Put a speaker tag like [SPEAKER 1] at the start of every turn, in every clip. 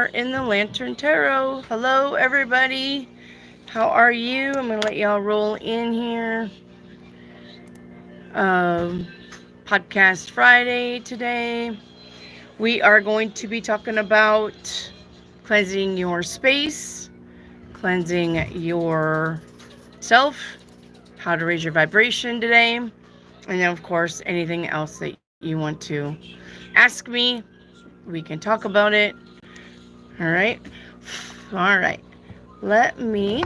[SPEAKER 1] in the Lantern Tarot. Hello, everybody. How are you? I'm going to let y'all roll in here. Um, Podcast Friday today. We are going to be talking about cleansing your space, cleansing yourself, how to raise your vibration today, and then, of course, anything else that you want to ask me. We can talk about it. All right. All right. Let me.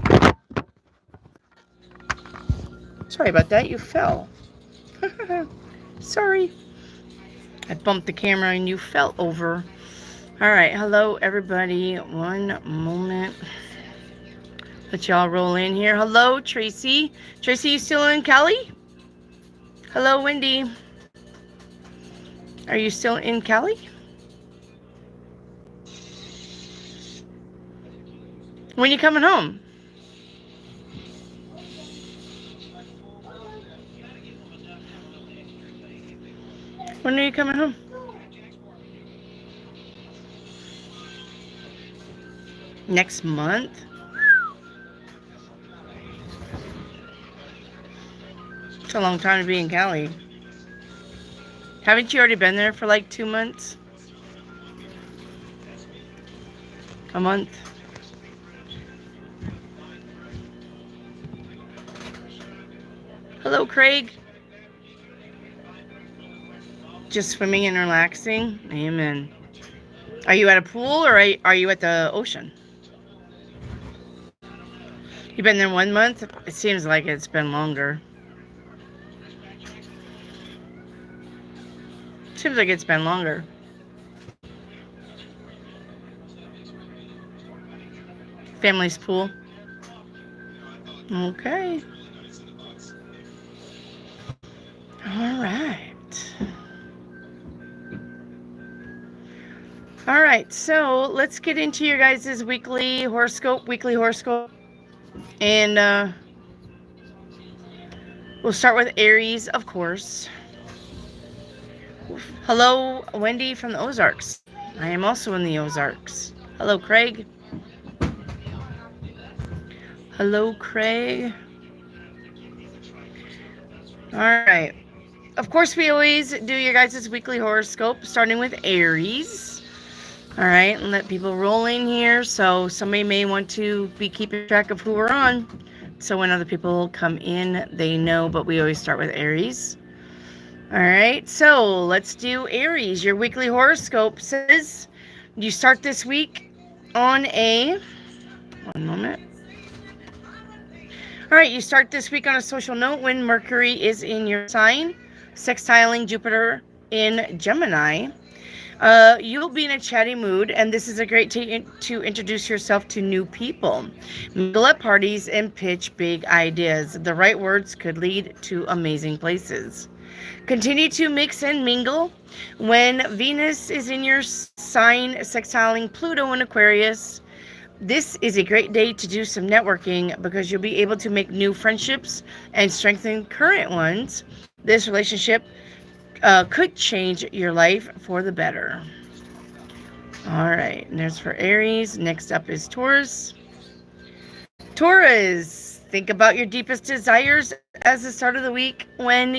[SPEAKER 1] Sorry about that. You fell. Sorry. I bumped the camera and you fell over. All right. Hello, everybody. One moment. Let y'all roll in here. Hello, Tracy. Tracy, you still in Cali? Hello, Wendy. Are you still in Cali? When you coming home? When are you coming home? Next month? It's a long time to be in Cali. Haven't you already been there for like 2 months? A month? Hello, Craig. Just swimming and relaxing? Amen. Are you at a pool or are you at the ocean? You've been there 1 month? It seems like it's been longer. Seems like it's been longer. Family's pool. Okay. All right. All right, so let's get into your guys' weekly horoscope. And we'll start with Aries, of course. Hello, Wendy from the Ozarks. I am also in the Ozarks. Hello, Craig. Hello, Craig. All right. Of course, we always do your guys' weekly horoscope, starting with Aries. All right, and let people roll in here. So somebody may want to be keeping track of who we're on. So when other people come in, they know, but we always start with Aries. All right, so let's do Aries. Your weekly horoscope says you start this week on a... One moment. All right, you start this week on a social note when Mercury is in your sign, sextiling Jupiter in Gemini. You'll be in a chatty mood, and this is a great to introduce yourself to new people. Mingle at parties and pitch big ideas. The right words could lead to amazing places. Continue to mix and mingle. When Venus is in your sign, sextiling Pluto in Aquarius, this is a great day to do some networking because you'll be able to make new friendships and strengthen current ones. This relationship could change your life for the better. All right, and there's for Aries. Next up is Taurus. Taurus, think about your deepest desires as the start of the week when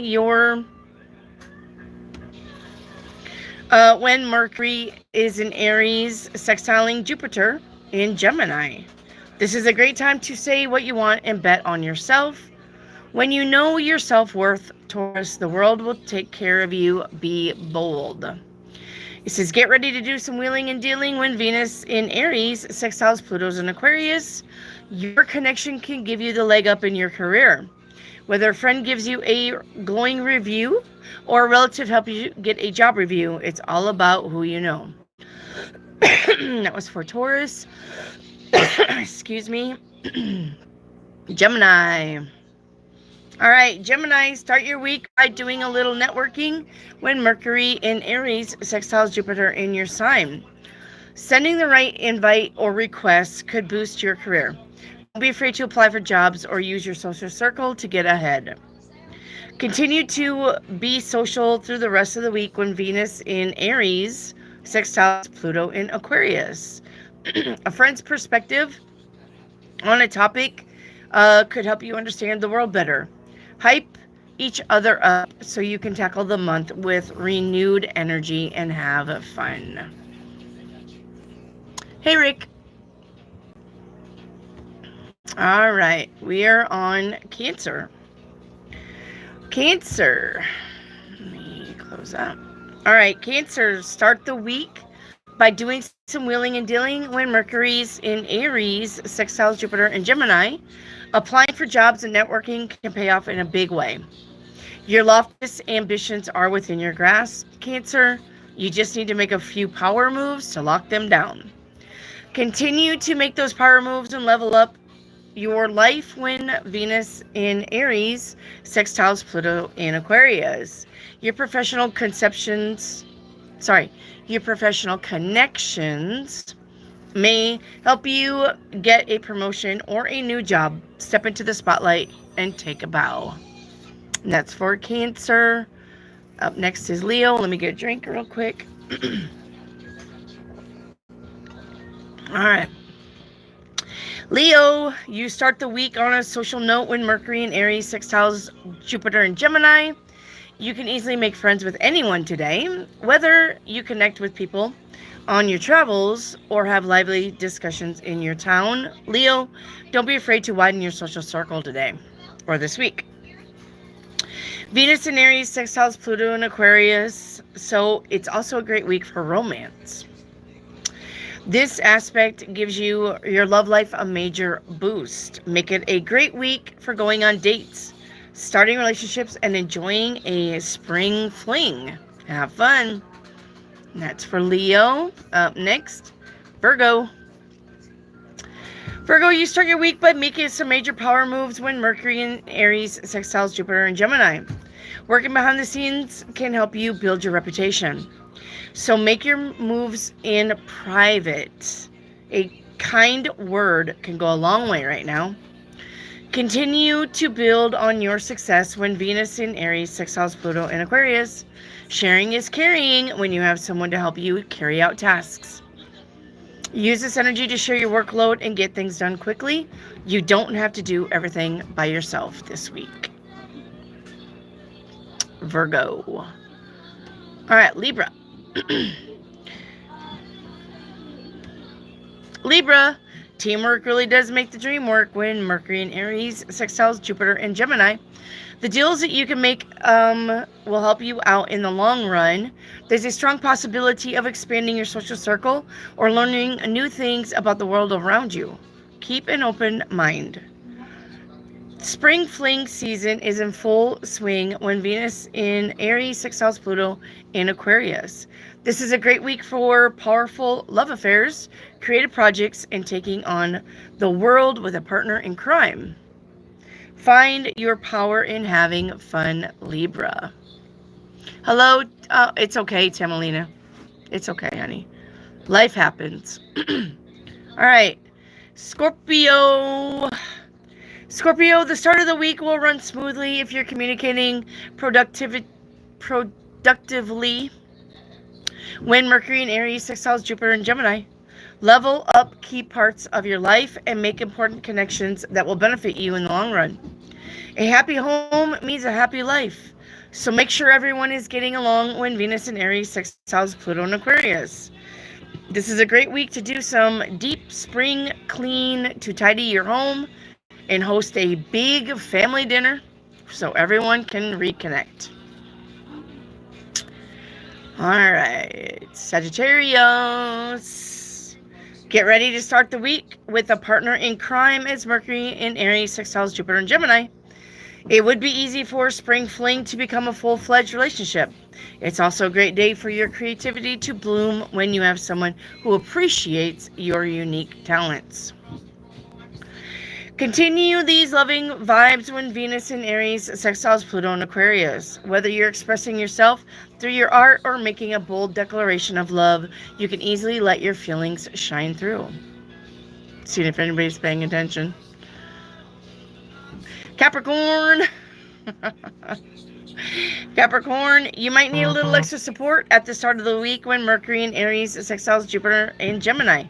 [SPEAKER 1] when Mercury is in Aries, sextiling Jupiter in Gemini. This is a great time to say what you want and bet on yourself. When you know your self-worth, Taurus, the world will take care of you. Be bold. It says, get ready to do some wheeling and dealing when Venus in Aries sextiles Pluto's in Aquarius. Your connection can give you the leg up in your career. Whether a friend gives you a glowing review or a relative helps you get a job review, it's all about who you know. That was for Taurus. Excuse me. Gemini. All right, Gemini, start your week by doing a little networking when Mercury in Aries sextiles Jupiter in your sign. Sending the right invite or request could boost your career. Don't be afraid to apply for jobs or use your social circle to get ahead. Continue to be social through the rest of the week when Venus in Aries sextiles Pluto in Aquarius. A friend's perspective on a topic could help you understand the world better. Hype each other up so you can tackle the month with renewed energy and have fun. Hey, Rick. All right, we are on Cancer. Cancer. Let me close up. All right, Cancer, start the week by doing some wheeling and dealing when Mercury's in Aries, sextiles Jupiter and Gemini. Applying for jobs and networking can pay off in a big way. Your loftiest ambitions are within your grasp, Cancer. You just need to make a few power moves to lock them down. Continue to make those power moves and level up your life when Venus in Aries sextiles Pluto in Aquarius. Your professional connections may help you get a promotion or a new job. Step into the spotlight and take a bow. And that's for Cancer. Up next is Leo. Let me get a drink real quick. All right. Leo, you start the week on a social note when Mercury in Aries sextiles Jupiter and Gemini. You can easily make friends with anyone today, whether you connect with people on your travels or have lively discussions in your town. Leo, don't be afraid to widen your social circle today or this week. Venus in Aries sextiles Pluto in Aquarius, so it's also a great week for romance. This aspect gives your love life a major boost. Make it a great week for going on dates, starting relationships, and enjoying a spring fling. Have fun. And that's for Leo. Up next, Virgo. Virgo, you start your week by making some major power moves when Mercury in Aries sextiles Jupiter and Gemini. Working behind the scenes can help you build your reputation. So make your moves in private. A kind word can go a long way right now. Continue to build on your success when Venus in Aries sextiles Pluto in Aquarius. Sharing is caring when you have someone to help you carry out tasks. Use this energy to share your workload and get things done quickly. You don't have to do everything by yourself this week. Virgo. All right, Libra. Libra, teamwork really does make the dream work when Mercury in Aries sextiles Jupiter and Gemini. The deals that you can make will help you out in the long run. There's a strong possibility of expanding your social circle or learning new things about the world around you. Keep an open mind. Spring fling season is in full swing when Venus in Aries sextiles Pluto in Aquarius. This is a great week for powerful love affairs, creative projects, and taking on the world with a partner in crime. Find your power in having fun, Libra. Hello. It's okay, Tamalina. It's okay, honey. Life happens. All right. Scorpio. Scorpio, the start of the week will run smoothly if you're communicating productively. When Mercury in Aries sextiles Jupiter and Gemini. Level up key parts of your life and make important connections that will benefit you in the long run. A happy home means a happy life. So make sure everyone is getting along when Venus in Aries sextiles Pluto in Aquarius. This is a great week to do some deep spring clean to tidy your home and host a big family dinner so everyone can reconnect. All right, Sagittarius. Get ready to start the week with a partner in crime as Mercury in Aries sextiles Jupiter and Gemini. It would be easy for spring fling to become a full-fledged relationship. It's also a great day for your creativity to bloom when you have someone who appreciates your unique talents. Continue these loving vibes when Venus in Aries sextiles Pluto in Aquarius. Whether you're expressing yourself through your art or making a bold declaration of love, you can easily let your feelings shine through. Seeing if anybody's paying attention. Capricorn. Capricorn, you might need a little extra support at the start of the week when Mercury in Aries sextiles Jupiter in Gemini.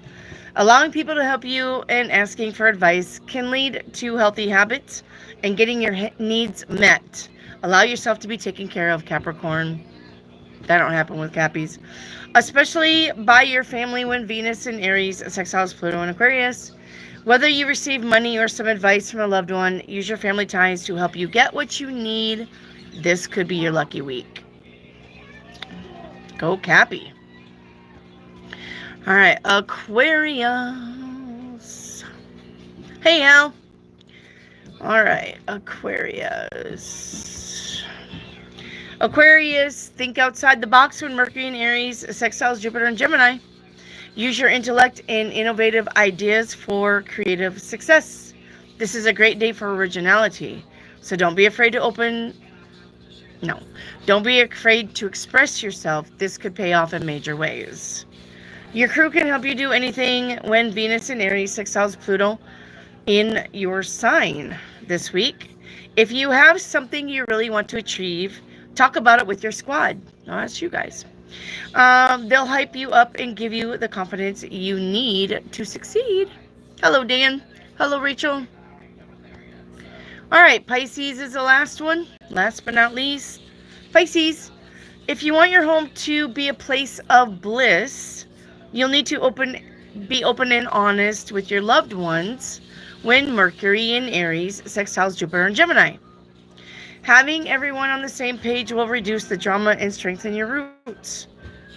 [SPEAKER 1] Allowing people to help you and asking for advice can lead to healthy habits and getting your needs met. Allow yourself to be taken care of, Capricorn. That don't happen with Cappies. Especially by your family when Venus in Aries sextiles Pluto in Aquarius. Whether you receive money or some advice from a loved one, use your family ties to help you get what you need. This could be your lucky week. Go Cappy. All right, Aquarius. Hey, Al. All right, Aquarius. Aquarius, think outside the box when Mercury in Aries sextiles Jupiter and Gemini. Use your intellect and innovative ideas for creative success. This is a great day for originality. So don't be afraid to don't be afraid to express yourself. This could pay off in major ways. Your crew can help you do anything when Venus in Aries sextiles Pluto in your sign this week. If you have something you really want to achieve, talk about it with your squad. No, that's you guys. They'll hype you up and give you the confidence you need to succeed. Hello, Dan. Hello, Rachel. All right, Pisces is the last one. Last but not least, Pisces. If you want your home to be a place of bliss, you'll need to be open and honest with your loved ones when Mercury in Aries sextiles Jupiter and Gemini. Having everyone on the same page will reduce the drama and strengthen your roots.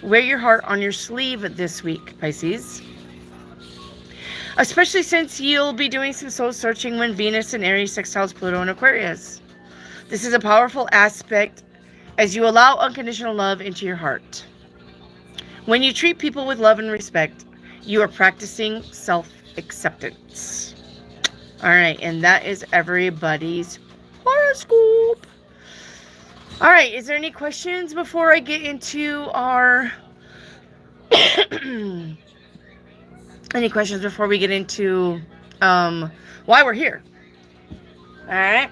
[SPEAKER 1] Wear your heart on your sleeve this week, Pisces. Especially since you'll be doing some soul searching when Venus in Aries sextiles Pluto in Aquarius. This is a powerful aspect as you allow unconditional love into your heart. When you treat people with love and respect, you are practicing self-acceptance. All right, and that is everybody's horoscope. All right, is there any questions before I get into our any questions before we get into why we're here? All right.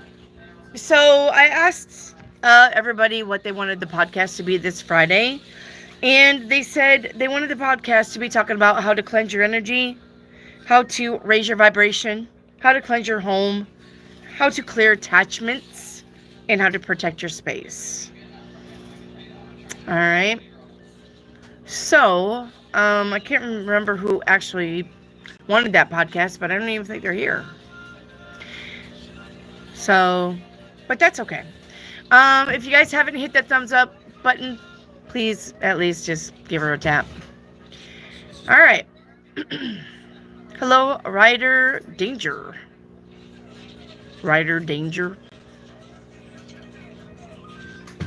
[SPEAKER 1] So I asked everybody what they wanted the podcast to be this Friday, and they said they wanted the podcast to be talking about how to cleanse your energy, how to raise your vibration, how to cleanse your home, how to clear attachments, and how to protect your space. All right. So, I can't remember who actually wanted that podcast, but I don't even think they're here. So, but that's okay. If you guys haven't hit that thumbs up button, please at least just give her a tap. All right. Hello, Rider Danger. Rider Danger.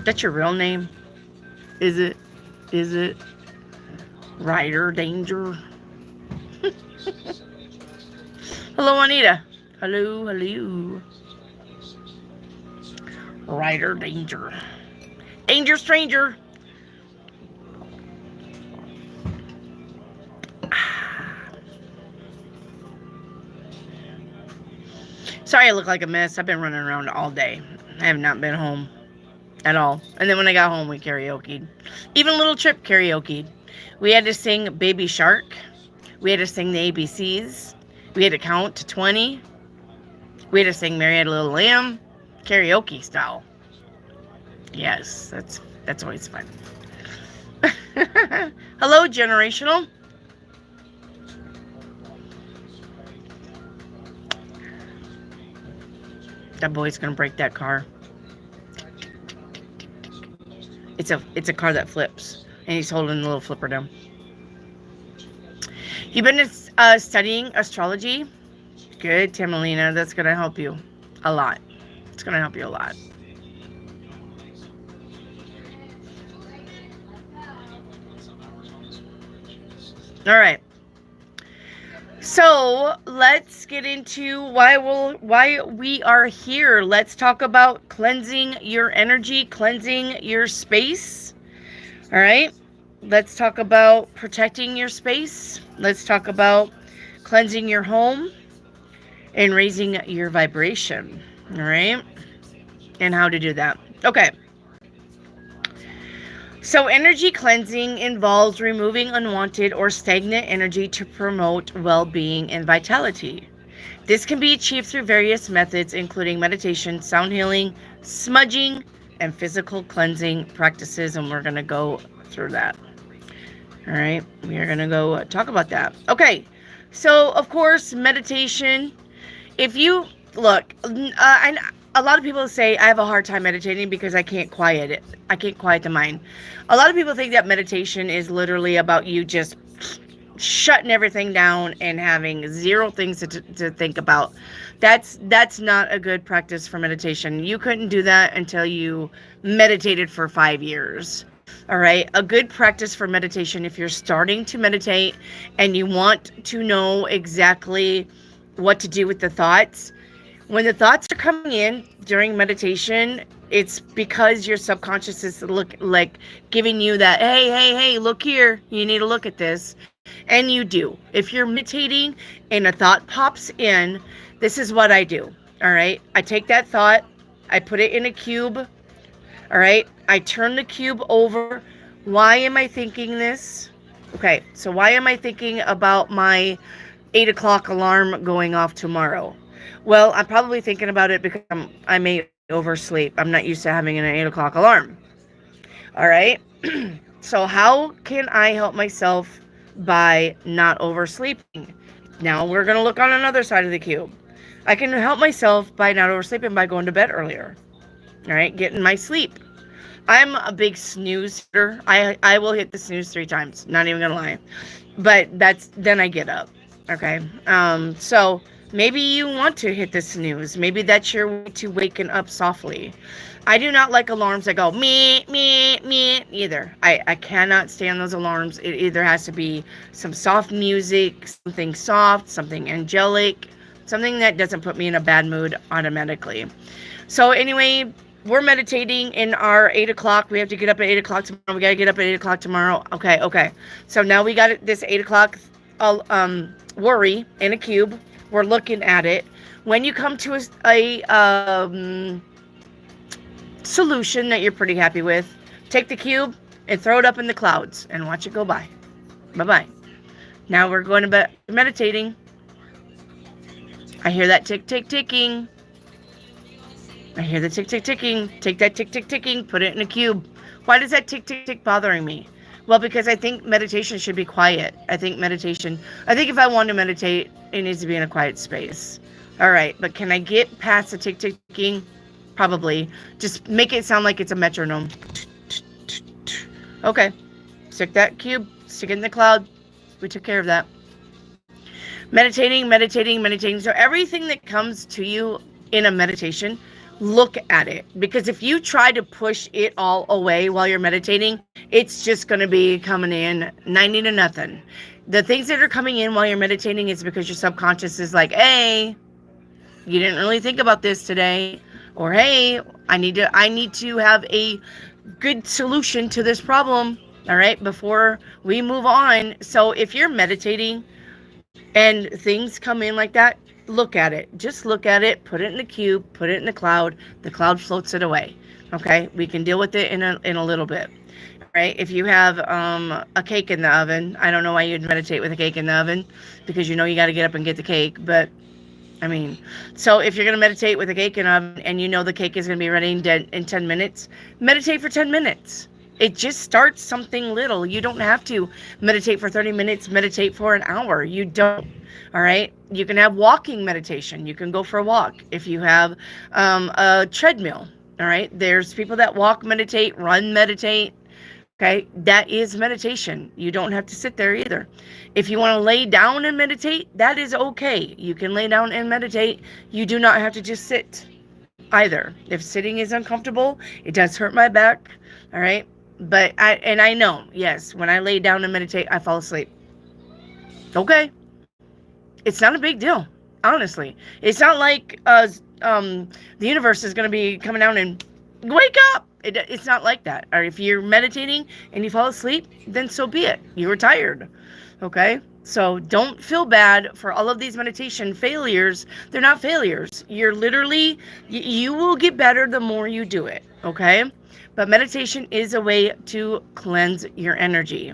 [SPEAKER 1] That's your real name? Is it? Is it? Rider Danger. Hello, Anita. Hello, hello. Rider Danger. Danger Stranger. Sorry I look like a mess. I've been running around all day. I have not been home at all. And then when I got home, we karaoke'd. Even Little Trip karaoke'd. We had to sing Baby Shark. We had to sing the ABCs. We had to count to 20. We had to sing Mary Had a Little Lamb. Karaoke style. Yes, that's always fun. Hello, Generational. That boy's gonna break that car. It's a car that flips, and he's holding the little flipper down. You've been studying astrology? Good, Tamalina. That's gonna help you a lot. It's gonna help you a lot. All right. So let's get into why we are here. Let's talk about cleansing your energy, cleansing your space. All right. Let's talk about protecting your space. Let's talk about cleansing your home and raising your vibration. All right. And how to do that. Okay. So energy cleansing involves removing unwanted or stagnant energy to promote well-being and vitality. This can be achieved through various methods, including meditation, sound healing, smudging, and physical cleansing practices, and we're going to go through that. All right, we are going to go talk about that. Okay, so of course, meditation. If you look, a lot of people say I have a hard time meditating because I can't quiet it. I can't quiet the mind. A lot of people think that meditation is literally about you just shutting everything down and having zero things to think about. That's not a good practice for meditation. You couldn't do that until you meditated for 5 years. All right, a good practice for meditation, if you're starting to meditate and you want to know exactly what to do with the thoughts, when the thoughts are coming in during meditation, it's because your subconscious is giving you that, hey, look here, you need to look at this. And you do. If you're meditating and a thought pops in, this is what I do. All right, I take that thought, I put it in a cube. All right, I turn the cube over. Why am I thinking this? Okay, so why am I thinking about my 8 o'clock alarm going off tomorrow? Well, I'm probably thinking about it because I may oversleep. I'm not used to having an 8 o'clock alarm. All right, so how can I help myself by not oversleeping? Now we're going to look on another side of the cube. I can help myself by not oversleeping by going to bed earlier. All right, getting my sleep. I'm a big snooze hitter. I will hit the snooze 3 times. Not even gonna lie, but then I get up. Okay. So maybe you want to hit the snooze. Maybe that's your way to waken up softly. I do not like alarms that go me either. I cannot stand those alarms. It either has to be some soft music, something soft, something angelic, something that doesn't put me in a bad mood automatically. So anyway, we're meditating in our 8 o'clock. We have to get up at 8 o'clock tomorrow. We got to get up at 8 o'clock tomorrow. Okay. So now we got this 8 o'clock worry in a cube. We're looking at it. When you come to a solution that you're pretty happy with, take the cube and throw it up in the clouds and watch it go by. Bye-bye. Now we're going to bed meditating. I hear that ticking. I hear the ticking. Take that ticking, put it in a cube. Why does that tick bothering me? Well, because I think meditation should be quiet. I think if I want to meditate, it needs to be in a quiet space. All right, but can I get past the ticking? Probably. Just make it sound like it's a metronome. Okay. Stick that cube, stick it in the cloud. We took care of that. Meditating. So everything that comes to you in a meditation, look at it. Because if you try to push it all away while you're meditating, it's just going to be coming in 90 to nothing. The things that are coming in while you're meditating is because your subconscious is like, hey, you didn't really think about this today. Or, hey, I need to have a good solution to this problem, all right, before we move on. So if you're meditating and things come in like that, look at it. Just look at it, put it in the cube, put it in the cloud. The cloud floats it away, okay? We can deal with it in a little bit, right? If you have a cake in the oven, I don't know why you'd meditate with a cake in the oven, because you know you got to get up and get the cake, but I mean, so if you're going to meditate with a cake in an oven and you know the cake is going to be ready in 10 minutes, meditate for 10 minutes. It just starts something little. You don't have to meditate for 30 minutes, meditate for an hour. You don't. All right. You can have walking meditation. You can go for a walk. If you have a treadmill. All right. There's people that walk, meditate, run, meditate. Okay, that is meditation. You don't have to sit there either. If you want to lay down and meditate, that is okay. You can lay down and meditate. You do not have to just sit either. If sitting is uncomfortable, it does hurt my back. All right. But I know, yes, when I lay down and meditate, I fall asleep. Okay. It's not a big deal, honestly. It's not like the universe is going to be coming down and wake up. It's not like that. Or if you're meditating and you fall asleep, then so be it. You were tired. Okay? So don't feel bad for all of these meditation failures. They're not failures. You're literally, you will get better the more you do it. Okay? But meditation is a way to cleanse your energy.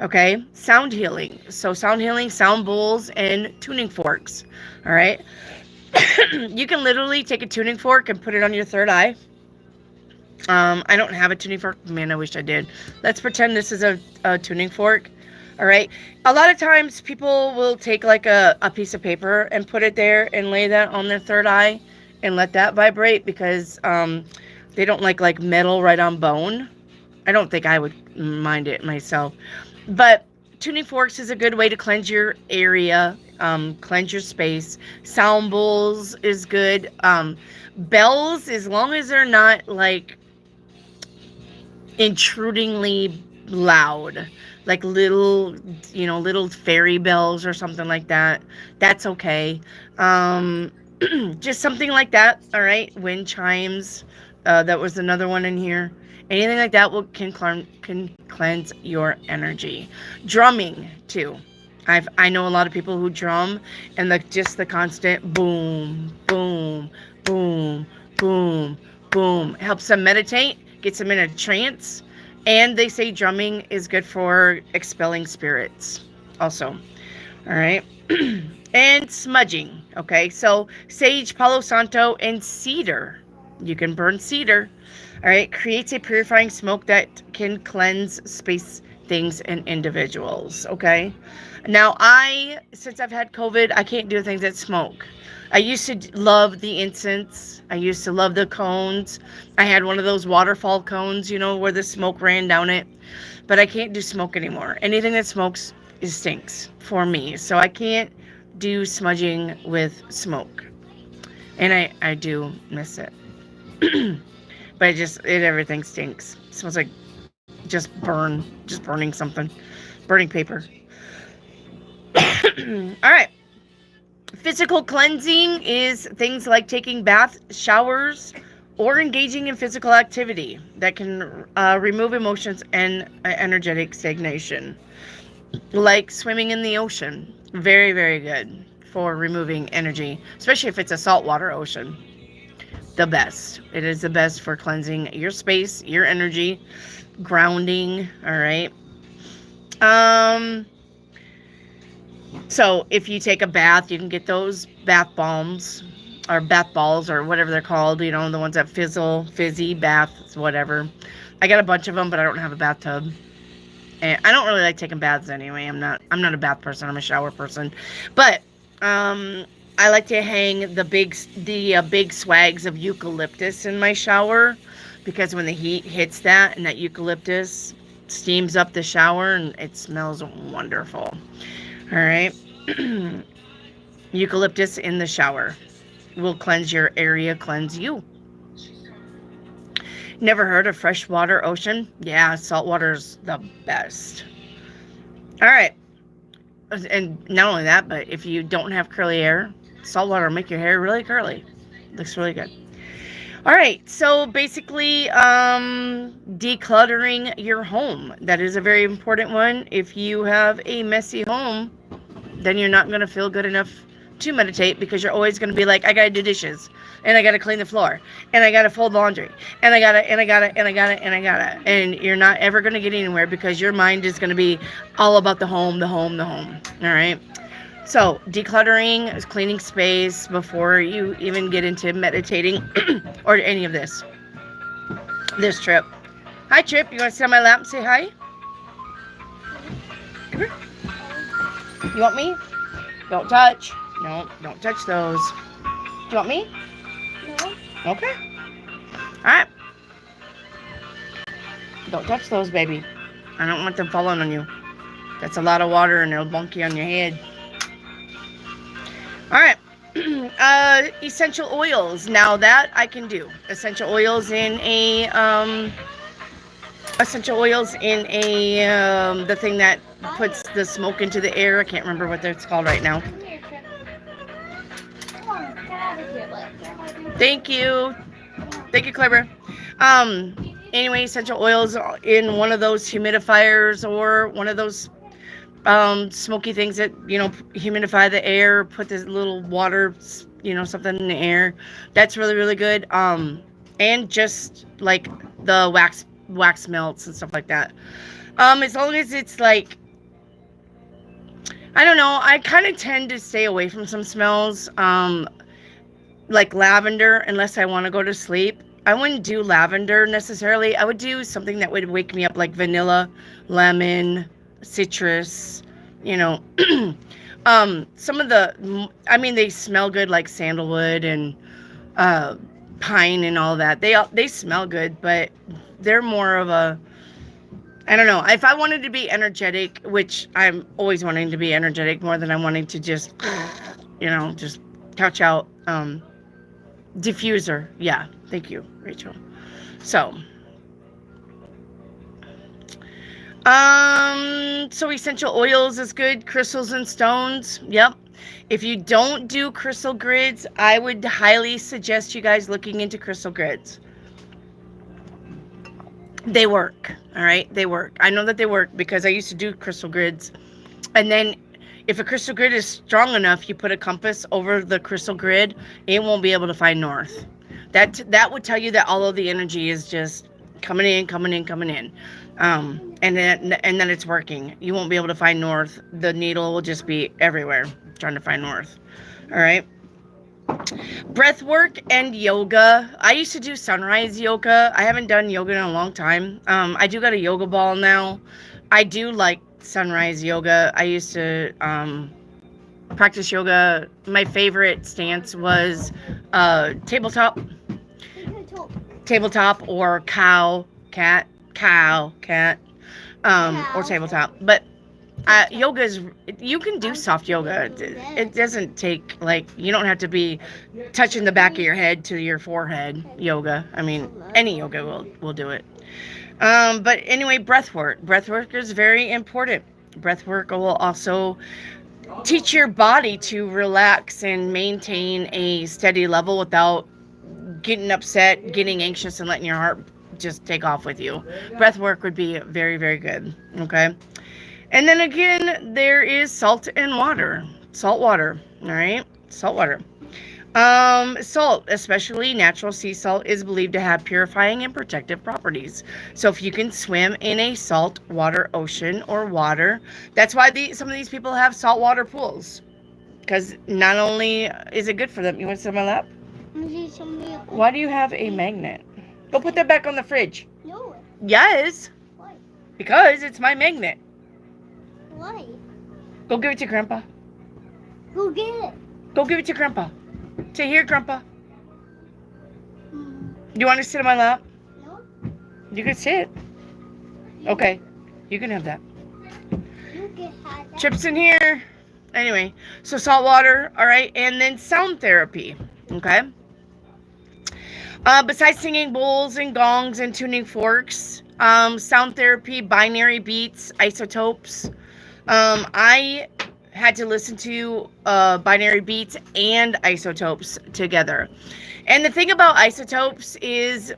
[SPEAKER 1] Okay, sound healing. So sound healing, sound bowls, and tuning forks. All right. You can literally take a tuning fork and put it on your third eye. I don't have a tuning fork. Man, I wish I did. Let's pretend this is a tuning fork. All right. A lot of times people will take like a piece of paper and put it there and lay that on their third eye and let that vibrate because they don't like metal right on bone. I don't think I would mind it myself. But tuning forks is a good way to cleanse your area, cleanse your space. Sound bowls is good. Bells, as long as they're not like intrudingly loud, like little fairy bells or something like that, that's okay. Just something like that. All right. Wind chimes, that was another one in here. Anything like that can cleanse your energy. Drumming too. I know a lot of people who drum, and the constant boom, boom, boom, boom, boom helps them meditate, gets them in a trance, and they say drumming is good for expelling spirits also. All right. And smudging. Okay, so sage, palo santo, and cedar. You can burn cedar. All right, creates a purifying smoke that can cleanse space, things, and individuals. Okay. Now, since I've had COVID, I can't do things that smoke. I used to love the incense. I used to love the cones. I had one of those waterfall cones, where the smoke ran down it. But I can't do smoke anymore. Anything that smokes stinks for me. So I can't do smudging with smoke. And I do miss it. But everything stinks. It smells like just burning something. Burning paper. All right. Physical cleansing is things like taking baths, showers, or engaging in physical activity that can remove emotions and energetic stagnation. Like swimming in the ocean. Very, very good for removing energy, especially if it's a saltwater ocean. The best. It is the best for cleansing your space, your energy, grounding. All right. So if you take a bath, you can get those bath bombs or bath balls or whatever they're called, the ones that fizzy baths, whatever. I got a bunch of them, but I don't have a bathtub. And I don't really like taking baths anyway. I'm not a bath person. I'm a shower person. But I like to hang the big swags of eucalyptus in my shower, because when the heat hits that and that eucalyptus steams up the shower and it smells wonderful. All right. Eucalyptus in the shower will cleanse your area, cleanse you. Never heard of freshwater ocean? Yeah, saltwater's the best. All right. And not only that, but if you don't have curly hair, saltwater will make your hair really curly. Looks really good. All right. So basically, decluttering your home. That is a very important one. If you have a messy home, then you're not going to feel good enough to meditate, because you're always going to be like, I got to do dishes, and I got to clean the floor, and I got to fold laundry, and I got to, and you're not ever going to get anywhere, because your mind is going to be all about the home. All right. So decluttering is cleaning space before you even get into meditating or any of this trip. Hi, Trip. You want to sit on my lap and say hi? Come here. You want me? Don't touch. No, don't touch those. Do you want me? No. Okay. All right. Don't touch those, baby. I don't want them falling on you. That's a lot of water and it'll bonk you on your head. All right. Essential oils. Now that I can do. Essential oils in a the thing that puts the smoke into the air. I can't remember what it's called right now. Thank you, Clever. Anyway, essential oils in one of those humidifiers or one of those smoky things that humidify the air. Put this little water, something in the air. That's really, really good. And just like the wax melts and stuff like that. As long as it's like, I don't know, I kind of tend to stay away from some smells, like lavender, unless I want to go to sleep. I wouldn't do lavender necessarily. I would do something that would wake me up, like vanilla, lemon, citrus, you know. Some of the, I mean, they smell good, like sandalwood and pine and all that. They smell good, but they're more of a, I don't know. If I wanted to be energetic, which I'm always wanting to be energetic more than I'm wanting to just, you know, just couch out. Diffuser. Yeah. Thank you, Rachel. So, so essential oils is good. Crystals and stones. Yep. If you don't do crystal grids, I would highly suggest you guys looking into crystal grids. They work. All right. They work. I know that they work because I used to do crystal grids. And then if a crystal grid is strong enough, you put a compass over the crystal grid, it won't be able to find north. That would tell you that all of the energy is just coming in. And then it's working. You won't be able to find north. The needle will just be everywhere trying to find north. All right. Breath work and yoga. I used to do sunrise yoga. I haven't done yoga in a long time. I do got a yoga ball now. I do like sunrise yoga. I used to practice yoga. My favorite stance was tabletop or cat, or tabletop. But yoga is, you can do soft yoga. It doesn't take, like, you don't have to be touching the back of your head to your forehead yoga. I mean, any yoga will do it. But anyway, breath work is very important. Breath work will also teach your body to relax and maintain a steady level without getting upset, getting anxious, and letting your heart just take off with you. Breath work would be very, very good. Okay. And then again, there is salt and water. Salt water. All right. Salt water. Salt, especially natural sea salt, is believed to have purifying and protective properties. So if you can swim in a salt water ocean or water, that's why some of these people have saltwater pools. Because not only is it good for them. You want to sit on my lap? Why do you have a magnet? Go put that back on the fridge.
[SPEAKER 2] No.
[SPEAKER 1] Yes.
[SPEAKER 2] Why?
[SPEAKER 1] Because it's my magnet.
[SPEAKER 2] Why?
[SPEAKER 1] Go give it to Grandpa.
[SPEAKER 2] Go get it.
[SPEAKER 1] Go give it to Grandpa. Say, here, Grandpa.
[SPEAKER 2] Mm.
[SPEAKER 1] Do you want to sit on my lap?
[SPEAKER 2] No.
[SPEAKER 1] You can sit. Okay. You can have that.
[SPEAKER 2] You can have that.
[SPEAKER 1] Chips in here. Anyway, so salt water, all right, and then sound therapy, okay? Besides singing bowls and gongs and tuning forks, sound therapy, binary beats, isotopes. I had to listen to binary beats and isotopes together. And the thing about isotopes is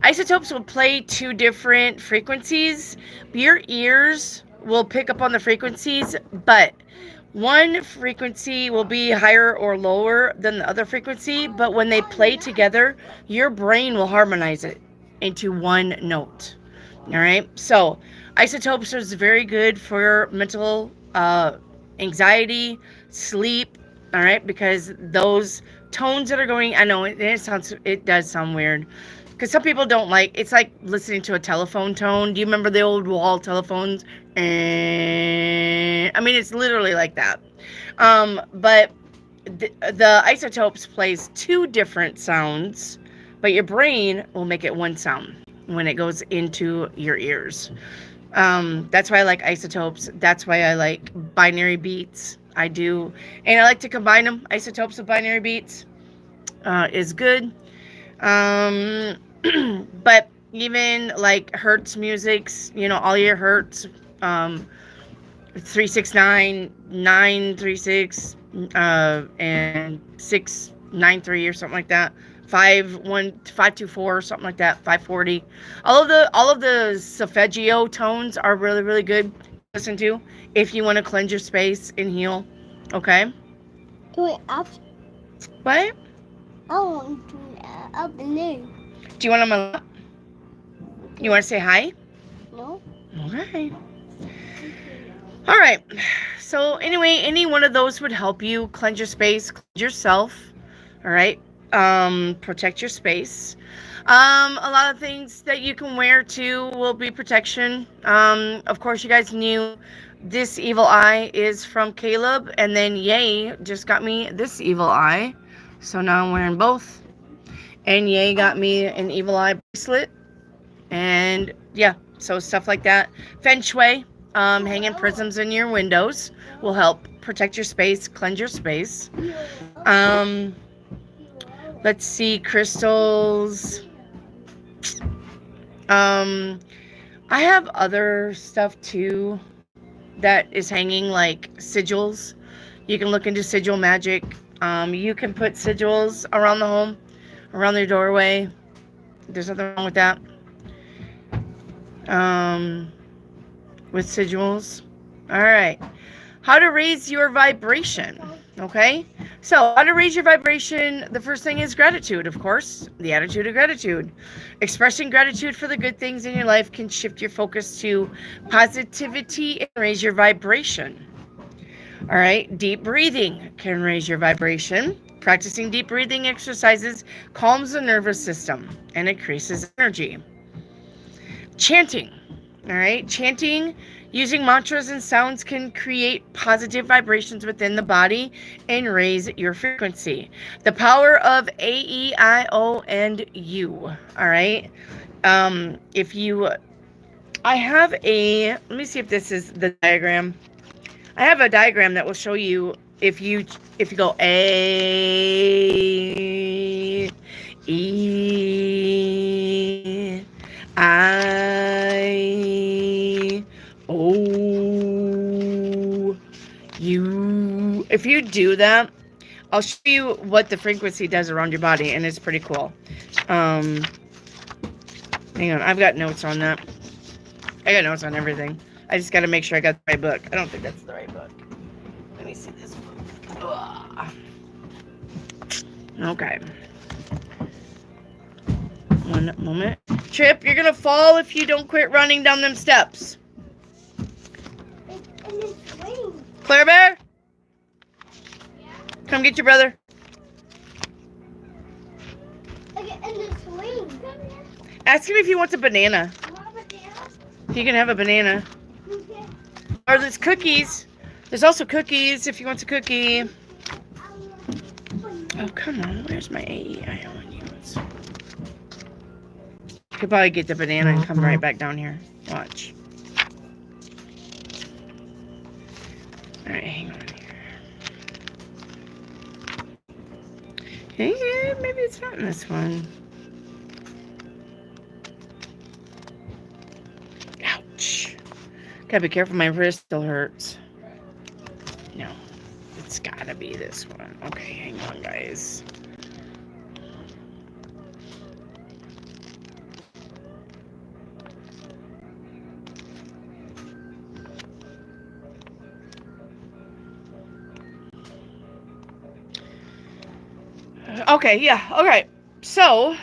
[SPEAKER 1] isotopes will play two different frequencies. Your ears will pick up on the frequencies, but one frequency will be higher or lower than the other frequency, but when they play together, your brain will harmonize it into one note. All right? So, isotopes is very good for mental anxiety, sleep, all right? Because those tones that are going, I know it does sound weird. Because some people don't like, it's like listening to a telephone tone. Do you remember the old wall telephones? I mean, it's literally like that. But the isotopes plays two different sounds, but your brain will make it one sound when it goes into your ears. That's why I like isotopes. That's why I like binary beats. I do. And I like to combine them. Isotopes with binary beats is good. But even like Hertz musics, you know, all your Hertz, 369, 936, and 693 or something like that. 524 or something like that. 540. All of the solfeggio tones are really, really good to listen to if you want to cleanse your space and heal. Okay.
[SPEAKER 2] Do it up.
[SPEAKER 1] What?
[SPEAKER 2] I want to up and in.
[SPEAKER 1] Do you want on my lap? You want to say hi?
[SPEAKER 2] No.
[SPEAKER 1] Okay. All right. So anyway, any one of those would help you cleanse your space, cleanse yourself. All right. Protect your space. A lot of things that you can wear too will be protection. Of course, you guys knew this evil eye is from Caleb, and then Ye just got me this evil eye. So now I'm wearing both. And Ye got me an evil eye bracelet. And yeah, so stuff like that. Feng Shui, hanging prisms in your windows will help protect your space, cleanse your space. Let's see, crystals. I have other stuff too that is hanging, like sigils. You can look into sigil magic. You can put sigils around the home, around your doorway. There's nothing wrong with that. With sigils. All right. How to raise your vibration. Okay. So how to raise your vibration. The first thing is gratitude, of course. The attitude of gratitude. Expressing gratitude for the good things in your life can shift your focus to positivity and raise your vibration. All right. Deep breathing can raise your vibration. Practicing deep breathing exercises calms the nervous system and increases energy. Chanting. All right. Chanting using mantras and sounds can create positive vibrations within the body and raise your frequency. The power of A, E, I, O, and U. All right. I have let me see if this is the diagram. I have a diagram that will show you if you go A, E, I, O, U. If you do that, I'll show you what the frequency does around your body, and it's pretty cool. Hang on, I've got notes on that. I got notes on everything. I just got to make sure I got the right book. I don't think that's the right book. Let me see this book. Ugh. Okay. One moment. Trip, you're going to fall if you don't quit running down them steps. Claire Bear? Yeah. Come get your brother. Ask him if he wants a banana. He can have a banana. Or there's cookies. There's also cookies if he wants a cookie. Oh, come on. Where's my AEIONUs? Could probably get the banana and come right back down here. Watch. Alright, hang on here. Hey, maybe it's not in this one. Ouch. Gotta be careful, my wrist still hurts. No, it's gotta be this one. Okay, hang on, guys. Okay, yeah, alright. So,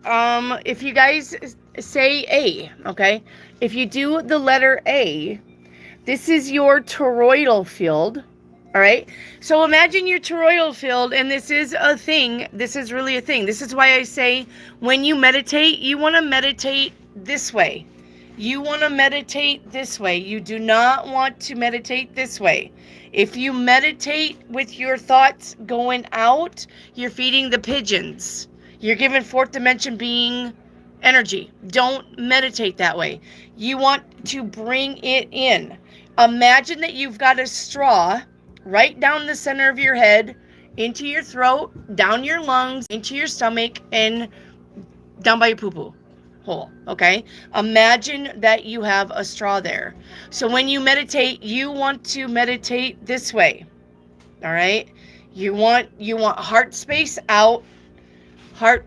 [SPEAKER 1] if you guys say A, okay? If you do the letter A, this is your toroidal field, all right? So imagine your toroidal field, and this is a thing. This is really a thing. This is why I say when you meditate, you want to meditate this way. You want to meditate this way. You do not want to meditate this way. If you meditate with your thoughts going out, you're feeding the pigeons. You're giving fourth dimension being energy. Don't meditate that way. You want to bring it in. Imagine that you've got a straw right down the center of your head, into your throat, down your lungs, into your stomach, and down by your poo-poo hole, okay? Imagine that you have a straw there. So when you meditate, you want to meditate this way, all right? You want heart space out, heart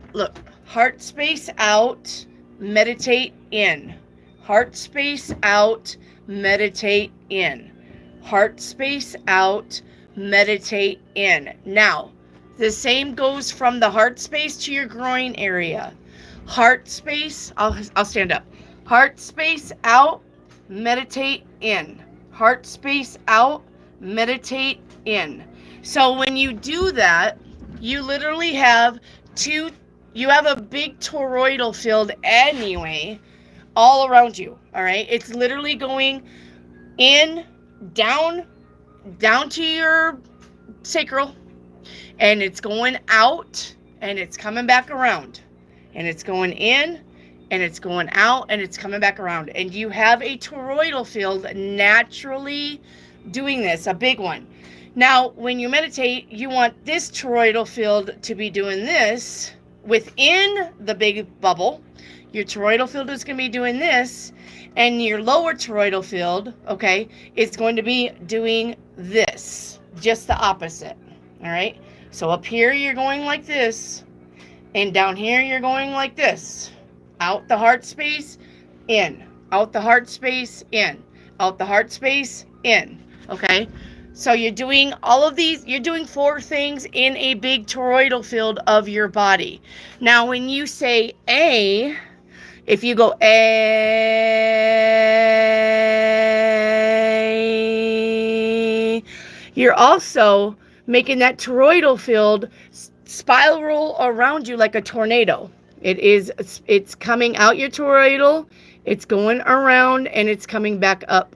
[SPEAKER 1] space out, meditate in. Heart space out, meditate in. Heart space out, meditate in. Now, the same goes from the heart space to your groin area. Heart space, I'll stand up. Heart space out, meditate in. Heart space out, meditate in. So when you do that, you literally have you have a big toroidal field anyway, all around you. All right. It's literally going in, down, down to your sacral, and it's going out, and it's coming back around, and it's going in, and it's going out, and it's coming back around. And you have a toroidal field naturally doing this, a big one. Now, when you meditate, you want this toroidal field to be doing this within the big bubble. Your toroidal field is going to be doing this, and your lower toroidal field, okay, is going to be doing this, just the opposite. All right. So up here, you're going like this, and down here, you're going like this. Out the heart space, in. Out the heart space, in. Out the heart space, in. Okay? So you're doing all of these, you're doing 4 things in a big toroidal field of your body. Now, when you say A, if you go A, you're also making that toroidal field spiral around you like a tornado. It's coming out your toroidal, it's going around, and it's coming back up.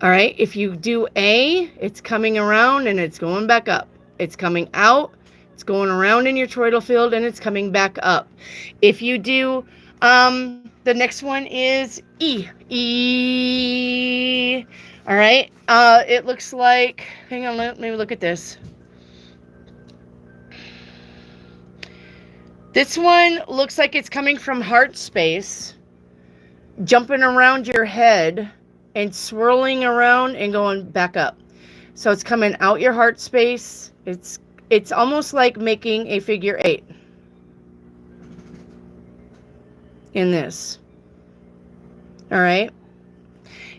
[SPEAKER 1] All right, if you do A, it's coming around and it's going back up. It's coming out, it's going around in your toroidal field, and it's coming back up. If you do, the next one is E. E. All right, it looks like, hang on, let me look at this. This one looks like it's coming from heart space, jumping around your head, and swirling around and going back up. So it's coming out your heart space. It's almost like making a figure 8 in this. All right.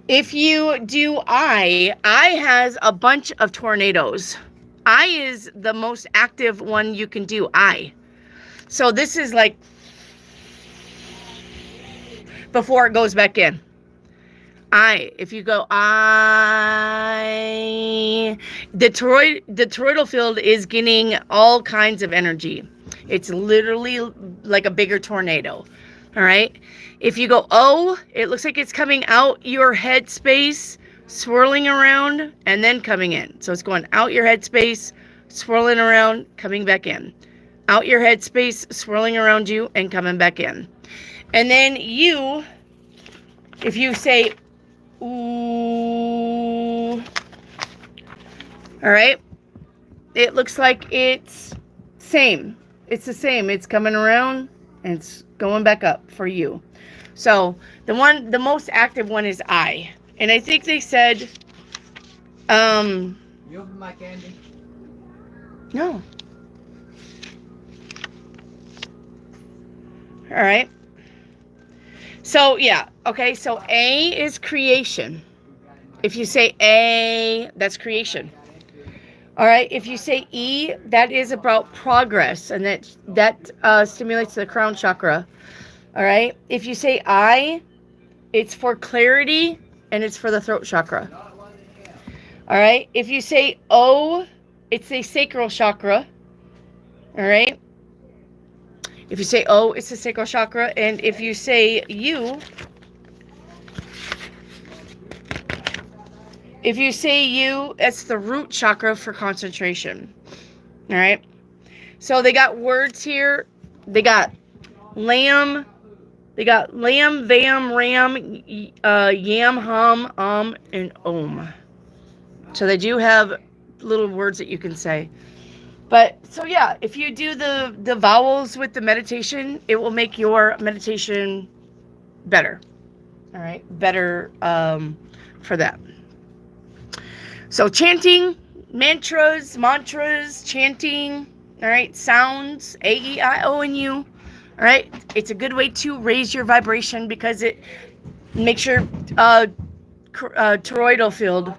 [SPEAKER 1] If you do I has a bunch of tornadoes. I is the most active one you can do, I. So this is like before it goes back in. If you go the toroidal field is getting all kinds of energy. It's literally like a bigger tornado. All right. If you go O, it looks like it's coming out your head space, swirling around, and then coming in. So it's going out your head space, swirling around, coming back in. Out your head space, swirling around you, and coming back in. And then you, if you say ooh, all right, it looks like it's same. It's the same. It's coming around and it's going back up for you. So the most active one is I. And I think they said,
[SPEAKER 3] You open my candy?
[SPEAKER 1] No. All right. So, yeah. Okay. So A is creation. If you say A, that's creation. All right. If you say E, that is about progress, and that stimulates the crown chakra. All right. If you say I, it's for clarity, and it's for the throat chakra. All right. If you say O, it's the sacral chakra. All right. If you say O, it's the sacral chakra. And if you say U, it's the root chakra for concentration. All right. So they got words here. They got lamb. They got lamb, vam, ram, yam, hum, and om. So they do have little words that you can say. But, so yeah, if you do the vowels with the meditation, it will make your meditation better. All right? Better for that. So chanting, mantras, chanting, all right? Sounds, A, E, I, O, and U. All right? It's a good way to raise your vibration because it makes your toroidal field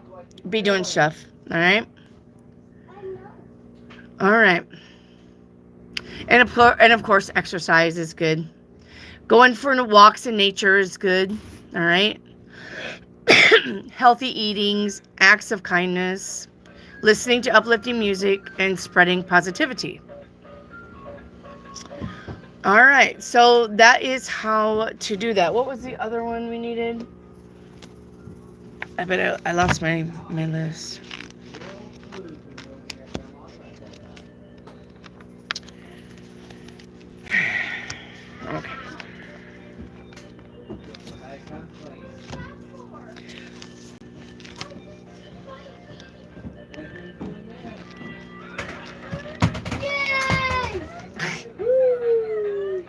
[SPEAKER 1] be doing stuff. All right? All right. And of course, exercise is good. Going for walks in nature is good. All right. Healthy eatings, acts of kindness, listening to uplifting music, and spreading positivity. All right, so that is how to do that. What was the other one we needed? I bet I lost my list. Okay.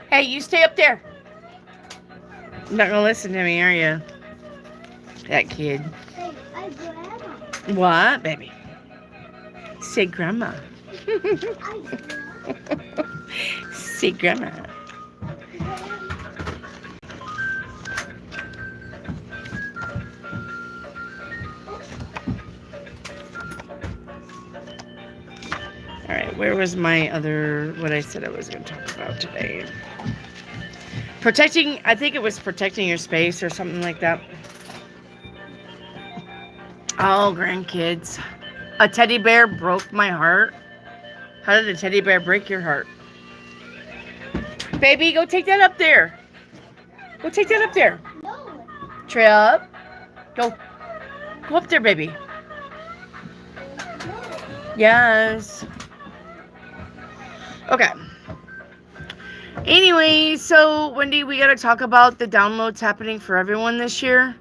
[SPEAKER 1] Hey, you stay up there. You're not gonna listen to me, are you? That kid.
[SPEAKER 2] Hey, I grandma.
[SPEAKER 1] What, baby? Say grandma. Say grandma. All right, where was my other, what I said I was going to talk about today? Protecting, I think it was protecting your space or something like that. Oh, grandkids. A teddy bear broke my heart. How did a teddy bear break your heart? Baby, go take that up there. Go take that up there.
[SPEAKER 2] No.
[SPEAKER 1] Trip. Go. Go up there, baby. Yes. Okay. Anyway, so Wendy, we got to talk about the downloads happening for everyone this year.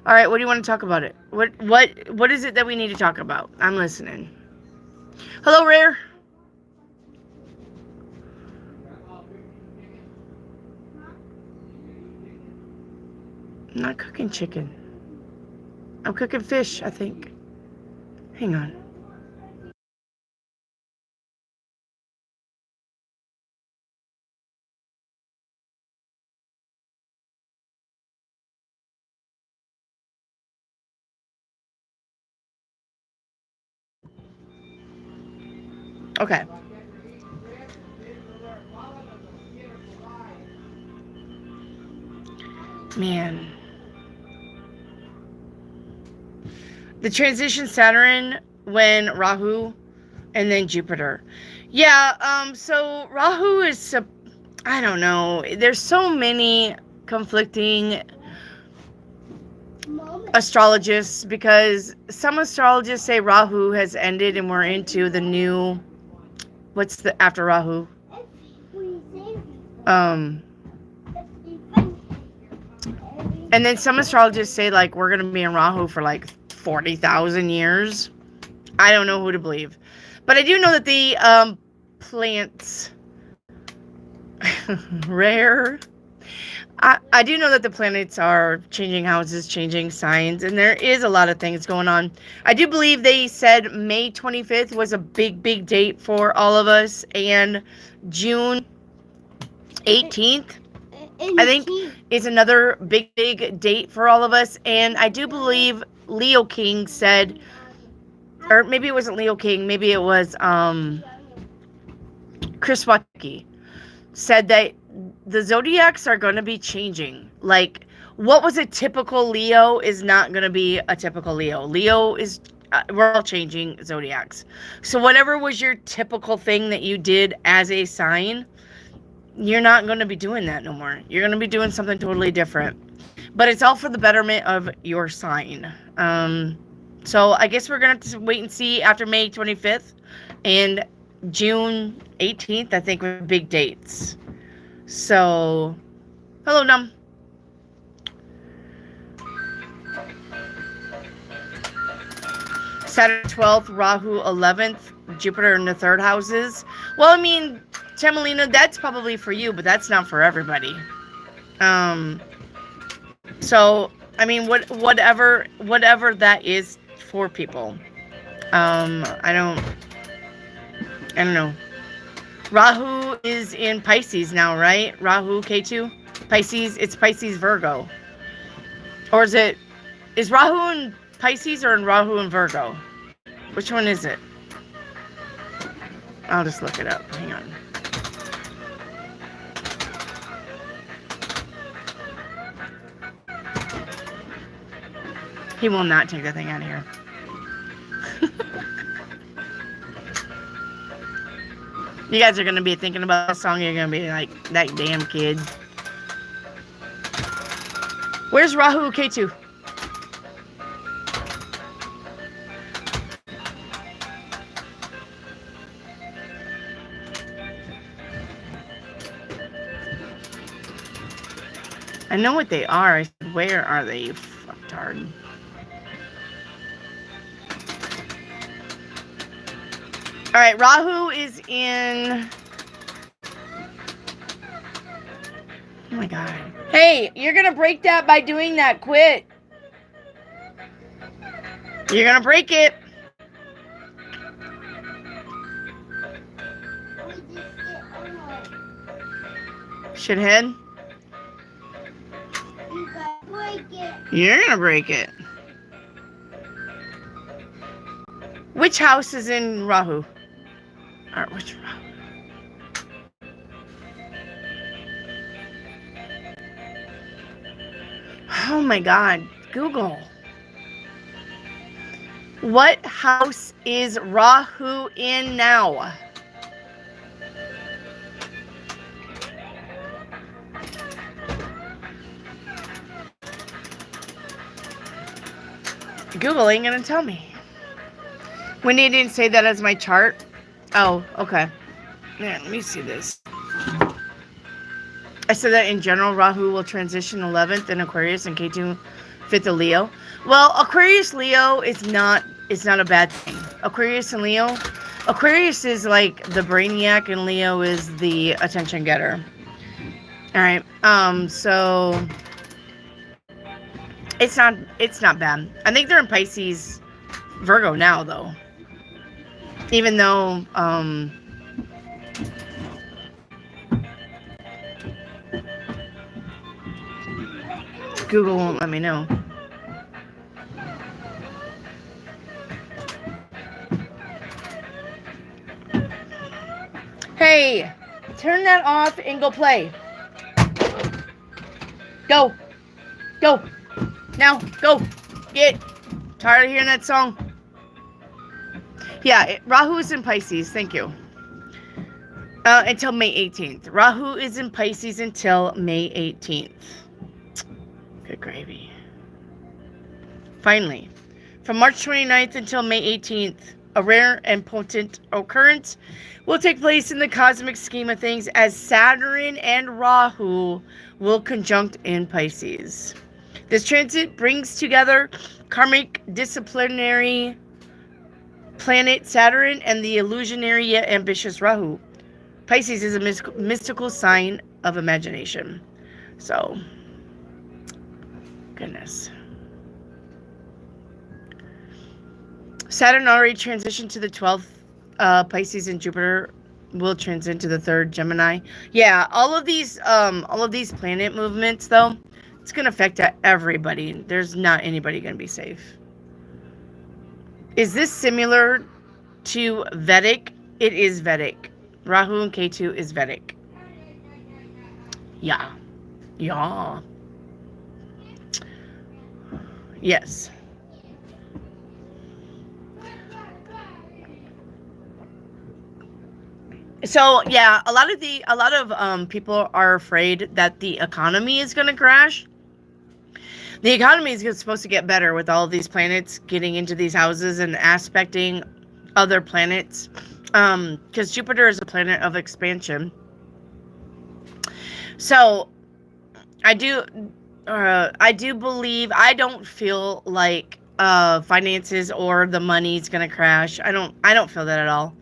[SPEAKER 1] All right, what do you want to talk about it? What is it that we need to talk about? I'm listening. Hello, Rare. I'm not cooking chicken. I'm cooking fish, I think. Hang on. Okay. Man. The transition Saturn when Rahu and then Jupiter. Yeah, so Rahu is, I don't know. There's so many conflicting astrologists because some astrologists say Rahu has ended and we're into the new, what's the after Rahu? And then some astrologists say like we're gonna be in Rahu for like 40,000 years. I don't know who to believe, but I do know that the plants rare. I do know that the planets are changing houses, changing signs, and there is a lot of things going on. I do believe they said May 25th was a big date for all of us, and June 18th, I think, is another big date for all of us. And I do believe Leo King said, or maybe it wasn't Leo King, maybe it was Chris Watsky, said that the zodiacs are going to be changing. Like, what was a typical Leo is not going to be a typical Leo. Leo is, we're all changing zodiacs. So whatever was your typical thing that you did as a sign, you're not going to be doing that no more. You're going to be doing something totally different. But it's all for the betterment of your sign. So I guess we're going to wait and see after May 25th and June 18th, I think, were big dates. So, hello, Num. Saturn 12th, Rahu 11th, Jupiter in the third houses. Well, I mean, Tamalina, that's probably for you, but that's not for everybody. So, I mean, whatever that is for people. I don't know. Rahu is in Pisces now, right? Rahu, K2? Pisces, it's Pisces, Virgo. Or is Rahu in Pisces or in Rahu and Virgo? Which one is it? I'll just look it up. Hang on. He will not take the thing out of here. You guys are going to be thinking about that song. You're going to be like, that damn kid. Where's Rahu Ketu? I know what they are. I said, where are they, you fucktard? All right, Rahu is in... Oh my God. Hey, you're going to break that by doing that. Quit. You're going to break it. Shithead. You're going to break it. Which house is in Rahu? Or which Rahu? Oh my God. Google. What house is Rahu in now? Google ain't gonna tell me. Wendy didn't say that as my chart. Oh, okay. Yeah, let me see this. I said that in general, Rahu will transition 11th in Aquarius and Ketu 5th of Leo. Well, Aquarius Leo is not a bad thing. Aquarius and Leo. Aquarius is like the brainiac and Leo is the attention getter. All right. So it's not bad. I think they're in Pisces, Virgo now though. Even though Google won't let me know. Hey, turn that off and go play. Go. Go. Now, go. Get. Tired of hearing that song? Yeah, Rahu is in Pisces. Thank you. Until May 18th. Rahu is in Pisces until May 18th. Good gravy. Finally, from March 29th until May 18th, a rare and potent occurrence will take place in the cosmic scheme of things as Saturn and Rahu will conjunct in Pisces. This transit brings together karmic disciplinary planet Saturn and the illusionary yet ambitious Rahu. Pisces is a mystical sign of imagination. So, goodness. Saturn already transitioned to the 12th Pisces, and Jupiter will transit to the 3rd Gemini. Yeah, all of these planet movements though, it's going to affect everybody. There's not anybody going to be safe. Is this similar to Vedic? It is Vedic. Rahu and Ketu is Vedic. Yeah. Yeah. Yes. So yeah, a lot of people are afraid that the economy is going to crash. The economy is supposed to get better with all of these planets getting into these houses and aspecting other planets. Because Jupiter is a planet of expansion. So I do believe, I don't feel like finances or the money is gonna crash. I don't feel that at all.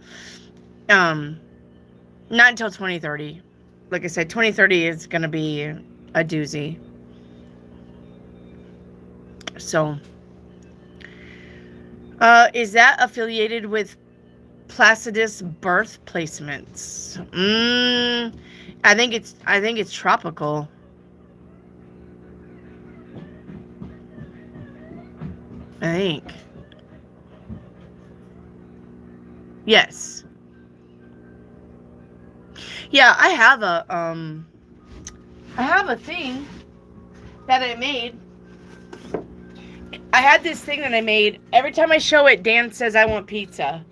[SPEAKER 1] Not until 2030. Like I said, 2030 is gonna be a doozy. So is that affiliated with Placidus birth placements? I think it's tropical. I think. Yes. Yeah, I have a thing that I made. I had this thing that I made. Every time I show it, Dan says I want pizza.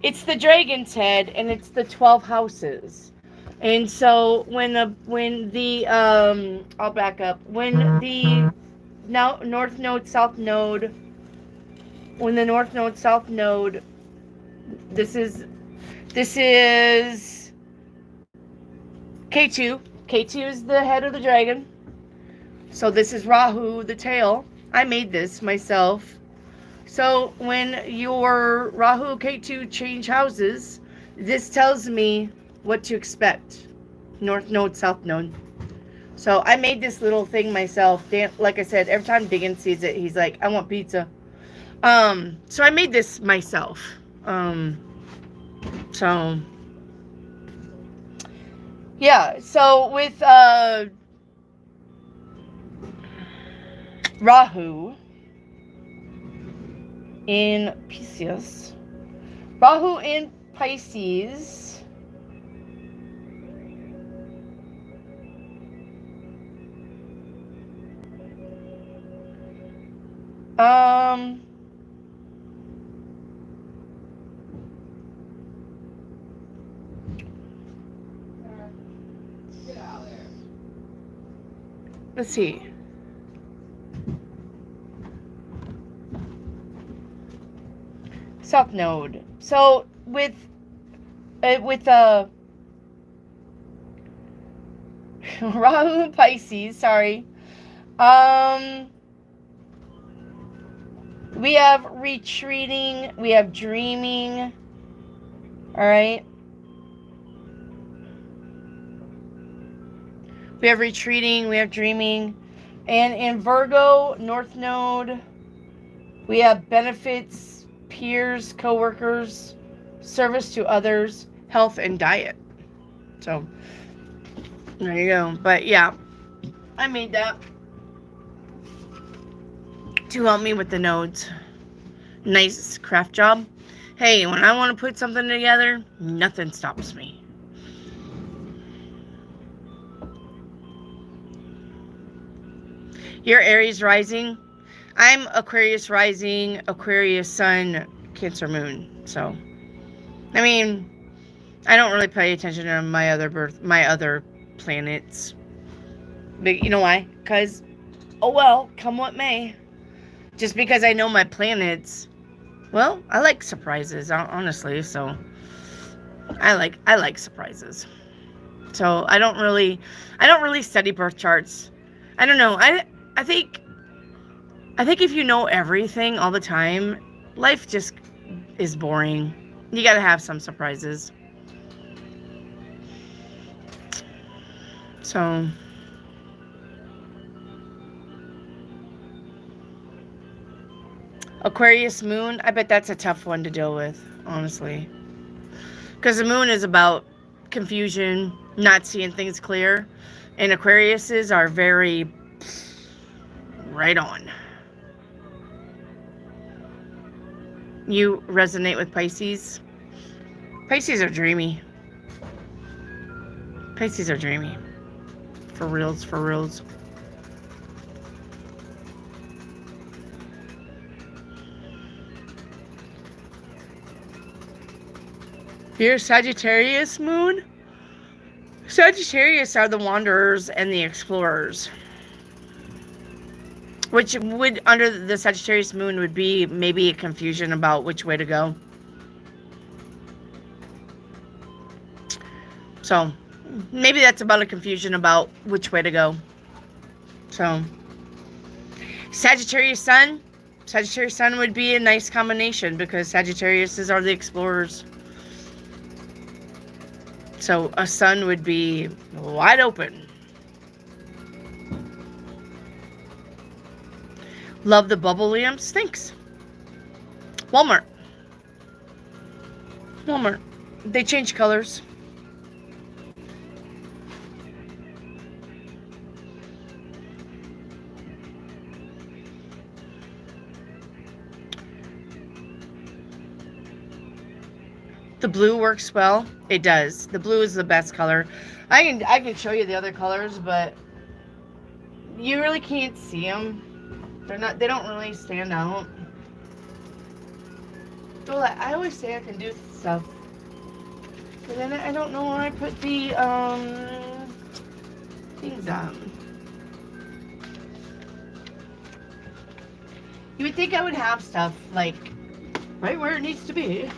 [SPEAKER 1] It's the dragon's head, and it's the 12 houses. And so when the I'll back up. When the north node, south node, when the north node, south node, this is K2. K2 is the head of the dragon. So this is Rahu, the tail. I made this myself. So when your Rahu K2 change houses, this tells me what to expect. North node, south node. So I made this little thing myself. Dan, like I said, every time Diggin sees it, he's like, I want pizza. So I made this myself. So yeah, so with Rahu in Pisces. Rahu in Pisces. Let's see. South node. So with Rahu Pisces, sorry. We have retreating, we have dreaming. All right. We have retreating, we have dreaming. And in Virgo, North Node, we have benefits, peers, co-workers, service to others, health, and diet. So, there you go. But yeah, I made that to help me with the nodes. Nice craft job. Hey, when I want to put something together, nothing stops me. Your Aries rising. I'm Aquarius rising, Aquarius sun, Cancer moon. So, I mean, I don't really pay attention to my other planets. But you know why? Because, oh well, come what may. Just because I know my planets, well, I like surprises, honestly. So, I like surprises. So I don't really study birth charts. I don't know. I think if you know everything all the time, life just is boring. You gotta have some surprises. So, Aquarius moon, I bet that's a tough one to deal with, honestly. Because the moon is about confusion, not seeing things clear. And Aquariuses are very right on. You resonate with Pisces? Pisces are dreamy. Pisces are dreamy. For reals, for reals. Your Sagittarius moon? Sagittarius are the wanderers and the explorers. Which would, under the Sagittarius moon, would be maybe a confusion about which way to go. So, maybe that's about a confusion about which way to go. So, Sagittarius sun. Sagittarius sun would be a nice combination because Sagittariuses are the explorers. So, a sun would be wide open. Love the bubble lamps. Thanks. Walmart. They change colors. The blue works well. It does. The blue is the best color. I can show you the other colors, but you really can't see them. They don't really stand out. So like, I always say I can do stuff. But then I don't know where I put the things on. You would think I would have stuff like right where it needs to be.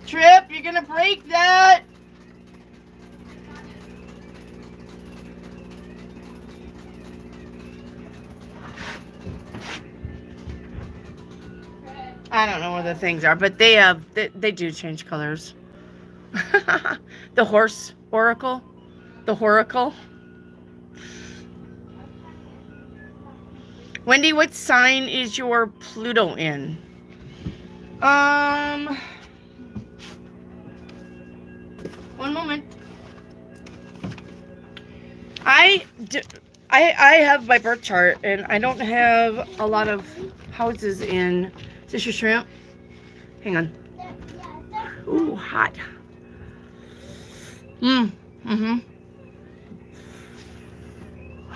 [SPEAKER 1] Trip, you're gonna break that. I don't know where the things are, but they do change colors. The horse oracle, the horacle. Wendy, what sign is your Pluto in? One moment. I have my birth chart, and I don't have a lot of houses in. Is this your shrimp? Hang on. Ooh, hot. Mm-hmm.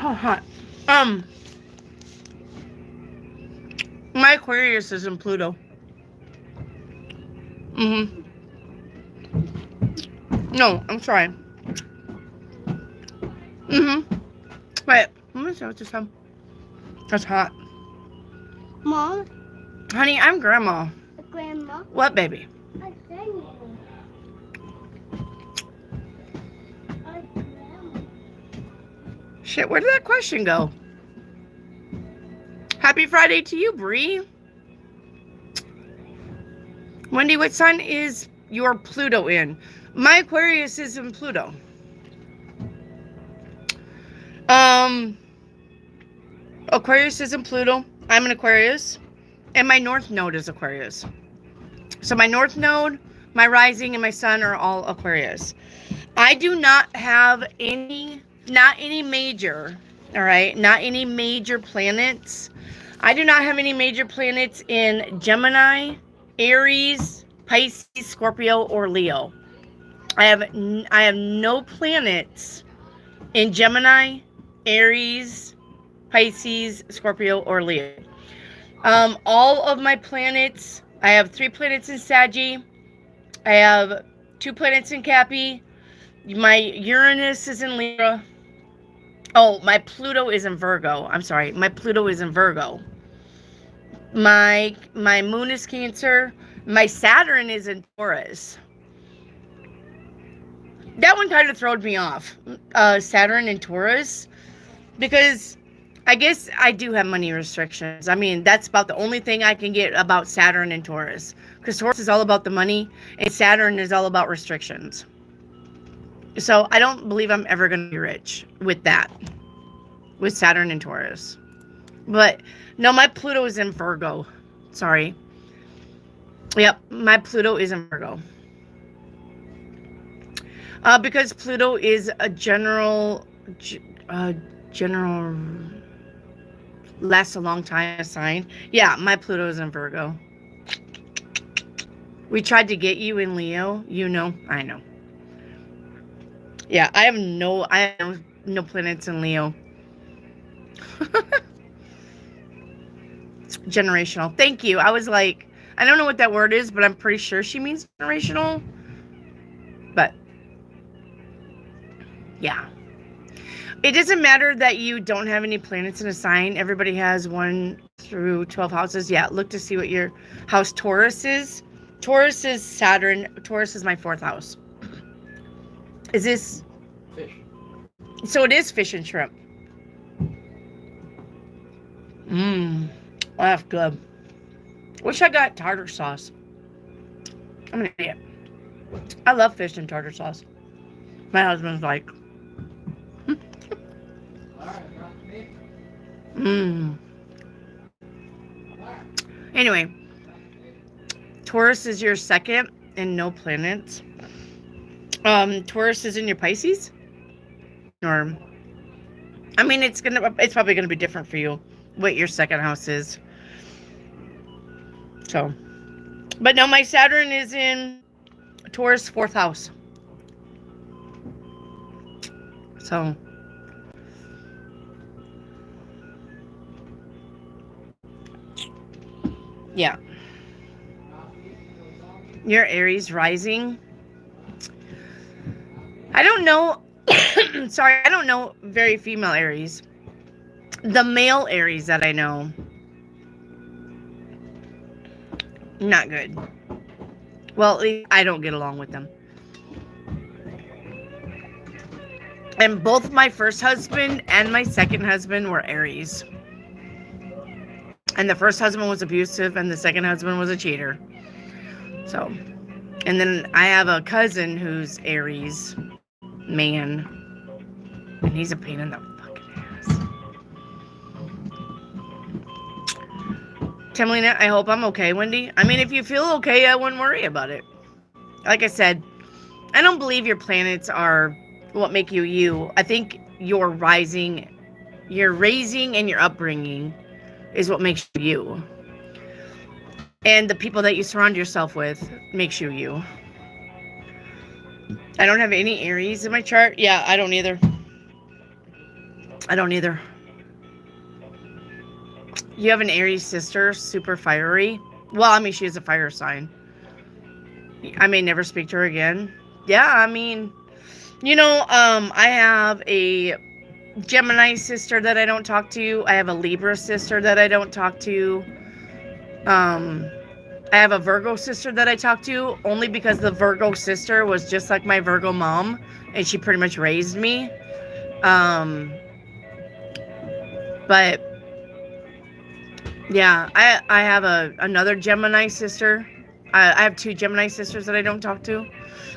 [SPEAKER 1] Oh, hot. My Aquarius is in Pluto. Mm-hmm. No, I'm sorry. Mm-hmm. Wait, let me see what this time. That's hot.
[SPEAKER 2] Mom?
[SPEAKER 1] Honey, I'm grandma.
[SPEAKER 2] Grandma?
[SPEAKER 1] What, baby?
[SPEAKER 2] I sang it.
[SPEAKER 1] Shit, where did that question go? Happy Friday to you, Bree. Wendy, what sign is your Pluto in? My Aquarius is in Pluto. Aquarius is in Pluto. I'm an Aquarius. And my North Node is Aquarius. So my North Node, my Rising, and my Sun are all Aquarius. I do not have not any major, all right? Not any major planets. I do not have any major planets in Gemini, Aries, Pisces, Scorpio, or Leo. I have no planets in Gemini, Aries, Pisces, Scorpio, or Leo. All of my planets, I have 3 planets in Saggy. I have 2 planets in Cappy. My Uranus is in Libra. Oh, my Pluto is in Virgo. I'm sorry. My Pluto is in Virgo. My moon is Cancer. My Saturn is in Taurus. That one kind of throwed me off. Saturn and Taurus. Because I guess I do have money restrictions. I mean, that's about the only thing I can get about Saturn and Taurus. Because Taurus is all about the money, and Saturn is all about restrictions. So I don't believe I'm ever going to be rich with that. With Saturn and Taurus. But, no, my Pluto is in Virgo. Sorry. Yep, my Pluto is in Virgo. Because Pluto is a general lasts a long time sign. Yeah, my Pluto is in Virgo. We tried to get you in Leo. You know, I know. Yeah, I have no planets in Leo. Generational. Thank you. I was like, I don't know what that word is, but I'm pretty sure she means generational. But yeah. It doesn't matter that you don't have any planets in a sign. Everybody has 1 through 12 houses. Yeah, look to see what your house Taurus is. Taurus is Saturn. Taurus is my 4th house. Is this
[SPEAKER 3] fish?
[SPEAKER 1] So it is fish and shrimp. That's good. Wish I got tartar sauce. I'm an idiot. I love fish and tartar sauce. My husband's like, Anyway, Taurus is your 2nd and no planets. Taurus is in your Pisces? Or, I mean, it's probably gonna be different for you what your 2nd house is. So, But no, my Saturn is in Taurus 4th house. So, yeah. Your Aries rising. I don't know. Sorry, I don't know very female Aries. The male Aries that I know, not good. Well, at least I don't get along with them. And both my first husband and my second husband were Aries. And the first husband was abusive and the second husband was a cheater. So, and then I have a cousin who's Aries man. And he's a pain in the fucking ass. Timelina, I hope I'm okay, Wendy. I mean, if you feel okay, I wouldn't worry about it. Like I said, I don't believe your planets are what make you you. I think your raising and your upbringing is what makes you you. And the people that you surround yourself with makes you you. I don't have any Aries in my chart. Yeah, I don't either. I don't either. You have an Aries sister, super fiery. Well, I mean, she is a fire sign. I may never speak to her again. Yeah, I mean, you know, I have a Gemini sister that I don't talk to. I have a Libra sister that I don't talk to. I have a Virgo sister that I talk to only because the Virgo sister was just like my Virgo mom, and she pretty much raised me. But yeah, I have another Gemini sister. I have two Gemini sisters that I don't talk to.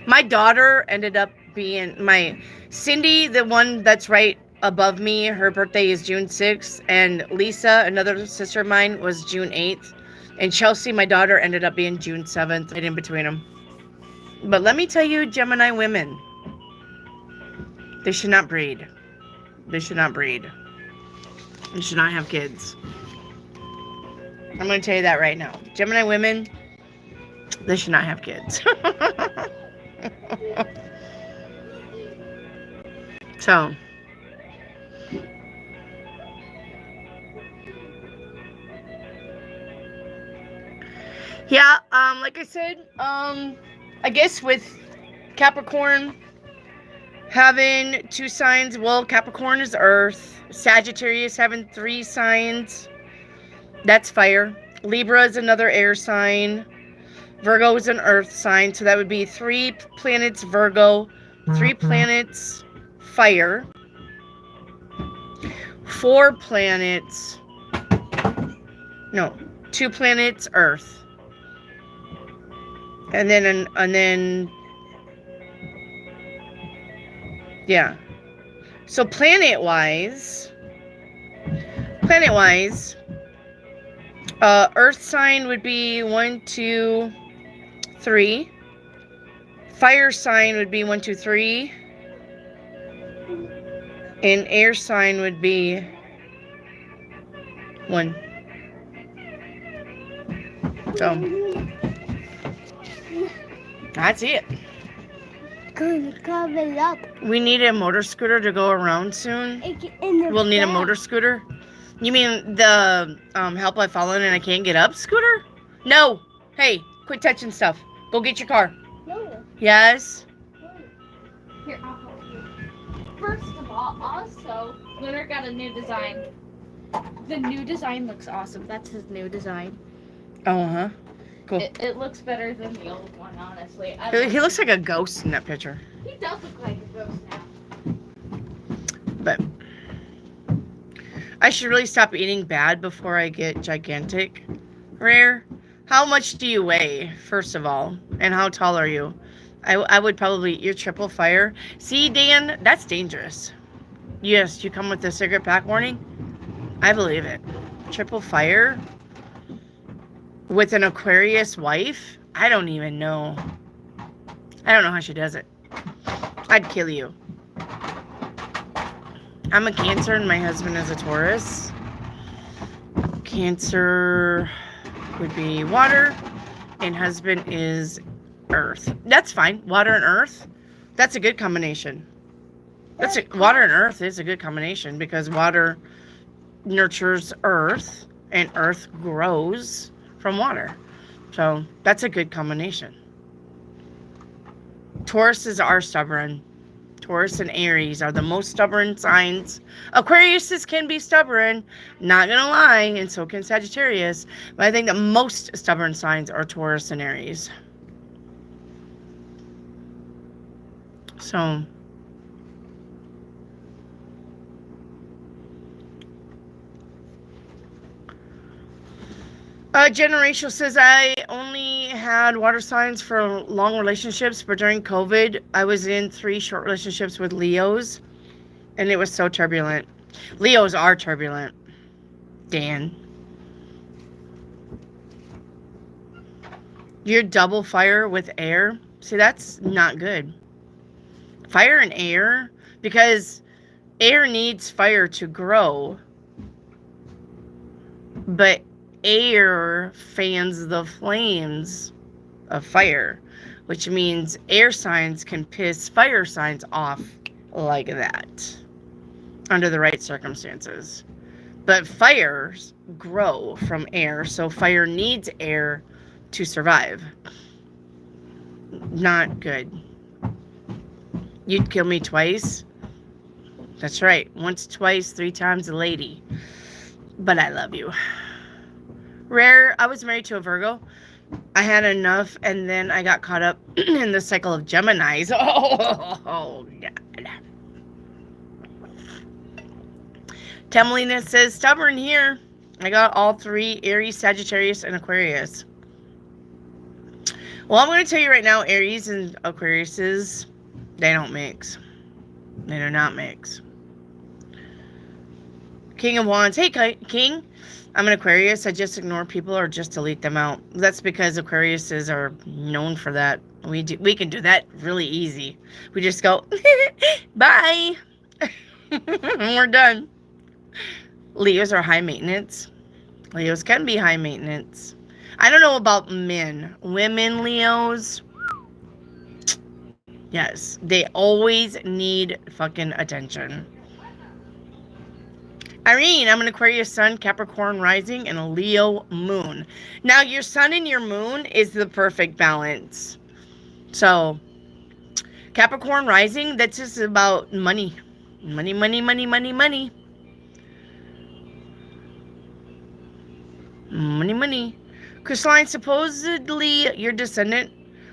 [SPEAKER 1] My daughter ended up being my Cindy, the one that's right above me. Her birthday is June 6th, and Lisa, another sister of mine, was June 8th. And Chelsea, my daughter, ended up being June 7th, and in between them. But let me tell you, Gemini women, they should not breed. They should not breed. They should not have kids. I'm going to tell you that right now. Gemini women, they should not have kids. So, yeah, like I said, I guess with Capricorn having 2 signs, well, Capricorn is Earth, Sagittarius having 3 signs, that's fire. Libra is another air sign. Virgo is an earth sign, so that would be 3 planets Virgo, 3 planets fire, 4 planets, no, 2 planets earth. And then, yeah. So planet-wise, earth sign would be 1, 2, 3. Fire sign would be 1, 2, 3. And air sign would be 1. So that's it.
[SPEAKER 2] Cover it up.
[SPEAKER 1] We need a motor scooter to go around soon. We'll need a motor scooter. You mean the help I've fallen and I can't get up scooter? No. Hey, quit touching stuff. Go get your car.
[SPEAKER 2] No.
[SPEAKER 1] Yes.
[SPEAKER 3] Here, I'll help you. First of all, also, Lunar got a new design. The new design looks awesome. That's his new design.
[SPEAKER 1] Oh, huh. Cool.
[SPEAKER 3] It looks better than the old one, honestly.
[SPEAKER 1] He looks like a ghost in that picture.
[SPEAKER 3] He does look like a ghost now.
[SPEAKER 1] But I should really stop eating bad before I get gigantic. Rare. How much do you weigh, first of all? And how tall are you? I would probably, you're triple fire. See, Dan, that's dangerous. Yes, you come with a cigarette pack warning? I believe it. Triple fire? With an Aquarius wife? I don't even know. I don't know how she does it. I'd kill you. I'm a Cancer and my husband is a Taurus. Cancer would be water and husband is earth. That's fine. Water and earth. That's a good combination. Water and earth is a good combination because water nurtures earth and earth grows from water. So that's a good combination. Tauruses are stubborn. Taurus and Aries are the most stubborn signs. Aquariuses can be stubborn, not gonna lie, and so can Sagittarius. But I think the most stubborn signs are Taurus and Aries. So Generational says, I only had water signs for long relationships, but during COVID, I was in 3 short relationships with Leos, and it was so turbulent. Leos are turbulent, Dan. You're double fire with air. See, that's not good. Fire and air, because air needs fire to grow, but air fans the flames of fire, which means air signs can piss fire signs off like that under the right circumstances. But fires grow from air, so fire needs air to survive. Not good. You'd kill me twice. That's right. Once, twice, 3 times a lady. But I love you. Rare, I was married to a Virgo. I had enough, and then I got caught up in the cycle of Geminis. Oh, God. Temelina says, stubborn here. I got all 3, Aries, Sagittarius, and Aquarius. Well, I'm going to tell you right now, Aries and Aquariuses, they don't mix. They do not mix. King of Wands. Hey, King. I'm an Aquarius. I just ignore people or just delete them out. That's because Aquariuses are known for that. We can do that really easy. We just go, bye. We're done. Leos are high maintenance. Leos can be high maintenance. I don't know about men. Women Leos, yes, they always need fucking attention. Irene, I'm an Aquarius sun, Capricorn rising, and a Leo moon. Now, your sun and your moon is the perfect balance. So, Capricorn rising, that's just about money. Money, money, money, money, money. Money, money. Crystalline, supposedly your descendant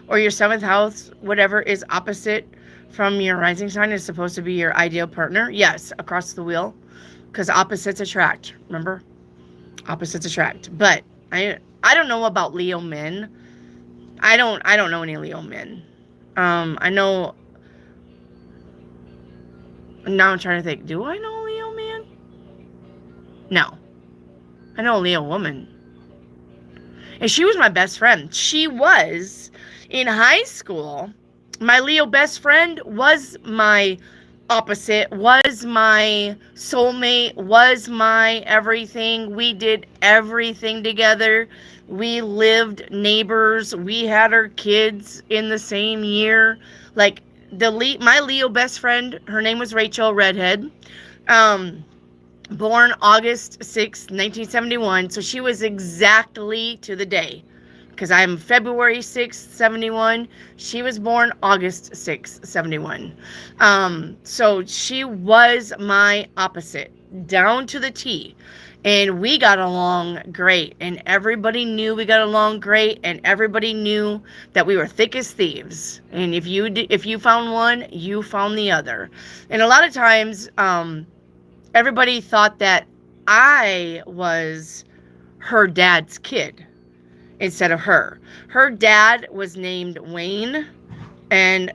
[SPEAKER 1] or your 7th house, whatever, is opposite from your rising sign is supposed to be your ideal partner. Yes, across the wheel. Because opposites attract, remember? Opposites attract. But I don't know about Leo men. I don't know any Leo men. I know. Now I'm trying to think. Do I know a Leo man? No. I know a Leo woman. And she was my best friend. She was in high school. My Leo best friend was my opposite, was my soulmate, was my everything. We did everything together. We lived neighbors. We had our kids in the same year. Like my Leo best friend, her name was Rachel, redhead. Born August 6th, 1971. So she was exactly to the day. Because I'm February 6th, 71. She was born August 6th, 71. So she was my opposite, down to the T. And we got along great. And everybody knew we got along great. And everybody knew that we were thick as thieves. And if you found one, you found the other. And a lot of times, everybody thought that I was her dad's kid instead of her. Her dad was named Wayne, and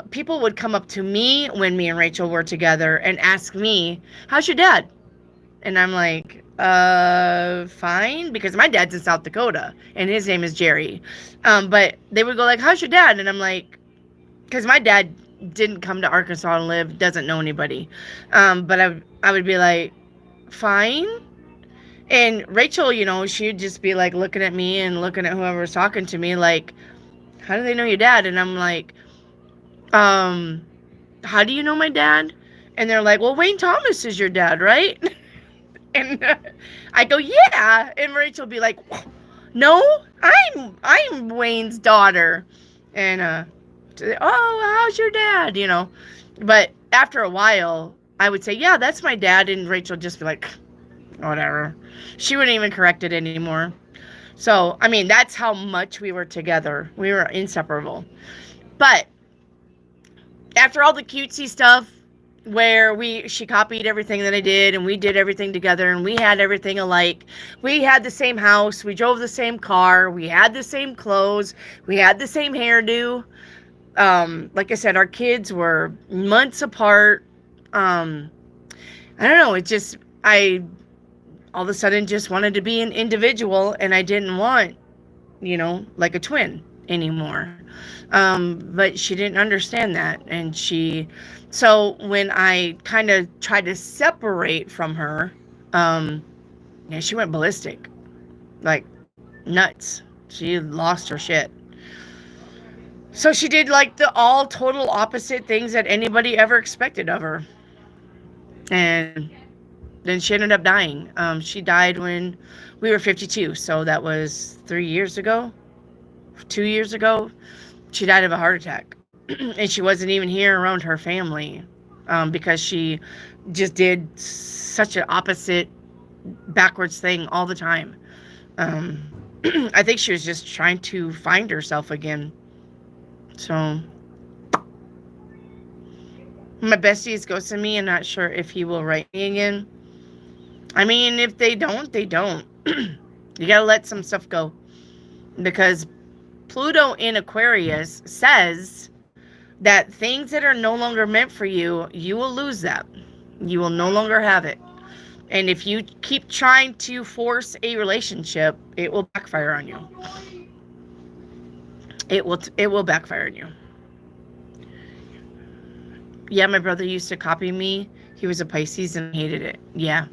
[SPEAKER 1] people would come up to me when me and Rachel were together and ask me, how's your dad? And I'm like, fine, because my dad's in South Dakota, and his name is Jerry. But they would go like, how's your dad? And I'm like, because my dad didn't come to Arkansas and live, doesn't know anybody. But I would be like, fine. And Rachel, you know, she'd just be like looking at me and looking at whoever was talking to me like, how do they know your dad? And I'm like, um, how do you know my dad? And they're like, well, Wayne Thomas is your dad, right? And I go, yeah. And Rachel be like, no, I'm Wayne's daughter. And oh, how's your dad? You know, but after a while, I would say, yeah, that's my dad, and Rachel would just be like, whatever. She wouldn't even correct it anymore. So, I mean, that's how much we were together. We were inseparable. But after all the cutesy stuff where she copied everything that I did and we did everything together and we had everything alike. We had the same house, we drove the same car, we had the same clothes, we had the same hairdo. Like I said, our kids were months apart. I don't know, I all of a sudden just wanted to be an individual and I didn't want, you know, like a twin anymore. But she didn't understand that. So when I kind of tried to separate from her, yeah, she went ballistic, like nuts. She lost her shit. So she did like the all total opposite things that anybody ever expected of her. And then she ended up dying. She died when we were 52. So that was 3 years ago, 2 years ago. She died of a heart attack. And she wasn't even here around her family because she just did such an opposite, backwards thing all the time. I think she was just trying to find herself again. So my bestie is ghosting me. I'm not sure if he will write me again. I mean, if they don't, they don't. You gotta let some stuff go. Because Pluto in Aquarius says that things that are no longer meant for you, you will lose that. You will no longer have it. And if you keep trying to force a relationship, it will backfire on you. It will backfire on you. Yeah, my brother used to copy me. He was a Pisces and hated it. Yeah.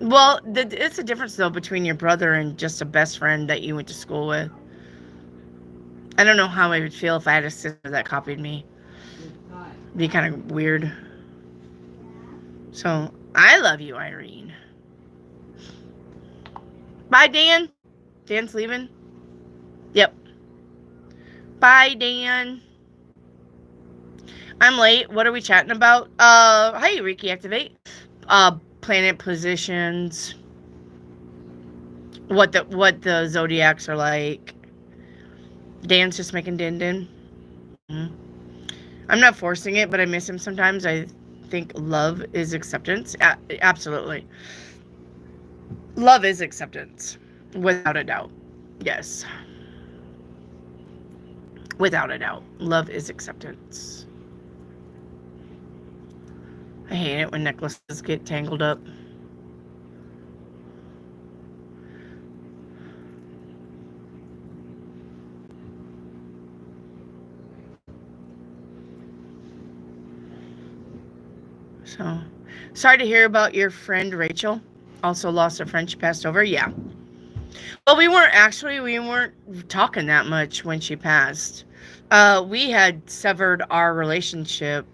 [SPEAKER 1] Well, it's a difference, though, between your brother and just a best friend that you went to school with. I don't know how I would feel if I had a sister that copied me. It'd be kind of weird. So, I love you, Irene. Bye, Dan. Dan's leaving. Yep. Bye, Dan. I'm late. What are we chatting about? Hey, Reiki Activate. Planet positions. What the zodiacs are like. Dan's just making din-din. I'm not forcing it, but I miss him sometimes. I think love is acceptance. Absolutely. Love is acceptance. Without a doubt. Yes. Without a doubt. Love is acceptance. I hate it when necklaces get tangled up. So, sorry to hear about your friend Rachel. Also lost a friend. She passed over. Yeah. Well, we weren't talking that much when she passed. We had severed our relationship.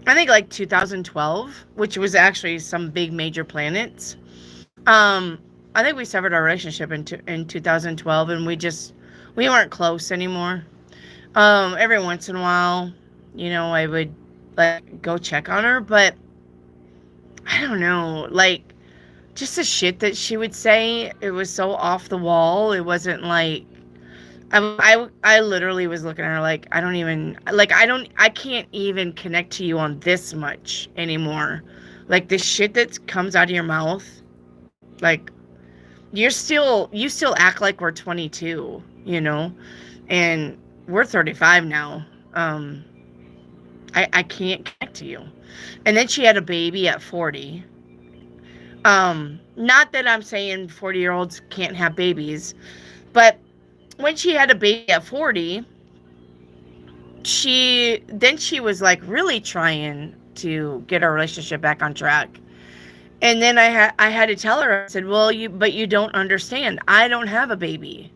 [SPEAKER 1] I think like 2012, which was actually some big major planets. I think we severed our relationship in 2012, and we weren't close anymore. Every once in a while, you know, I would like go check on her, but I don't know, like just the shit that she would say, it was so off the wall. It wasn't like I literally was looking at her like I can't even connect to you on this much anymore. Like the shit that comes out of your mouth, like you still act like we're 22, you know, and we're 35 now. I can't connect to you. And then she had a baby at 40. Not that I'm saying 40-year-olds can't have babies, but when she had a baby at 40, she was like really trying to get our relationship back on track. And then I had to tell her, I said, well, you don't understand. I don't have a baby.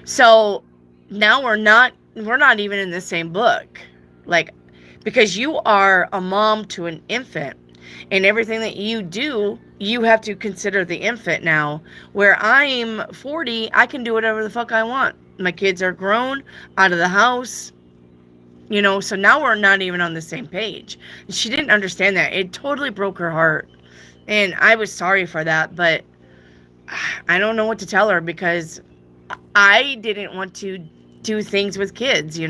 [SPEAKER 1] So now we're not even in the same book. Like, because you are a mom to an infant, and everything that you do, you have to consider the infant now. Where I'm 40, I can do whatever the fuck I want. My kids are grown, out of the house, so now we're not even on the same page. She didn't understand that. It totally broke her heart. And I was sorry for that, but I don't know what to tell her, because I didn't want to do things with kids,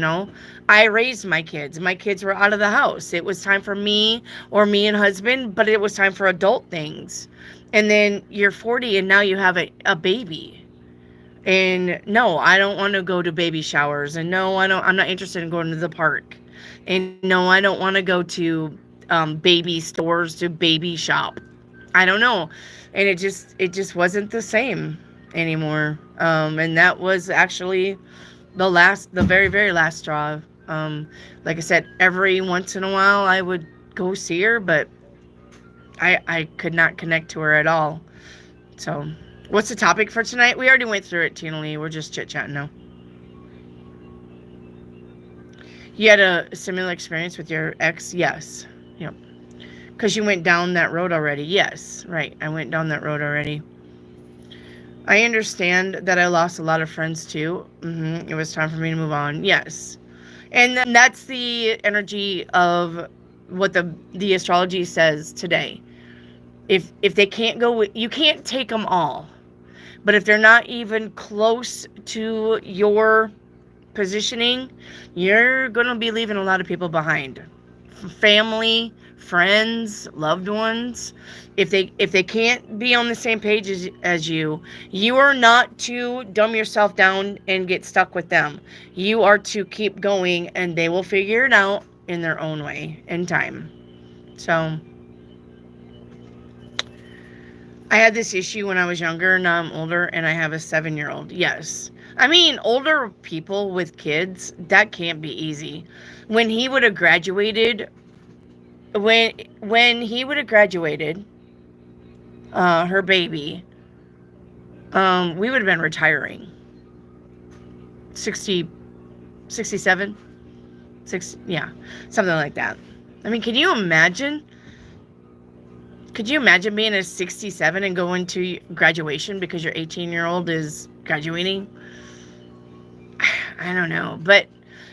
[SPEAKER 1] I raised my kids. My kids were out of the house. It was time for me and husband, but it was time for adult things. And then you're 40 and now you have a baby. And no, I don't want to go to baby showers. And no, I'm not interested in going to the park. And no, I don't want to go to baby stores to baby shop. I don't know. And it just wasn't the same anymore. And that was actually the very, very last straw. Like I said, every once in a while I would go see her, but I could not connect to her at all. So, what's the topic for tonight? We already went through it, Tina Lee. We're just chit-chatting now. You had a similar experience with your ex? Yes. Yep. Because you went down that road already. Yes. Right. I went down that road already. I understand that I lost a lot of friends too. It was time for me to move on. Yes. And then that's the energy of what the astrology says today. If they can't go with, you can't take them all. But if they're not even close to your positioning, you're going to be leaving a lot of people behind. Family, friends, loved ones. If they can't be on the same page as you are not to dumb yourself down and get stuck with them. You are to keep going, and they will figure it out in their own way in time. So I had this issue when I was younger. Now I'm older, and I have a 7-year-old. Yes. I mean, older people with kids, that can't be easy. When he would have graduated, her baby, we would have been retiring. 60, 67, 6, yeah, something like that. I mean, can you imagine? Could you imagine being a 67 and going to graduation because your 18-year-old is graduating? I don't know. But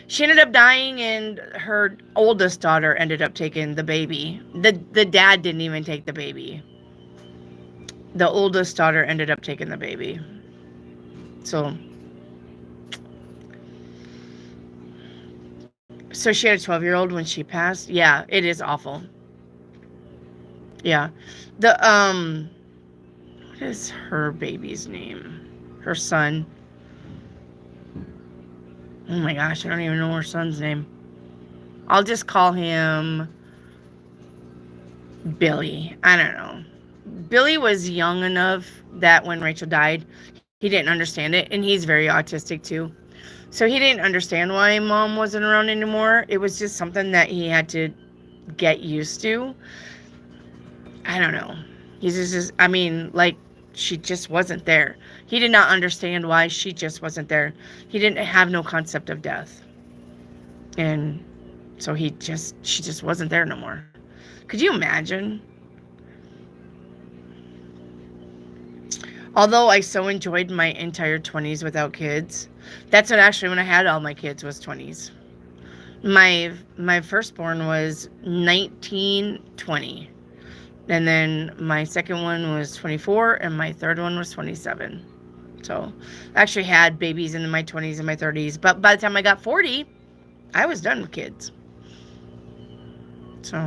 [SPEAKER 1] she ended up dying, and her oldest daughter ended up taking the baby. The dad didn't even take the baby. The oldest daughter ended up taking the baby. So she had a 12-year-old when she passed. Yeah, it is awful. Yeah. What is her baby's name? Her son. Oh my gosh, I don't even know her son's name. I'll just call him Billy. I don't know. Billy was young enough that when Rachel died, he didn't understand it, and he's very autistic too. So he didn't understand why mom wasn't around anymore. It was just something that he had to get used to. I don't know. He's just, I mean, like, she just wasn't there. He did not understand why she just wasn't there. He didn't have no concept of death. And so she just wasn't there no more. Could you imagine? Although I so enjoyed my entire 20s without kids. That's when I had all my kids, was 20s. My firstborn was 1920. And then my second one was 24, and my third one was 27. So I actually had babies in my 20s and my 30s. But by the time I got 40, I was done with kids. So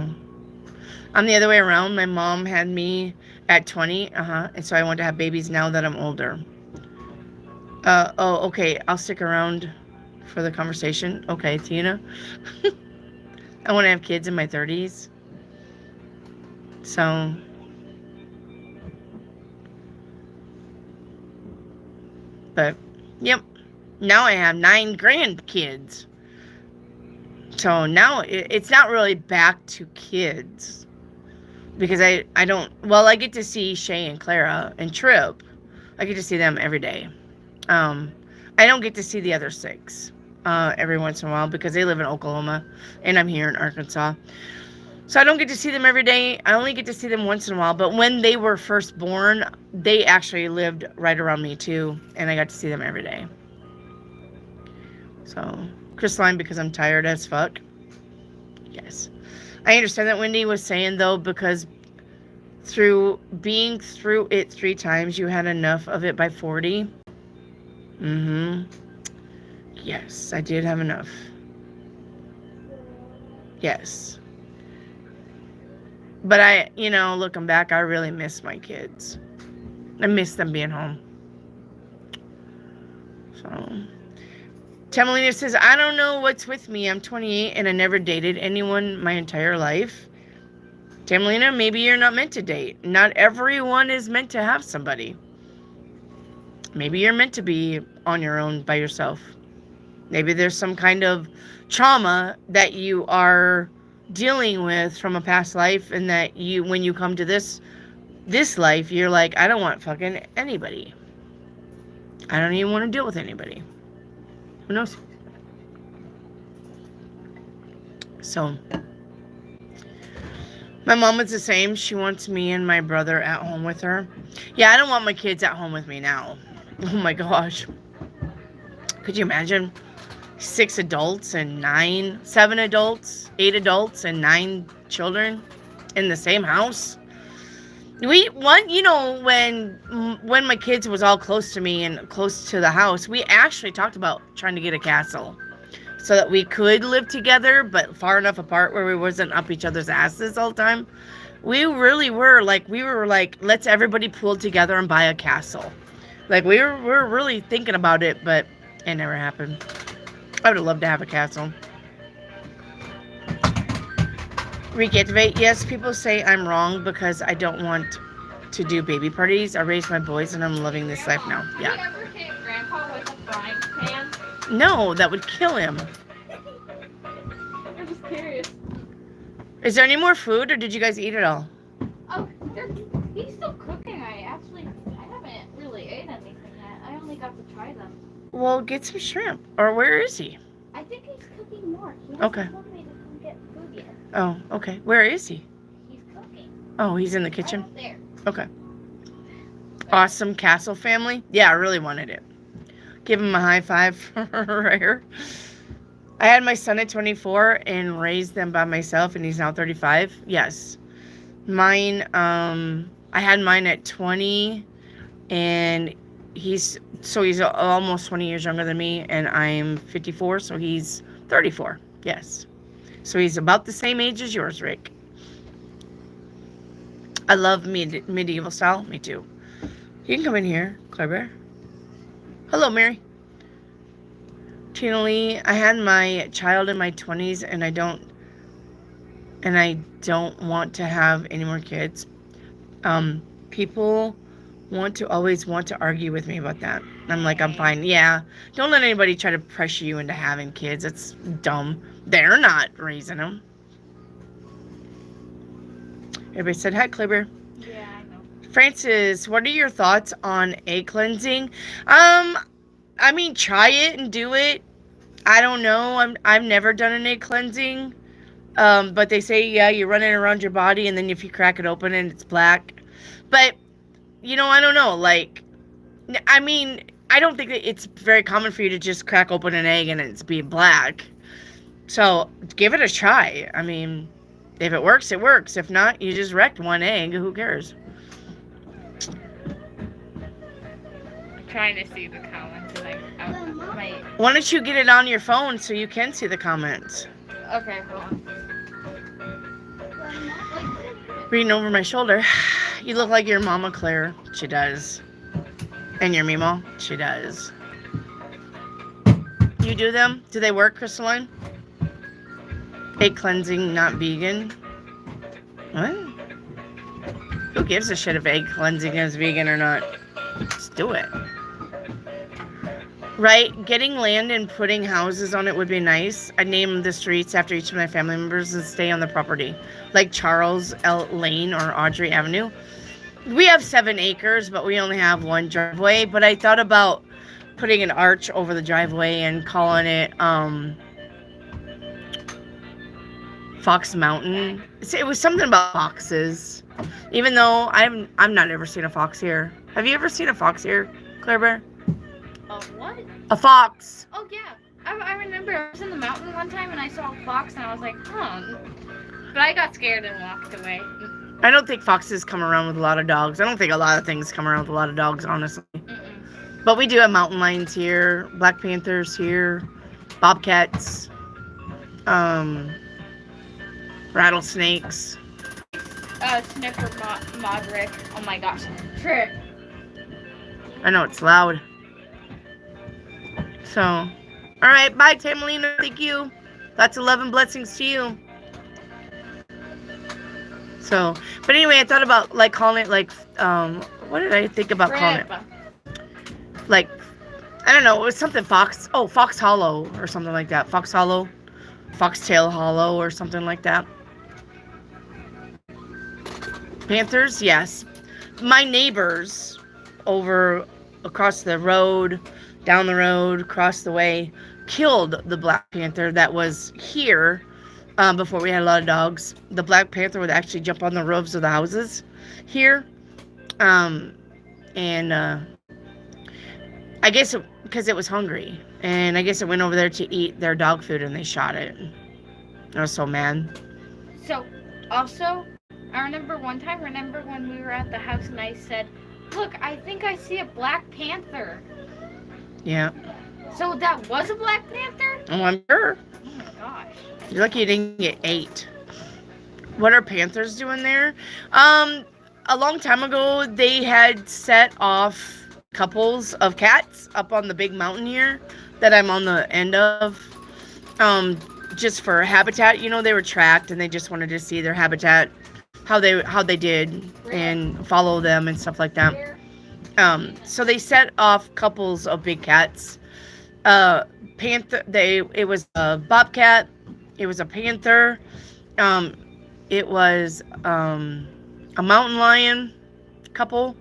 [SPEAKER 1] I'm the other way around. My mom had me at 20. And so I want to have babies now that I'm older. Okay. I'll stick around for the conversation. Okay, Tina. I want to have kids in my 30s. So, but, yep. Now I have 9 grandkids. So now it's not really back to kids. Because I don't... Well, I get to see Shay and Clara and Trip. I get to see them every day. I don't get to see the other 6 every once in a while because they live in Oklahoma and I'm here in Arkansas. So I don't get to see them every day. I only get to see them once in a while. But when they were first born, they actually lived right around me too. And I got to see them every day. So, Crystalline, because I'm tired as fuck. Yes. I understand that Wendy was saying, though, because through being through it 3 times, you had enough of it by 40. Yes, I did have enough. Yes. But I, looking back, I really miss my kids. I miss them being home. So, Tamalina says, I don't know what's with me. I'm 28 and I never dated anyone my entire life. Tamalina, maybe you're not meant to date. Not everyone is meant to have somebody. Maybe you're meant to be on your own by yourself. Maybe there's some kind of trauma that you are dealing with from a past life, and that when you come to this life, you're like, I don't want fucking anybody. I don't even want to deal with anybody. Who knows? So, my mom is the same. She wants me and my brother at home with her. Yeah, I don't want my kids at home with me now. Oh my gosh. Could you imagine? 6 adults and 7 adults, 8 adults and 9 children in the same house. When my kids was all close to me and close to the house, we actually talked about trying to get a castle so that we could live together, but far enough apart where we wasn't up each other's asses all the time. We really were like, let's everybody pool together and buy a castle. Like, we were really thinking about it, but it never happened. I would have loved to have a castle. Reactivate. Yes, people say I'm wrong because I don't want to do baby parties. I raised my boys and I'm loving this life now. Yeah.
[SPEAKER 3] Have you ever hit Grandpa with a frying pan?
[SPEAKER 1] No, that would kill him.
[SPEAKER 3] I'm just curious.
[SPEAKER 1] Is there any more food or did you guys eat it all?
[SPEAKER 3] Oh, he's still cooking. I haven't really ate anything yet. I only got to try them.
[SPEAKER 1] Well, get some shrimp. Or where is he?
[SPEAKER 3] I think he's cooking more. He hasn't
[SPEAKER 1] Okay.
[SPEAKER 3] told me to come get food yet.
[SPEAKER 1] Oh, okay. Where is he?
[SPEAKER 3] He's cooking.
[SPEAKER 1] Oh, he's in the kitchen?
[SPEAKER 3] Right there.
[SPEAKER 1] Okay. Awesome castle family. Yeah, I really wanted it. Give him a high five right here. I had my son at 24 and raised them by myself, and he's now 35. Yes. Mine, I had mine at 20, and he's almost 20 years younger than me, and I'm 54, so he's 34. Yes. So he's about the same age as yours, Rick. I love medieval style. Me too. You can come in here, Claire Bear. Hello, Mary. Tina Lee, I had my child in my 20s, and I don't want to have any more kids. People always want to argue with me about that. I'm like, I'm fine. Yeah, don't let anybody try to pressure you into having kids. It's dumb. They're not raising them. Everybody said hi, Clipper.
[SPEAKER 3] Yeah, I know.
[SPEAKER 1] Francis, what are your thoughts on egg cleansing? I mean, try it and do it. I don't know. I've never done an egg cleansing. But they say, yeah, you run it around your body, and then if you crack it open and it's black. But, I don't know. Like, I mean, I don't think that it's very common for you to just crack open an egg and it's be black. So, give it a try. I mean, if it works, it works. If not, you just wrecked one egg. Who cares?
[SPEAKER 3] I'm trying to see the comments.
[SPEAKER 1] Why don't you get it on your phone so you can see the comments?
[SPEAKER 3] Okay, hold on.
[SPEAKER 1] Reading over my shoulder. You look like your mama, Claire. She does. And your Mimo. She does. You do them? Do they work, Crystalline? Egg cleansing, not vegan. What? Who gives a shit if egg cleansing is vegan or not? Just do it. Right? Getting land and putting houses on it would be nice. I'd name the streets after each of my family members and stay on the property. Like Charles L. Lane or Audrey Avenue. We have 7 acres, but we only have one driveway. But I thought about putting an arch over the driveway and calling it Fox Mountain. It was something about foxes. Even though I'm not ever seen a fox here. Have you ever seen a fox here, Claire Bear?
[SPEAKER 3] What?
[SPEAKER 1] A fox.
[SPEAKER 3] Oh, yeah. I remember I was in the mountain one time and I saw a fox and I was like, huh. But I got scared and walked away.
[SPEAKER 1] I don't think foxes come around with a lot of dogs. I don't think a lot of things come around with a lot of dogs, honestly.
[SPEAKER 3] Mm-mm.
[SPEAKER 1] But we do have mountain lions here, black panthers here, bobcats, rattlesnakes.
[SPEAKER 3] Sniffer Modric. Oh my gosh. Trip.
[SPEAKER 1] I know it's loud. So, all right, bye, Tamalina. Thank you. Lots of love and blessings to you. So, but anyway, I thought about like calling it like, what did I think about calling it? Like, I don't know, it was something Fox Hollow or something like that. Fox Hollow, Foxtail Hollow or something like that. Panthers, yes. My neighbors over across the road, down the road, across the way, killed the black panther that was here before we had a lot of dogs. The black panther would actually jump on the roofs of the houses here. I guess because it was hungry. And I guess it went over there to eat their dog food and they shot it. I was so mad.
[SPEAKER 3] So, also, I remember one time, when we were at the house and I said, look, I think I see a black panther.
[SPEAKER 1] Yeah.
[SPEAKER 3] So that was a black panther?
[SPEAKER 1] Oh, I'm sure.
[SPEAKER 3] Oh my gosh.
[SPEAKER 1] You're lucky you didn't get 8. What are panthers doing there? A long time ago, they had set off couples of cats up on the big mountain here that I'm on the end of, just for habitat. You know, they were tracked and they just wanted to see their habitat, how they did, and follow them and stuff like that. So they set off couples of big cats. Panther. It was a bobcat. It was a panther. It was a mountain lion couple.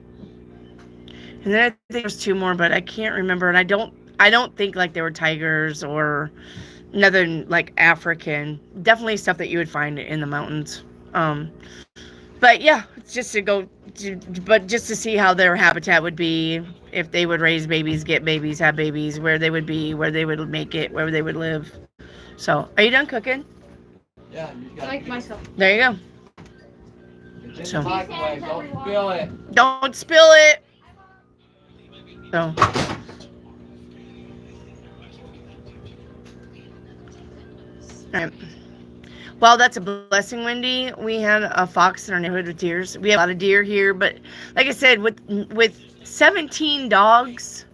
[SPEAKER 1] And then I think there was 2 more, but I can't remember. And I don't think like they were tigers or nothing like African. Definitely stuff that you would find in the mountains. But yeah, it's just just to see how their habitat would be, if they would raise babies, get babies, have babies, where they would be, where they would make it, where they would live. So, are you done cooking?
[SPEAKER 4] Yeah,
[SPEAKER 3] I like myself.
[SPEAKER 1] There you go.
[SPEAKER 4] it's in
[SPEAKER 1] So-
[SPEAKER 4] the microwave. Don't spill it.
[SPEAKER 1] Don't spill it. So. Alright. Well, that's a blessing, Wendy. We had a fox in our neighborhood with deers. We have a lot of deer here, but like I said, with 17 dogs,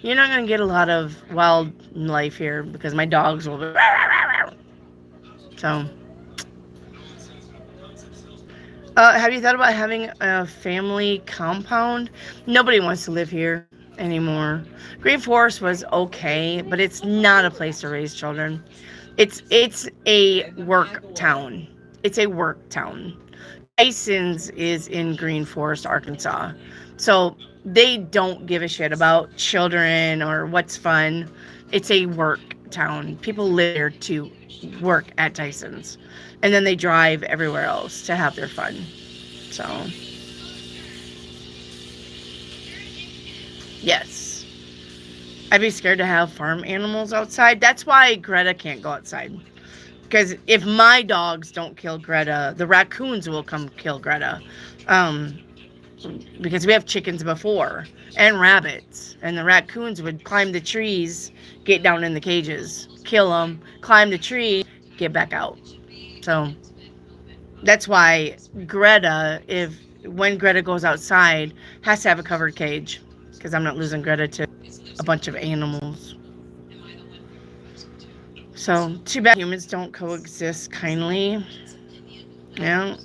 [SPEAKER 1] you're not going to get a lot of wildlife here because my dogs will be... So, have you thought about having a family compound? Nobody wants to live here anymore. Green Forest was okay, but it's not a place to raise children. It's a work town. It's a work town. Tyson's is in Green Forest, Arkansas. So they don't give a shit about children or what's fun. It's a work town. People live there to work at Tyson's. And then they drive everywhere else to have their fun. So, yes. I'd be scared to have farm animals outside. That's why Greta can't go outside. Because if my dogs don't kill Greta, the raccoons will come kill Greta. Because we have chickens before and rabbits. And the raccoons would climb the trees, get down in the cages, kill them, climb the tree, get back out. So that's why Greta, when Greta goes outside, has to have a covered cage. Because I'm not losing Greta to a bunch of animals. So, too bad humans don't coexist kindly. Yeah.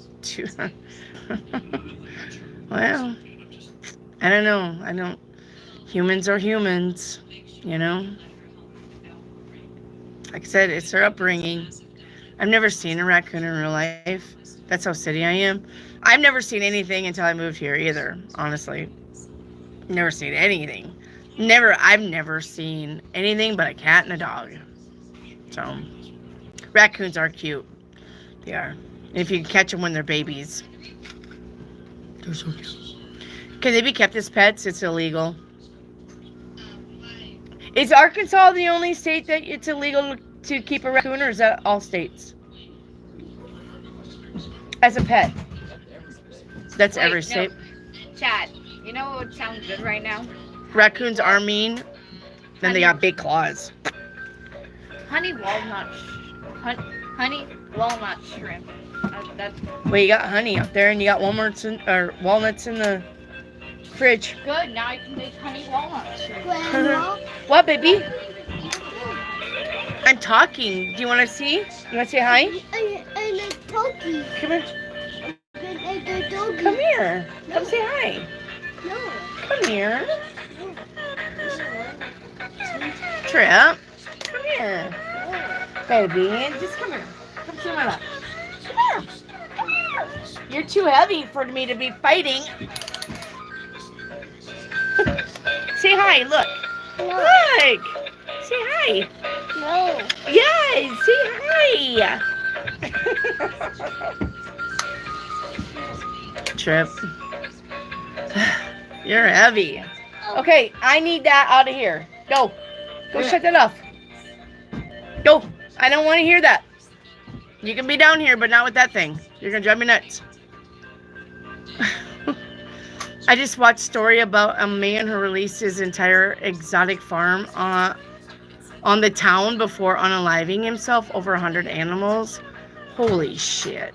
[SPEAKER 1] Well, I don't know. Humans are humans. you know? Like I said, it's their upbringing. I've never seen a raccoon in real life. That's how city I am. I've never seen anything until I moved here either, honestly. Never seen anything. I've never seen anything but a cat and a dog. So, raccoons are cute. They are. If you can catch them when they're babies. They're so cute. Can they be kept as pets? It's illegal. Is Arkansas the only state that it's illegal to keep a raccoon, or is that all states? As a pet. That's every state.
[SPEAKER 3] No. Chad, you know what would sound good right now?
[SPEAKER 1] Raccoons are mean. Then they got big claws.
[SPEAKER 3] Honey walnut shrimp. That's
[SPEAKER 1] Well, you got honey up there, and you got walnuts in the fridge.
[SPEAKER 3] good. Now I can make honey walnut shrimp.
[SPEAKER 2] Grandma.
[SPEAKER 1] What, baby? I'm talking. Do you want to see? You want to say hi?
[SPEAKER 2] And a turkey.
[SPEAKER 1] Come here.
[SPEAKER 2] And a doggy.
[SPEAKER 1] Come here. Come say hi.
[SPEAKER 2] No.
[SPEAKER 1] Come here. Trip. Come here. Baby, just come here. Come to my lap. Come here. Come here. You're too heavy for me to be fighting. Say hi, look.
[SPEAKER 2] No.
[SPEAKER 1] Look. Say hi.
[SPEAKER 2] No.
[SPEAKER 1] Yes, say hi. Trip. You're heavy. Okay, I need that out of here. Go. Go shut that off. Go. I don't want to hear that. You can be down here, but not with that thing. You're going to drive me nuts. I just watched a story about a man who released his entire exotic farm on the town before unaliving himself, over 100 animals. Holy shit.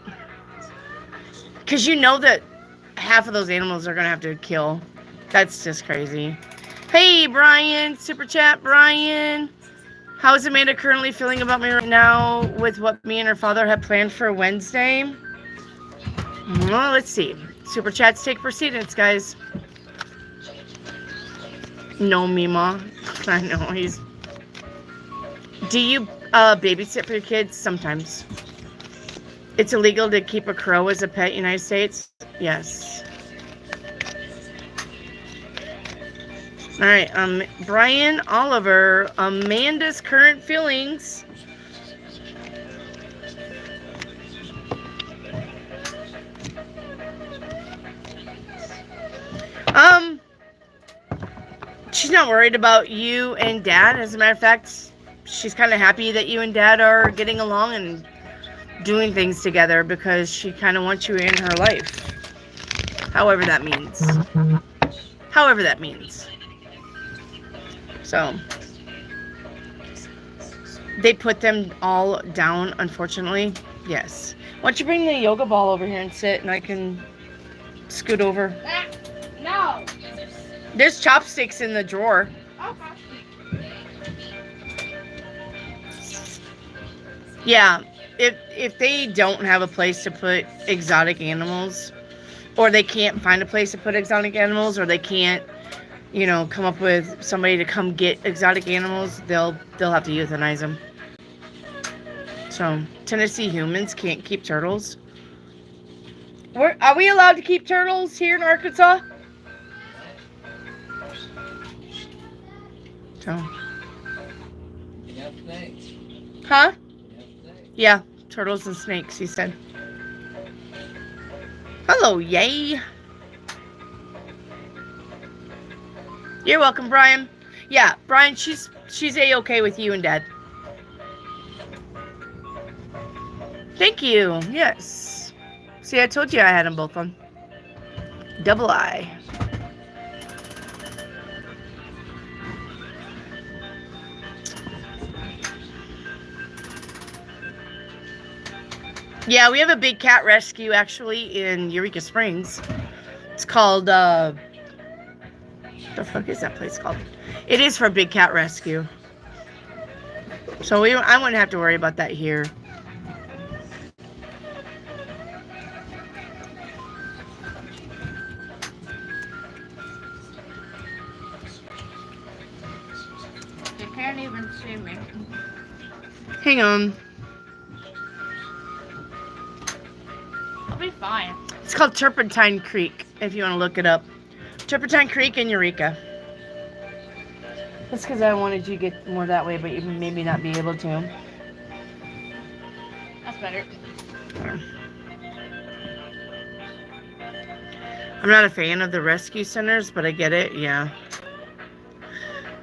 [SPEAKER 1] Because you know that half of those animals are going to have to kill. That's just crazy. Hey, Brian. Super chat, Brian. How is Amanda currently feeling about me right now with what me and her father have planned for Wednesday? Well, let's see. Super chats take precedence, guys. No, Mima. I know, he's... Do you babysit for your kids? Sometimes. It's illegal to keep a crow as a pet in the United States? Yes. Alright, Brian Oliver, Amanda's current feelings. She's not worried about you and Dad. As a matter of fact, she's kind of happy that you and Dad are getting along and doing things together because she kind of wants you in her life. However that means. However that means. So, they put them all down, unfortunately. Yes. Why don't you bring the yoga ball over here and sit, and I can scoot over.
[SPEAKER 3] No.
[SPEAKER 1] There's chopsticks in the drawer.
[SPEAKER 3] Okay.
[SPEAKER 1] Yeah, if they don't have a place to put exotic animals, or they can't find a place to put exotic animals, or they can't, you know, come up with somebody to come get exotic animals, they'll have to euthanize them. So, Tennessee humans can't keep turtles. Are we allowed to keep turtles here in Arkansas? So.
[SPEAKER 4] You have snakes.
[SPEAKER 1] Huh?
[SPEAKER 4] You have snakes.
[SPEAKER 1] Yeah, turtles and snakes, he said. Hello, yay. You're welcome, Brian. Yeah, Brian, she's A-okay with you and Dad. Thank you. Yes. See, I told you I had them both on. Double I. Yeah, we have a big cat rescue actually in Eureka Springs. It's called, the fuck is that place called? It is for big cat rescue. So I wouldn't have to worry about that here. Hang on.
[SPEAKER 3] I'll be fine.
[SPEAKER 1] It's called Turpentine Creek, if you want to look it up. Turpentine Creek in Eureka. That's because I wanted you to get more that way, but you maybe not be able to.
[SPEAKER 3] That's better.
[SPEAKER 1] I'm not a fan of the rescue centers, but I get it, yeah.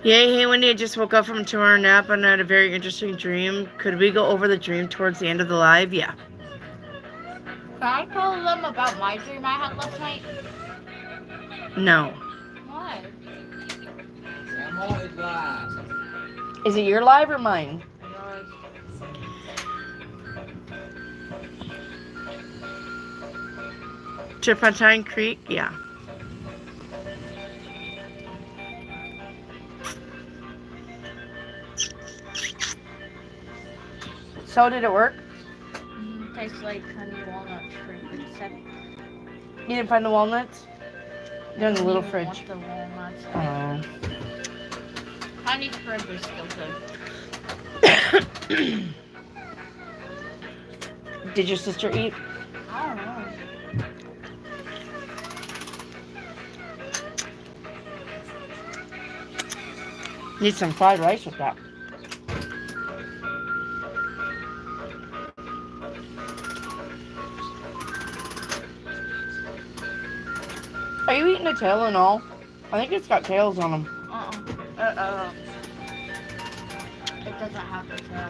[SPEAKER 1] Yay, hey Wendy, I just woke up from a 2-hour nap and I had a very interesting dream. Could we go over the dream towards the end of the live? Yeah.
[SPEAKER 3] Can I tell them about my dream I had last night?
[SPEAKER 1] No.
[SPEAKER 3] Why?
[SPEAKER 4] I'm always live.
[SPEAKER 1] Is it your live or mine? Turpentine Creek? Yeah. So did it work?
[SPEAKER 3] Tastes like honey walnut shrimp except
[SPEAKER 1] You didn't find the walnuts? They're in the little
[SPEAKER 3] I
[SPEAKER 1] fridge.
[SPEAKER 3] want the walnuts.
[SPEAKER 1] Oh.
[SPEAKER 3] Honey shrimp is still good.
[SPEAKER 1] Did your sister eat?
[SPEAKER 3] I don't know.
[SPEAKER 1] Need some fried rice with that. Are you eating a tail and all? I think it's got tails on them.
[SPEAKER 3] It doesn't have the tail.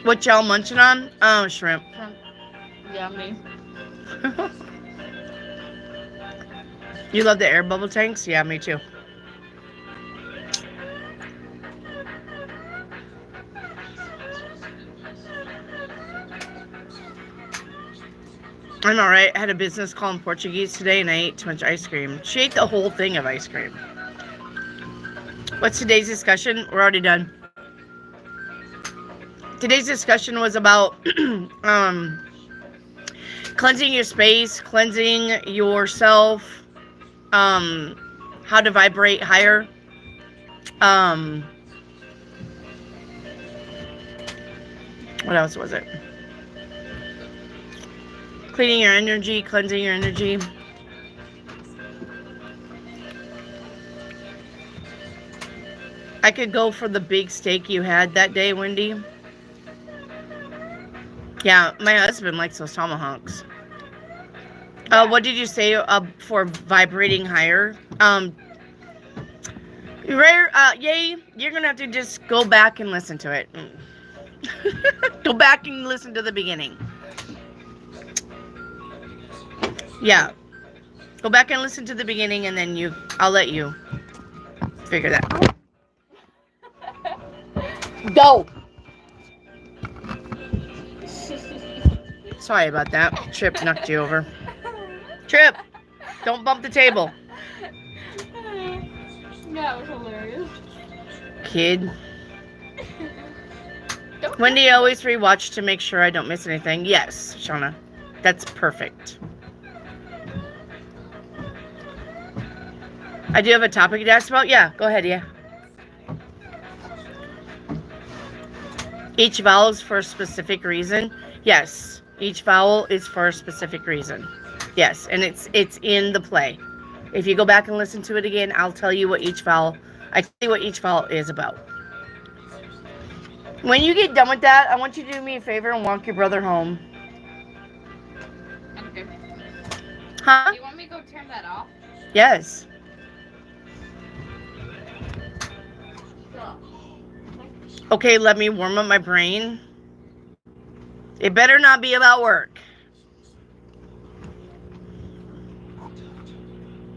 [SPEAKER 1] What y'all munching on? Oh, shrimp.
[SPEAKER 3] Shrimp. Yummy.
[SPEAKER 1] You love the air bubble tanks? Yeah, me too. I'm alright. I had a business call in Portuguese today and I ate too much ice cream. She ate the whole thing of ice cream. What's today's discussion? We're already done. Today's discussion was about cleansing your space, cleansing yourself, how to vibrate higher. What else was it? Cleaning your energy, cleansing your energy. I could go for the big steak you had that day, Wendy. Yeah, my husband likes those tomahawks. What did you say for vibrating higher? Yay, you're gonna have to just go back and listen to it. Go back and listen to the beginning. Yeah. Go back and listen to the beginning and then I'll let you figure that out. Go! Sorry about that. Trip knocked you over. Trip! Don't bump the table.
[SPEAKER 3] That was hilarious.
[SPEAKER 1] Kid. Wendy, I always rewatch to make sure I don't miss anything. Yes, Shauna. That's perfect. I do have a topic to ask about. Yeah, go ahead, yeah. Each vowel is for a specific reason. Yes, each vowel is for a specific reason. Yes, and it's in the play. If you go back and listen to it again, I'll tell you what each vowel is about. When you get done with that, I want you to do me a favor and walk your brother home.
[SPEAKER 3] Okay.
[SPEAKER 1] Huh?
[SPEAKER 3] Do you want me to go turn that off?
[SPEAKER 1] Yes. Okay, let me warm up my brain. It better not be about work.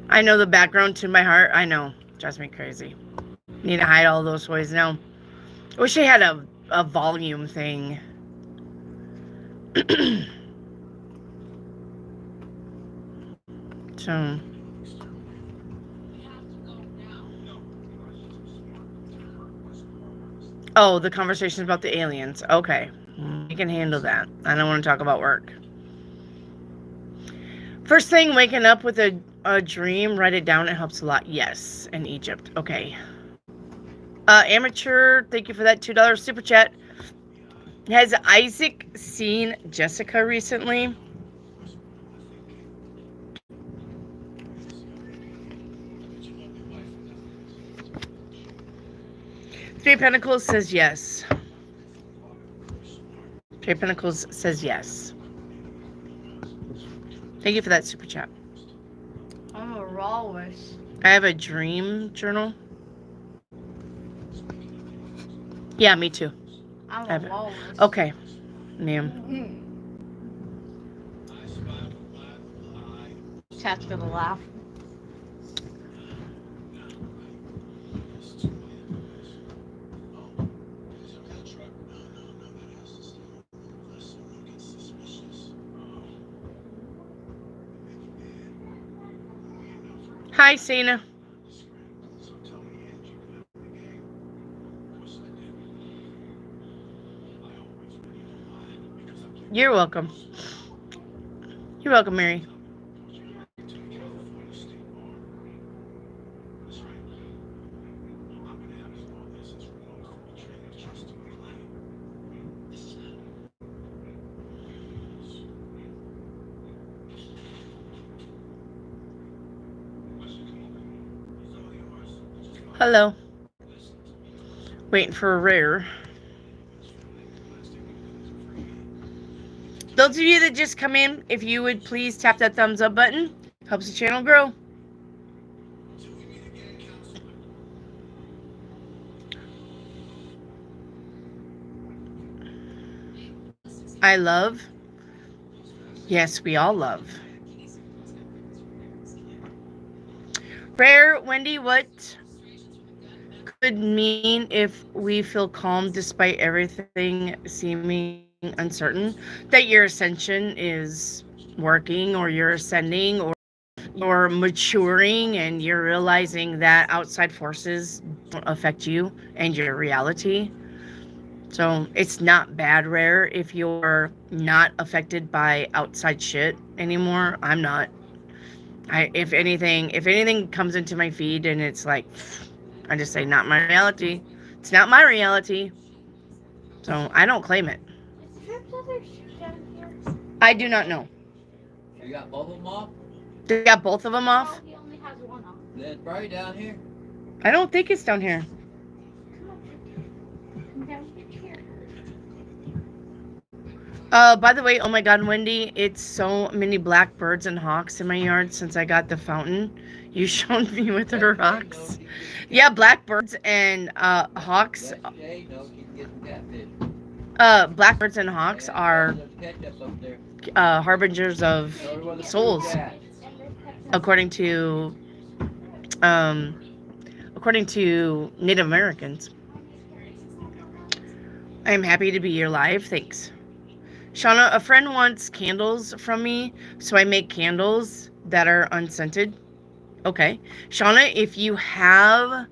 [SPEAKER 1] I know the background to my heart. I know. Drives me crazy. Need to hide all those toys now. I wish I had a volume thing. So. Oh, the conversations about the aliens. Okay. We can handle that. I don't want to talk about work. First thing, waking up with a a dream, write it down. It helps a lot. Yes, in Egypt. Okay. Amateur, thank you for that $2 super chat. Has Isaac seen Jessica recently? Three of Pentacles says yes. Three of Pentacles says yes. Thank you for that super chat.
[SPEAKER 3] I'm a rawless.
[SPEAKER 1] I have a dream journal. Yeah, me too.
[SPEAKER 3] I'm
[SPEAKER 1] Have
[SPEAKER 3] a
[SPEAKER 1] it.
[SPEAKER 3] walrus.
[SPEAKER 1] Okay, ma'am.
[SPEAKER 3] Chat's gonna laugh.
[SPEAKER 1] Hi, Sana. You're welcome. You're welcome, Mary. Hello. Waiting for a rare. Those of you that just come in, if you would please tap that thumbs up button, helps the channel grow. I love. Yes, we all love. Rare, Wendy, what could mean if we feel calm despite everything seeming uncertain? That your ascension is working, or you're ascending, or you're maturing, and you're realizing that outside forces don't affect you and your reality. So it's not bad, Rare, if you're not affected by outside shit anymore. I'm not. If anything comes into my feed and it's like, I just say, not my reality. It's not my reality. So I don't claim it.
[SPEAKER 3] Is there another shoe down here?
[SPEAKER 1] I do not know.
[SPEAKER 4] You got both of them off?
[SPEAKER 1] They got both of them off?
[SPEAKER 3] No, he only has one off.
[SPEAKER 4] Then it's probably down here.
[SPEAKER 1] I don't think it's down here.
[SPEAKER 3] Come down here.
[SPEAKER 1] By the way, oh my God, Wendy, it's so many black birds and hawks in my yard since I got the fountain. You showed me with the rocks. Yeah, blackbirds and hawks.
[SPEAKER 4] Yesterday, no, keep getting catfish.
[SPEAKER 1] Blackbirds and hawks are
[SPEAKER 4] There's ketchup up there.
[SPEAKER 1] harbingers of
[SPEAKER 4] Tell her where the
[SPEAKER 1] souls,
[SPEAKER 4] food's at.
[SPEAKER 1] according to Native Americans. I am happy to be alive. Thanks. Shauna, a friend wants candles from me, so I make candles that are unscented. Okay. Shauna, if you have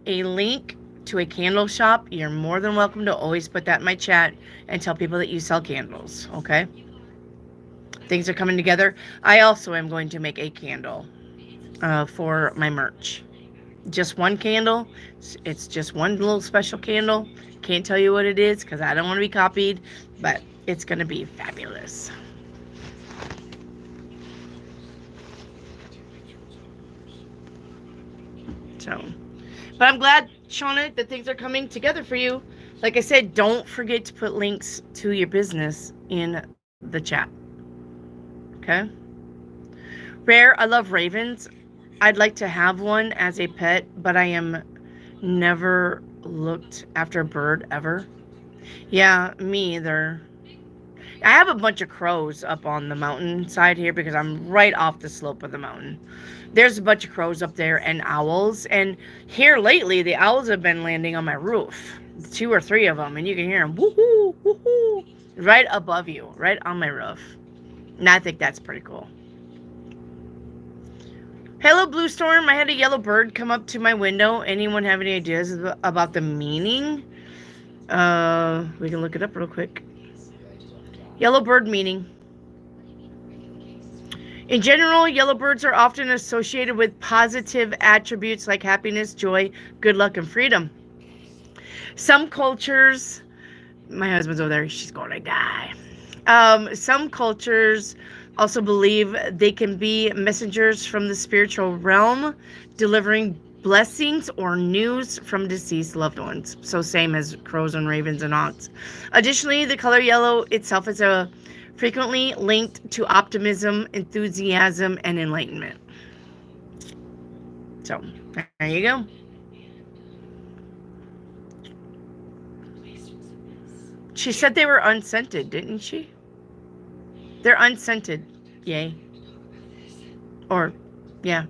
[SPEAKER 1] a link to a candle shop, you're more than welcome to always put that in my chat and tell people that you sell candles. Okay. Things are coming together. I also am going to make a candle for my merch. Just one candle. It's just one little special candle. Can't tell you what it is because I don't want to be copied, but it's going to be fabulous. So, but I'm glad, Shauna, that things are coming together for you. Like I said, don't forget to put links to your business in the chat. Okay? Rare, I love ravens. I'd like to have one as a pet, but I am never looked after a bird ever. Yeah, me either. I have a bunch of crows up on the mountainside here because I'm right off the slope of the mountain. There's a bunch of crows up there and owls. And here lately, the owls have been landing on my roof. 2 or 3 of them. And you can hear them woohoo, woohoo, right above you, right on my roof. And I think that's pretty cool. Hello, Blue Storm. I had a yellow bird come up to my window. Anyone have any ideas about the meaning? We can look it up real quick. Yellow bird meaning. In general, yellow birds are often associated with positive attributes like happiness, joy, good luck, and freedom. Some cultures, my husband's over there, she's going to die. Some cultures also believe they can be messengers from the spiritual realm, delivering blessings or news from deceased loved ones. So same as crows and ravens and hawks. Additionally, the color yellow itself is frequently linked to optimism, enthusiasm, and enlightenment. So there you go. She said they were unscented, didn't she? They're unscented. Yay. Or, yeah.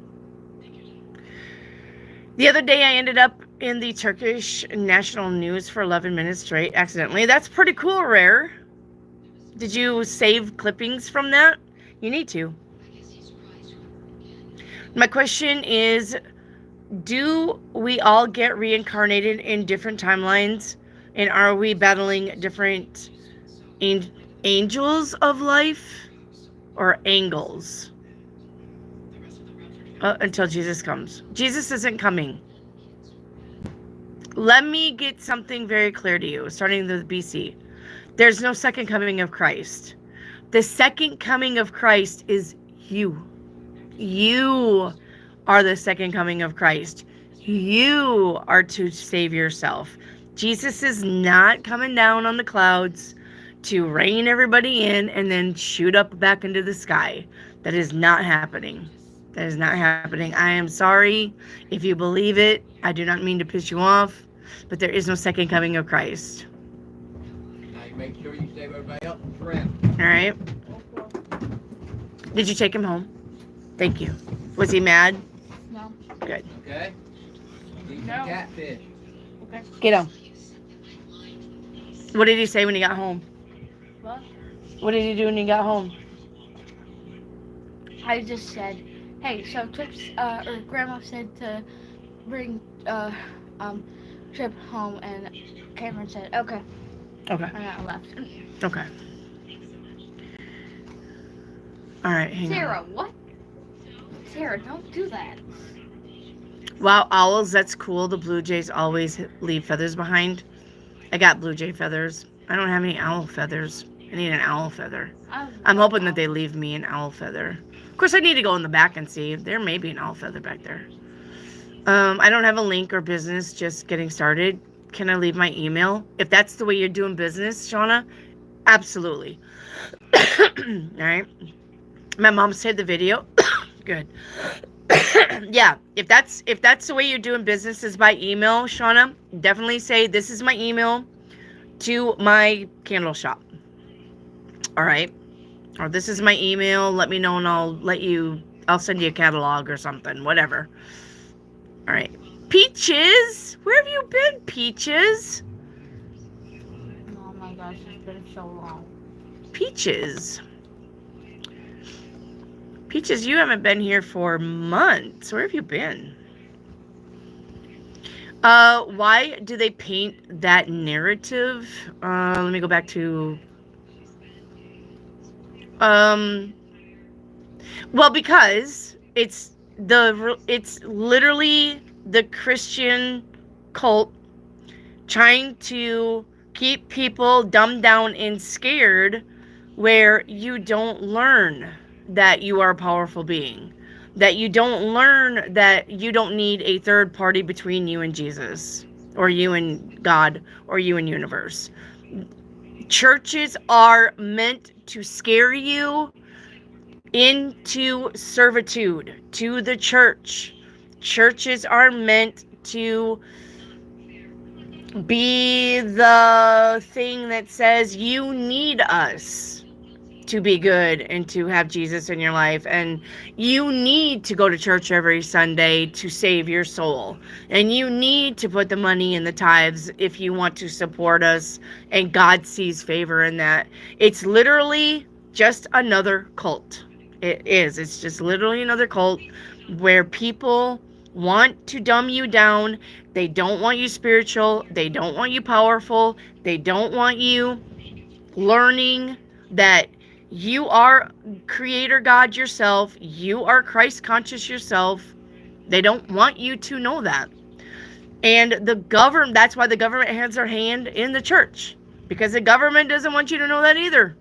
[SPEAKER 1] The other day I ended up in the Turkish national news for 11 minutes straight, accidentally. That's pretty cool, Rare. Did you save clippings from that? You need to. My question is, do we all get reincarnated in different timelines? And are we battling different angels of life or angles until Jesus comes? Jesus isn't coming. Let me get something very clear to you, starting with BC. There's no second coming of Christ. The second coming of Christ is you. You are the second coming of Christ. You are to save yourself. Jesus is not coming down on the clouds to rein everybody in and then shoot up back into the sky. That is not happening. That is not happening. I am sorry if you believe it. I do not mean to piss you off, but there is no second coming of Christ.
[SPEAKER 4] Now you make sure you save everybody else and friends.
[SPEAKER 1] All right. Did you take him home? Thank you. Was he mad?
[SPEAKER 3] No.
[SPEAKER 1] Good.
[SPEAKER 4] Okay? Eat some
[SPEAKER 3] No.
[SPEAKER 4] catfish.
[SPEAKER 3] Okay.
[SPEAKER 1] Get him. What did he say when he got home?
[SPEAKER 3] What?
[SPEAKER 1] What did he do when he got home?
[SPEAKER 3] I just said, hey, so Trips, or Grandma said to bring, Trip home, and Cameron said, okay.
[SPEAKER 1] Okay.
[SPEAKER 3] And I left.
[SPEAKER 1] Okay. All right. Hang
[SPEAKER 3] Sarah, what? Sarah, don't do that.
[SPEAKER 1] on. Wow, owls. That's cool. The blue jays always leave feathers behind. I got blue jay feathers. I don't have any owl feathers. I need an owl feather. I'm hoping that they leave me an owl feather. Of course, I need to go in the back and see. There may be an owl feather back there. I don't have a link or business, just getting started. Can I leave my email? If that's the way you're doing business, Shauna, absolutely. All right. My mom saved the video. Good. Yeah, if that's the way you're doing business is by email, Shauna, definitely say this is my email to my candle shop. All right. Or this is my email. Let me know and I'll send you a catalog or something, whatever. All right. Peaches, where have you been, Peaches?
[SPEAKER 3] Oh my gosh, it's been so long.
[SPEAKER 1] Peaches. Peaches, you haven't been here for months. Where have you been? Why do they paint that narrative? Let me go back to... Well, because it's literally the Christian cult trying to keep people dumbed down and scared, where you don't learn that you are a powerful being, that you don't learn that you don't need a third party between you and Jesus, or you and God, or you and universe. Churches are meant to scare you into servitude to the church. Churches are meant to be the thing that says you need us to be good and to have Jesus in your life, and you need to go to church every Sunday to save your soul, and you need to put the money in the tithes if you want to support us, and God sees favor in that. It's literally just another cult. It is. It's just literally another cult where people want to dumb you down. They don't want you spiritual. They don't want you powerful. They don't want you learning that You are creator God yourself. You are Christ conscious yourself. They don't want you to know that. And that's why the government has their hand in the church, because the government doesn't want you to know that either.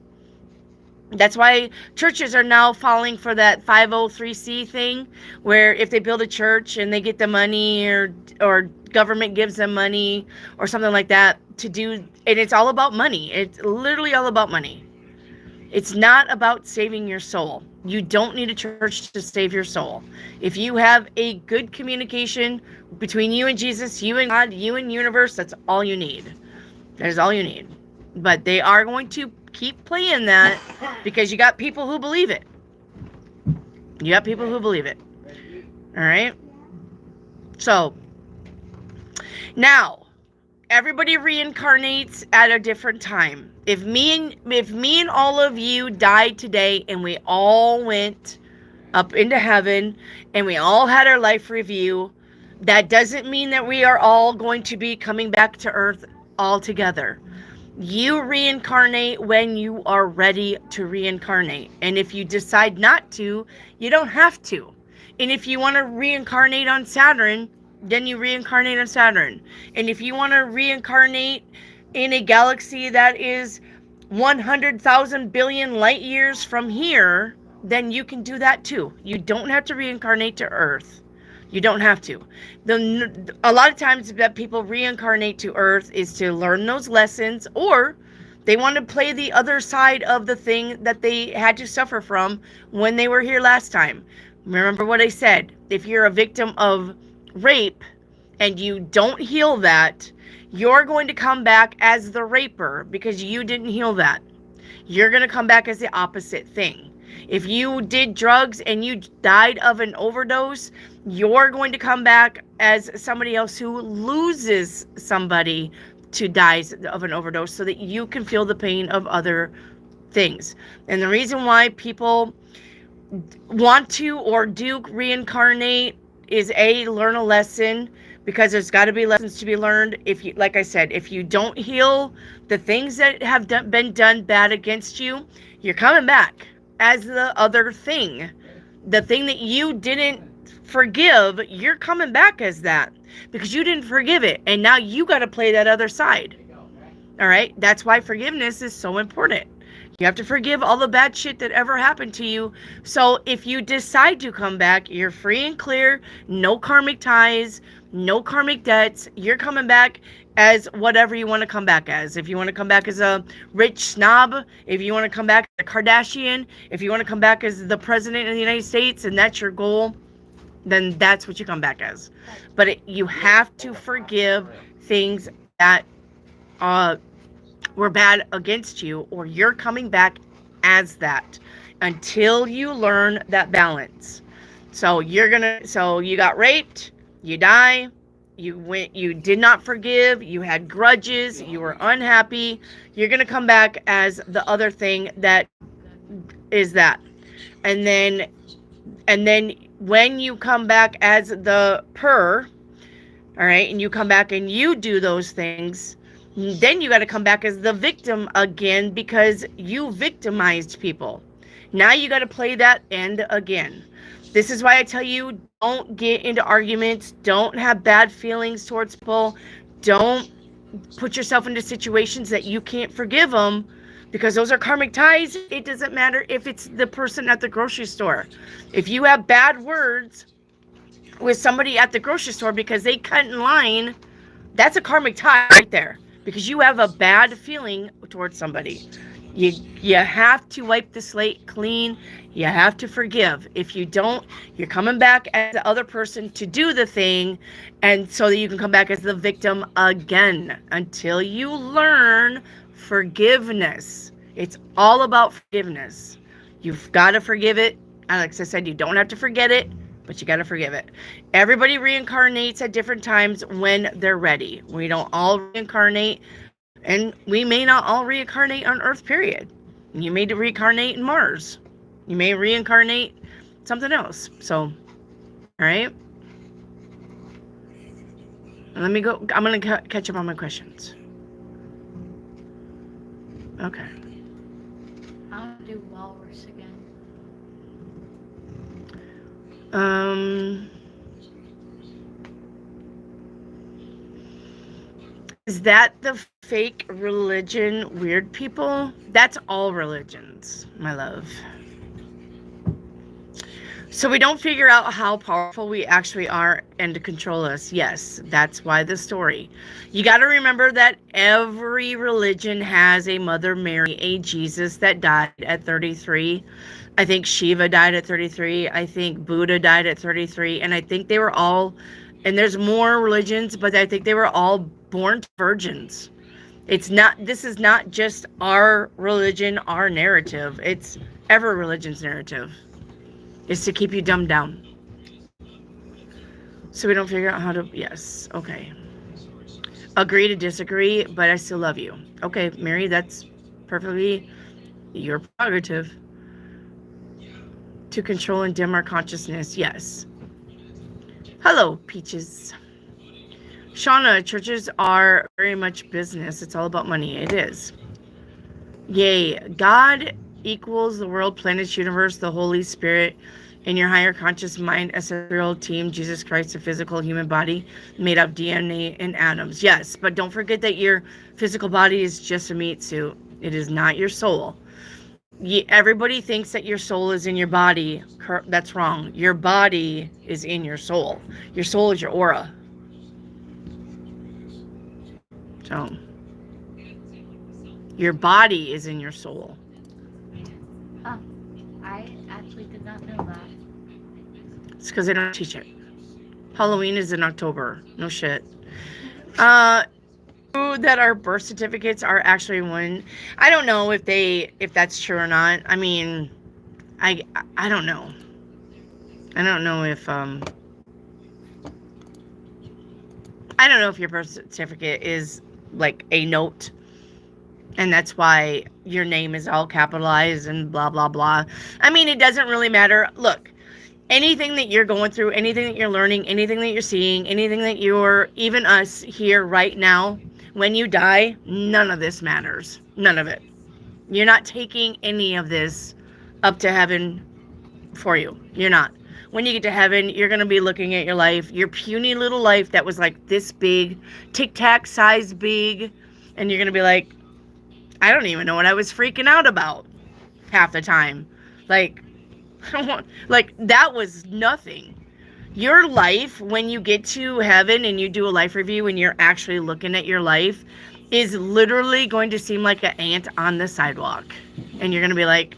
[SPEAKER 1] That's why churches are now falling for that 503c thing, where if they build a church and they get the money, or government gives them money or something like that to do, and it's all about money. It's literally all about money. It's not about saving your soul. You don't need a church to save your soul. If you have a good communication between you and Jesus, you and God, you and universe, that's all you need. That is all you need. But they are going to keep playing that because you got people who believe it. You got people who believe it. All right? So, now, everybody reincarnates at a different time. If me and all of you died today and we all went up into heaven and we all had our life review, that doesn't mean that we are all going to be coming back to Earth all together. You reincarnate when you are ready to reincarnate. And if you decide not to, you don't have to. And if you want to reincarnate on Saturn, then you reincarnate on Saturn. And if you want to reincarnate in a galaxy that is 100,000 billion light years from here, then you can do that too. You don't have to reincarnate to Earth. You don't have to. A lot of times that people reincarnate to Earth is to learn those lessons, or they want to play the other side of the thing that they had to suffer from when they were here last time. Remember what I said. If you're a victim of rape and you don't heal that, you're going to come back as the raper because you didn't heal that. You're going to come back as the opposite thing. If you did drugs and you died of an overdose, you're going to come back as somebody else who loses somebody to die of an overdose so that you can feel the pain of other things. And the reason why people want to or do reincarnate is learn a lesson, because there's got to be lessons to be learned. If you, like I said, if you don't heal the things that have been done bad against you, you're coming back as the other thing. The thing that you didn't forgive, you're coming back as that because you didn't forgive it, and now you got to play that other side. All right, that's why forgiveness is so important. You have to forgive all the bad shit that ever happened to you. So if you decide to come back, you're free and clear, no karmic ties, no karmic debts. You're coming back as whatever you want to come back as. If you want to come back as a rich snob, if you want to come back as a Kardashian, if you want to come back as the president of the United States and that's your goal, then that's what you come back as. But you have to forgive things that were bad against you, or you're coming back as that until you learn that balance. So you got raped, you die, you did not forgive, you had grudges, you were unhappy, you're going to come back as the other thing that is that. And then when you come back as the all right, and you come back and you do those things, then you got to come back as the victim again because you victimized people. Now you got to play that end again. This is why I tell you, don't get into arguments. Don't have bad feelings towards people. Don't put yourself into situations that you can't forgive them, because those are karmic ties. It doesn't matter if it's the person at the grocery store. If you have bad words with somebody at the grocery store because they cut in line, that's a karmic tie right there, because you have a bad feeling towards somebody. You have to wipe the slate clean. You have to forgive. If you don't, you're coming back as the other person to do the thing, and so that you can come back as the victim again until you learn forgiveness. It's all about forgiveness. You've got to forgive it. Alex, I said you don't have to forget it, but you got to forgive it. Everybody reincarnates at different times when they're ready. We don't all reincarnate, and we may not all reincarnate on Earth, period. You may reincarnate in Mars. You may reincarnate something else. So, all right. Let me go. I'm going to catch up on my questions. Okay.
[SPEAKER 3] do walrus again.
[SPEAKER 1] Is that the fake religion weird people? That's all religions, my love. So we don't figure out how powerful we actually are and to control us. Yes, that's why the story. You got to remember that every religion has a Mother Mary, a Jesus that died at 33. I think Shiva died at 33. I think Buddha died at 33. And I think they were all, and there's more religions, but I think they were all born virgins. This is not just our religion, our narrative. It's every religion's narrative. Is to keep you dumbed down. So we don't figure out how to, yes, okay. Agree to disagree, but I still love you. Okay, Mary, that's perfectly your prerogative. To control and dim our consciousness, yes. Hello, Peaches. Shauna, churches are very much business. It's all about money. It is. Yay. God equals the world, planets, universe, the Holy Spirit, in your higher conscious mind, ancestral team, Jesus Christ, a physical human body made of DNA and atoms. Yes, but don't forget that your physical body is just a meat suit. It is not your soul. Everybody thinks that your soul is in your body. That's wrong. Your body is in your soul. Your soul is your aura. So, your body is in your soul.
[SPEAKER 3] Oh, I actually did not know that.
[SPEAKER 1] It's because they don't teach it. Halloween is in October. No shit. That our birth certificates are actually one. I don't know if that's true or not. I mean, I don't know. I don't know if your birth certificate is like a note, and that's why your name is all capitalized and blah blah blah. I mean, it doesn't really matter. Look, anything that you're going through, anything that you're learning, anything that you're seeing, anything that even us here right now, when you die, none of this matters. None of it. You're not taking any of this up to heaven for you. You're not. When you get to heaven, you're going to be looking at your life, your puny little life that was like this big, tic-tac size big, and you're going to be like, I don't even know what I was freaking out about half the time. Like that was nothing. Your life, when you get to heaven and you do a life review and you're actually looking at your life, is literally going to seem like an ant on the sidewalk. And you're going to be like,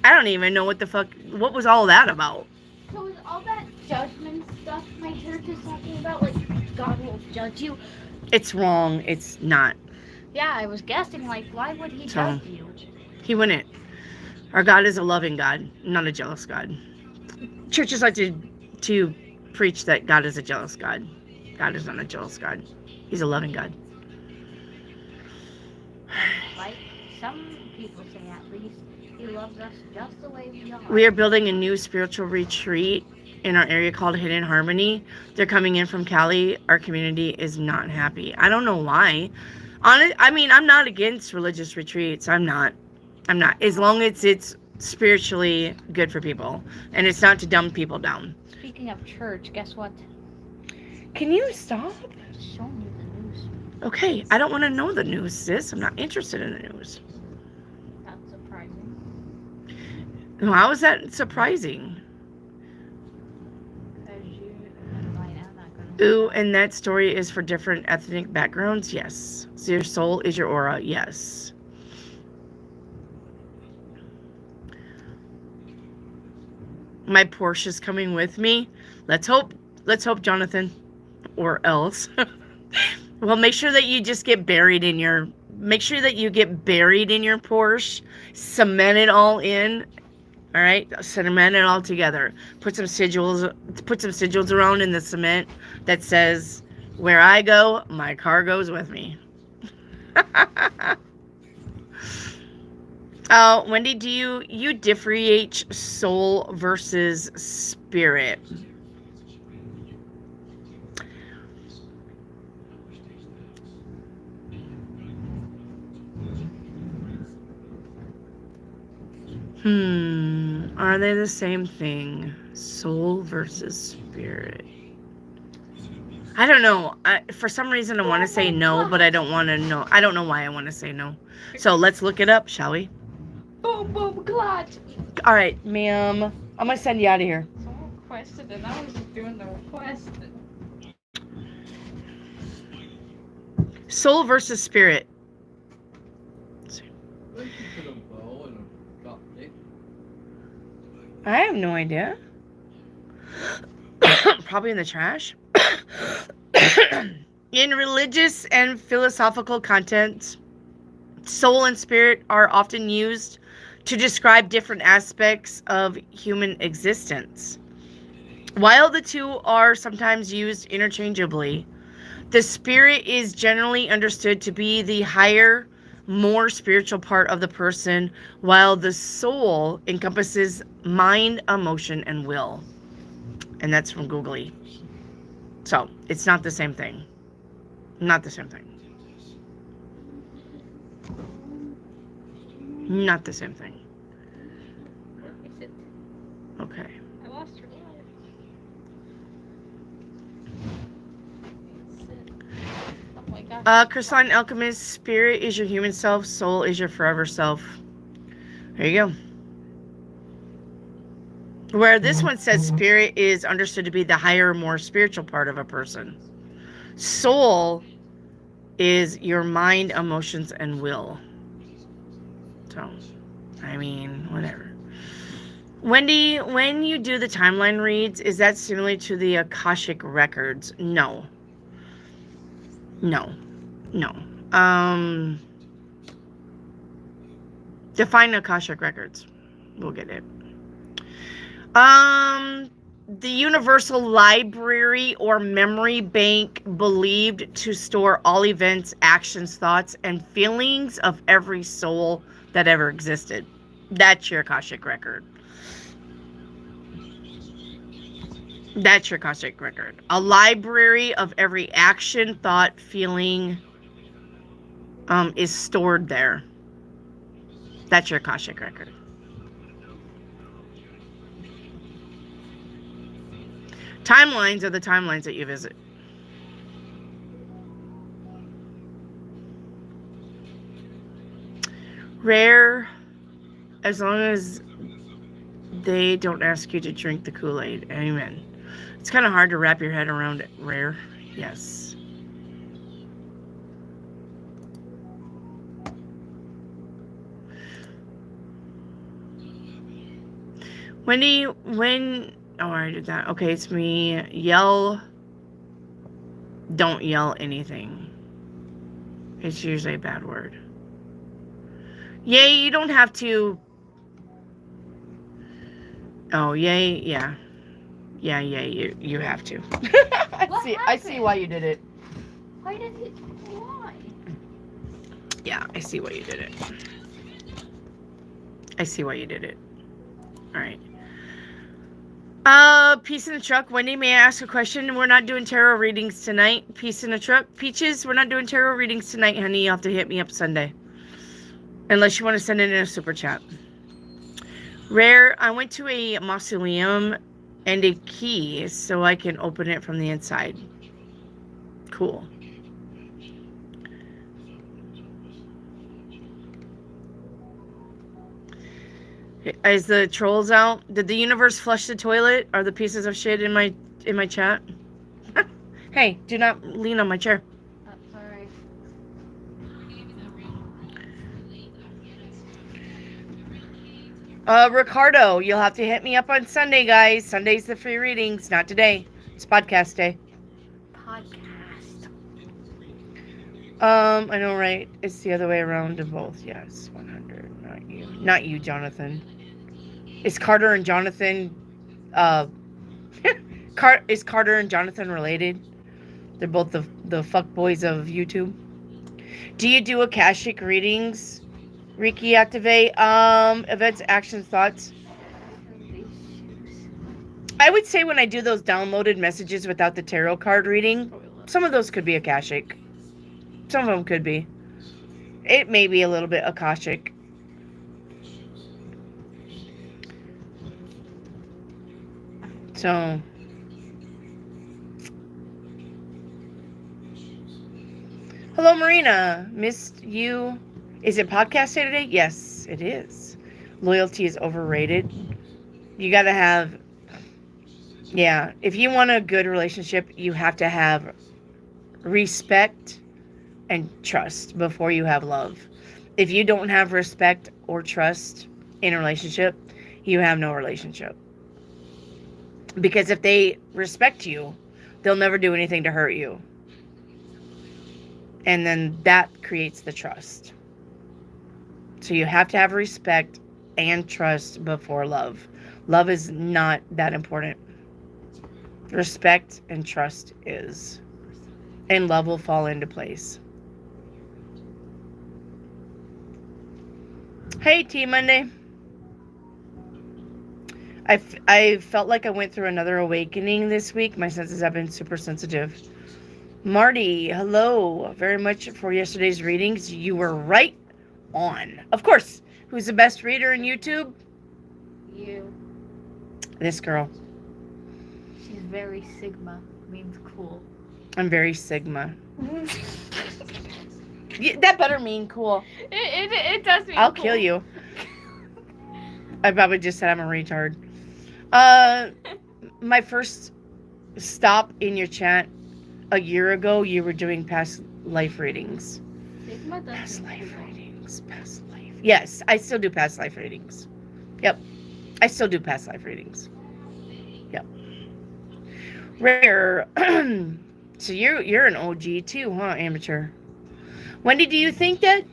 [SPEAKER 1] I don't even know what was all that about?
[SPEAKER 3] So is all that judgment stuff my church is talking about, like God will judge you?
[SPEAKER 1] It's wrong. It's not.
[SPEAKER 3] Yeah, I was guessing, like, why would he judge you?
[SPEAKER 1] He wouldn't. Our God is a loving God, not a jealous God. Churches like to preach that God is a jealous God. God is not a jealous God. He's a loving God.
[SPEAKER 3] Like some people say, at least, he loves us just the way we are.
[SPEAKER 1] We are building a new spiritual retreat in our area called Hidden Harmony. They're coming in from Cali. Our community is not happy. I don't know why. I mean, I'm not against religious retreats. I'm not. As long as it's spiritually good for people. And it's not to dumb people down.
[SPEAKER 3] Speaking of church, guess what?
[SPEAKER 1] Can you stop?
[SPEAKER 3] Show me the news.
[SPEAKER 1] Okay, I don't want to know the news, sis. I'm not interested in the news.
[SPEAKER 3] That's surprising.
[SPEAKER 1] How is that surprising? Ooh, and that story is for different ethnic backgrounds? Yes. So your soul is your aura? Yes. My Porsche's coming with me. Let's hope, Jonathan. Or else. Well, make sure that you just get buried in your... Make sure that you get buried in your Porsche. Cement it all in. All right, cement it all together. Put some sigils around in the cement that says, "Where I go, my car goes with me." Wendy, do you differentiate soul versus spirit? Are they the same thing? Soul versus spirit. I don't know. For some reason, I want to say no, but I don't want to know. I don't know why I want to say no. So let's look it up, shall we?
[SPEAKER 3] Boom, boom, clutch.
[SPEAKER 1] All right, ma'am. I'm going to send you out of here.
[SPEAKER 3] Someone requested, and I was just doing the request.
[SPEAKER 1] Soul versus spirit.
[SPEAKER 4] Where'd you put a bow and a chopstick?
[SPEAKER 1] I have no idea. Probably in the trash. In religious and philosophical content, soul and spirit are often used to describe different aspects of human existence. While the two are sometimes used interchangeably, the spirit is generally understood to be the higher, more spiritual part of the person, while the soul encompasses mind, emotion, and will. And that's from Googly. So, it's not the same thing. Not the same thing. Not the same thing.
[SPEAKER 3] Where is it?
[SPEAKER 1] Okay.
[SPEAKER 3] I lost her. Oh my gosh.
[SPEAKER 1] Crystalline Alchemist, spirit is your human self, soul is your forever self. There you go. Where this one says spirit is understood to be the higher, more spiritual part of a person. Soul is your mind, emotions, and will. So, I mean, whatever. Wendy, when you do the timeline reads, is that similar to the Akashic records? No. No. No. Define Akashic records. We'll get it. The Universal Library or Memory Bank believed to store all events, actions, thoughts, and feelings of every soul that ever existed. That's your Akashic record. That's your Akashic record. A library of every action, thought, feeling is stored there. That's your Akashic record. Timelines are the timelines that you visit. Rare, as long as they don't ask you to drink the Kool-Aid. Amen. It's kind of hard to wrap your head around it. Rare, yes. Wendy, oh, I did that. Okay, it's me. Don't yell anything. It's usually a bad word. Yay, you don't have to. Oh, yay, yeah. Yeah, you have to. I see why you did it.
[SPEAKER 3] Why did it? Why?
[SPEAKER 1] Yeah, I see why you did it. I see why you did it. All right. Peace in the truck. Wendy, may I ask a question? We're not doing tarot readings tonight. Peace in the truck. Peaches, we're not doing tarot readings tonight, honey. You'll have to hit me up Sunday. Unless you want to send it in a super chat. Rare, I went to a mausoleum and a key so I can open it from the inside. Cool. Is the trolls out? Did the universe flush the toilet? Are the pieces of shit in my chat? Hey, do not lean on my chair.
[SPEAKER 3] Sorry.
[SPEAKER 1] Ricardo, you'll have to hit me up on Sunday, guys. Sunday's the free readings, not today. It's podcast day.
[SPEAKER 3] Podcast.
[SPEAKER 1] I know, right? It's the other way around to both. Yes, 100. Not you. Not you, Jonathan. Is Carter and Jonathan, is Carter and Jonathan related? They're both the fuck boys of YouTube. Do you do Akashic readings? Ricky, activate. Events, actions, thoughts. I would say when I do those downloaded messages without the tarot card reading, some of those could be Akashic. Some of them could be. It may be a little bit Akashic. So, hello, Marina. Missed you. Is it podcast day today? Yes, it is. Loyalty is overrated. You gotta have, yeah. If you want a good relationship, you have to have respect and trust before you have love. If you don't have respect or trust in a relationship, you have no relationship. Because if they respect you, they'll never do anything to hurt you. And then that creates the trust. So you have to have respect and trust before love. Love is not that important. Respect and trust is. And love will fall into place. Hey, T Monday. I felt like I went through another awakening this week. My senses have been super sensitive. Marty, hello. Very much for yesterday's readings. You were right on. Of course. Who's the best reader in YouTube?
[SPEAKER 3] You.
[SPEAKER 1] This girl.
[SPEAKER 3] She's very Sigma. Means cool.
[SPEAKER 1] I'm very Sigma. Yeah, that better mean cool.
[SPEAKER 3] It does mean
[SPEAKER 1] I'll
[SPEAKER 3] cool.
[SPEAKER 1] kill you. I probably just said I'm a retard. My first stop in your chat a year ago, you were doing past life readings.
[SPEAKER 3] Sigma does
[SPEAKER 1] Past
[SPEAKER 3] mean
[SPEAKER 1] life
[SPEAKER 3] cool.
[SPEAKER 1] readings. Past life. Yes, I still do past life readings. Yep. I still do past life readings. Yep. Rare. So you're an OG too, huh, amateur? Wendy, do you think that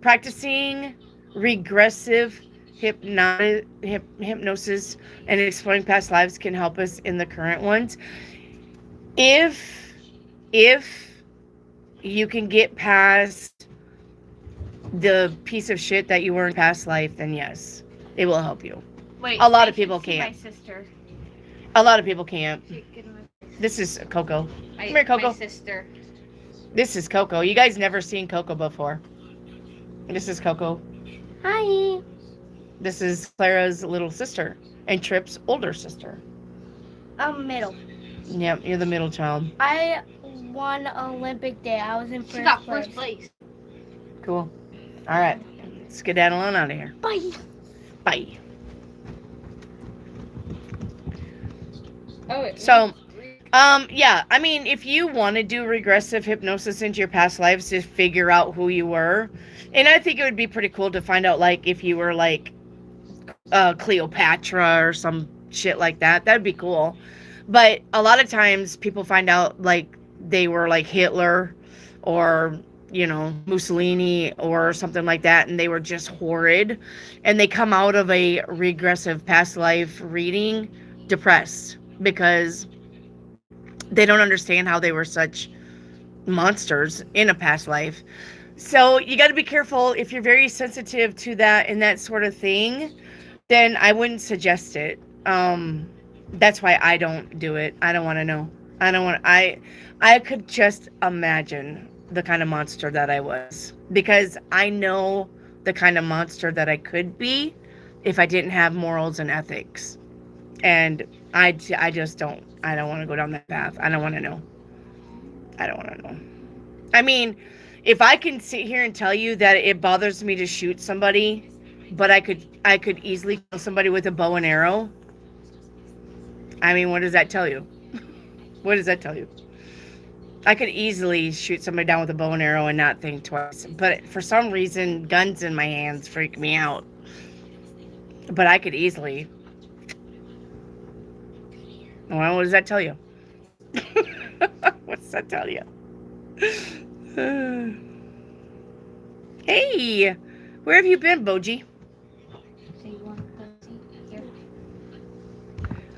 [SPEAKER 1] practicing regressive hypnosis and exploring past lives can help us in the current ones? If you can get past the piece of shit that you were in past life, then yes, it will help you.
[SPEAKER 3] Wait,
[SPEAKER 1] A lot of
[SPEAKER 3] I should
[SPEAKER 1] people
[SPEAKER 3] see
[SPEAKER 1] can't.
[SPEAKER 3] My sister.
[SPEAKER 1] A lot of people can't.
[SPEAKER 3] Get my
[SPEAKER 1] This is Coco.
[SPEAKER 3] My,
[SPEAKER 1] Come here, Coco.
[SPEAKER 3] My sister.
[SPEAKER 1] This is Coco. You guys never seen Coco before. This is Coco.
[SPEAKER 2] Hi.
[SPEAKER 1] This is Clara's little sister and Trip's older sister.
[SPEAKER 2] I'm middle.
[SPEAKER 1] Yep, you're the middle child.
[SPEAKER 2] I won Olympic Day. I was in first
[SPEAKER 3] She got
[SPEAKER 2] place.
[SPEAKER 3] first place.
[SPEAKER 1] Cool. All right. Skedaddle on out of here.
[SPEAKER 2] Bye.
[SPEAKER 1] Bye.
[SPEAKER 3] Oh,
[SPEAKER 1] So, yeah, I mean, if you want to do regressive hypnosis into your past lives to figure out who you were, and I think it would be pretty cool to find out, like, if you were, like, Cleopatra or some shit like that. That would be cool. But a lot of times people find out, like, they were, like, Hitler or, you know, Mussolini or something like that, and they were just horrid. And they come out of a regressive past life reading depressed because they don't understand how they were such monsters in a past life. So you got to be careful. If you're very sensitive to that and that sort of thing, then I wouldn't suggest it. That's why I don't do it. I don't want to know. I could just imagine the kind of monster that I was, because I know the kind of monster that I could be if I didn't have morals and ethics. And I just don't. I don't want to go down that path. I don't want to know. I don't want to know. I mean, if I can sit here and tell you that it bothers me to shoot somebody, but I could easily kill somebody with a bow and arrow. I mean, what does that tell you? What does that tell you? I could easily shoot somebody down with a bow and arrow and not think twice. But for some reason, guns in my hands freak me out. But I could easily. Well, what does that tell you? What does that tell you? Hey, where have you been, Boji?
[SPEAKER 3] So you want the seat here?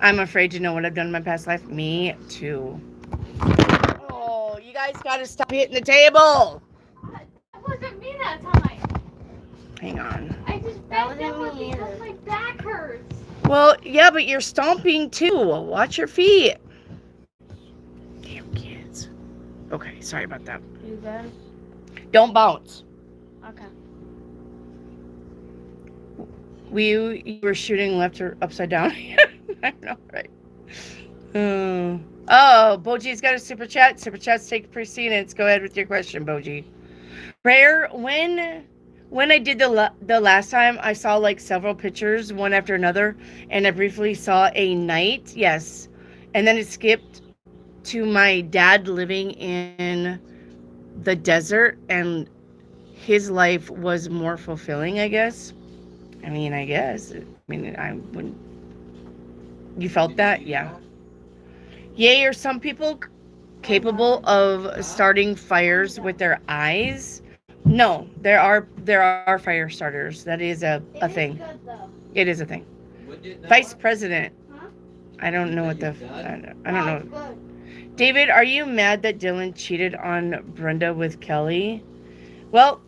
[SPEAKER 1] I'm afraid to know what I've done in my past life. Me too. Oh, you guys gotta stop hitting the table.
[SPEAKER 3] That wasn't me that time.
[SPEAKER 1] Hang on.
[SPEAKER 3] I just
[SPEAKER 2] That
[SPEAKER 3] backed
[SPEAKER 2] wasn't
[SPEAKER 3] up
[SPEAKER 2] me
[SPEAKER 3] because
[SPEAKER 2] either.
[SPEAKER 3] my back hurts.
[SPEAKER 1] Well, yeah, but you're stomping too. Watch your feet. Damn kids. Okay, sorry about that.
[SPEAKER 2] You good?
[SPEAKER 1] Don't bounce.
[SPEAKER 2] Okay.
[SPEAKER 1] You were shooting left or upside down? I know, right? Oh, Boji's got a super chat. Super chats take precedence. Go ahead with your question, Boji. Prayer, when I did the last time, I saw like several pictures, one after another, and I briefly saw a knight, yes. And then it skipped to my dad living in the desert, and his life was more fulfilling, I guess. I mean, I guess. I mean, I wouldn't. You felt that? Yeah. Yay, are some people capable of starting fires with their eyes? No, there are fire starters. That is a thing. It is a thing. Vice president. I don't know what the I don't know. David, are you mad that Dylan cheated on Brenda with Kelly? Well,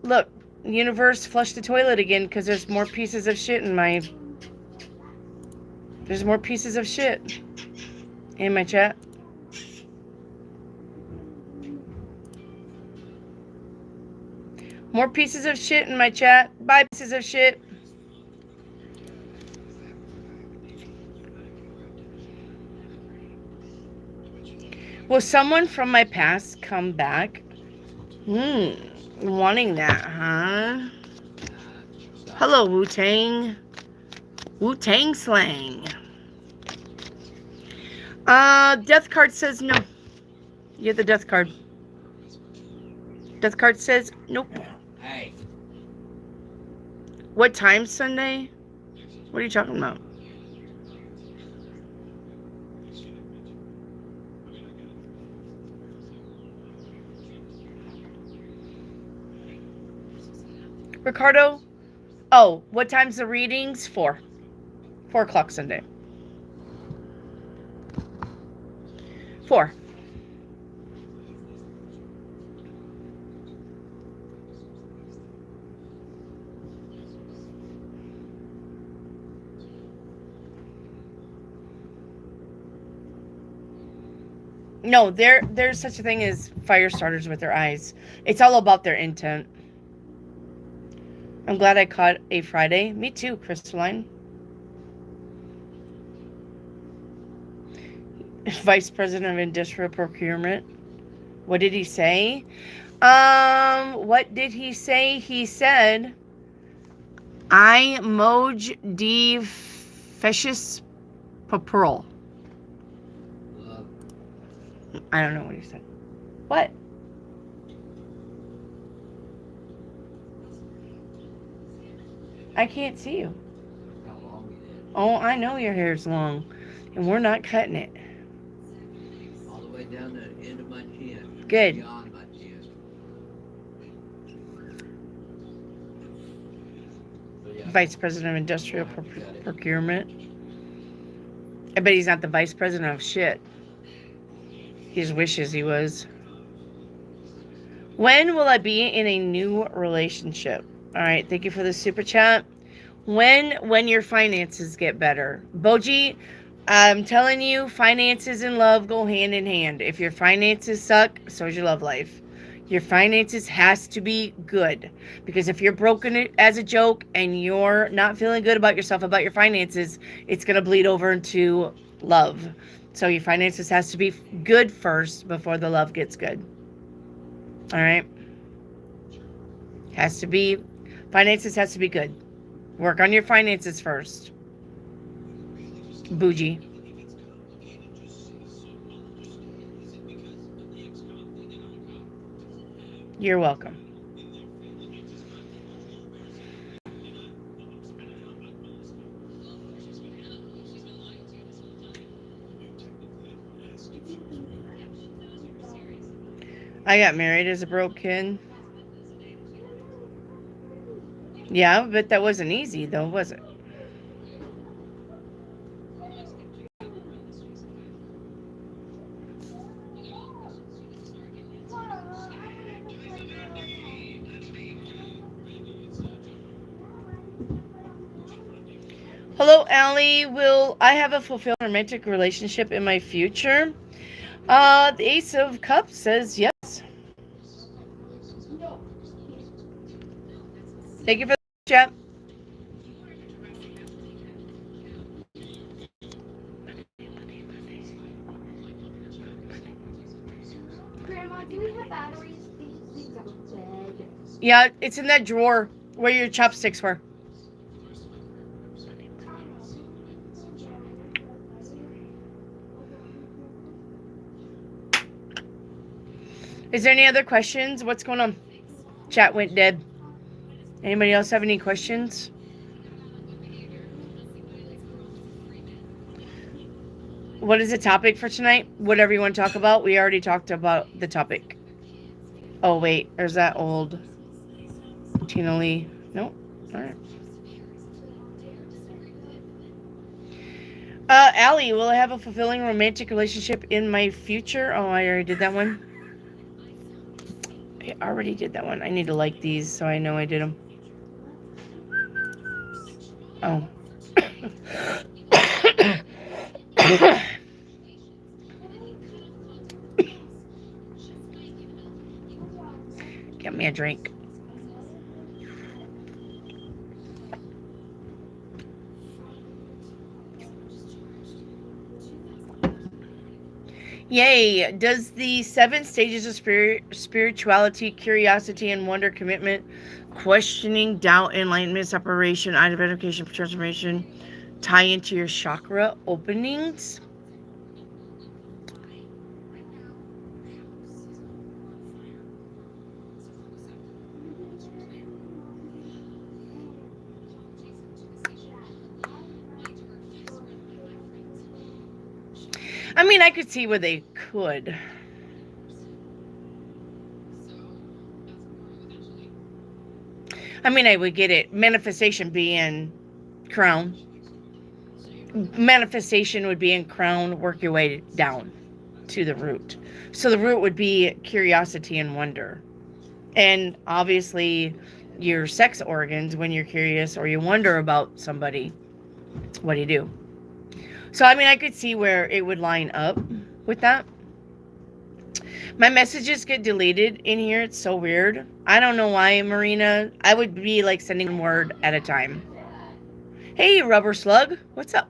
[SPEAKER 1] look, universe, flush the toilet again because there's more pieces of shit in my. There's more pieces of shit in my chat. More pieces of shit in my chat. Bye, pieces of shit. Will someone from my past come back? Wanting that, huh? Hello, Wu-Tang. Wu-Tang slang. Death card says no. You get the death card. Death card says nope.
[SPEAKER 4] Hey.
[SPEAKER 1] What time Sunday? What are you talking about? Ricardo? Oh, what time's the readings? 4 o'clock Sunday. 4. No, there's such a thing as fire starters with their eyes. It's all about their intent. I'm glad I caught a Friday. Me too, Crystalline. Vice President of Industrial Procurement. What did he say? What did he say? He said, I moj de fescis paprol. I don't know what he said. What? I can't see you.
[SPEAKER 4] How long it is.
[SPEAKER 1] Oh, I know your hair's long. And we're not cutting it.
[SPEAKER 4] All the way down the end of my chin.
[SPEAKER 1] Good.
[SPEAKER 4] Beyond my chin. So, yeah.
[SPEAKER 1] Vice President of Industrial Procurement. I bet he's not the Vice President of shit. He just wishes he was. When will I be in a new relationship? All right, thank you for the super chat. When your finances get better. Boji, I'm telling you, finances and love go hand in hand. If your finances suck, so is your love life. Your finances has to be good. Because if you're broken as a joke and you're not feeling good about yourself, about your finances, it's going to bleed over into love. So your finances has to be good first before the love gets good. All right? Finances has to be good. Work on your finances first. Bougie. You're welcome. I got married as a broke kid. Yeah, but that wasn't easy though, was it? Hello, Allie. Will I have a fulfilled romantic relationship in my future? The Ace of Cups says yes. Thank you for the chat.
[SPEAKER 3] batteries. These things are dead.
[SPEAKER 1] Yeah, it's in that drawer where your chopsticks were. Is there any other questions? What's going on? Chat went dead. Anybody else have any questions? What is the topic for tonight? Whatever you want to talk about. We already talked about the topic. Oh, wait. There's that old Tina Lee. Nope. All right. Allie, will I have a fulfilling romantic relationship in my future? Oh, I already did that one. I already did that one. I need to like these so I know I did them. Oh. Get me a drink. Yay! Does the 7 stages of spirituality, curiosity, and wonder, commitment, questioning, doubt, enlightenment, separation, identification, transformation tie into your chakra openings? I mean, I could see where they could. I mean, I would get it. Manifestation being crown. Manifestation would be in crown, work your way down to the root. So the root would be curiosity and wonder. And obviously, your sex organs, when you're curious or you wonder about somebody, what do you do? So, I mean, I could see where it would line up with that. My messages get deleted in here. It's so weird. I don't know why, Marina. I would be like sending one word at a time. Hey, Rubber Slug. What's up?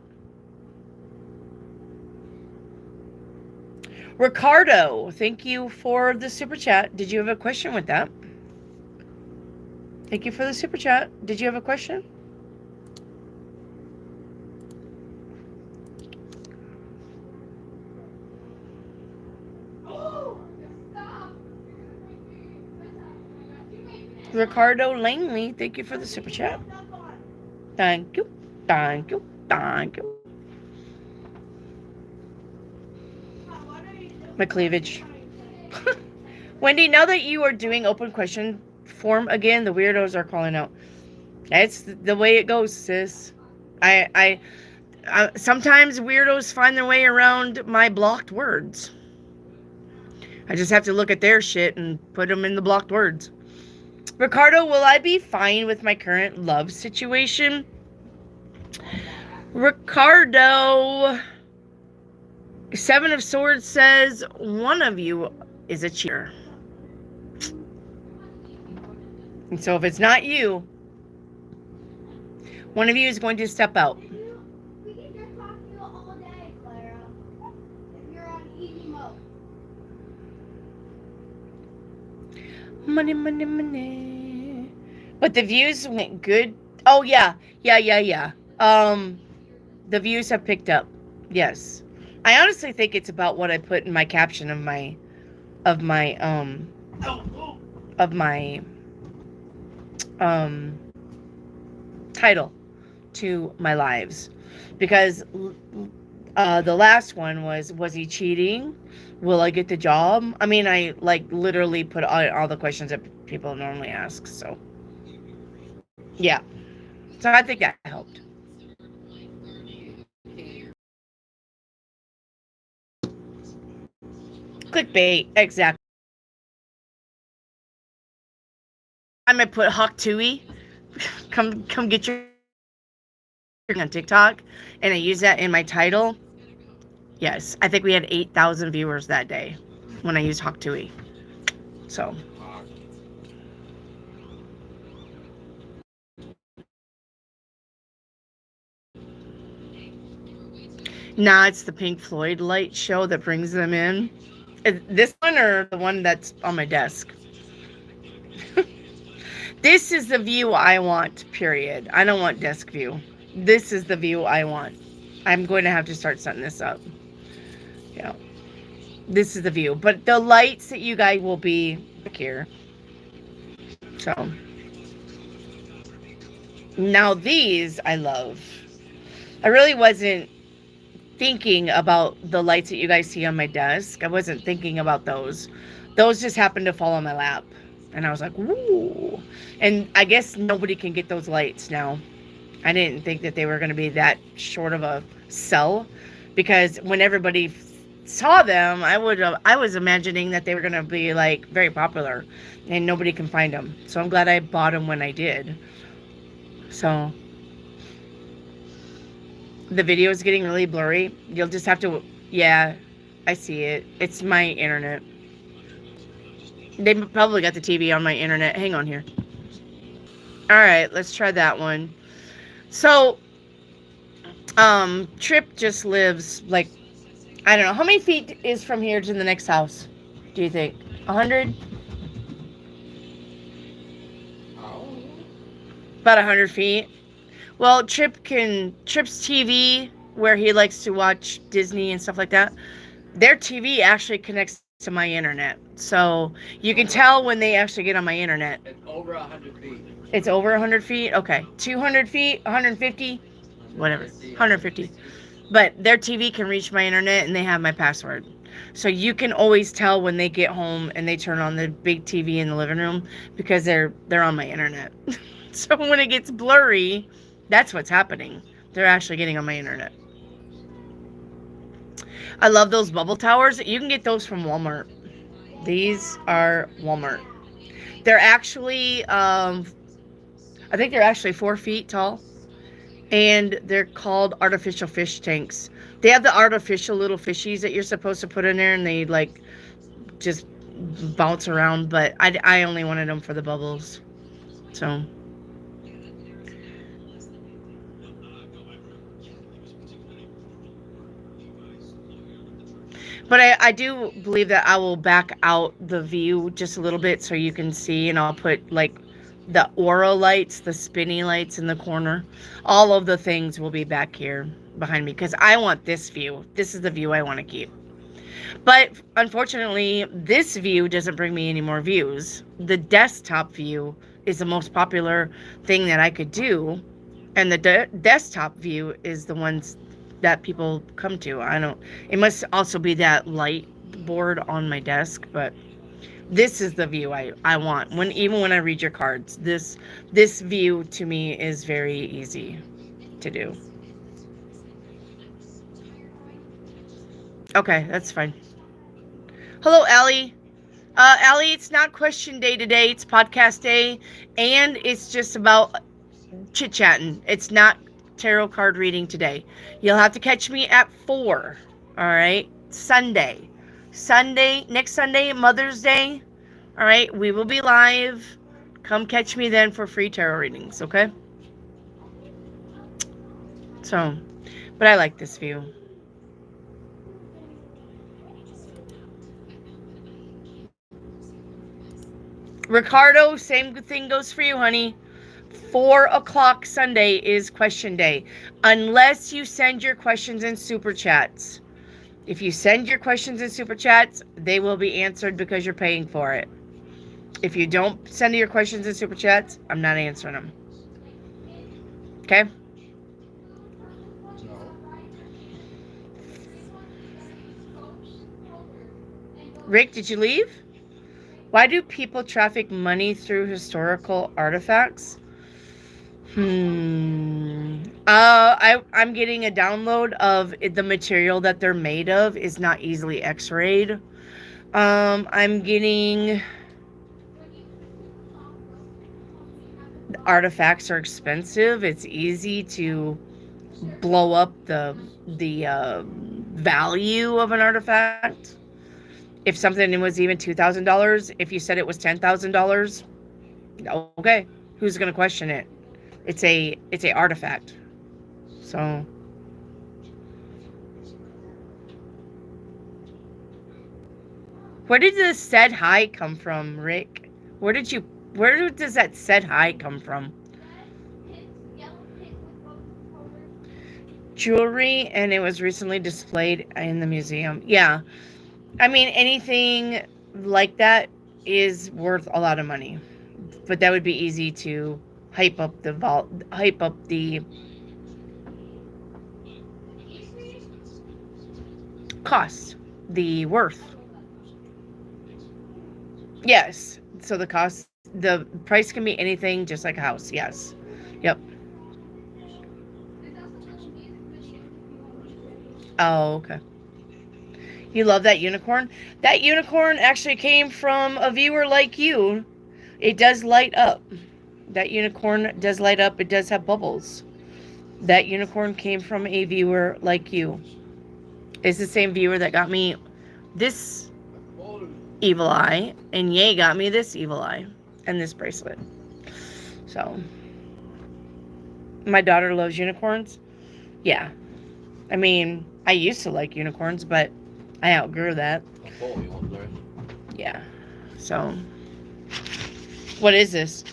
[SPEAKER 1] Ricardo, thank you for the super chat. Did you have a question with that? Thank you for the super chat. Did you have a question? Ricardo Langley, thank you for the super chat. Thank you, thank you, thank you. My cleavage. Wendy, now that you are doing open question form again, the weirdos are calling out. That's the way it goes, sis. I sometimes weirdos find their way around my blocked words. I just have to look at their shit and put them in the blocked words. Ricardo, will I be fine with my current love situation? Ricardo, 7 of Swords says one of you is a cheater. And so if it's not you, one of you is going to step out.
[SPEAKER 2] We can just talk to you all day, Clara. If you're on easy mode.
[SPEAKER 1] Money, money, money. But the views went good. Oh, yeah. Yeah. The views have picked up. Yes. I honestly think it's about what I put in my caption of my title to my lives, because the last one was he cheating? Will I get the job? I mean, I like literally put all the questions that people normally ask. So yeah, so I think that helped. Clickbait, exactly. I'm gonna put Hawk Tui. Come get your on TikTok, and I use that in my title. Yes, I think we had 8,000 viewers that day when I used Hawk Tui. So nah, it's the Pink Floyd light show that brings them in. This one or the one that's on my desk? This is the view I want, period. I don't want desk view. This is the view I want. I'm going to have to start setting this up. Yeah. This is the view. But the lights that you guys will be back here. So. Now these I love. I really wasn't thinking about the lights that you guys see on my desk. I wasn't thinking about those. Those just happened to fall on my lap. And I was like, woo. And I guess nobody can get those lights now. I didn't think that they were going to be that short of a sell. Because when everybody saw them, I was imagining that they were going to be like very popular. And nobody can find them. So I'm glad I bought them when I did. So the video is getting really blurry. You'll just have to, yeah, I see it. It's my internet. They probably got the TV on my internet. Hang on here. All right, let's try that one. So, Trip just lives like, I don't know. How many feet is from here to the next house? Do you think? 100? About 100 feet. Well, Trip's TV, where he likes to watch Disney and stuff like that, their TV actually connects to my internet. So you can tell when they actually get on my internet.
[SPEAKER 4] It's over 100 feet.
[SPEAKER 1] It's over 100 feet? Okay. 200 feet? 150? Whatever. 150. But their TV can reach my internet and they have my password. So you can always tell when they get home and they turn on the big TV in the living room because they're on my internet. So when it gets blurry, that's what's happening. They're actually getting on my internet. I love those bubble towers. You can get those from Walmart. These are Walmart. They're actually, I think they're actually 4 feet tall. And they're called artificial fish tanks. They have the artificial little fishies that you're supposed to put in there and they like just bounce around. But I only wanted them for the bubbles. So. But I do believe that I will back out the view just a little bit so you can see. And I'll put like the aura lights, the spinny lights in the corner. All of the things will be back here behind me because I want this view. This is the view I want to keep. But unfortunately, this view doesn't bring me any more views. The desktop view is the most popular thing that I could do. And the desktop view is the ones that people come to. It must also be that light board on my desk, but this is the view I want. Even when I read your cards, this view to me is very easy to do. Okay, that's fine. Hello, Allie. Allie, it's not question day today. It's podcast day, and it's just about chit-chatting. It's not tarot card reading today. You'll have to catch me at 4. All right, Sunday, next Sunday, Mother's Day. All right, we will be live. Come catch me then for free tarot readings. Okay. So, but I like this view. Ricardo, same thing goes for you, honey. 4 o'clock Sunday is question day. Unless you send your questions in super chats. If you send your questions in super chats, they will be answered because you're paying for it. If you don't send your questions in super chats, I'm not answering them. Okay? Rick, did you leave? Why do people traffic money through historical artifacts? I'm getting a download of the material that they're made of is not easily x-rayed. I'm getting... The artifacts are expensive. It's easy to blow up the value of an artifact. If something was even $2,000, if you said it was $10,000, okay, who's going to question it? It's a artifact. So Where did the said hi come from, Rick? Where does that said hi come from?
[SPEAKER 2] Yellow pit with both colors.
[SPEAKER 1] Jewelry, and it was recently displayed in the museum. Yeah. I mean, anything like that is worth a lot of money. But that would be easy to hype up the cost, the worth. Yes. So the price can be anything, just like a house. Yes. Yep.
[SPEAKER 2] There's also little music videos if you want to see.
[SPEAKER 1] Oh, okay. You love that unicorn? That unicorn actually came from a viewer like you. It does light up. That unicorn does light up. It does have bubbles. That unicorn came from a viewer like you. It's the same viewer that got me this evil eye, and Ye got me this evil eye and this bracelet. So, my daughter loves unicorns. Yeah. I mean, I used to like unicorns, but I outgrew that. Yeah. So, what is this?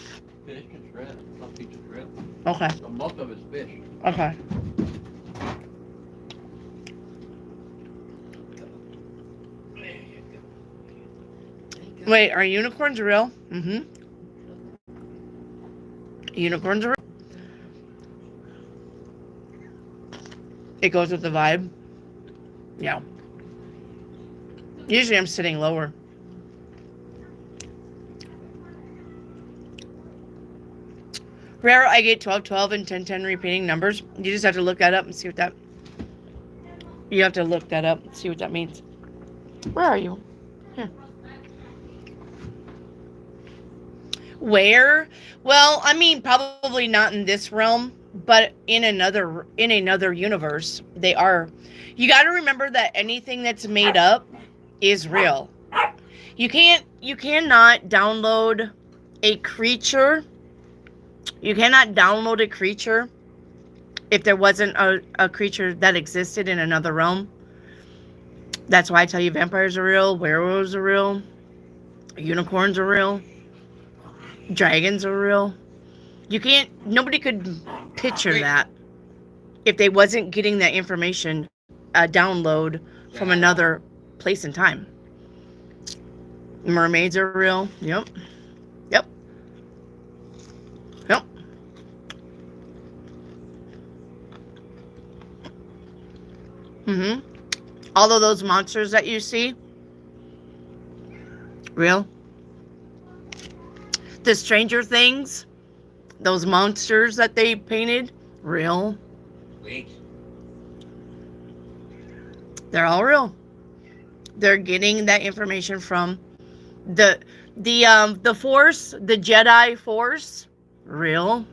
[SPEAKER 4] Fish and shrimp. Not piece of shrimp.
[SPEAKER 1] Okay.
[SPEAKER 4] So most of it's fish.
[SPEAKER 1] Okay. Wait, are unicorns real? Mm-hmm. Unicorns are real. It goes with the vibe. Yeah. Usually I'm sitting lower. Rare, I get 12, 12, and 10, 10 repeating numbers. You just have to look that up and see what that... You have to look that up and see what that means. Where are you? Here. Where? Well, I mean, probably not in this realm, but in another universe, they are. You got to remember that anything that's made up is real. You cannot download a creature. You cannot download a creature if there wasn't a creature that existed in another realm. That's why I tell you vampires are real, werewolves are real, unicorns are real, dragons are real. Nobody could picture that if they wasn't getting that information, download from another place and time. Mermaids are real. Yep. Yep. Yep. Mm-hmm. All of those monsters that you see, real. The Stranger Things, those monsters that they painted, real.
[SPEAKER 4] Wait.
[SPEAKER 1] They're all real. They're getting that information from the Force, the Jedi Force, real.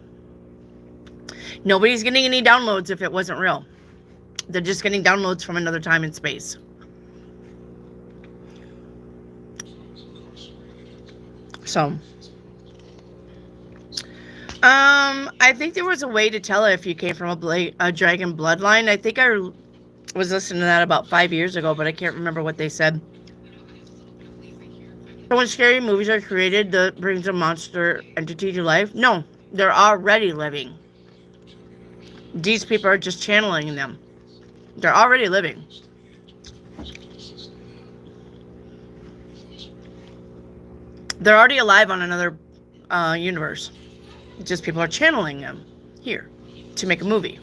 [SPEAKER 1] Nobody's getting any downloads if it wasn't real. They're just getting downloads from another time and space. So, I think there was a way to tell if you came from a dragon bloodline. I think I was listening to that about 5 years ago, but I can't remember what they said. So when scary movies are created, that brings a monster entity to life. No, they're already living. These people are just channeling them. They're already living. They're already alive on another universe. Just people are channeling them here to make a movie.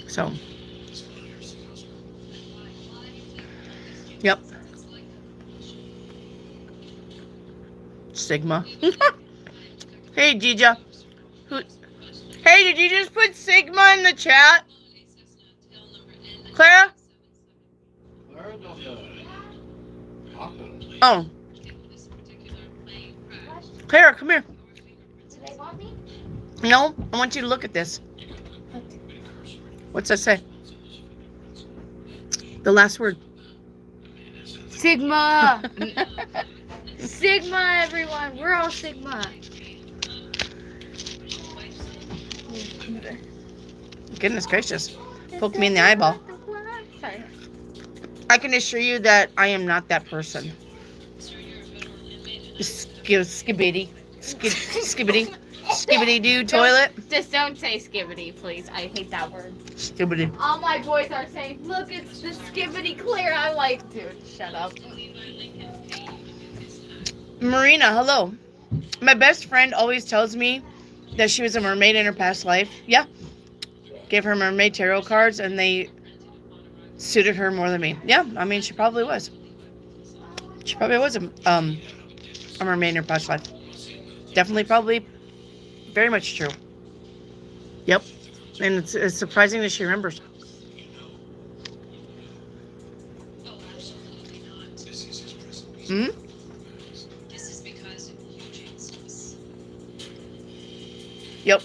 [SPEAKER 1] So, yep. Sigma. Hey, Gija. Hey, did you just put Sigma in the chat? Clara? Oh. Clara, come here.
[SPEAKER 2] Do they want me?
[SPEAKER 1] No, I want you to look at this. What's that say? The last word.
[SPEAKER 3] Sigma. Sigma, everyone. We're all Sigma.
[SPEAKER 1] Goodness gracious. Poked me in the eyeball.
[SPEAKER 3] Sorry.
[SPEAKER 1] I can assure you that I am not that person. Skibbity. Skibbity. Skibbity doo toilet.
[SPEAKER 3] Just don't say skibbity, please. I hate that word.
[SPEAKER 1] Skibbity.
[SPEAKER 3] All my boys are saying, look, it's the skibbity clear. I'm like, dude, shut up.
[SPEAKER 1] Marina, hello. My best friend always tells me that she was a mermaid in her past life. Yeah. Gave her mermaid tarot cards and they suited her more than me. Yeah, I mean, she probably was. She probably was a mermaid in her past life. Definitely, probably, very much true. Yep. And it's surprising that she remembers. Hmm? Yep.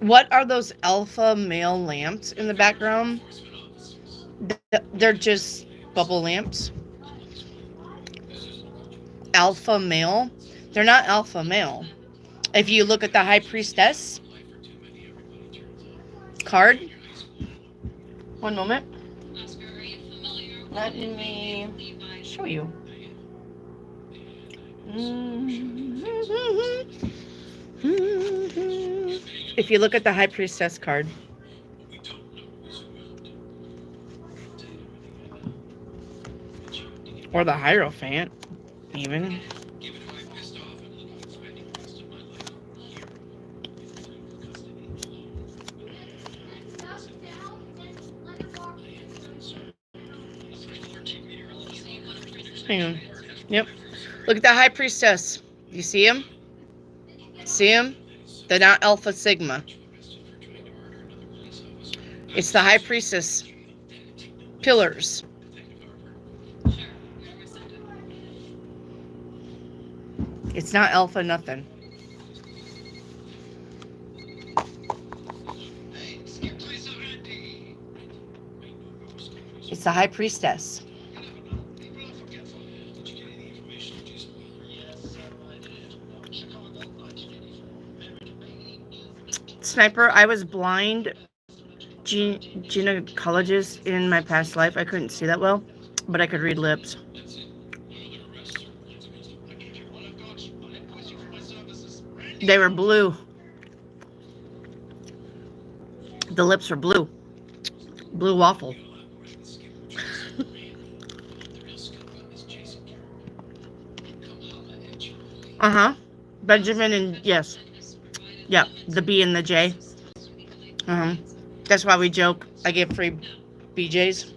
[SPEAKER 1] What are those alpha male lamps in the background? They're just bubble lamps. Alpha male. They're not alpha male. If you look at the High Priestess card. One moment. Let me show you. If you look at the High Priestess card. Or the Hierophant, even. Hang on. Yep. Look at the High Priestess. You see him? See him? They're not Alpha Sigma. It's the High Priestess. Pillars. It's not Alpha nothing. It's the High Priestess. Sniper, I was blind gynecologist in my past life. I couldn't see that well, but I could read lips. They were blue. The lips were blue. Blue waffle. Uh-huh. Benjamin and yes. Yeah, the B and the J. Uh-huh. That's why we joke. I get free BJs.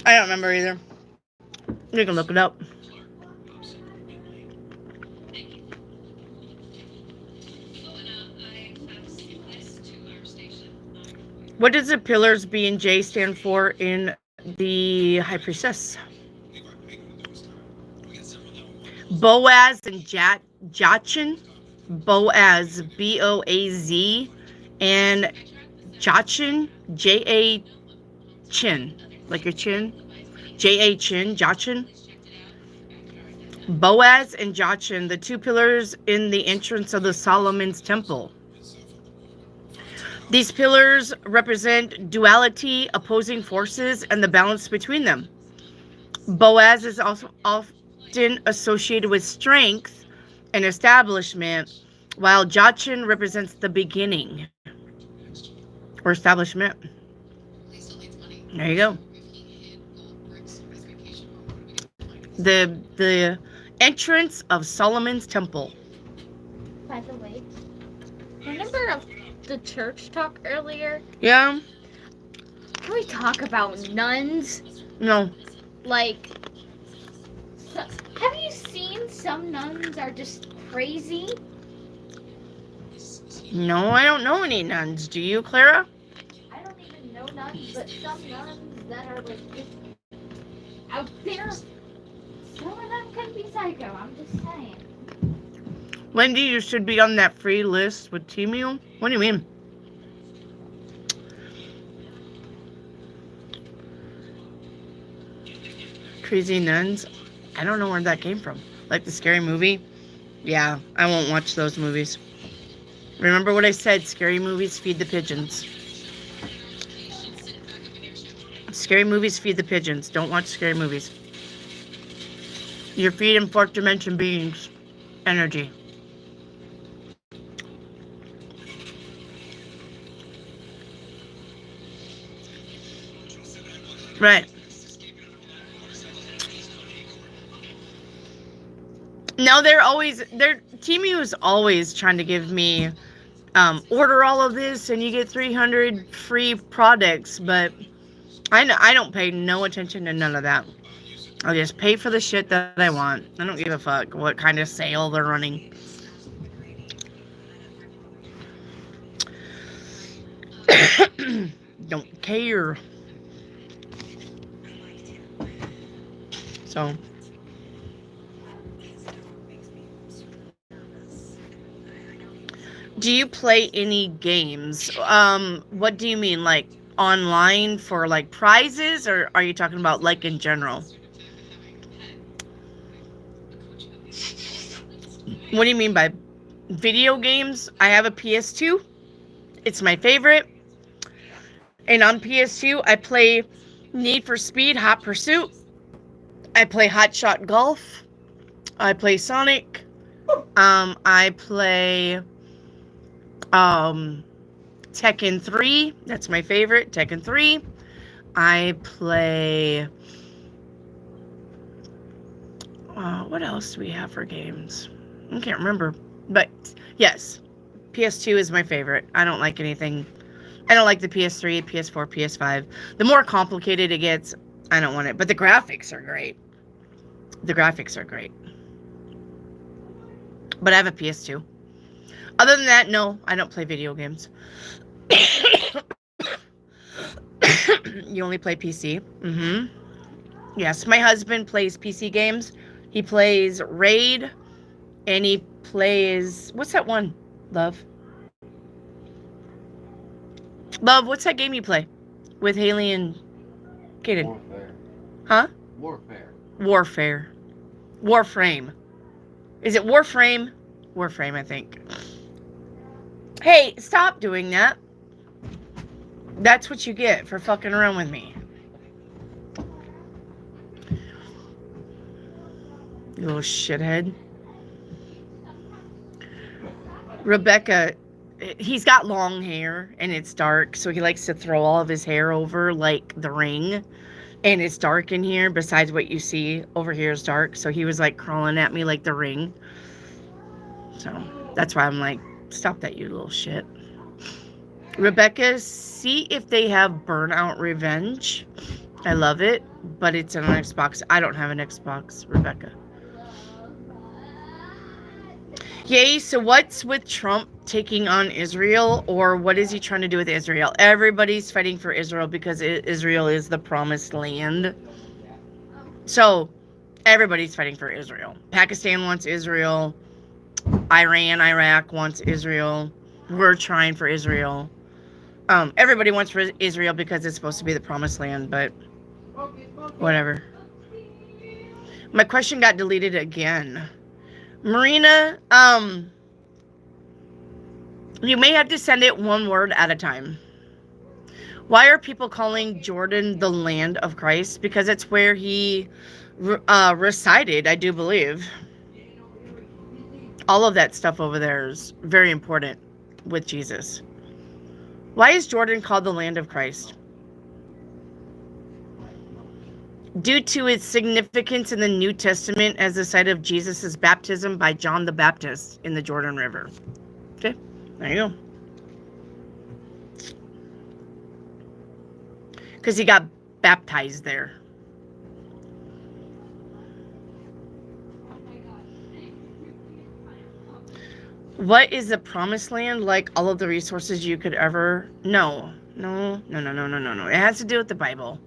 [SPEAKER 1] I don't remember either. You can look it up. What does the pillars B and J stand for in the High Priestess? Boaz and Jachin. Boaz, B-O-A-Z, and Jachin, J-A-Chin, like your chin, J-A-Chin, Jachin. Boaz and Jachin, the two pillars in the entrance of the Solomon's Temple. These pillars represent duality, opposing forces, and the balance between them. Boaz is also often associated with strength and establishment, while Jachin represents the beginning or establishment. There you go. The entrance of Solomon's Temple.
[SPEAKER 3] By the way, remember the church talk earlier?
[SPEAKER 1] Yeah.
[SPEAKER 3] Can we talk about nuns?
[SPEAKER 1] No.
[SPEAKER 3] Like, have you seen some nuns are just crazy?
[SPEAKER 1] No, I don't know any nuns. Do you, Clara?
[SPEAKER 3] I don't even know nuns, but some nuns that are like just out there. Some of them could be psycho. I'm just saying.
[SPEAKER 1] Wendy, you should be on that free list with T-Meal. What do you mean? Crazy nuns? I don't know where that came from. Like the scary movie? Yeah, I won't watch those movies. Remember what I said, scary movies feed the pigeons. Scary movies feed the pigeons. Don't watch scary movies. You're feeding fourth dimension beings energy. Right. No, Timu is always trying to give me, order all of this and you get 300 free products, but I don't pay no attention to none of that. I'll just pay for the shit that I want. I don't give a fuck what kind of sale they're running. Don't care. So. Do you play any games? What do you mean? Like online for like prizes, or are you talking about like in general? What do you mean by video games? I have a PS2. It's my favorite. And on PS2, I play Need for Speed Hot Pursuit. I play Hot Shot Golf. I play Sonic. I play Tekken 3. That's my favorite. Tekken 3. I play what else do we have for games? I can't remember. But yes, PS2 is my favorite. I don't like anything. I don't like the PS3, PS4, PS5. The more complicated it gets, I don't want it. But the graphics are great. The graphics are great. But I have a PS2. Other than that, no, I don't play video games. You only play PC? Mm-hmm. Yes, my husband plays PC games. He plays Raid, and he plays... What's that one, Love? Love, what's that game you play? With Haley and Kaden?
[SPEAKER 4] Warfare.
[SPEAKER 1] Huh?
[SPEAKER 4] Warfare.
[SPEAKER 1] Warframe. Is it Warframe? Warframe, I think. Hey, stop doing that. That's what you get for fucking around with me. You little shithead. Rebecca, he's got long hair and it's dark, so he likes to throw all of his hair over like the ring. And it's dark in here, besides what you see over here is dark. So he was like crawling at me like the ring. So that's why I'm like, stop that, you little shit. Rebecca, see if they have Burnout Revenge. I love it, but it's on an Xbox. I don't have an Xbox, Rebecca. Yay, so what's with Trump taking on Israel, or what is he trying to do with Israel? Everybody's fighting for Israel because Israel is the promised land. So, everybody's fighting for Israel. Pakistan wants Israel. Iran, Iraq wants Israel. We're trying for Israel. Everybody wants for Israel because it's supposed to be the promised land, but whatever. My question got deleted again. Marina, you may have to send it one word at a time. Why are people calling Jordan the land of Christ? Because it's where he resided, I do believe. All of that stuff over there is very important with Jesus. Why is Jordan called the land of Christ? Due to its significance in the New Testament as the site of Jesus' baptism by John the Baptist in the Jordan River. Okay, there you go. Because he got baptized there. What is the promised land? Like all of the resources you could ever... No. It has to do with the Bible.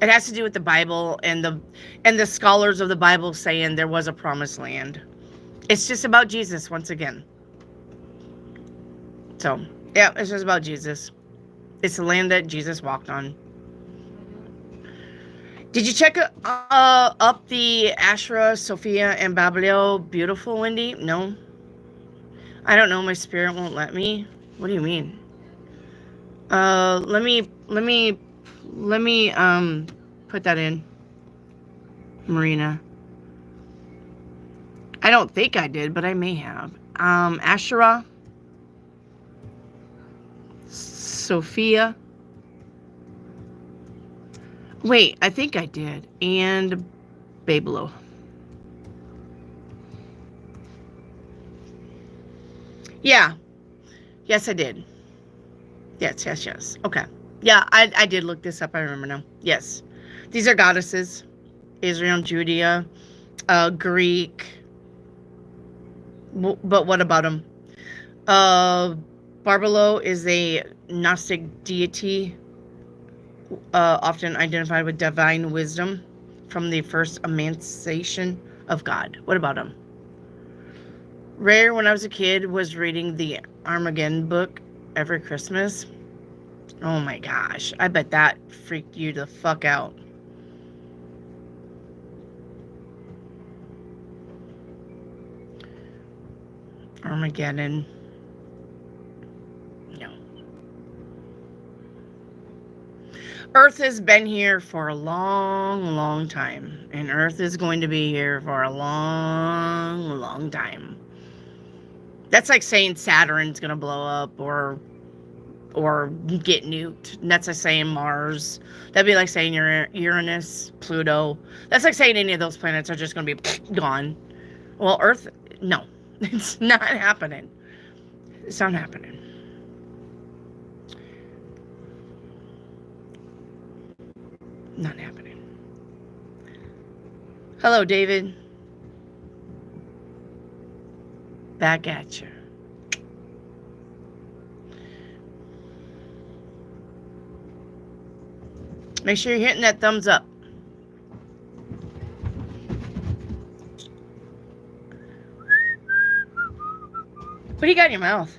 [SPEAKER 1] It has to do with the Bible and the scholars of the Bible saying there was a promised land. It's just about Jesus once again. So, yeah, it's just about Jesus. It's the land that Jesus walked on. Did you check up the Asherah, Sophia, and Babylon? Beautiful, Wendy? No. I don't know. My spirit won't let me. What do you mean? Let me put that in, Marina. I don't think I did, but I may have. Asherah, Sophia. Wait, I think I did. And Babelo. Yeah. Yes, I did. Yes. Okay. Yeah, I did look this up. I remember now. Yes. These are goddesses. Israel, Judea, Greek. But what about them? Barbelo is a Gnostic deity, often identified with divine wisdom from the first emancipation of God. What about him? Rare, when I was a kid, was reading the Armageddon book every Christmas. Oh my gosh. I bet that freaked you the fuck out. Armageddon. No. Earth has been here for a long, long time. And Earth is going to be here for a long, long time. That's like saying Saturn's going to blow up or get nuked. And that's like saying Mars. That'd be like saying Uranus, Pluto. That's like saying any of those planets are just going to be gone. Well, Earth, no. It's not happening. It's not happening. Not happening. Hello, David. Back at you. Make sure you're hitting that thumbs up. What do you got in your mouth?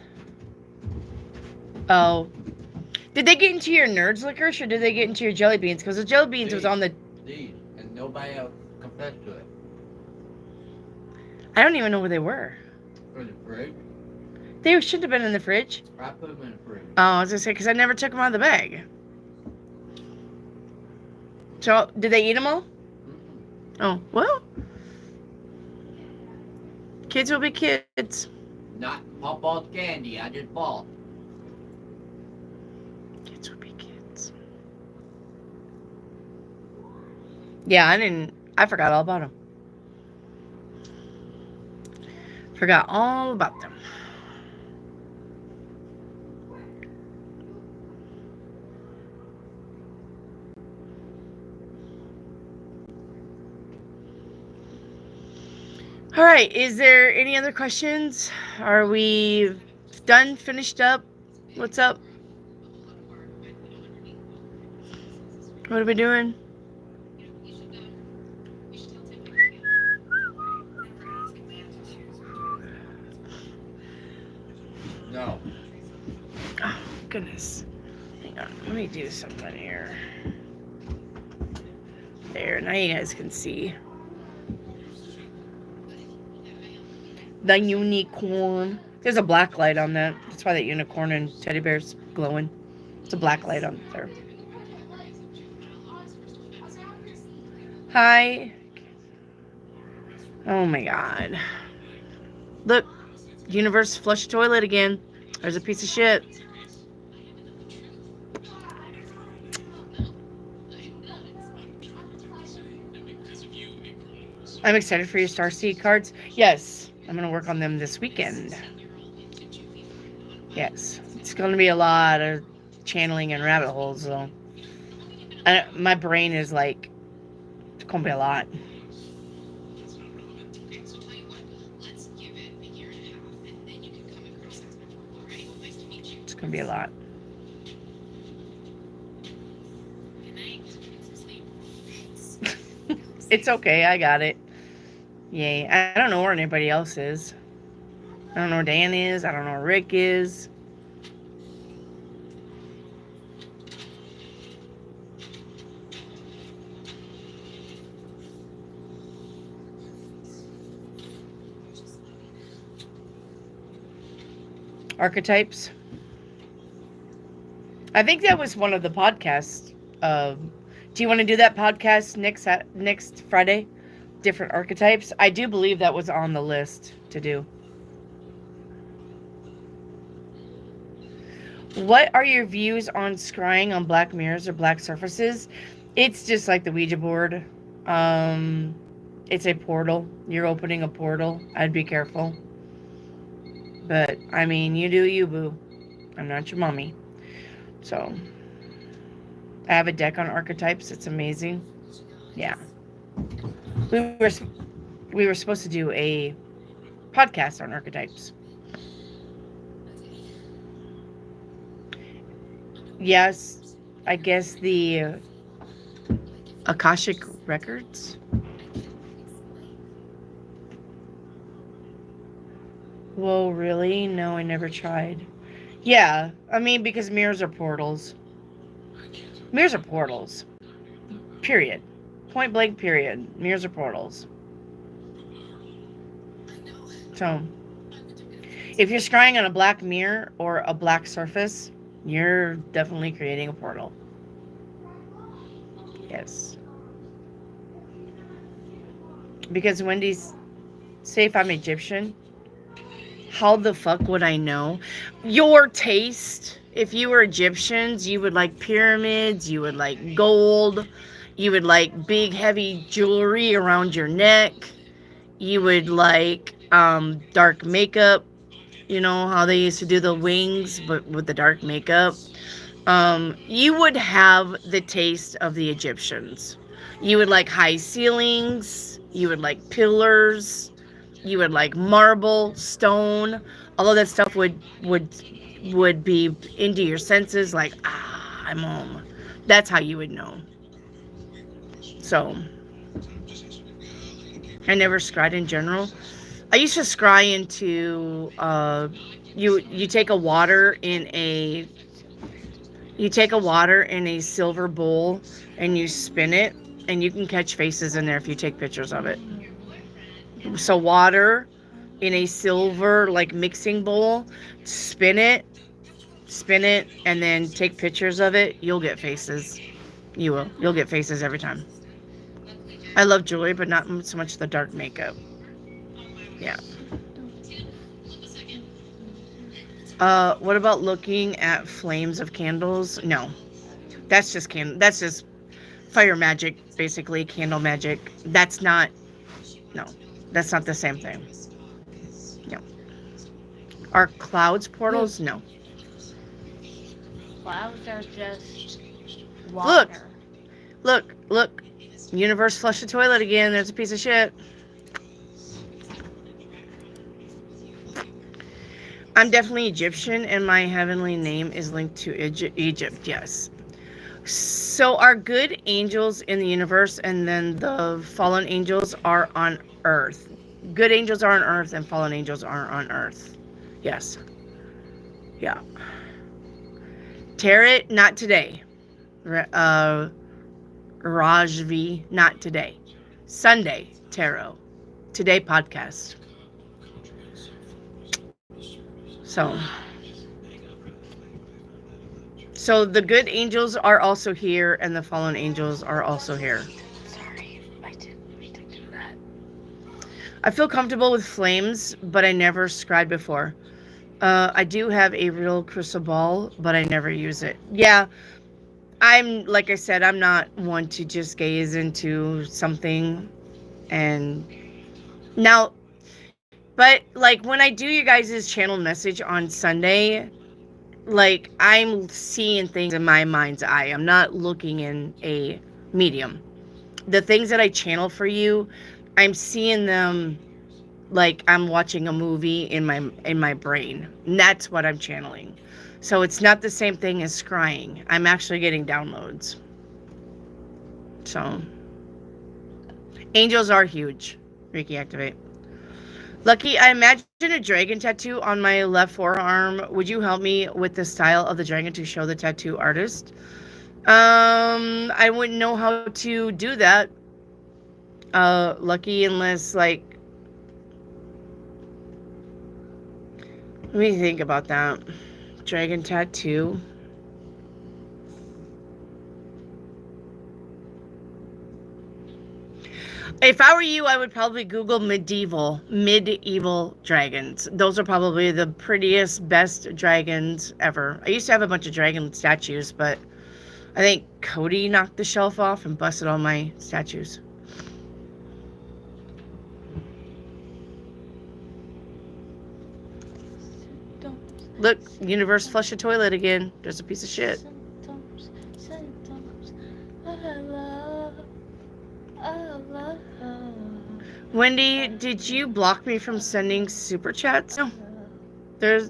[SPEAKER 1] Oh. Did they get into your nerds licorice or did they get into your jelly beans? Because the jelly beans was on the...
[SPEAKER 4] These. And nobody else confessed to it.
[SPEAKER 1] I don't even know where they were.
[SPEAKER 4] In the fridge.
[SPEAKER 1] They shouldn't have been in the fridge.
[SPEAKER 4] I put them in the fridge.
[SPEAKER 1] Oh, I was going to say, because I never took them out of the bag. So, did they eat them all?
[SPEAKER 4] Mm-mm.
[SPEAKER 1] Oh, well. Kids will be kids.
[SPEAKER 4] Not pop-off candy. I just bought.
[SPEAKER 1] Kids will be kids. Yeah, I forgot all about them. Forgot all about them. All right, is there any other questions? Are we done, finished up? What's up? What are we doing?
[SPEAKER 4] No.
[SPEAKER 1] Oh, goodness. Hang on, let me do something here. There, now you guys can see. The unicorn. There's a black light on that. That's why that unicorn and teddy bear's glowing. It's a black light on there. Hi. Oh my god. Look. Universe flush toilet again. There's a piece of shit. I'm excited for your Starseed cards. Yes. I'm going to work on them this weekend. Yes. It's going to be a lot of channeling and rabbit holes, though. My brain is like, it's going to be a lot. It's going to be a lot. It's okay. I got it. Yay. I don't know where anybody else is. I don't know where Dan is. I don't know where Rick is. Archetypes. I think that was one of the podcasts. Do you want to do that podcast next Friday? Different archetypes. I do believe that was on the list to do. What are your views on scrying on black mirrors or black surfaces? It's just like the Ouija board. It's a portal. You're opening a portal. I'd be careful. But, I mean, you do you, boo. I'm not your mommy. So, I have a deck on archetypes. It's amazing. Yeah. We were supposed to do a podcast on archetypes. Yes, I guess the Akashic Records. Whoa, really? No, I never tried. Yeah, I mean, because mirrors are portals. Mirrors are portals. Period. Point blank, period. Mirrors are portals. So, if you're scrying on a black mirror or a black surface, you're definitely creating a portal. Yes. Because Wendy's, say if I'm Egyptian, how the fuck would I know? Your taste. If you were Egyptians, you would like pyramids, you would like gold, you would like big heavy jewelry around your neck, you would like dark makeup. You know how they used to do the wings, but with the dark makeup. You would have the taste of the Egyptians. You would like high ceilings. You would like pillars. You would like marble, stone. All of that stuff would be into your senses. Like, I'm home. That's how you would know. So, I never scryed in general. I used to scry into you take a water in a silver bowl and you spin it, and you can catch faces in there if you take pictures of it. So water in a silver like mixing bowl, spin it, and then take pictures of it. You'll get faces. You will. You'll get faces every time. I love jewelry, but not so much the dark makeup. Yeah. What about looking at flames of candles? No. That's just fire magic, basically, candle magic. That's not the same thing. No. Are clouds portals? No.
[SPEAKER 3] Clouds are just water.
[SPEAKER 1] Look. Universe flushed the toilet again. There's a piece of shit. I'm definitely Egyptian, and my heavenly name is linked to Egypt, yes. So our good angels in the universe, and then the fallen angels are on Earth. Good angels are on Earth, and fallen angels are on Earth. Yes. Yeah. Tarot, not today. Rajvi, not today. Sunday, tarot. Today, podcast. So the good angels are also here, and the fallen angels are also here. Sorry, I didn't do that. I feel comfortable with flames, but I never scried before. I do have a real crystal ball, but I never use it. Yeah, like I said, I'm not one to just gaze into something and now. But, like, when I do you guys' channel message on Sunday, like, I'm seeing things in my mind's eye. I'm not looking in a medium. The things that I channel for you, I'm seeing them like I'm watching a movie in my brain. And that's what I'm channeling. So it's not the same thing as scrying. I'm actually getting downloads. So, angels are huge. Reiki activate. Lucky, I imagine a dragon tattoo on my left forearm. Would you help me with the style of the dragon to show the tattoo artist? I wouldn't know how to do that. Lucky, unless, like, Let me think about that. Dragon tattoo. If I were you, I would probably Google medieval dragons. Those are probably the prettiest, best dragons ever. I used to have a bunch of dragon statues, but I think Cody knocked the shelf off and busted all my statues. Look, universe flush a toilet again. There's a piece of shit. Wendy, did you block me from sending super chats? No.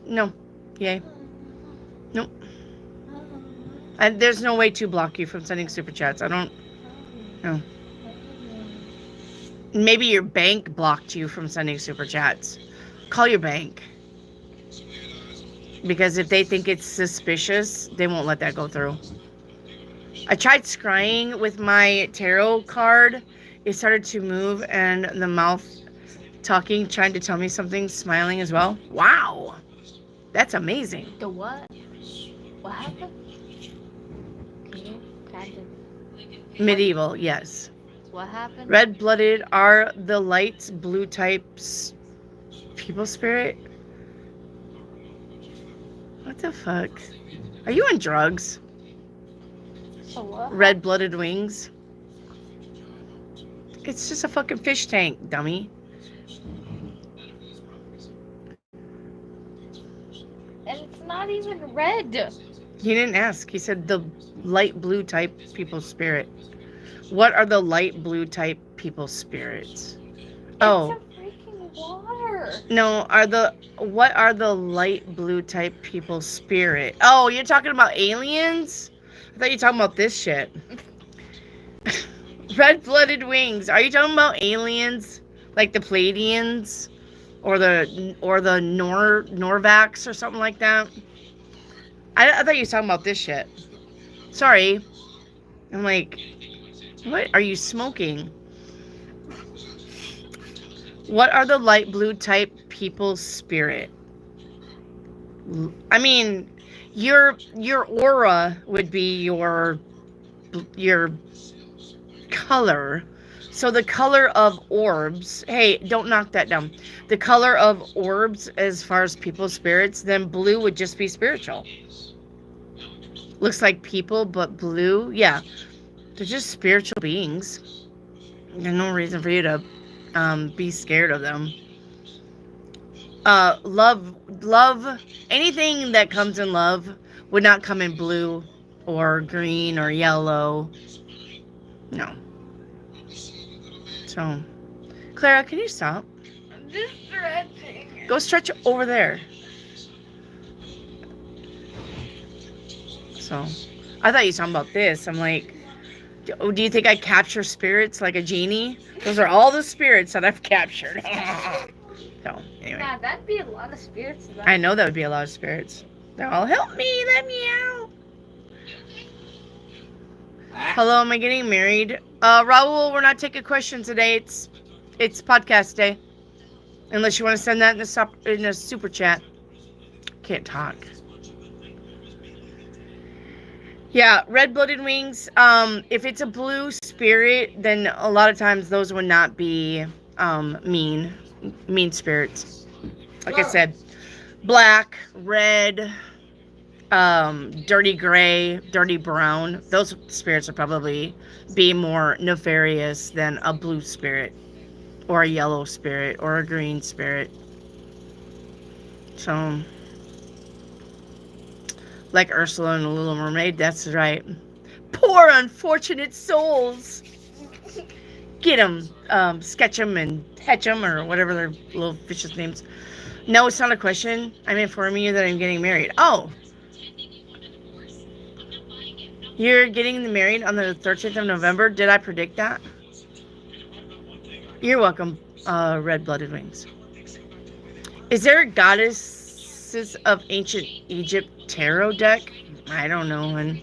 [SPEAKER 1] No. Yay. Nope. And there's no way to block you from sending super chats. I don't know. Maybe your bank blocked you from sending super chats. Call your bank. Because if they think it's suspicious, they won't let that go through. I tried scrying with my tarot card. It started to move and the mouth talking, trying to tell me something, smiling as well. Wow. That's amazing.
[SPEAKER 3] The what? What happened? Can you kind of...
[SPEAKER 1] Medieval, yes.
[SPEAKER 3] What happened?
[SPEAKER 1] Red-blooded are the lights, blue types, people spirit. What the fuck? Are you on drugs?
[SPEAKER 3] So what?
[SPEAKER 1] Red-blooded wings. It's just a fucking fish tank, dummy.
[SPEAKER 3] And it's not even red.
[SPEAKER 1] He didn't ask. He said the light blue type people spirit. What are the light blue type people spirits? Oh.
[SPEAKER 3] It's a freaking water.
[SPEAKER 1] No, what are the light blue type people spirit? Oh, you're talking about aliens? I thought you were talking about this shit. Red-blooded wings. Are you talking about aliens? Like the Pleiadians? Or the Norvax or something like that? I thought you were talking about this shit. Sorry. I'm like, what are you smoking? What are the light blue type people's spirit? I mean, your aura would be your color. So the color of orbs, hey, don't knock that down. The color of orbs as far as people's spirits, then blue would just be spiritual. Looks like people, but blue, yeah. They're just spiritual beings. There's no reason for you to be scared of them. Love, anything that comes in love would not come in blue or green or yellow. No. So, Clara, can you stop?
[SPEAKER 3] I'm just stretching.
[SPEAKER 1] Go stretch over there. So, I thought you were talking about this. I'm like, oh, do you think I capture spirits like a genie? Those are all the spirits that I've captured. So, anyway.
[SPEAKER 3] Yeah, that'd be a lot of spirits.
[SPEAKER 1] I know that would be a lot of spirits. They're all, help me, let me out. Hello, am I getting married? Raul, we're not taking questions today. It's podcast day. Unless you want to send that in a super chat. Can't talk. Yeah, red-blooded wings. If it's a blue spirit, then a lot of times those would not be mean spirits. Like I said, black, red, dirty gray, dirty brown. Those spirits would probably be more nefarious than a blue spirit or a yellow spirit or a green spirit. So, like Ursula and the Little Mermaid, that's right. Poor unfortunate souls. Get them, sketch them and hatch them, or whatever their little vicious names. No, it's not a question. I'm informing you that I'm getting married. Oh. You're getting married on the 13th of November? Did I predict that? You're welcome, red-blooded wings. Is there a Goddesses of Ancient Egypt tarot deck? I don't know, and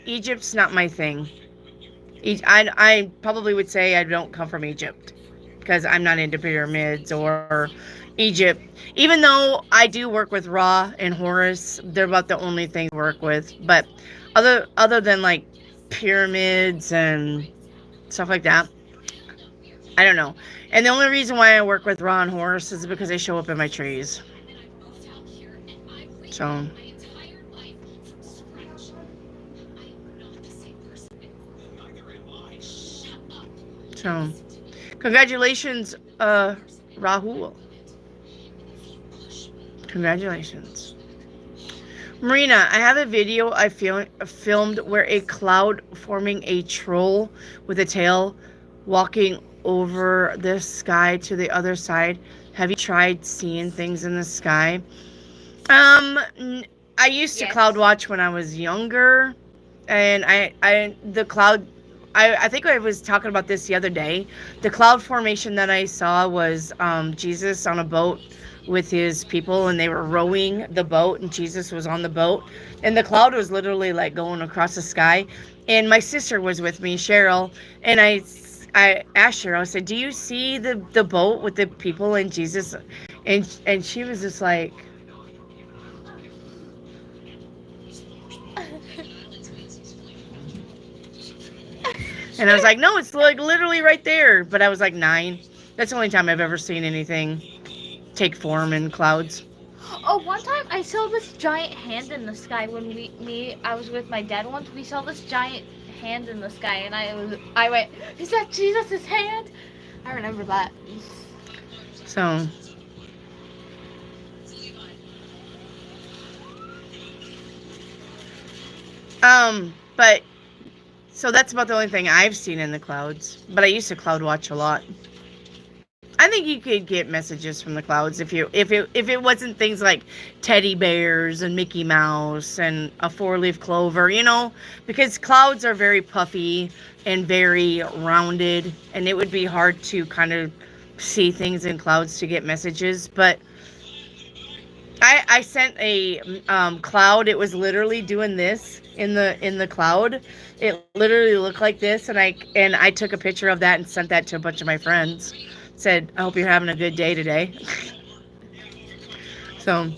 [SPEAKER 1] Egypt's not my thing. I probably would say I don't come from Egypt. because I'm not into pyramids or Egypt. Even though I do work with Ra and Horus, they're about the only things I work with. But other than like pyramids and stuff like that, I don't know. And the only reason why I work with Ra and Horus is because they show up in my trees. So. So, congratulations, Rahul. Congratulations. Marina, I have a video I filmed where a cloud forming a troll with a tail walking over the sky to the other side. Have you tried seeing things in the sky? I used to cloud watch when I was younger, and the cloud, I think I was talking about this the other day. The cloud formation that I saw was Jesus on a boat with his people, and they were rowing the boat, and Jesus was on the boat, and the cloud was literally like going across the sky. And my sister was with me, Cheryl, and I asked her, I said, do you see the boat with the people and Jesus? And she was just like, and I was like, no, it's like literally right there. But I was like 9. That's the only time I've ever seen anything take form in clouds.
[SPEAKER 3] Oh, one time I saw this giant hand in the sky when I was with my dad once. We saw this giant hand in the sky, and I went, is that Jesus' hand? I remember that.
[SPEAKER 1] So. But so that's about the only thing I've seen in the clouds. But I used to cloud watch a lot. I think you could get messages from the clouds if it wasn't things like teddy bears and Mickey Mouse and a 4-leaf clover, because clouds are very puffy and very rounded, and it would be hard to kind of see things in clouds to get messages. But I sent a cloud. It was literally doing this in the cloud. It literally looked like this, and I took a picture of that and sent that to a bunch of my friends. Said, I hope you're having a good day today. So.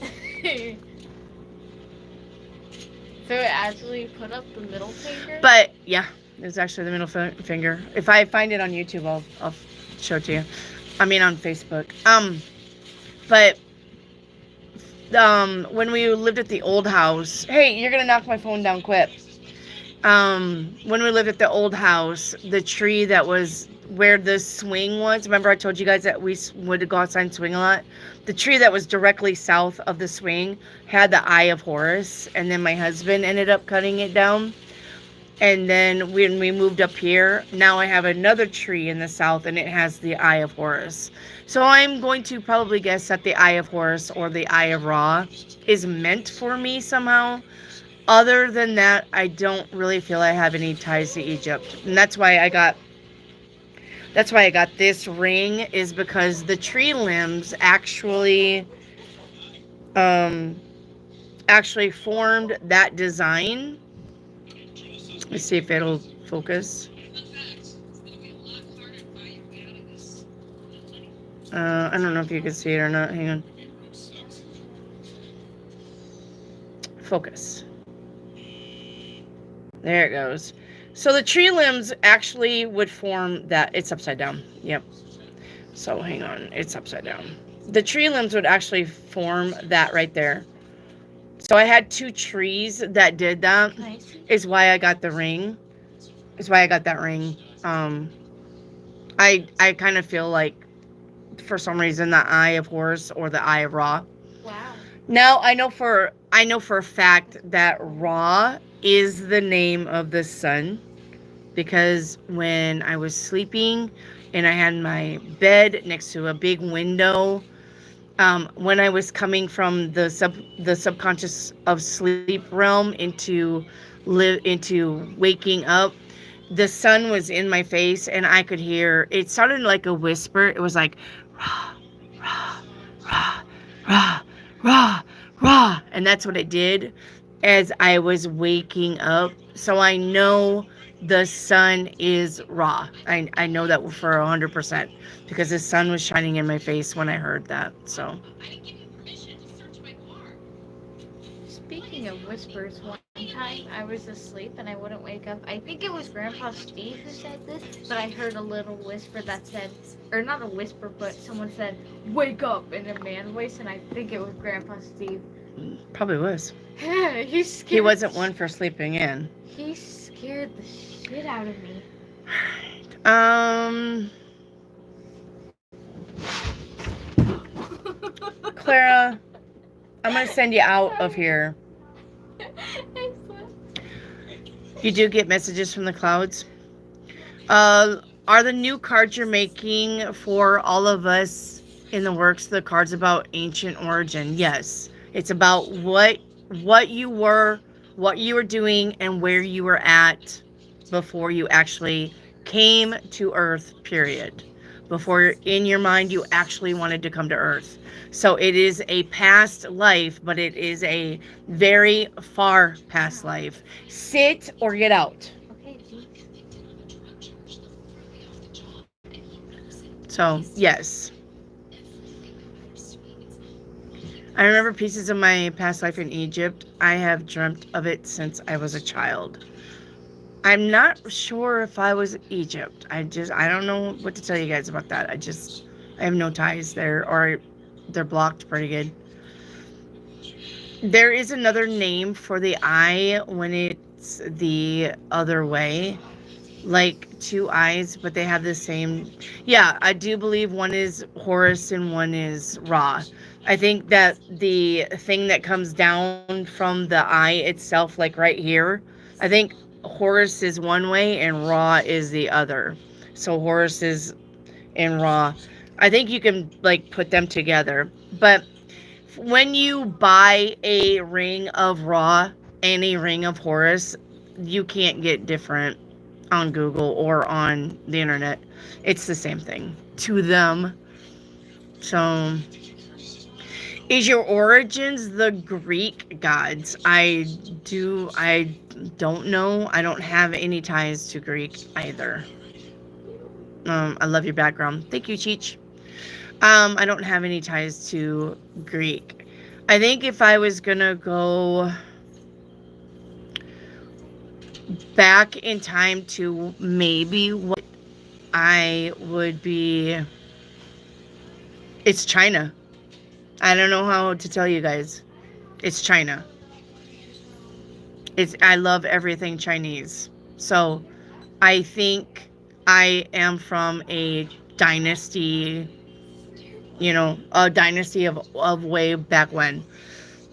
[SPEAKER 3] So it actually put up the middle finger?
[SPEAKER 1] But yeah, it's actually the middle finger. If I find it on YouTube, I'll show it to you. I mean on Facebook. But when we lived at the old house, hey, you're gonna knock my phone down quick. When we lived at the old house, the tree that was where the swing was, remember I told you guys that we would go outside and swing a lot? The tree that was directly south of the swing had the Eye of Horus, and then my husband ended up cutting it down. And then when we moved up here, now I have another tree in the south, and it has the Eye of Horus. So I'm going to probably guess that the Eye of Horus or the Eye of Ra is meant for me somehow. Other than that, I don't really feel I have any ties to Egypt. And that's why I got this ring, is because the tree limbs actually formed that design. Let's see if it'll focus. I don't know if you can see it or not. Hang on. Focus. There it goes. So the tree limbs actually would form that. It's upside down. Yep. So hang on. It's upside down. The tree limbs would actually form that right there. So I had 2 trees that did that.
[SPEAKER 3] Nice.
[SPEAKER 1] Is why I got the ring. Is why I got that ring. I kind of feel like for some reason the Eye of Horus or the Eye of Ra.
[SPEAKER 3] Wow.
[SPEAKER 1] Now I know for a fact that Ra is the name of the sun, because when I was sleeping and I had my bed next to a big window, when I was coming from the subconscious of sleep realm into waking up, the sun was in my face, and I could hear, it sounded like a whisper. It was like Ra, Ra, Ra, Ra, Ra, Ra, and that's what it did as I was waking up. So I know the sun is Ra. I know that for 100% because the sun was shining in my face when I heard that. So
[SPEAKER 3] Speaking of whispers, one time I was asleep and I wouldn't wake up. I think it was Grandpa Steve who said this, but I heard a little whisper that said, or not a whisper, but someone said, "Wake up" in a man voice, and I think it was Grandpa Steve.
[SPEAKER 1] probably was.
[SPEAKER 3] He's scared.
[SPEAKER 1] He wasn't one for sleeping in.
[SPEAKER 3] He scared the shit out of me.
[SPEAKER 1] Clara, I'm gonna send you out of here. You do get messages from the clouds. Are the new cards you're making for all of us in the works the cards about ancient origin? Yes. It's about what you were, what you were doing, and where you were at before you actually came to Earth, period. Before in your mind you actually wanted to come to Earth. So it is a past life, but it is a very far past life. Sit or get out.
[SPEAKER 3] Okay, geez.
[SPEAKER 1] So, yes. I remember pieces of my past life in Egypt. I have dreamt of it since I was a child. I'm not sure if I was Egypt. I don't know what to tell you guys about that. I have no ties there, or they're blocked pretty good. There is another name for the eye when it's the other way. Like two eyes, but they have the same. Yeah, I do believe one is Horus and one is Ra. I think that the thing that comes down from the eye itself, like right here, I think Horus is one way and Ra is the other. So Horus is in Ra. I think you can like put them together. But when you buy a ring of Ra and a ring of Horus, you can't get different on Google or on the internet. It's the same thing to them. So, is your origins the Greek gods? I don't know. I don't have any ties to Greek either. I love your background. Thank you, Cheech. I don't have any ties to Greek. I think if I was gonna go back in time to maybe what I would be, it's China. I don't know how to tell you guys. It's China. I love everything Chinese. So I think I am from a dynasty, a dynasty of way back when.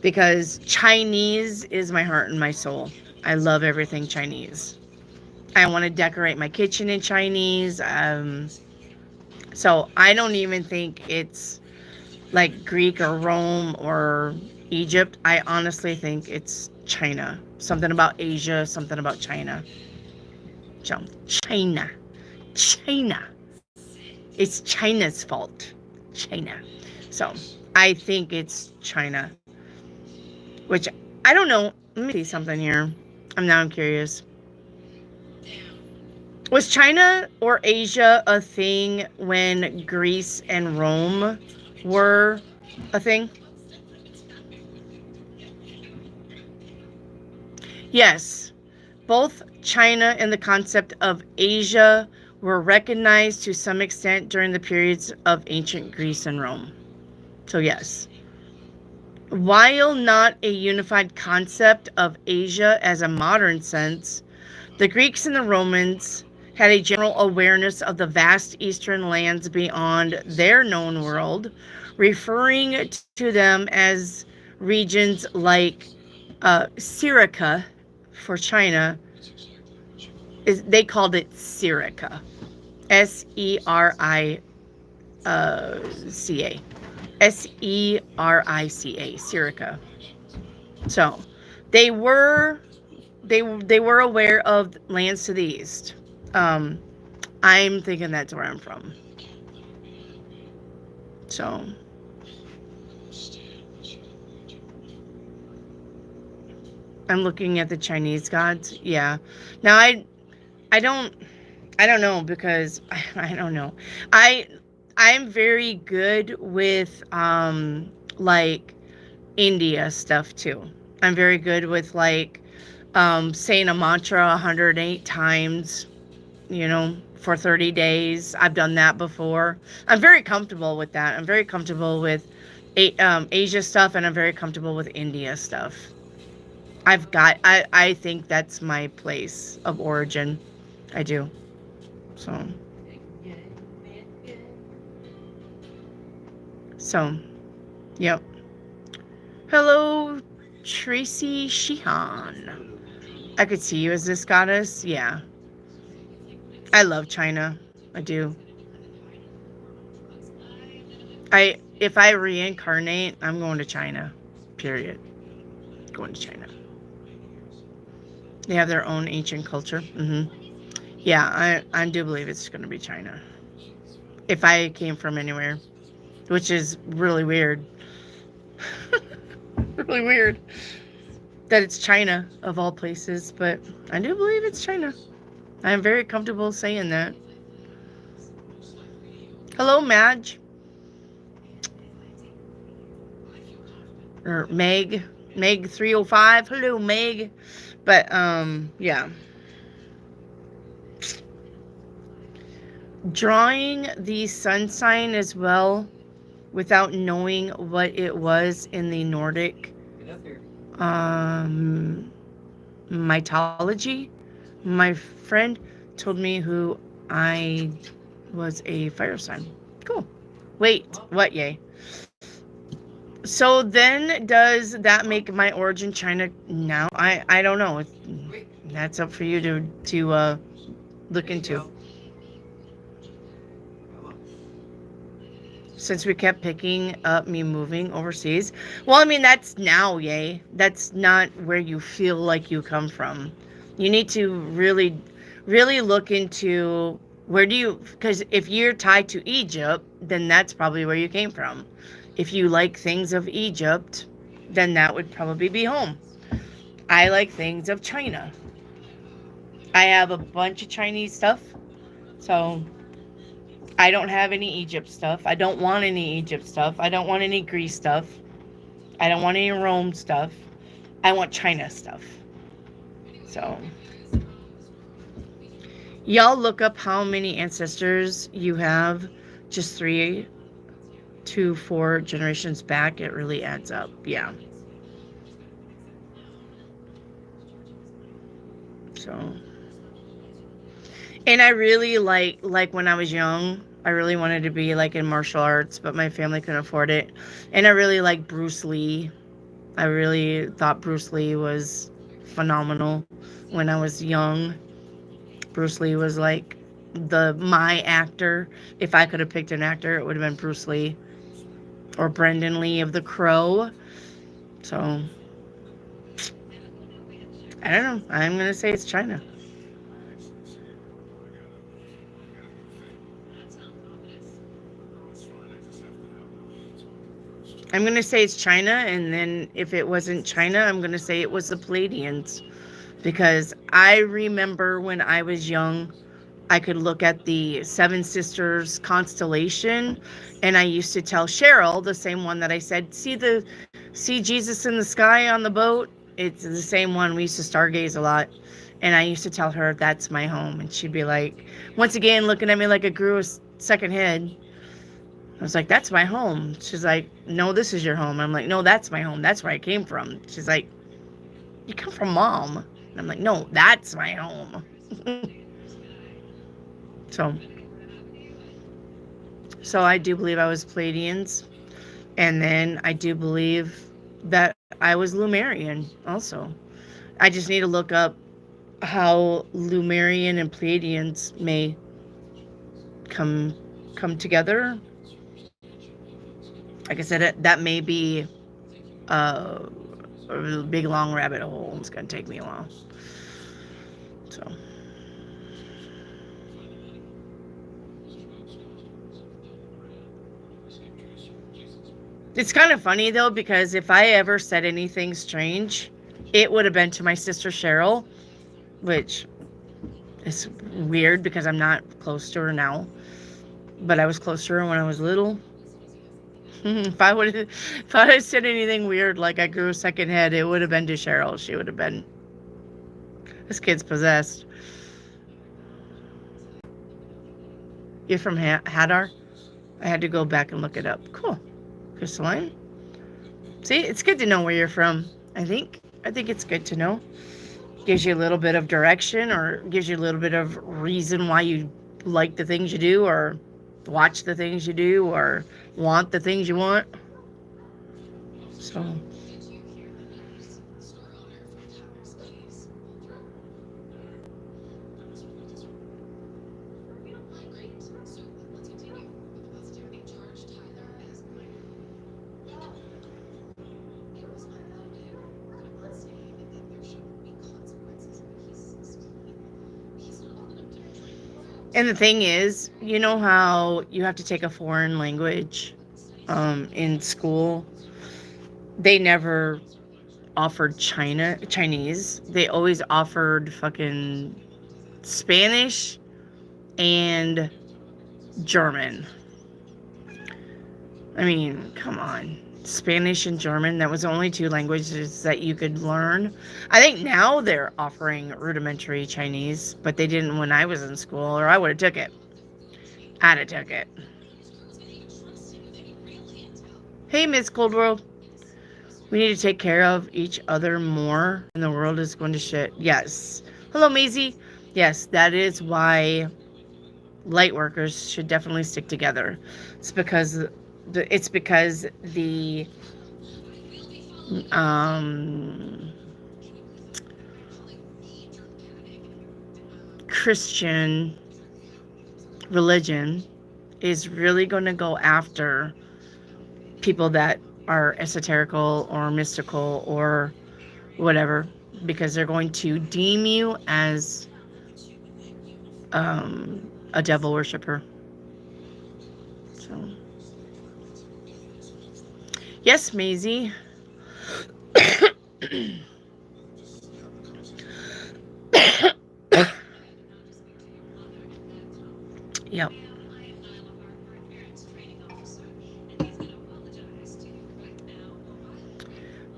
[SPEAKER 1] Because Chinese is my heart and my soul. I love everything Chinese. I want to decorate my kitchen in Chinese. So I don't even think it's like Greek or Rome or Egypt. I honestly think it's China. Something about Asia, something about China. So, China. It's China's fault. China. So, I think it's China. Which, I don't know. Let me see something here. I'm curious. Was China or Asia a thing when Greece and Rome were a thing? Yes. Both China and the concept of Asia were recognized to some extent during the periods of ancient Greece and Rome. So yes. While not a unified concept of Asia as a modern sense, the Greeks and the Romans had a general awareness of the vast eastern lands beyond their known world, referring to them as regions like Syrica for China. They called it Syrica. Serica. Serica. Syrica. So they were aware of lands to the east. I'm thinking that's where I'm from. So I'm looking at the Chinese gods. Yeah. Now I don't know because I don't know. I I'm very good with like India stuff too. I'm very good with like saying a mantra 108 times, for 30 days. I've done that before. I'm very comfortable with that. I'm very comfortable with Asia stuff, and I'm very comfortable with India stuff. I think that's my place of origin. I do. So, so, yep. Hello, Tracy Sheehan. I could see you as this goddess. Yeah. I love China. I do. If I reincarnate, I'm going to China. Period. Going to China. They have their own ancient culture. Yeah, I do believe it's going to be China. If I came from anywhere, which is really weird. Really weird that it's China of all places, but I do believe it's China. I'm very comfortable saying that. Hello, Madge. Or Meg. Meg 305. Hello, Meg. But yeah. Drawing the sun sign as well without knowing what it was in the Nordic mythology. My friend told me who I was a fire sign. Cool. Wait, what? Yay. So then does that make my origin China now? I don't know. That's up for you to look into. Since we kept picking up me moving overseas. Well, I mean, that's now, yay. That's not where you feel like you come from. You need to really, really look into because if you're tied to Egypt, then that's probably where you came from. If you like things of Egypt, then that would probably be home. I like things of China. I have a bunch of Chinese stuff, so I don't have any Egypt stuff. I don't want any Egypt stuff. I don't want any Greece stuff. I don't want any Rome stuff. I want China stuff. So, y'all look up how many ancestors you have just 3 to 4 generations back. It really adds up. Yeah. So, and I really like when I was young, I really wanted to be like in martial arts, but my family couldn't afford it. And I really like Bruce Lee. I really thought Bruce Lee was phenomenal when I was young. Bruce Lee was like my actor. If I could have picked an actor, it would have been Bruce Lee or Brendan Lee of The Crow. So I don't know. I'm going to say it's China. I'm going to say it's China, and then if it wasn't China, I'm going to say it was the Pleiadians. Because I remember when I was young, I could look at the Seven Sisters constellation, and I used to tell Cheryl, the same one that I said, see Jesus in the sky on the boat? It's the same one. We used to stargaze a lot. And I used to tell her, that's my home. And she'd be like, once again, looking at me like I grew a second head. I was like, that's my home. She's like, no, this is your home. I'm like, no, that's my home. That's where I came from. She's like, you come from Mom. And I'm like, no, that's my home. So I do believe I was Pleiadians. And then I do believe that I was Lumerian also. I just need to look up how Lumerian and Pleiadians may come together. Like I said, that may be a big long rabbit hole. It's gonna take me a while. So it's kind of funny though, because if I ever said anything strange, it would have been to my sister Cheryl, which is weird because I'm not close to her now, but I was close to her when I was little. If I would have said anything weird like I grew a second head, it would have been to Cheryl. She would have been, this kid's possessed. You're from Hadar? I had to go back and look it up. Cool. Crystalline. See, it's good to know where you're from. I think it's good to know. Gives you a little bit of direction, or gives you a little bit of reason why you like the things you do, or watch the things you do, or want the things you want. So and the thing is, you know how you have to take a foreign language in school? They never offered Chinese. They always offered fucking Spanish and German. I mean, come on. Spanish and German, that was the only two languages that you could learn. I think now they're offering rudimentary Chinese, but they didn't when I was in school, or I would have took it. I'd have took it. Hey, Miss Cold World. We need to take care of each other more, and the world is going to shit. Yes. Hello, Maisie. Yes, that is why light workers should definitely stick together. It's because the Christian religion is really going to go after people that are esoterical or mystical or whatever, because they're going to deem you as a devil worshiper. So yes, Maisie. Yep.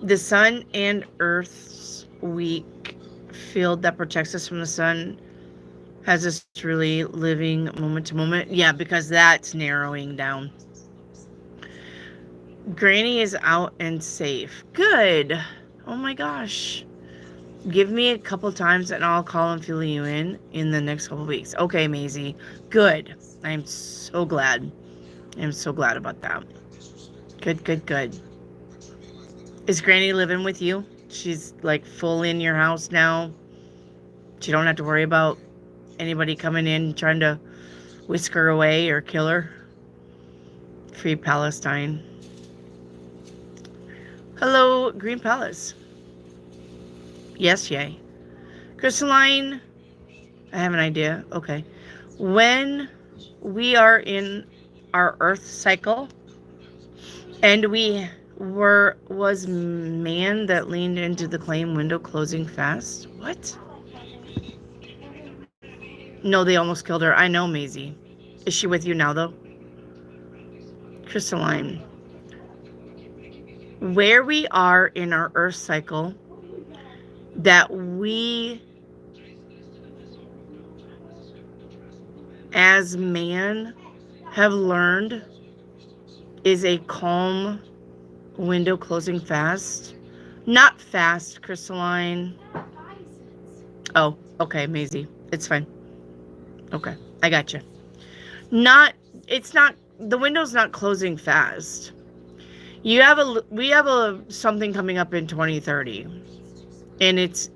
[SPEAKER 1] The sun and Earth's weak field that protects us from the sun has us really living moment to moment. Yeah, because that's narrowing down. Granny is out and safe. Good. Oh my gosh. Give me a couple times and I'll call and fill you in the next couple weeks. Okay, Maisie. Good. I'm so glad. I'm so glad about that. Good, good, good. Is Granny living with you? She's like full in your house now. She don't have to worry about anybody coming in trying to whisk her away or kill her. Free Palestine. Hello, Green Palace. Yes, yay. Crystalline, I have an idea. Okay. When we are in our Earth cycle, and was man that leaned into the claim window closing fast? What? No, they almost killed her. I know, Maisie. Is she with you now, though? Crystalline. Where we are in our Earth cycle, that we as man have learned is a calm window closing fast. Not fast, Crystalline. Oh, okay, Maisie. It's fine. Okay, I got you. The window's not closing fast. We have something coming up in 2030. And it's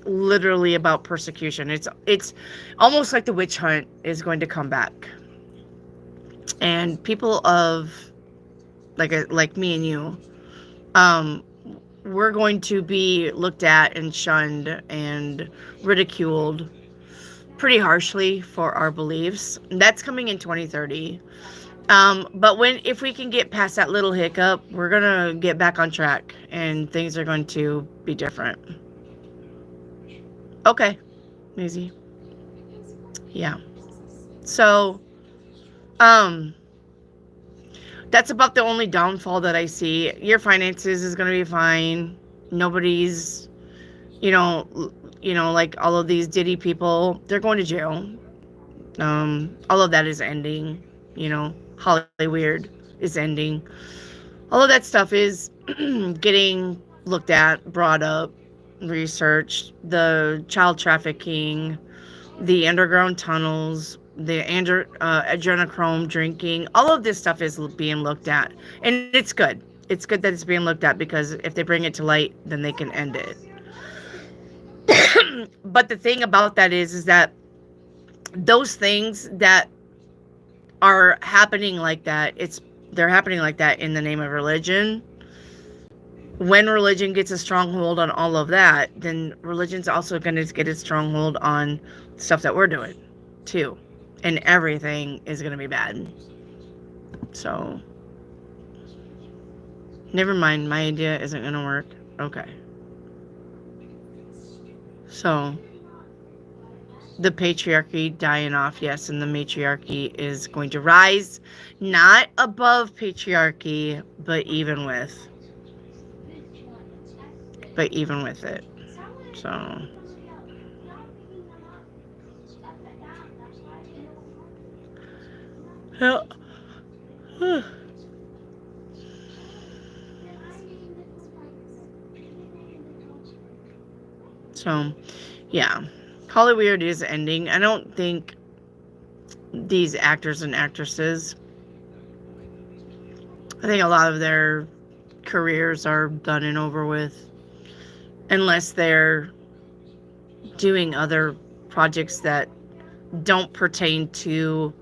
[SPEAKER 1] literally about persecution. It's almost like the witch hunt is going to come back. And people of like me and you, we're going to be looked at and shunned and ridiculed pretty harshly for our beliefs. That's coming in 2030. But if we can get past that little hiccup, we're gonna get back on track and things are going to be different. Okay, Maisie. Yeah. So, um, that's about the only downfall that I see. Your finances is going to be fine. Nobody's, you know, like all of these Diddy people, they're going to jail. All of that is ending. Hollywood is ending. All of that stuff is getting looked at, brought up, researched. The child trafficking, the underground tunnels, the adrenochrome drinking, all of this stuff is being looked at. And it's good. It's good that it's being looked at, because if they bring it to light, then they can end it. But the thing about that is that those things that are happening like that, they're happening like that in the name of religion. When religion gets a stronghold on all of that, then religion's also going to get a stronghold on stuff that we're doing too, and everything is going to be bad. So never mind, my idea isn't going to work. Okay. So the patriarchy dying off, yes, and the matriarchy is going to rise, not above patriarchy, but even with it. So so yeah, Hollywood is ending. I don't think these actors and actresses, I think a lot of their careers are done and over with, unless they're doing other projects that don't pertain to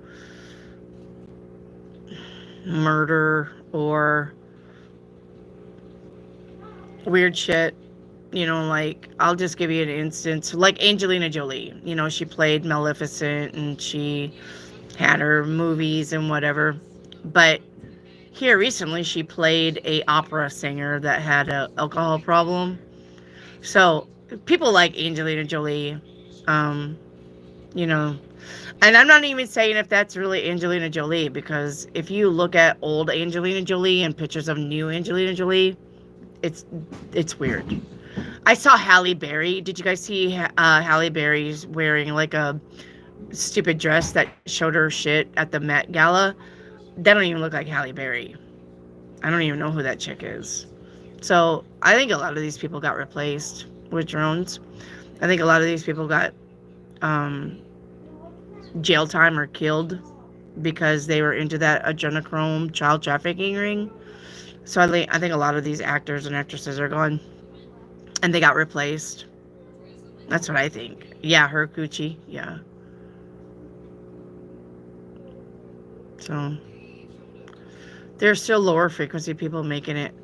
[SPEAKER 1] murder or weird shit. Like, I'll just give you an instance. Like Angelina Jolie, she played Maleficent and she had her movies and whatever. But here recently, she played a opera singer that had an alcohol problem. So people like Angelina Jolie, and I'm not even saying if that's really Angelina Jolie, because if you look at old Angelina Jolie and pictures of new Angelina Jolie, it's weird. I saw Halle Berry. Did you guys see Halle Berry's wearing like a stupid dress that showed her shit at the Met Gala? That don't even look like Halle Berry. I don't even know who that chick is. So I think a lot of these people got replaced with drones. I think a lot of these people got jail time or killed because they were into that adrenochrome child trafficking ring. So I think a lot of these actors and actresses are gone. And they got replaced. That's what I think. Yeah, her coochie. Yeah. So there's still lower frequency people making it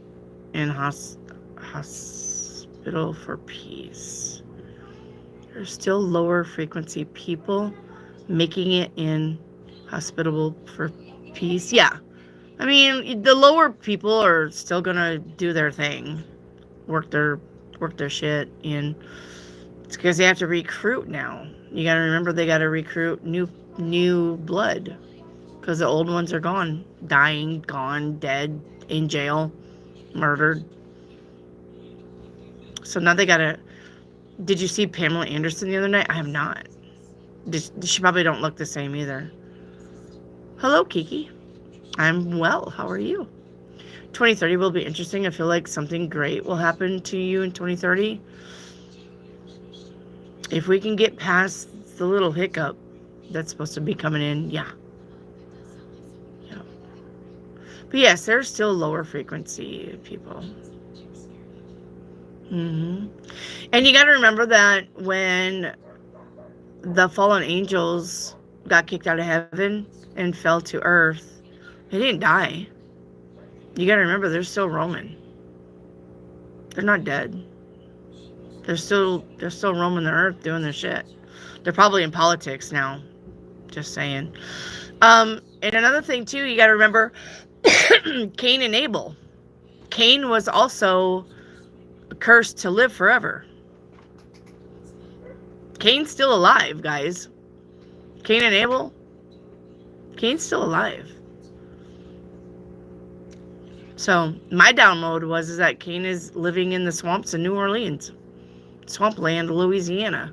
[SPEAKER 1] in hospital for peace. There's still lower frequency people making it in hospitable for peace. Yeah. I mean, the lower people are still gonna do their thing, work their shit, and it's because they have to recruit now. You gotta remember, they gotta recruit new blood, because the old ones are gone, dying, gone, dead, in jail, murdered. So now they gotta. Did you see Pamela Anderson the other night? I have not. She probably don't look the same either. Hello, Kiki. I'm well. How are you? 2030 will be interesting. I feel like something great will happen to you in 2030. If we can get past the little hiccup that's supposed to be coming in, yeah. But yes, there's still lower frequency people. And you got to remember that when the fallen angels got kicked out of heaven and fell to earth, they didn't die. You got to remember, they're still roaming. They're not dead. They're still roaming the earth doing their shit. They're probably in politics now. Just saying. And another thing too, you got to remember, Cain and Abel. Cain was also cursed to live forever. Cain's still alive, guys. Cain and Abel. Cain's still alive. So my download was that Cain is living in the swamps in New Orleans, swampland, Louisiana,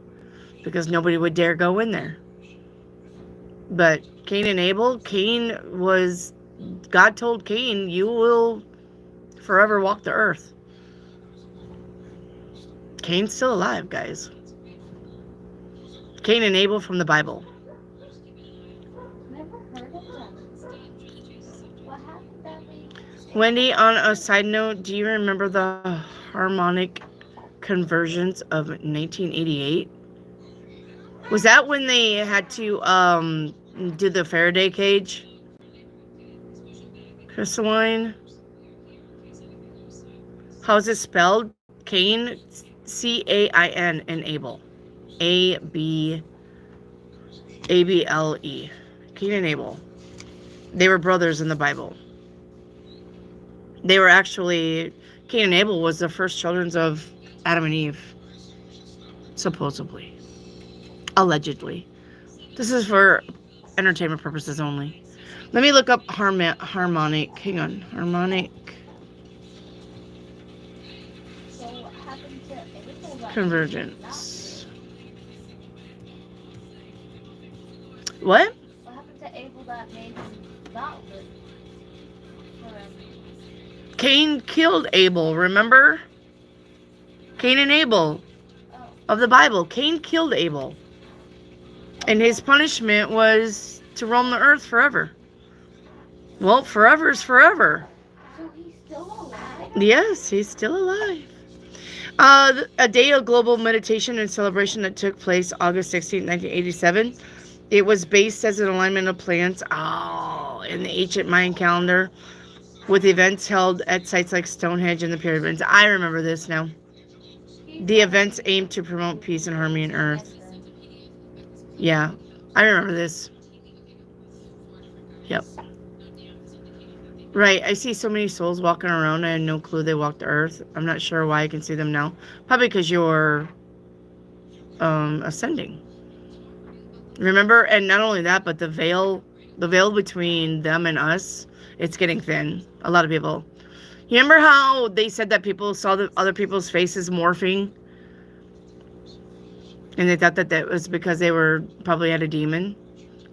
[SPEAKER 1] because nobody would dare go in there. But Cain and Abel, God told Cain, you will forever walk the earth. Cain's still alive, guys. Cain and Abel from the Bible.
[SPEAKER 2] Never heard of them. What happened that week?
[SPEAKER 1] Wendy, on a side note, do you remember the harmonic conversions of 1988? Was that when they had to do the Faraday cage? Crystalline? How's it spelled? Cain, C-A-I-N, and Abel. A-B-A-B-L-E. Cain and Abel. They were brothers in the Bible. They were actually, Cain and Abel was the first children of Adam and Eve. Supposedly. Allegedly. This is for entertainment purposes only. Let me look up harmonic. Hang on. Harmonic
[SPEAKER 2] So what happened to Abel? that-
[SPEAKER 1] convergence. What?
[SPEAKER 2] What happened to Abel that made him not live forever?
[SPEAKER 1] Cain killed Abel, remember? Cain and Abel
[SPEAKER 2] Oh,
[SPEAKER 1] of the Bible. Cain killed Abel. And his punishment was to roam the earth forever. Well, forever is forever.
[SPEAKER 2] so he's still alive?
[SPEAKER 1] Yes, he's still alive. A day of global meditation and celebration that took place August 16, 1987. It was based as an alignment of planets in the ancient Mayan calendar, with events held at sites like Stonehenge and the pyramids. I remember this now. The events aimed to promote peace and harmony on Earth. Yeah, I remember this. Yep. Right, I see so many souls walking around. I had no clue they walked the earth. I'm not sure why I can see them now. Probably because you're ascending. Remember, and not only that, but the veil between them and us, it's getting thin. A lot of people. You remember how they said that people saw the other people's faces morphing? And they thought that that was because they were probably had a demon.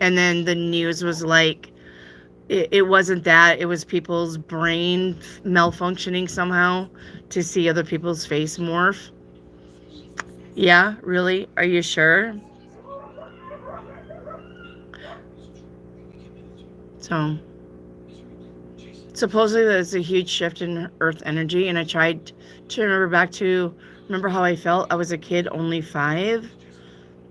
[SPEAKER 1] And then the news was like, it wasn't that. It was people's brain malfunctioning somehow to see other people's face morph. Yeah, really? Are you sure? So, supposedly there's a huge shift in Earth energy, and I tried to remember how I felt. I was a kid, only 5.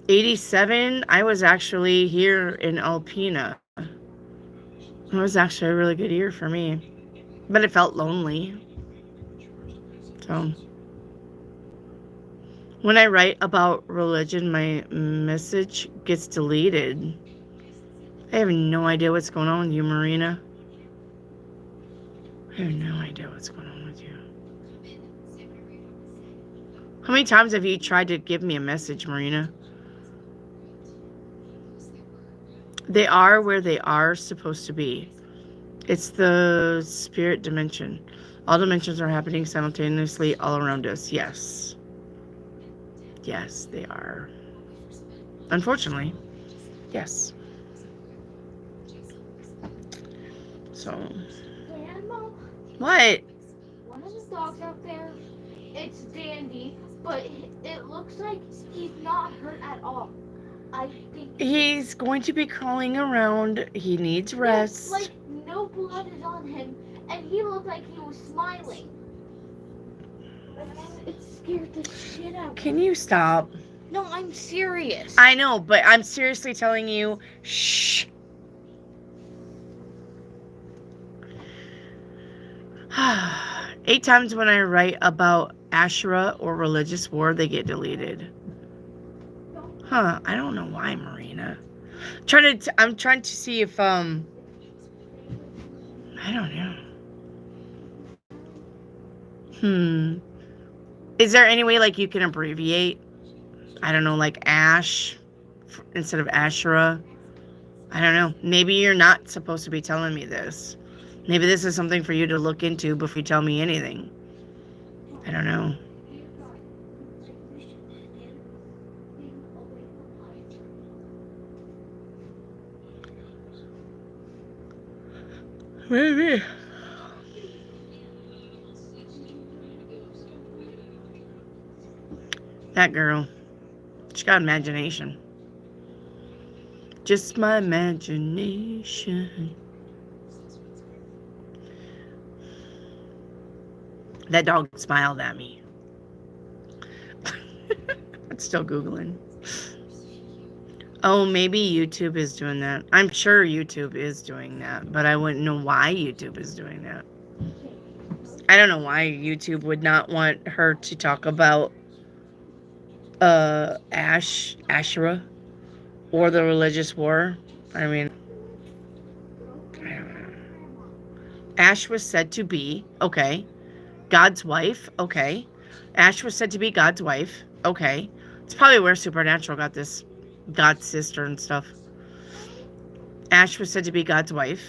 [SPEAKER 1] 87, I was actually here in Alpena. It was actually a really good year for me. But it felt lonely. So, when I write about religion, my message gets deleted. I have no idea what's going on with you, Marina. I have no idea what's going on with you. How many times have you tried to give me a message, Marina? They are where they are supposed to be. It's the spirit dimension. All dimensions are happening simultaneously all around us. Yes. Yes, they are. Unfortunately. Yes. So.
[SPEAKER 2] Grandma,
[SPEAKER 1] What?
[SPEAKER 2] one of the dogs out there, it's Dandy, but it looks like he's not hurt at all. I think
[SPEAKER 1] He's going to be crawling around. He needs rest.
[SPEAKER 2] like no blood is on him, and he looked like he was smiling. It scared the shit out of me.
[SPEAKER 1] Can you stop?
[SPEAKER 3] No, I'm serious.
[SPEAKER 1] I know, but I'm seriously telling you, shh. 8 times when I write about Asherah or religious war, they get deleted. Huh, I don't know why, Marina. I'm trying to see if, I don't know. Is there any way, like, you can abbreviate? I don't know, like ash instead of Asherah. I don't know. Maybe you're not supposed to be telling me this. Maybe this is something for you to look into before you tell me anything. I don't know. Maybe. That girl. She got imagination. Just my imagination. That dog smiled at me. I'm still Googling. Oh, maybe YouTube is doing that. I'm sure YouTube is doing that, but I wouldn't know why YouTube is doing that. I don't know why YouTube would not want her to talk about Asherah or the religious war. I mean, I don't know. Ash was said to be, okay, God's wife, okay. Ash was said to be God's wife, okay. It's probably where Supernatural got this God's sister and stuff. Ash was said to be God's wife.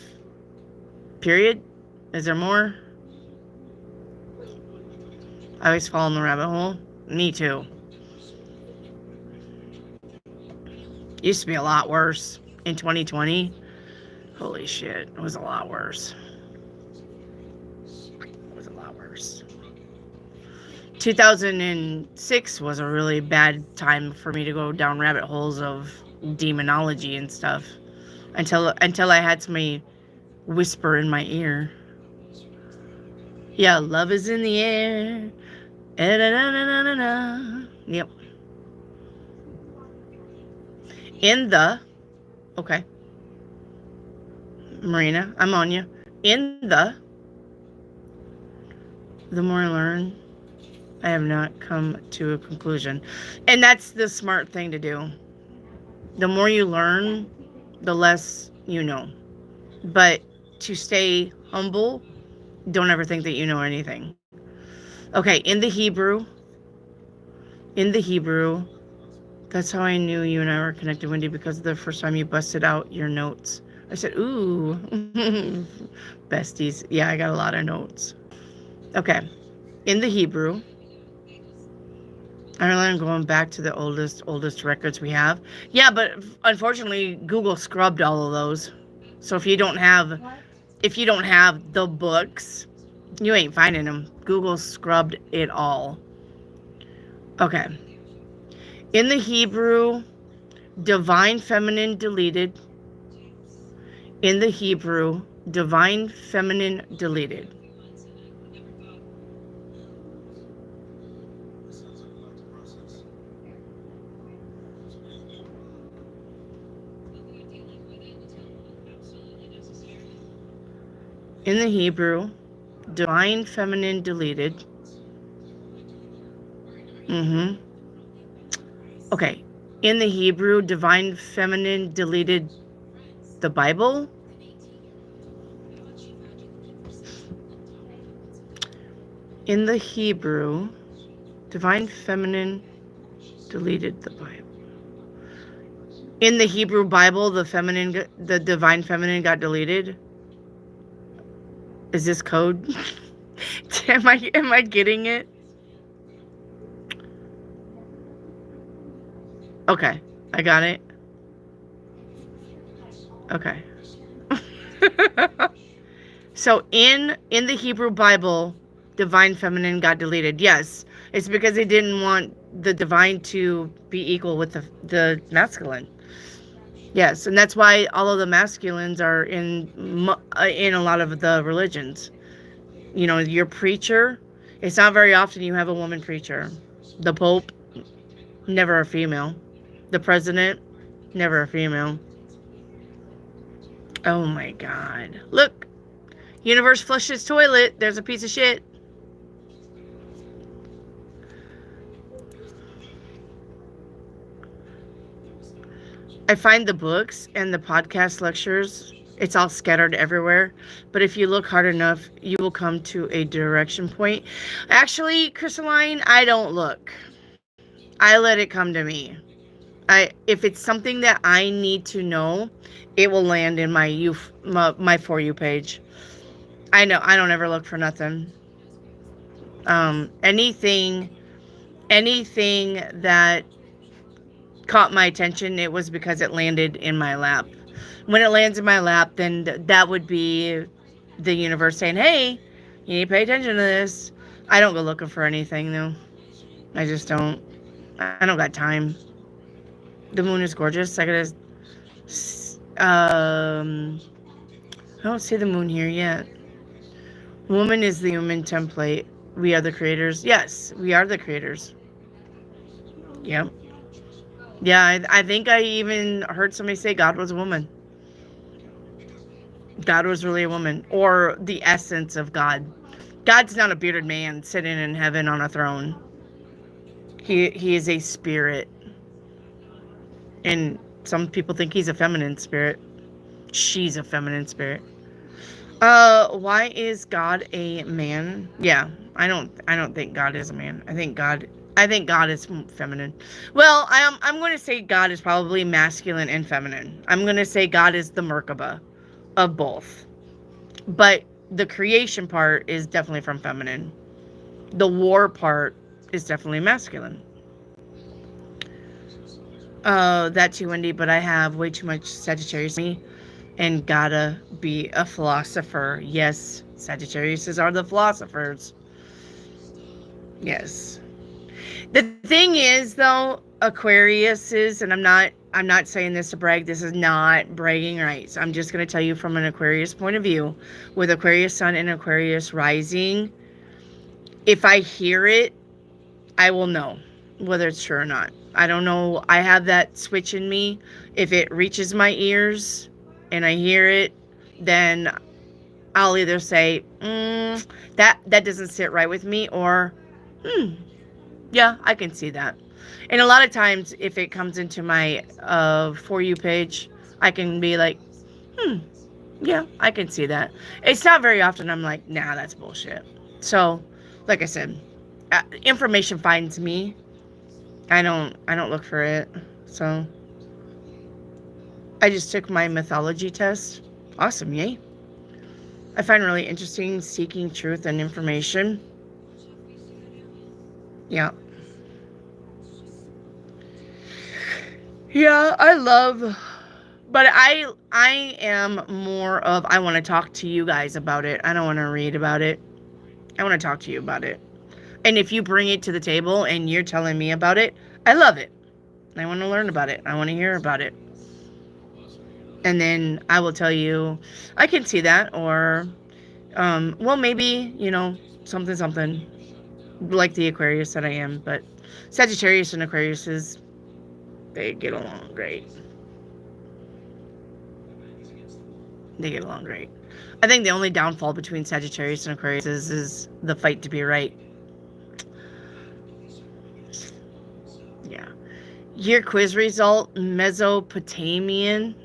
[SPEAKER 1] Period. Is there more? I always fall in the rabbit hole. Me too. Used to be a lot worse. In 2020, holy shit, it was a lot worse. It was a lot worse. 2006 was a really bad time for me to go down rabbit holes of demonology and stuff. Until I had somebody whisper in my ear. Yeah, love is in the air. Yep. In the, okay. Marina, I'm on you. In the more I learn, I have not come to a conclusion. And that's the smart thing to do. The more you learn, the less you know. But to stay humble, don't ever think that you know anything. Okay, in the Hebrew, that's how I knew you and I were connected, Wendy, because the first time you busted out your notes. I said, ooh, besties. Yeah, I got a lot of notes. Okay, in the Hebrew, I'm going back to the oldest records we have. Yeah, but unfortunately, Google scrubbed all of those. So if you don't have the books, you ain't finding them. Google scrubbed it all. Okay. In the Hebrew, divine feminine deleted. In the Hebrew, divine feminine deleted. In the Hebrew, divine feminine deleted. Okay. In the Hebrew, divine feminine deleted the Bible. In the Hebrew, divine feminine deleted the Bible. In the Hebrew Bible, the divine feminine got deleted. Is this code? Am I getting it? Okay, I got it. Okay. So in the Hebrew Bible, divine feminine got deleted. Yes, it's because they didn't want the divine to be equal with the masculine. Yes, and that's why all of the masculines are in a lot of the religions. You know, your preacher, it's not very often you have a woman preacher. The Pope, never a female. The president, never a female. Oh my God. Look, universe flushes toilet. There's a piece of shit. I find the books and the podcast lectures, it's all scattered everywhere. But if you look hard enough, you will come to a direction point. Actually, Crystalline, I don't look. I let it come to me. If it's something that I need to know, it will land in my For You page. I know I don't ever look for nothing. Anything that caught my attention, it was because it landed in my lap. When it lands in my lap, then that would be the universe saying, "Hey, you need to pay attention to this." I don't go looking for anything though. I just don't. I don't got time. The moon is gorgeous. I gotta. I don't see the moon here yet. Woman is the human template. We are the creators. Yes, we are the creators. Yep. Yeah, I think I even heard somebody say God was a woman. God was really a woman, or the essence of God. God's not a bearded man sitting in heaven on a throne. He is a spirit, and some people think he's a feminine spirit. She's a feminine spirit. Why is God a man? Yeah, I don't think God is a man. I think God is feminine. Well, I'm going to say God is probably masculine and feminine. I'm going to say God is the Merkaba of both. But the creation part is definitely from feminine. The war part is definitely masculine. That too, Wendy, but I have way too much Sagittarius in me and gotta be a philosopher. Yes, Sagittariuses are the philosophers. Yes. The thing is, though, Aquariuses, and I'm not saying this to brag. This is not bragging rights. I'm just going to tell you from an Aquarius point of view. With Aquarius Sun and Aquarius Rising, if I hear it, I will know whether it's true or not. I don't know. I have that switch in me. If it reaches my ears and I hear it, then I'll either say, that doesn't sit right with me, or, yeah, I can see that. And a lot of times, if it comes into my For You page, I can be like, yeah, I can see that. It's not very often I'm like, nah, that's bullshit. So, like I said, information finds me. I don't look for it. So, I just took my mythology test. Awesome, yay. I find really interesting seeking truth and information. Yeah. Yeah, I love, but I am more of, I want to talk to you guys about it. I don't want to read about it. I want to talk to you about it. And if you bring it to the table and you're telling me about it, I love it. I want to learn about it. I want to hear about it. And then I will tell you, I can see that, or, well, maybe, something, like the Aquarius that I am. But Sagittarius and Aquarius, they get along great. They get along great. I think the only downfall between Sagittarius and Aquarius is the fight to be right. Yeah. Your quiz result, Mesopotamian.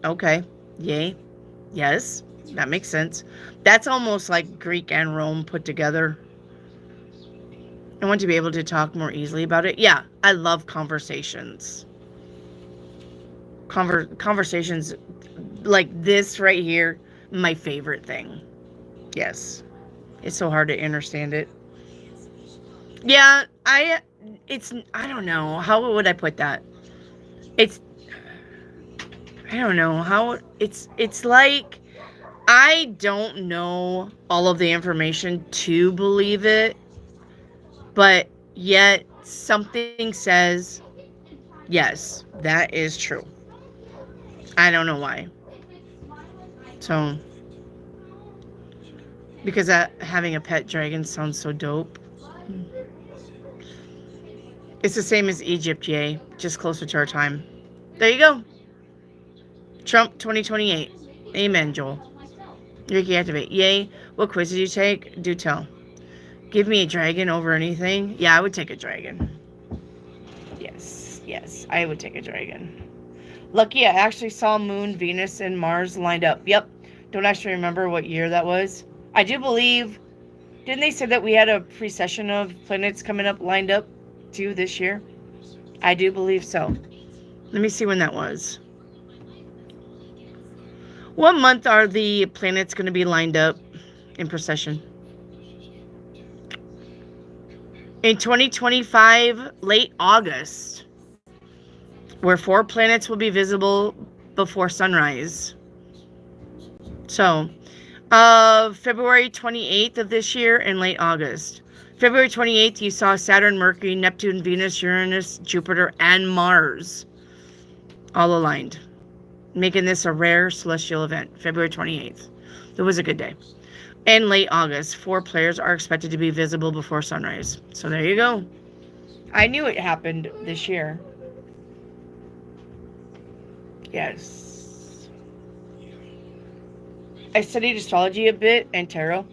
[SPEAKER 1] Okay. Yay. Yes. That makes sense. That's almost like Greek and Rome put together. I want to be able to talk more easily about it. Yeah. I love conversations. Conversations like this right here, my favorite thing. Yes. It's so hard to understand it. Yeah, I don't know. How would I put that? I don't know how it's like I don't know all of the information to believe it, but yet something says, yes, that is true. I don't know why. So, because having a pet dragon sounds so dope. It's the same as Egypt, yay. Just closer to our time. There you go. Trump 2028. Amen, Joel. Ricky activate. Yay. What quiz did you take? Do tell. Give me a dragon over anything? Yeah, I would take a dragon. Yes, I would take a dragon. Lucky I actually saw Moon, Venus, and Mars lined up. Yep. Don't actually remember what year that was. I do believe, didn't they say that we had a precession of planets coming up lined up too this year? I do believe so. Let me see when that was. What month are the planets going to be lined up in procession? In 2025, late August, where 4 planets will be visible before sunrise. So, February 28th of this year and late August. February 28th, you saw Saturn, Mercury, Neptune, Venus, Uranus, Jupiter, and Mars all aligned, making this a rare celestial event. February 28th. It was a good day. And late August, 4 players are expected to be visible before sunrise. So there you go. I knew it happened this year. Yes. I studied astrology a bit and tarot.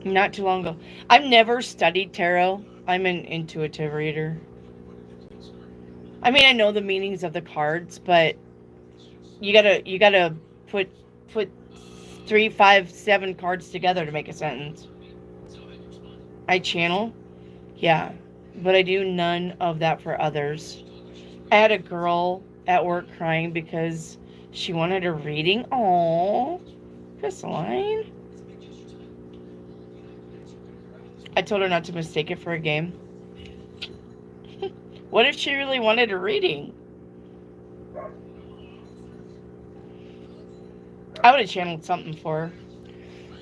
[SPEAKER 1] Not too long ago. I've never studied tarot. I'm an intuitive reader. I mean, I know the meanings of the cards, but you gotta put 3, 5, 7 cards together to make a sentence. I channel, yeah, but I do none of that for others. I had a girl at work crying because she wanted a reading. Aww, Crystalline. I told her not to mistake it for a game. What if she really wanted a reading? I would have channeled something for her.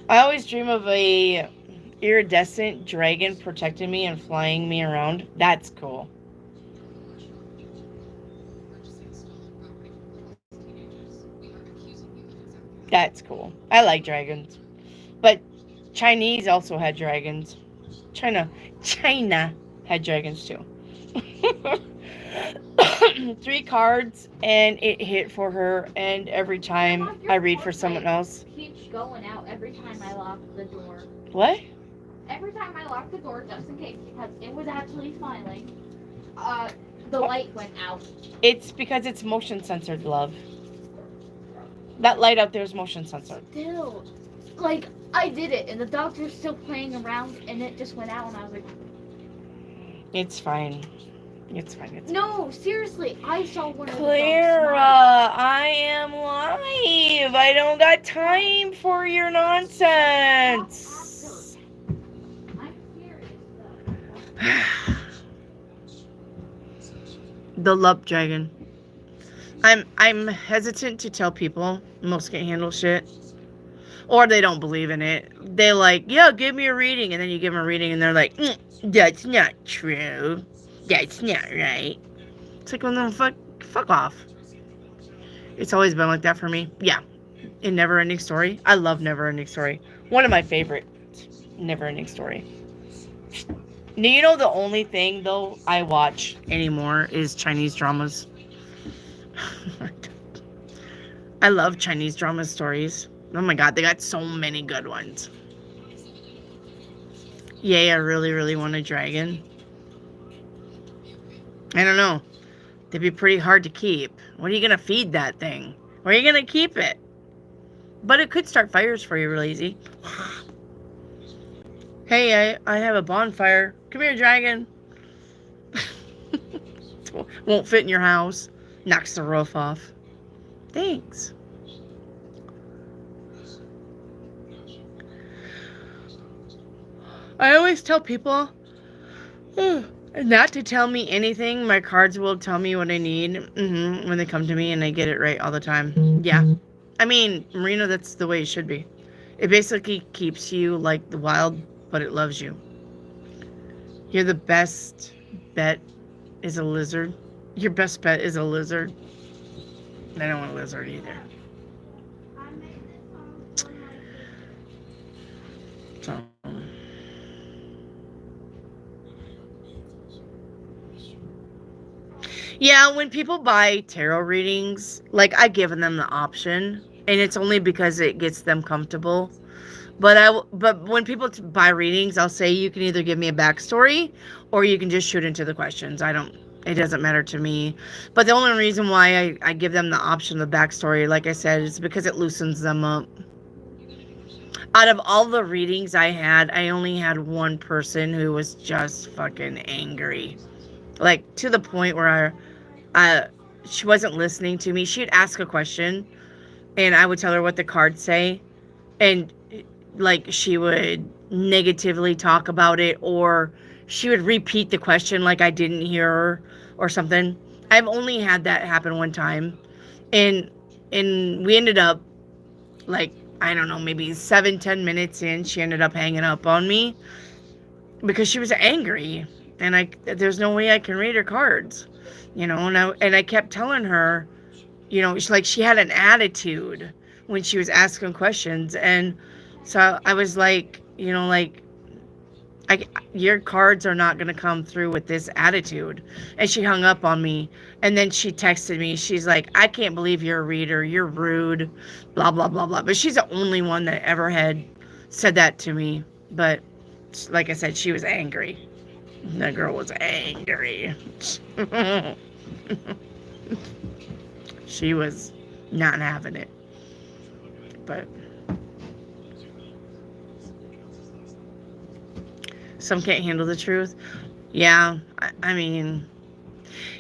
[SPEAKER 1] I always dream of a iridescent dragon protecting me and flying me around. That's cool. That's cool. I like dragons. But Chinese also had dragons. China had dragons too. 3 cards and it hit for her, and every time I read for someone else.
[SPEAKER 2] Keeps going out every time I lock the door.
[SPEAKER 1] What?
[SPEAKER 2] Every time I lock the door, just in case, because it was actually smiling. The light went out.
[SPEAKER 1] It's because it's motion censored, love. That light out there is motion censored.
[SPEAKER 2] Still, like, I did it, and the doctor's still playing around, and it just went out, and I was like...
[SPEAKER 1] It's fine. It's fine. It's
[SPEAKER 2] No, seriously, I saw one of the
[SPEAKER 1] Clara,
[SPEAKER 2] dogs smile.
[SPEAKER 1] I am live. I don't got time for your nonsense.
[SPEAKER 2] I'm serious, though.
[SPEAKER 1] The love dragon. I'm hesitant to tell people. Most can't handle shit. Or they don't believe in it. They like, yeah, give me a reading. And then you give them a reading and they're like, that's not true. That's not right. It's like, well, no, fuck off. It's always been like that for me. Yeah. In Never Ending Story. I love Never Ending Story. One of my favorite Never Ending Story. Now, you know the only thing, though, I watch anymore is Chinese dramas. I love Chinese drama stories. Oh my god, they got so many good ones. Yay, I really, really want a dragon. I don't know. They'd be pretty hard to keep. What are you going to feed that thing? Where are you going to keep it? But it could start fires for you real easy. Hey, I have a bonfire. Come here, dragon. Won't fit in your house. Knocks the roof off. Thanks. I always tell people not to tell me anything. My cards will tell me what I need when they come to me, and I get it right all the time. Yeah. I mean, Marina, that's the way it should be. It basically keeps you like the wild, but it loves you. You're the best bet is a lizard. Your best bet is a lizard. I don't want a lizard either. So. Yeah, when people buy tarot readings, like, I given them the option, and it's only because it gets them comfortable. But when people buy readings, I'll say you can either give me a backstory or you can just shoot into the questions. It doesn't matter to me. But the only reason why I give them the option of the backstory, like I said, is because it loosens them up. Out of all the readings I had, I only had one person who was just fucking angry. Like, to the point where she wasn't listening to me. She'd ask a question, and I would tell her what the cards say, and like she would negatively talk about it, or she would repeat the question like I didn't hear her or something. I've only had that happen one time, and we ended up, like, I don't know, maybe 7-10 minutes in, she ended up hanging up on me because she was angry, and there's no way I can read her cards, and I kept telling her, she had an attitude when she was asking questions. And so I was like, your cards are not going to come through with this attitude. And she hung up on me. And then she texted me. She's like, I can't believe you're a reader. You're rude, blah, blah, blah, blah. But she's the only one that ever had said that to me. But like I said, she was angry. That girl was angry. She was not having it. But some can't handle the truth. Yeah, I mean,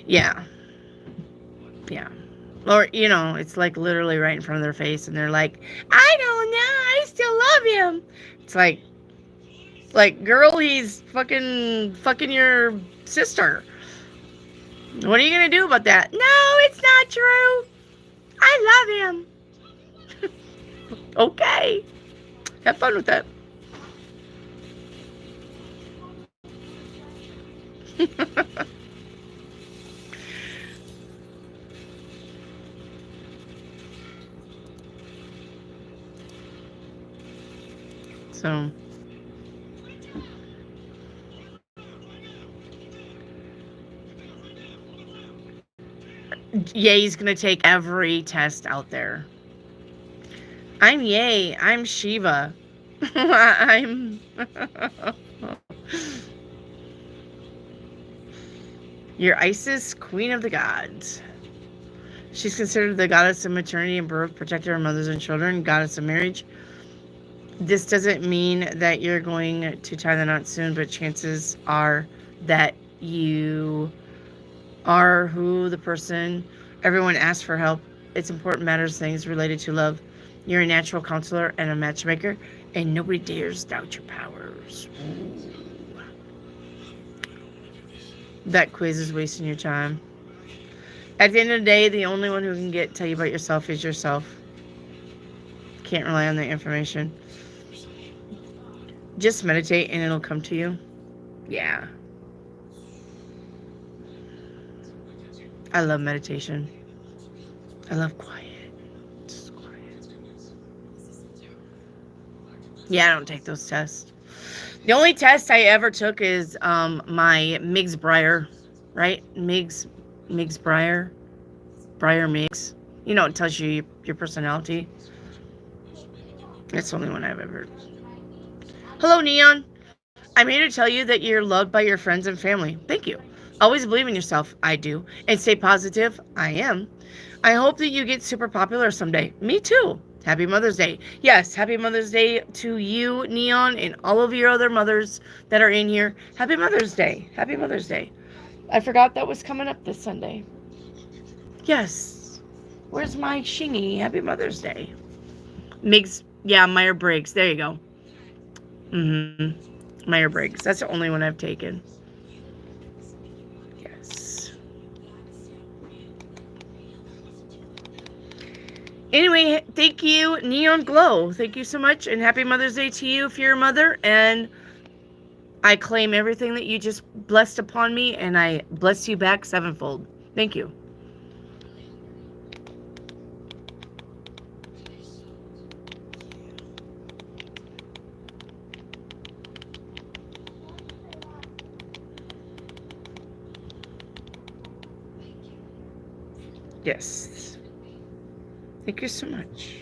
[SPEAKER 1] yeah. Yeah. Or, it's like literally right in front of their face, and they're like, I don't know, I still love him. It's like, girl, he's fucking your sister. What are you going to do about that? No, it's not true. I love him. Okay. Have fun with that. So, Ye's gonna take every test out there. I'm Ye. I'm Shiva. I'm your Isis, Queen of the Gods. She's considered the goddess of maternity and birth, protector of mothers and children, goddess of marriage. This doesn't mean that you're going to tie the knot soon, but chances are that you are who the person everyone asks for help. It's important matters, things related to love. You're a natural counselor and a matchmaker, and nobody dares doubt your powers. Ooh. That quiz is wasting your time. At the end of the day, the only one who can tell you about yourself is yourself. Can't rely on the information. Just meditate and it'll come to you. Yeah. I love meditation. I love quiet. Just quiet. Yeah, I don't take those tests. The only test I ever took is my Miggs Briar, right? Miggs Briar. Briar Miggs. It tells you your personality. That's the only one I've ever. Hello, Neon. I'm here to tell you that you're loved by your friends and family. Thank you. Always believe in yourself. I do. And stay positive. I am. I hope that you get super popular someday. Me too. Happy Mother's Day. Yes, happy Mother's Day to you, Neon, and all of your other mothers that are in here. Happy Mother's Day. Happy Mother's Day. I forgot that was coming up this Sunday. Yes. Where's my Shingy? Happy Mother's Day. Miggs, yeah, Meyer-Briggs. There you go. Meyer-Briggs. That's the only one I've taken. Yes. Anyway, thank you, Neon Glow. Thank you so much, and happy Mother's Day to you if you're a mother. And I claim everything that you just blessed upon me, and I bless you back sevenfold. Thank you. Yes. Thank you so much.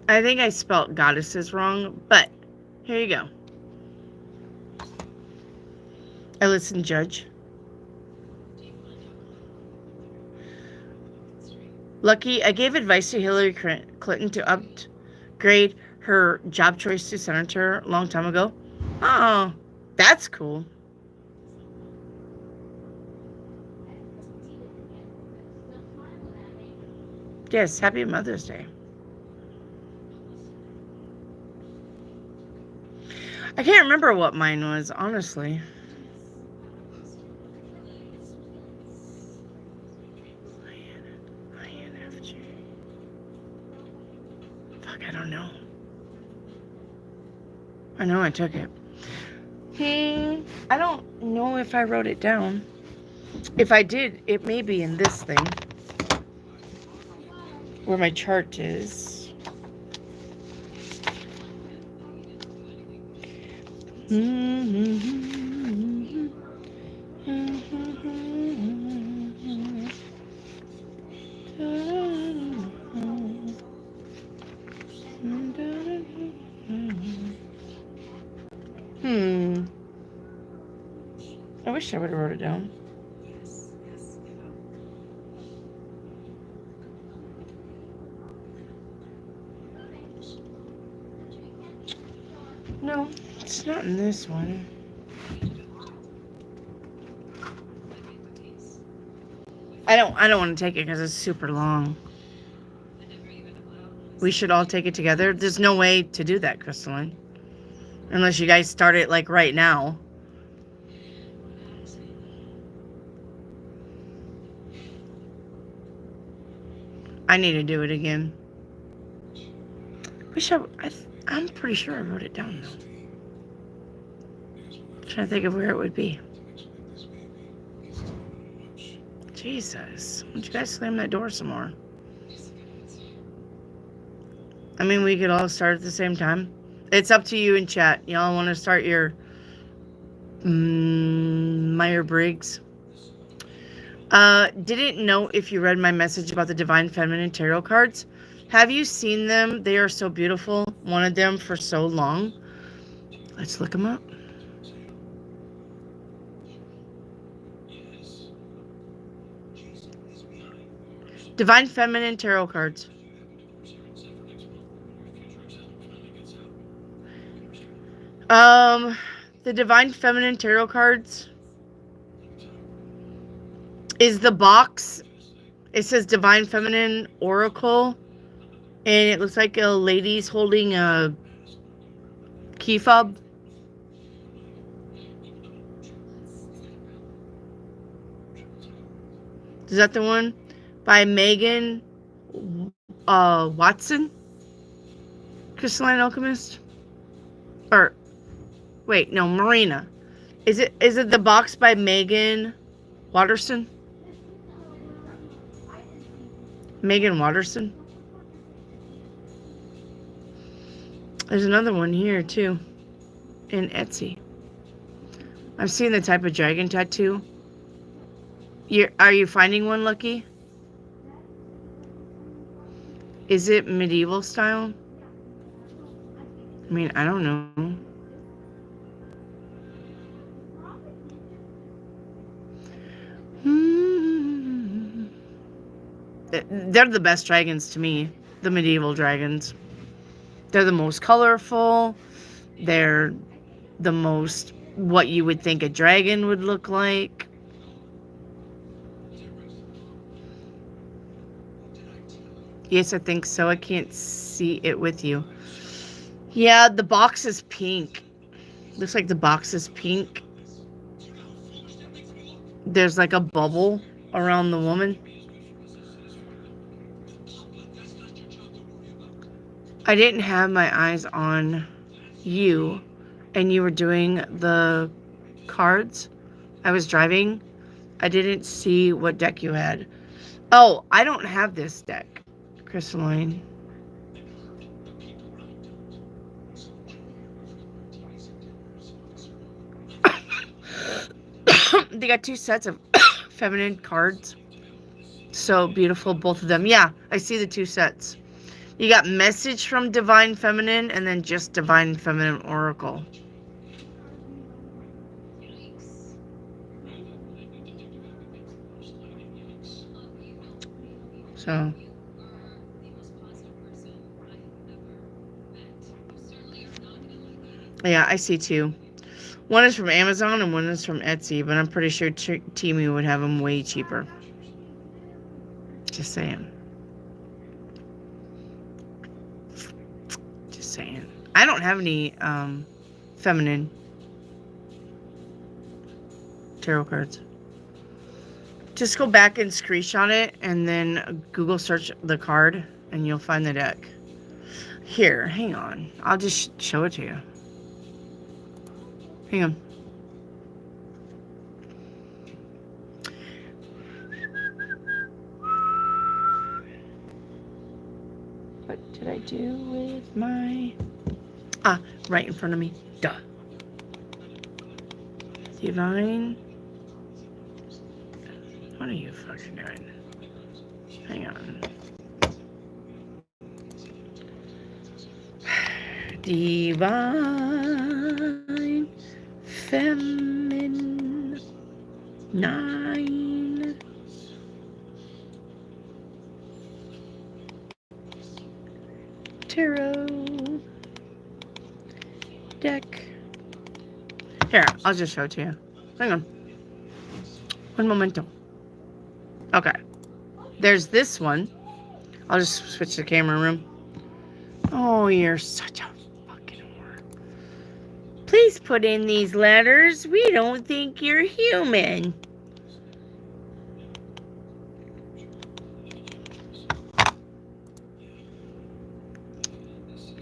[SPEAKER 1] I think I spelt goddesses wrong, but here you go. I listen, Judge. Lucky, I gave advice to Hillary Clinton to upgrade her job choice to senator a long time ago. Oh, that's cool. Yes, happy Mother's Day. I can't remember what mine was, honestly. INFJ. Fuck, I don't know. I know I took it. I don't know if I wrote it down. If I did, it may be in this thing. Where my chart is. I wish I would have wrote it down. No, it's not in this one. I don't want to take it because it's super long. We should all take it together. There's no way to do that, Crystalline. Unless you guys start it like right now. I need to do it again. I'm pretty sure I wrote it down though. Trying to think of where it would be. Jesus. Why don't you guys slam that door some more? I mean, we could all start at the same time. It's up to you in chat. Y'all want to start your Meyer-Briggs? Didn't know if you read my message about the Divine Feminine Tarot cards. Have you seen them? They are so beautiful. Wanted them for so long. Let's look them up. Divine Feminine Tarot cards. The Divine Feminine Tarot cards is the box. It says Divine Feminine Oracle, and it looks like a lady's holding a key fob. Is that the one? By Megan Watson? Crystalline Alchemist? Or wait, no, Marina. Is it the box by Megan Watterson? Megan Watterson? There's another one here too. In Etsy. I'm seeing the type of dragon tattoo. Are you finding one, Lucky? Is it medieval style? I mean, I don't know. They're the best dragons to me. The medieval dragons. They're the most colorful. They're the most what you would think a dragon would look like. Yes, I think so. I can't see it with you. Yeah, the box is pink. Looks like the box is pink. There's like a bubble around the woman. I didn't have my eyes on you, and you were doing the cards. I was driving. I didn't see what deck you had. Oh, I don't have this deck, Crystalline. They got two sets of feminine cards. So beautiful, both of them. Yeah, I see the two sets. You got message from Divine Feminine and then just Divine Feminine Oracle. So, yeah, I see two. One is from Amazon and one is from Etsy, but I'm pretty sure Temu would have them way cheaper. Just saying. Just saying. I don't have any feminine tarot cards. Just go back and screenshot it and then Google search the card and you'll find the deck. Here, hang on. I'll just show it to you. Hang on. What did I do with my... Ah, right in front of me. Duh. Divine. What are you fucking doing? Hang on. Divine Feminine 9 Tarot deck. Here, I'll just show it to you. Hang on. One momento. Okay. There's this one. I'll just switch the camera room. Oh, you're such a fucking whore. Please put in these letters. We don't think you're human.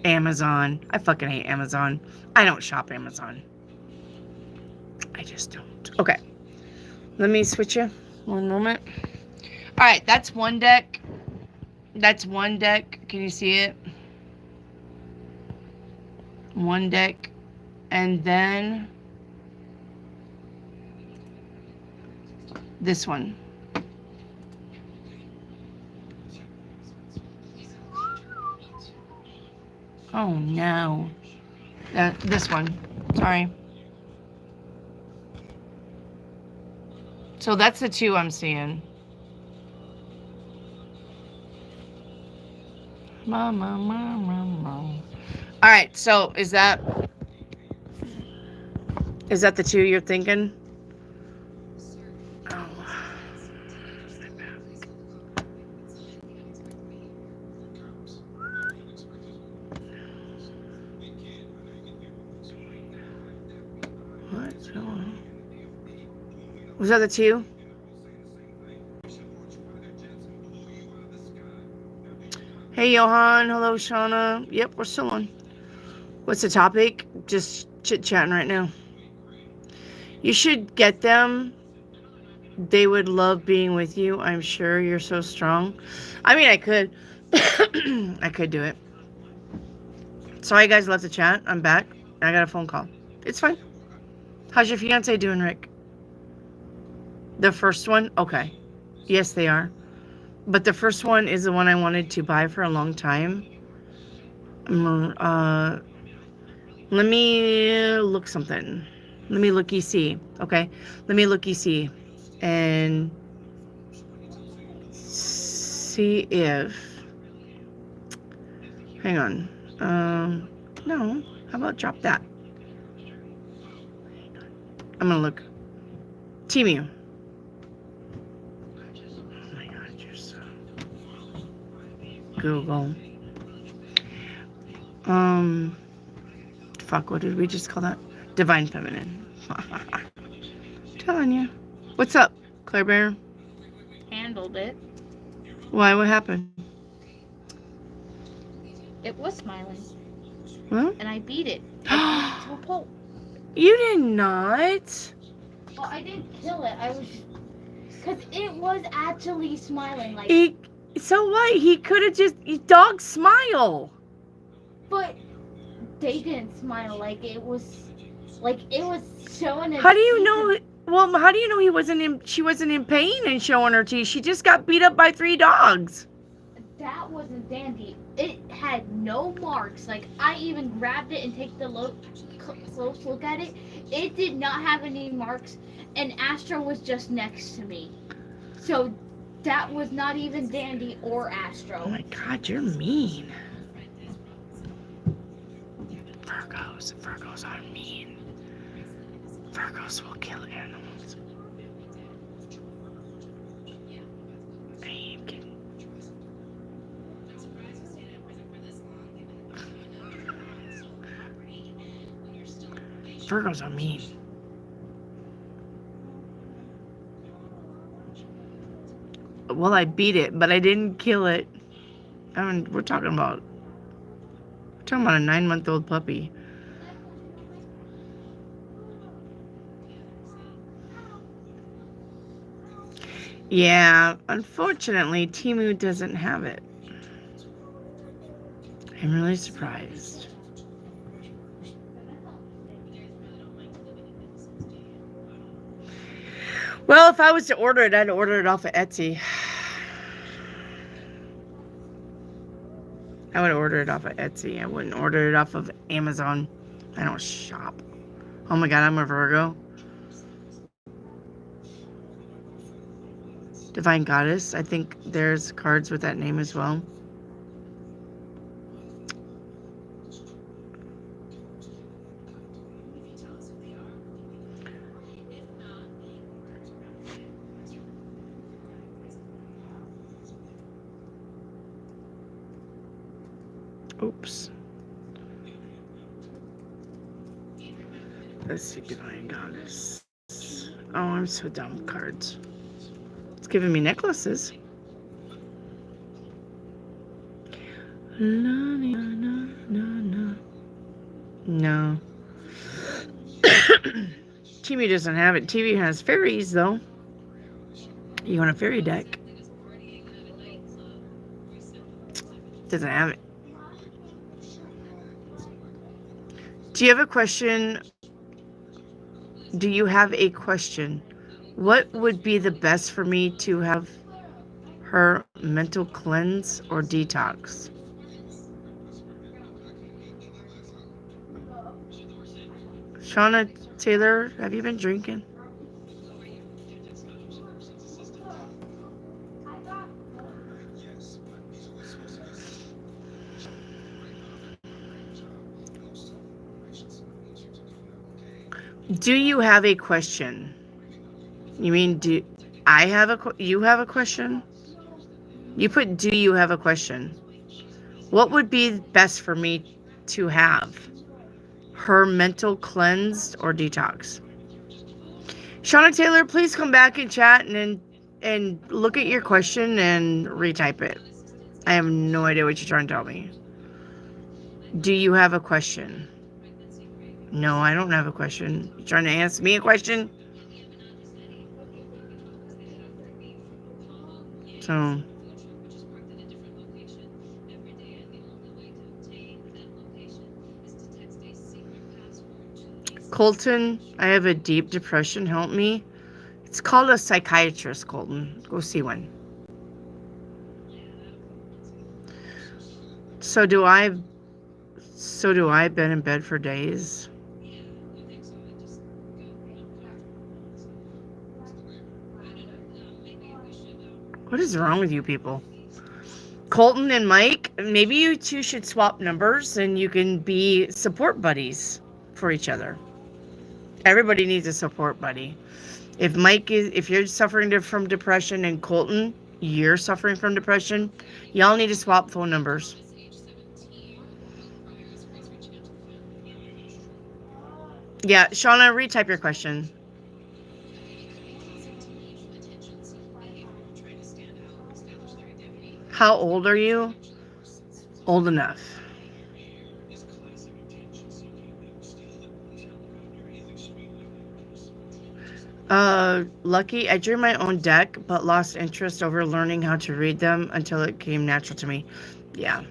[SPEAKER 1] Amazon. I fucking hate Amazon. I don't shop Amazon. I just don't. Okay. Let me switch you. One moment. All right, that's one deck. That's one deck. Can you see it? One deck. And then this one. Oh no. This one. Sorry. So that's the two I'm seeing. All right, so is that the two you're thinking? Oh. What's going on? Was that the two? Hey, Johan. Hello, Shauna. Yep, we're still on. What's the topic? Just chit-chatting right now. You should get them. They would love being with you. I'm sure you're so strong. I mean, I could. I could do it. Sorry, guys, left the chat. I'm back. I got a phone call. It's fine. How's your fiance doing, Rick? The first one? Okay. Yes, they are. But the first one is the one I wanted to buy for a long time. Let me look something. Let me look see. Okay? Let me look see. And see if... Hang on. No. How about drop that? I'm gonna look. Temu. Google. Fuck, what did we just call that? Divine Feminine. Telling you. What's up, Claire Bear?
[SPEAKER 3] Handled it.
[SPEAKER 1] Why? What happened?
[SPEAKER 3] It was smiling.
[SPEAKER 1] Well?
[SPEAKER 3] And I beat it. I beat it to a pulp.
[SPEAKER 1] You did not.
[SPEAKER 3] Well, I didn't kill it. I was... Because it was actually smiling. Like...
[SPEAKER 1] So what? He could have just... Dogs smile.
[SPEAKER 3] But they didn't smile. Like, it was showing...
[SPEAKER 1] How do you know... Well, how do you know she wasn't in pain and showing her teeth? She just got beat up by 3 dogs.
[SPEAKER 3] that wasn't dandy. It had no marks. Like, I even grabbed it and take the close look at it. It did not have any marks, and Astro was just next to me. So that was not even dandy or Astro.
[SPEAKER 1] Oh my God, you're mean. Virgos are mean. Virgos will kill animals. I ain't kidding. Virgos are mean. Well, I beat it, but I didn't kill it. I mean, we're talking about a 9-month-old puppy. Yeah, unfortunately, Temu doesn't have it. I'm really surprised. Well, if I was to order it, I'd order it off of Etsy. I would order it off of Etsy. I wouldn't order it off of Amazon. I don't shop. Oh my God, I'm a Virgo. Divine Goddess. I think there's cards with that name as well. Oops. Let's see, Divine Goddess. Oh, I'm so dumb with cards. It's giving me necklaces. No. TV doesn't have it. TV has fairies, though. You want a fairy deck? Doesn't have it. Do you have a question? Do you have a question? What would be the best for me to have her mental cleanse or detox? Shauna Taylor, have you been drinking? Do you have a question? You mean, do I have you have a question? You put, do you have a question? What would be best for me to have? Her mental cleansed or detox? Shauna Taylor, please come back and chat and look at your question and retype it. I have no idea what you're trying to tell me. Do you have a question? No, I don't have a question. You trying to ask me a question? So, Colton, I have a deep depression. Help me. It's called a psychiatrist, Colton. Go see one. So do I. I've been in bed for days. What is wrong with you people? Colton and Mike, maybe you two should swap numbers and you can be support buddies for each other. Everybody needs a support buddy. If you're suffering from depression and Colton, you're suffering from depression, y'all need to swap phone numbers. Yeah, Shauna, retype your question. How old are you? Old enough. Lucky, I drew my own deck, but lost interest over learning how to read them until it came natural to me. Yeah.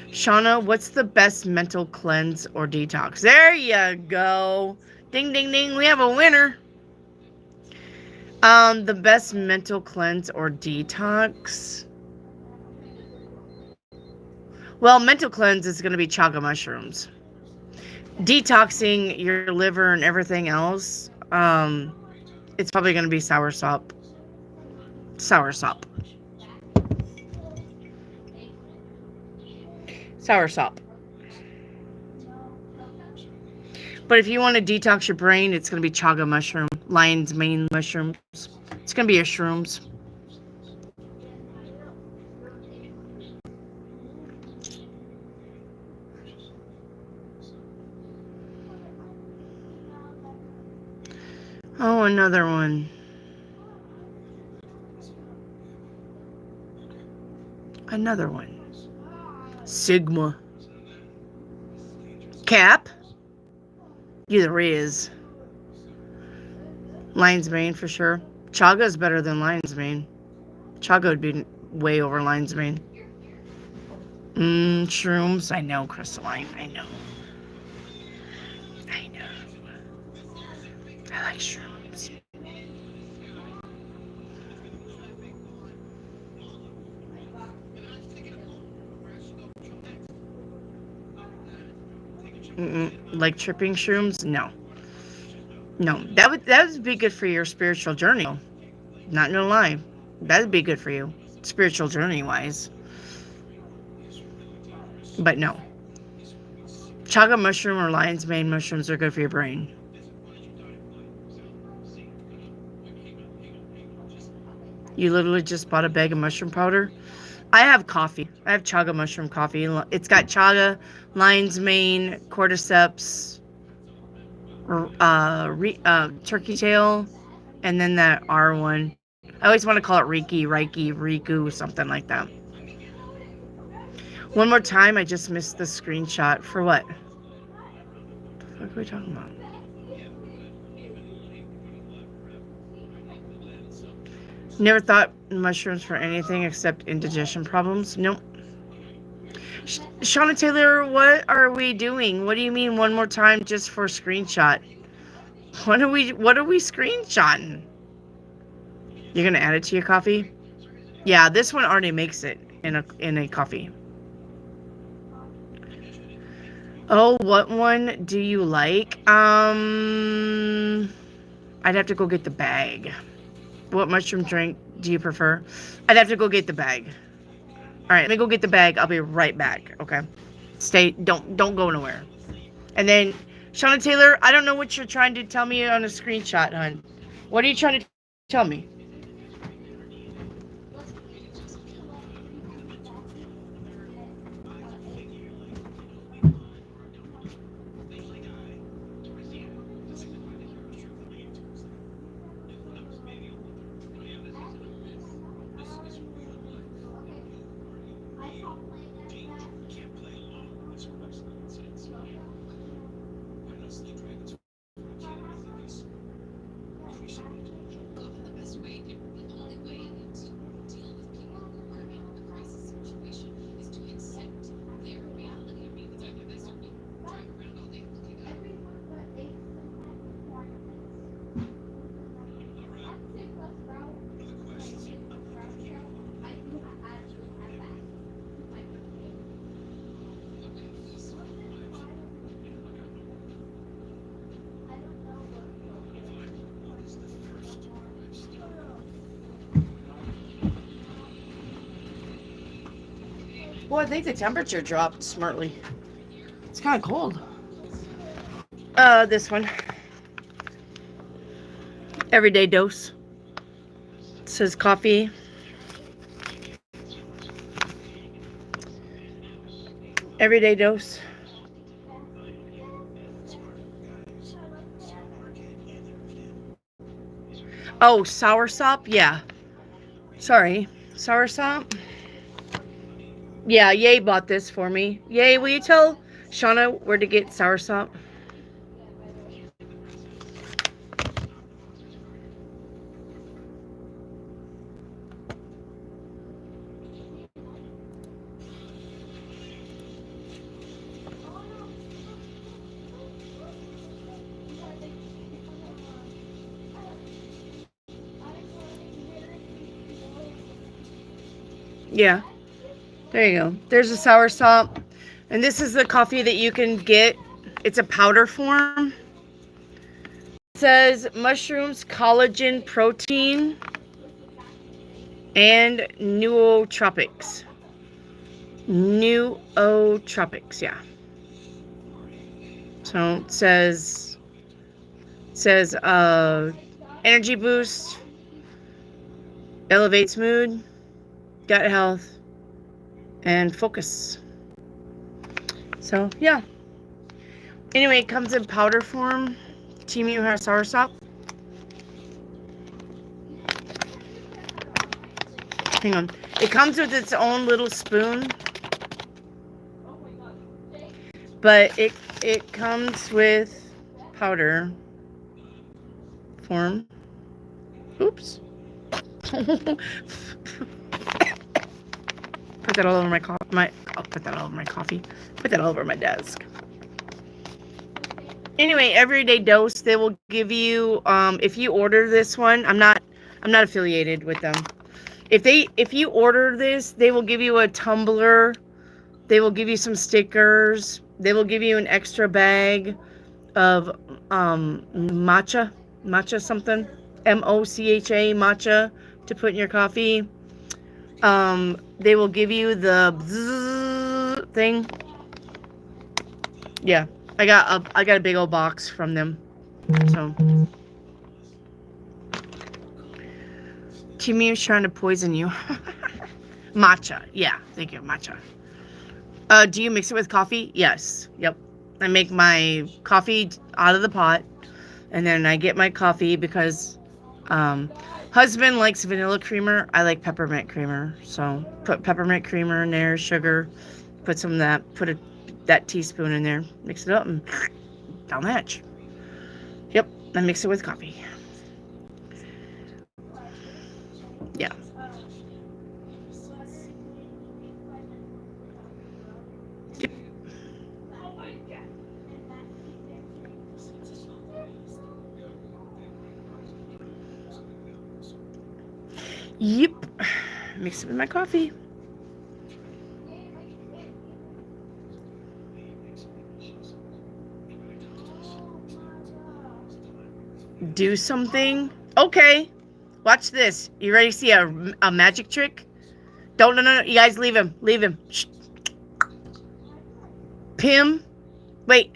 [SPEAKER 1] Shauna, what's the best mental cleanse or detox? There you go. Ding, ding, ding. We have a winner. The best mental cleanse or detox. Well, mental cleanse is going to be chaga mushrooms. Detoxing your liver and everything else, it's probably going to be soursop. Soursop. Soursop. But if you want to detox your brain, it's going to be chaga mushroom, lion's mane mushrooms. It's going to be your shrooms. Oh, another one. Another one. Sigma. Cap. Either is. Lion's mane for sure. Chaga is better than lion's mane. Chaga would be way over lion's mane. Shrooms. I know, crystalline. I know. I know. I like shrooms. Like tripping shrooms? No. No. That would be good for your spiritual journey. Not gonna lie. That'd be good for you. Spiritual journey wise. But no. Chaga mushroom or lion's mane mushrooms are good for your brain. You literally just bought a bag of mushroom powder? I have coffee. I have chaga mushroom coffee. It's got chaga, lion's mane, cordyceps, turkey tail, and then that R one. I always want to call it Reiki, Riku, something like that. One more time, I just missed the screenshot. For what? What the fuck are we talking about? Never thought mushrooms for anything except indigestion problems. Nope. Shauna Taylor, what are we doing? What do you mean one more time just for a screenshot? What are we screenshotting? You're gonna add it to your coffee? Yeah, this one already makes it in a coffee. Oh, what one do you like? I'd have to go get the bag. What mushroom drink do you prefer? I'd have to go get the bag. All right, let me go get the bag. I'll be right back. Okay. Don't go nowhere. And then, Shauna Taylor, I don't know what you're trying to tell me on a screenshot, hon. What are you trying to tell me? Well, I think the temperature dropped smartly. It's kind of cold. This one. Everyday dose. It says coffee. Everyday dose. Oh, soursop? Yeah. Sorry. Soursop? Yeah, Yay bought this for me. Yay, will you tell Shauna where to get soursop? Yeah. There you go. There's a soursop. And this is the coffee that you can get. It's a powder form. It says mushrooms, collagen, protein, and nootropics. Nootropics, yeah. So it says energy boost, elevates mood, gut health, and focus. So yeah. Anyway, it comes in powder form. Timu has soursop. Hang on. It comes with its own little spoon. But it comes with powder form. Oops. Put that all over my coffee. I'll put that all over my coffee. Put that all over my desk. Anyway, everyday dose. They will give you. If you order this one, I'm not affiliated with them. If you order this, they will give you a tumbler. They will give you some stickers. They will give you an extra bag of matcha something, MOCHA matcha to put in your coffee. They will give you the bzzz thing. Yeah, I got a big old box from them. So Timi's trying to poison you. Matcha, yeah, thank you, matcha. Do you mix it with coffee? Yes. Yep. I make my coffee out of the pot, and then I get my coffee because husband likes vanilla creamer. I like peppermint creamer. So put peppermint creamer in there, sugar, put some of that, that teaspoon in there, mix it up, and down the hatch. Yep. I mix it with coffee. Yeah. Yep. Mix it with my coffee. Do something. Okay. Watch this. You ready to see a magic trick? No. You guys leave him. Leave him. Shh. Pim. Wait.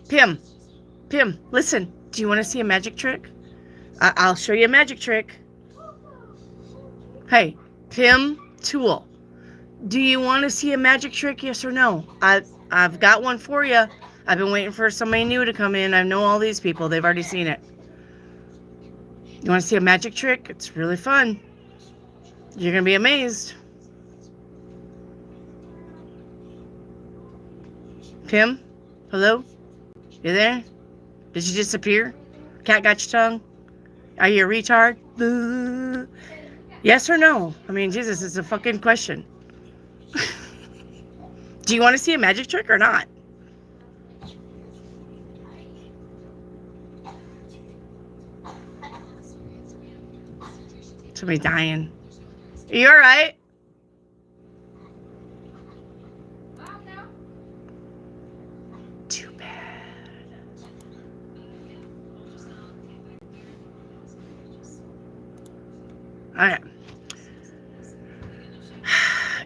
[SPEAKER 1] Pim. Listen. Do you want to see a magic trick? I'll show you a magic trick. Hey, Pim Tool. Do you want to see a magic trick? Yes or no? I've got one for you. I've been waiting for somebody new to come in. I know all these people. They've already seen it. You want to see a magic trick? It's really fun. You're going to be amazed. Pim? Hello? You there? Did you disappear? Cat got your tongue? Are you a retard? Yes or no? I mean, Jesus, it's a fucking question. Do you want to see a magic trick or not? Somebody's dying. Are you alright? Too bad. Alright.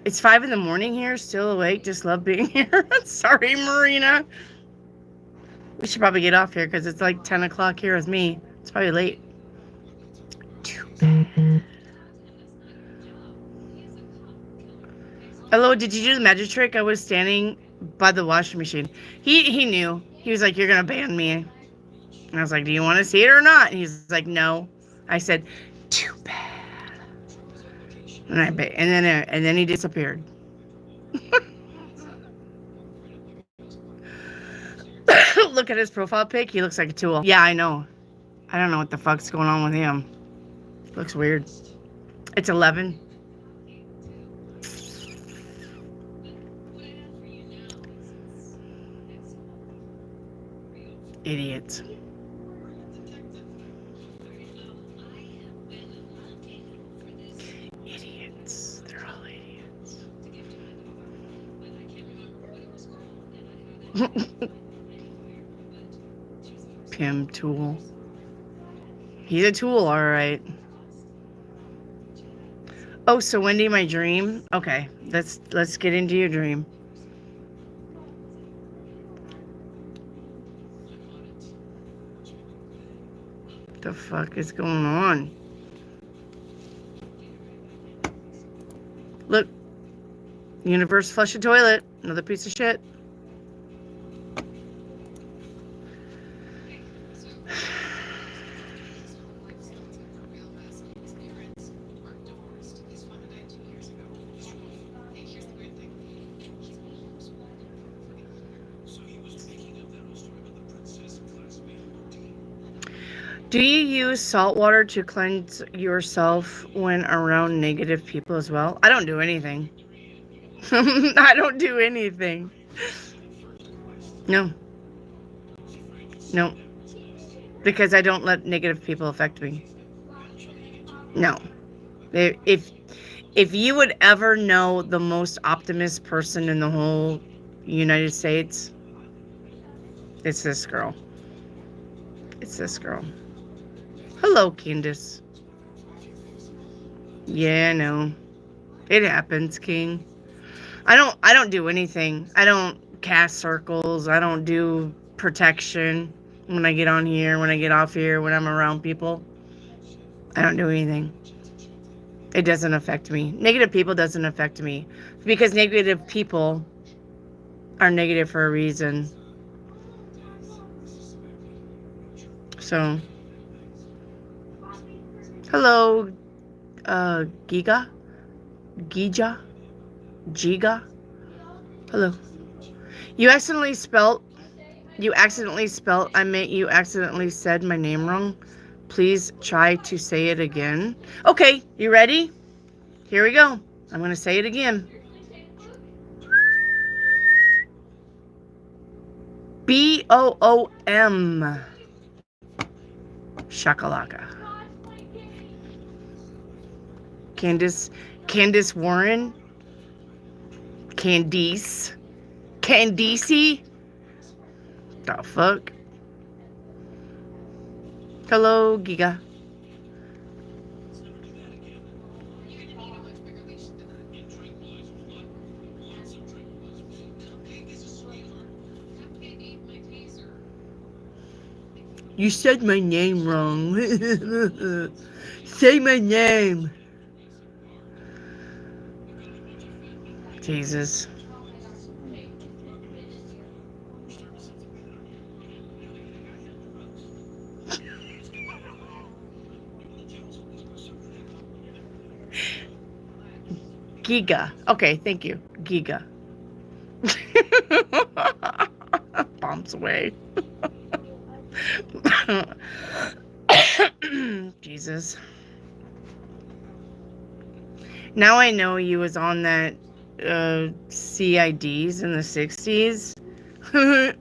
[SPEAKER 1] It's 5 in the morning here, still awake, just love being here. Sorry, Marina. We should probably get off here because it's like 10 o'clock here with me. It's probably late. Too bad. Hello, did you do the magic trick? I was standing by the washing machine. He knew. He was like, you're going to ban me. And I was like, do you want to see it or not? And he's like, no. I said, too bad. And then he disappeared. Look at his profile pic. He looks like a tool. Yeah, I know. I don't know what the fuck's going on with him. Looks weird. It's 11. Idiots. Idiots. They're all idiots. Pim tool. He's a tool, all right. Oh, so Wendy, my dream. Okay, let's get into your dream. What the fuck is going on? Look, universe flush a toilet. Another piece of shit. Do you use salt water to cleanse yourself when around negative people as well? I don't do anything. I don't do anything. No. No. Because I don't let negative people affect me. No. If you would ever know the most optimist person in the whole United States, it's this girl. It's this girl. Hello, Candace. Yeah, I know. It happens, King. I don't do anything. I don't cast circles. I don't do protection when I get on here, when I get off here, when I'm around people. I don't do anything. It doesn't affect me. Negative people doesn't affect me. Because negative people are negative for a reason. So, hello, Giga? Gija? Giga? Hello. You accidentally spelt, you accidentally said my name wrong. Please try to say it again. Okay, you ready? Here we go. I'm going to say it again. BOOM. Shakalaka. Candace Warren. Candice. The fuck? Hello, Giga. You said my name wrong. Say my name. Jesus. Giga. Okay, thank you. Giga. Bombs away. Jesus. Now I know you was on that CIDs in the 60s.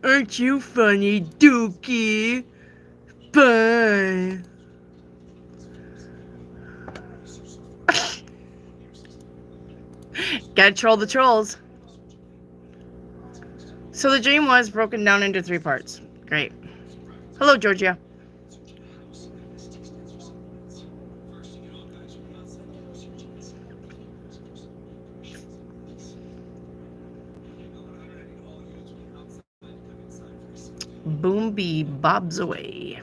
[SPEAKER 1] Aren't you funny, Dookie? Bye. Gotta troll the trolls. So the dream was broken down into 3 parts. Great. Hello, Georgia. Boom bee bobs away.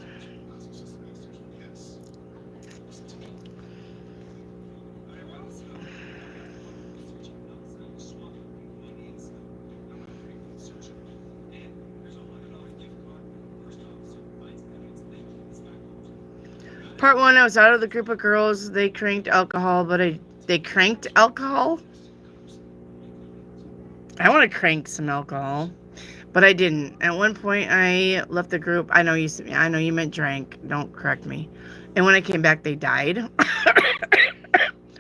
[SPEAKER 1] Part 1, I was out of the group of girls. They cranked alcohol, they cranked alcohol? I want to crank some alcohol, but I didn't. At one point, I left the group. I know you meant drank. Don't correct me. And when I came back, they died.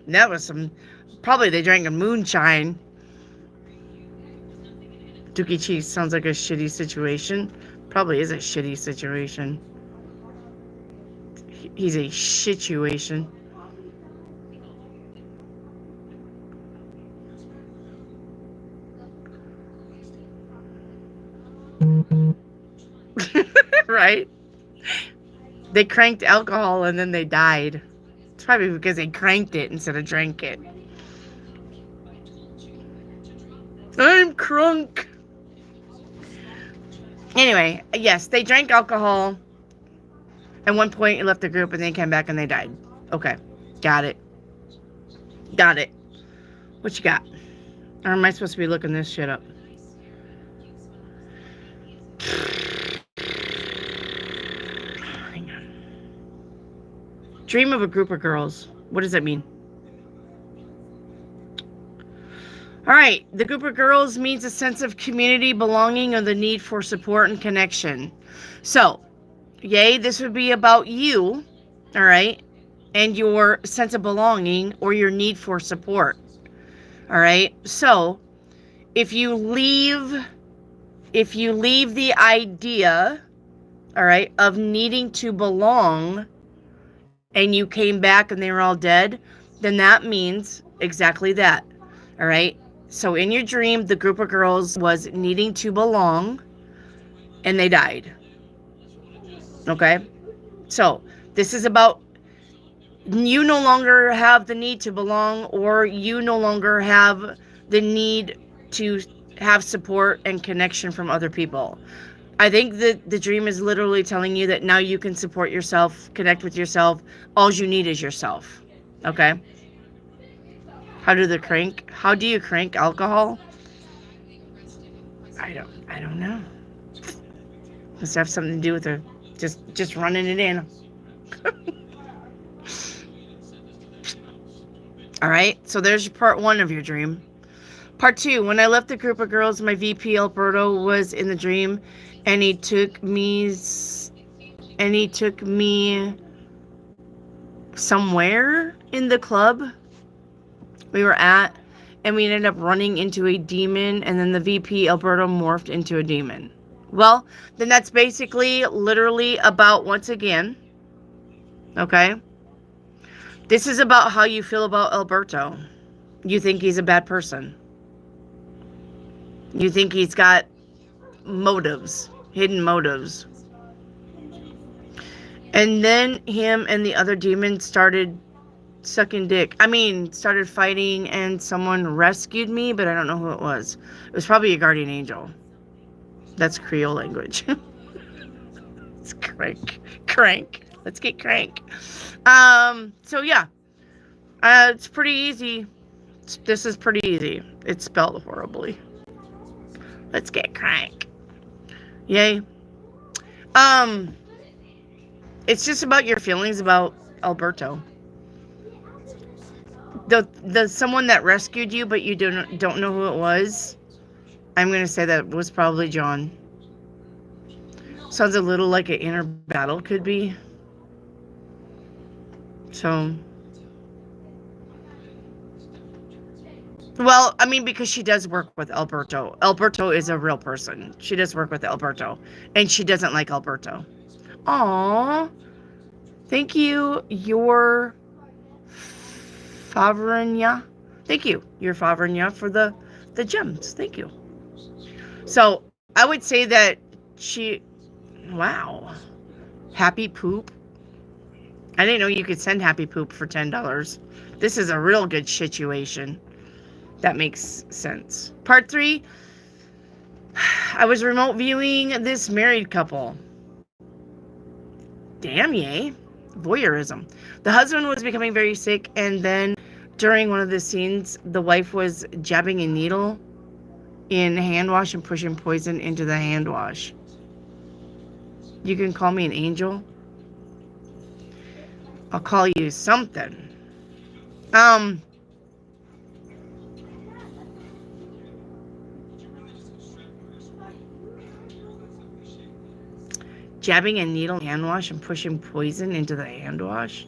[SPEAKER 1] That was probably they drank a moonshine. Dookie Cheese sounds like a shitty situation. Probably is a shitty situation. He's a situation. Right? They cranked alcohol and then they died. It's probably because they cranked it instead of drank it. I'm crunk. Anyway, yes, they drank alcohol. At one point, it left the group and they came back and they died. Okay. Got it. Got it. What you got? Or am I supposed to be looking this shit up? Hang on. Dream of a group of girls. What does that mean? All right. The group of girls means a sense of community, belonging, or the need for support and connection. So, yay, this would be about you, all right, and your sense of belonging or your need for support. All right. So, if you leave the idea, all right, of needing to belong and you came back and they were all dead, then that means exactly that. All right. So in your dream, the group of girls was needing to belong and they died. Okay. So this is about you no longer have the need to belong, or you no longer have the need to have support and connection from other people. I think that the dream is literally telling you that now you can support yourself, connect with yourself. All you need is yourself. Okay? How do you crank alcohol? I don't know. Must have something to do with the just running it in. All right, so there's part 1 of your dream. Part 2, when I left the group of girls, my VP Alberto was in the dream, and he took me somewhere in the club we were at, and we ended up running into a demon, and then the VP Alberto morphed into a demon. Well, then that's basically literally about, once again, okay? This is about how you feel about Alberto. You think he's a bad person. You think he's got motives, hidden motives. And then him and the other demons started sucking dick. Started fighting, and someone rescued me, but I don't know who it was. It was probably a guardian angel. That's Creole language. It's crank. Let's get crank. So yeah. It's pretty easy. This is pretty easy. It's spelled horribly. Let's get crank. Yay. It's just about your feelings about Alberto. The someone that rescued you, but you don't know who it was. I'm gonna say that was probably John. Sounds a little like an inner battle could be. So, well, because she does work with Alberto. Alberto is a real person. She does work with Alberto, and she doesn't like Alberto. Aww. Thank you, your Favrenia. Thank you, your Favrenia, for the gems. Thank you. So, I would say that wow. Happy poop. I didn't know you could send happy poop for $10. This is a real good situation. That makes sense. Part 3. I was remote viewing this married couple. Damn, yay. Voyeurism. The husband was becoming very sick, and then during one of the scenes, the wife was jabbing a needle in hand wash and pushing poison into the hand wash. You can call me an angel. I'll call you something. Jabbing a needle in hand wash and pushing poison into the hand wash.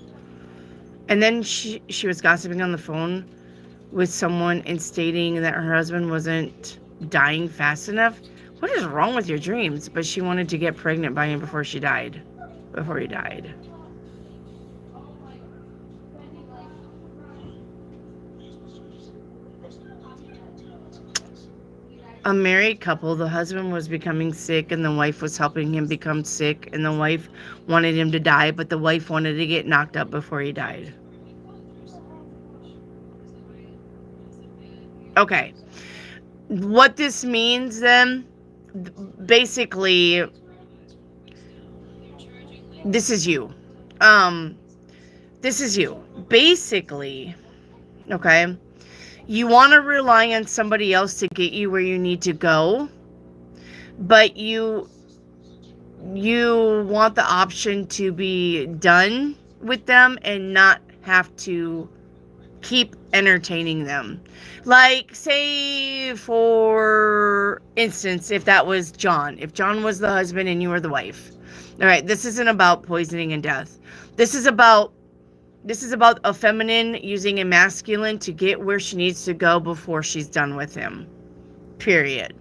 [SPEAKER 1] And then she was gossiping on the phone with someone and stating that her husband wasn't dying fast enough. What is wrong with your dreams? But she wanted to get pregnant by him before he died. a married couple. The husband was becoming sick and the wife was helping him become sick, and the wife wanted him to die, but the wife wanted to get knocked up before he died. Okay. What this means then, basically, this is you. This is you. Basically, okay? You want to rely on somebody else to get you where you need to go, but you want the option to be done with them and not have to keep entertaining them. Like, say, for instance, if that was John, if John was the husband and you were the wife. All right, this isn't about poisoning and death. This is about a feminine using a masculine to get where she needs to go before she's done with him. Period.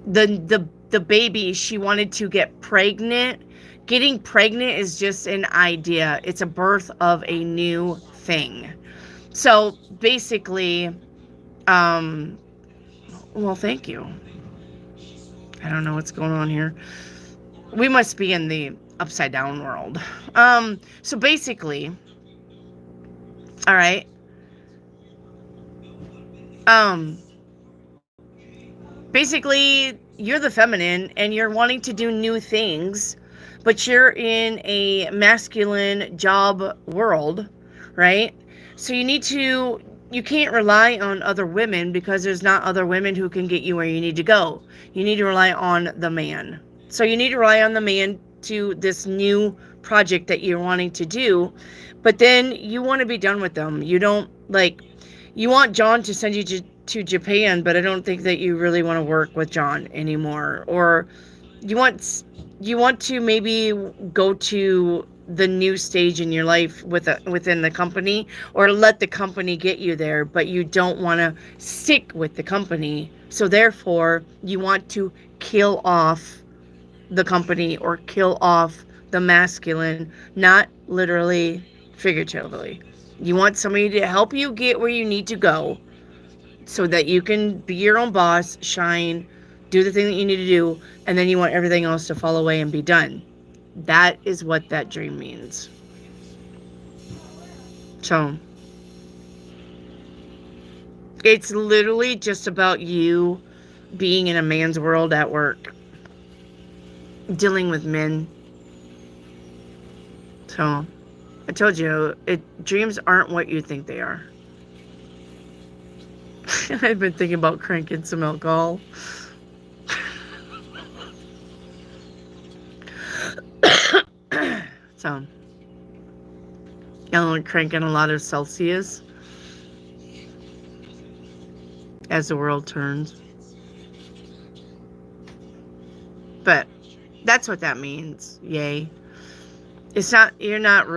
[SPEAKER 1] The baby, she wanted to get pregnant. Getting pregnant is just an idea. It's a birth of a new thing. So basically, well, thank you. I don't know what's going on here. We must be in the upside down world. So basically, all right. Basically, you're the feminine and you're wanting to do new things, but you're in a masculine job world, right? So you can't rely on other women because there's not other women who can get you where you need to go. You need to rely on the man. So you need to rely on the man to this new project that you're wanting to do, but then you want to be done with them. You don't you want John to send you to Japan, but I don't think that you really want to work with John anymore. Or you want to maybe go to the new stage in your life within the company, or let the company get you there, but you don't want to stick with the company. So therefore, you want to kill off the company or kill off the masculine, not literally, figuratively. You want somebody to help you get where you need to go so that you can be your own boss, shine, do the thing that you need to do, and then you want everything else to fall away and be done. That is what that dream means. So, it's literally just about you being in a man's world at work, dealing with men. So, I told you, dreams aren't what you think they are. I've been thinking about cranking some alcohol. So, I'm cranking a lot of Celsius as the world turns. But that's what that means. Yay. It's not, you didn't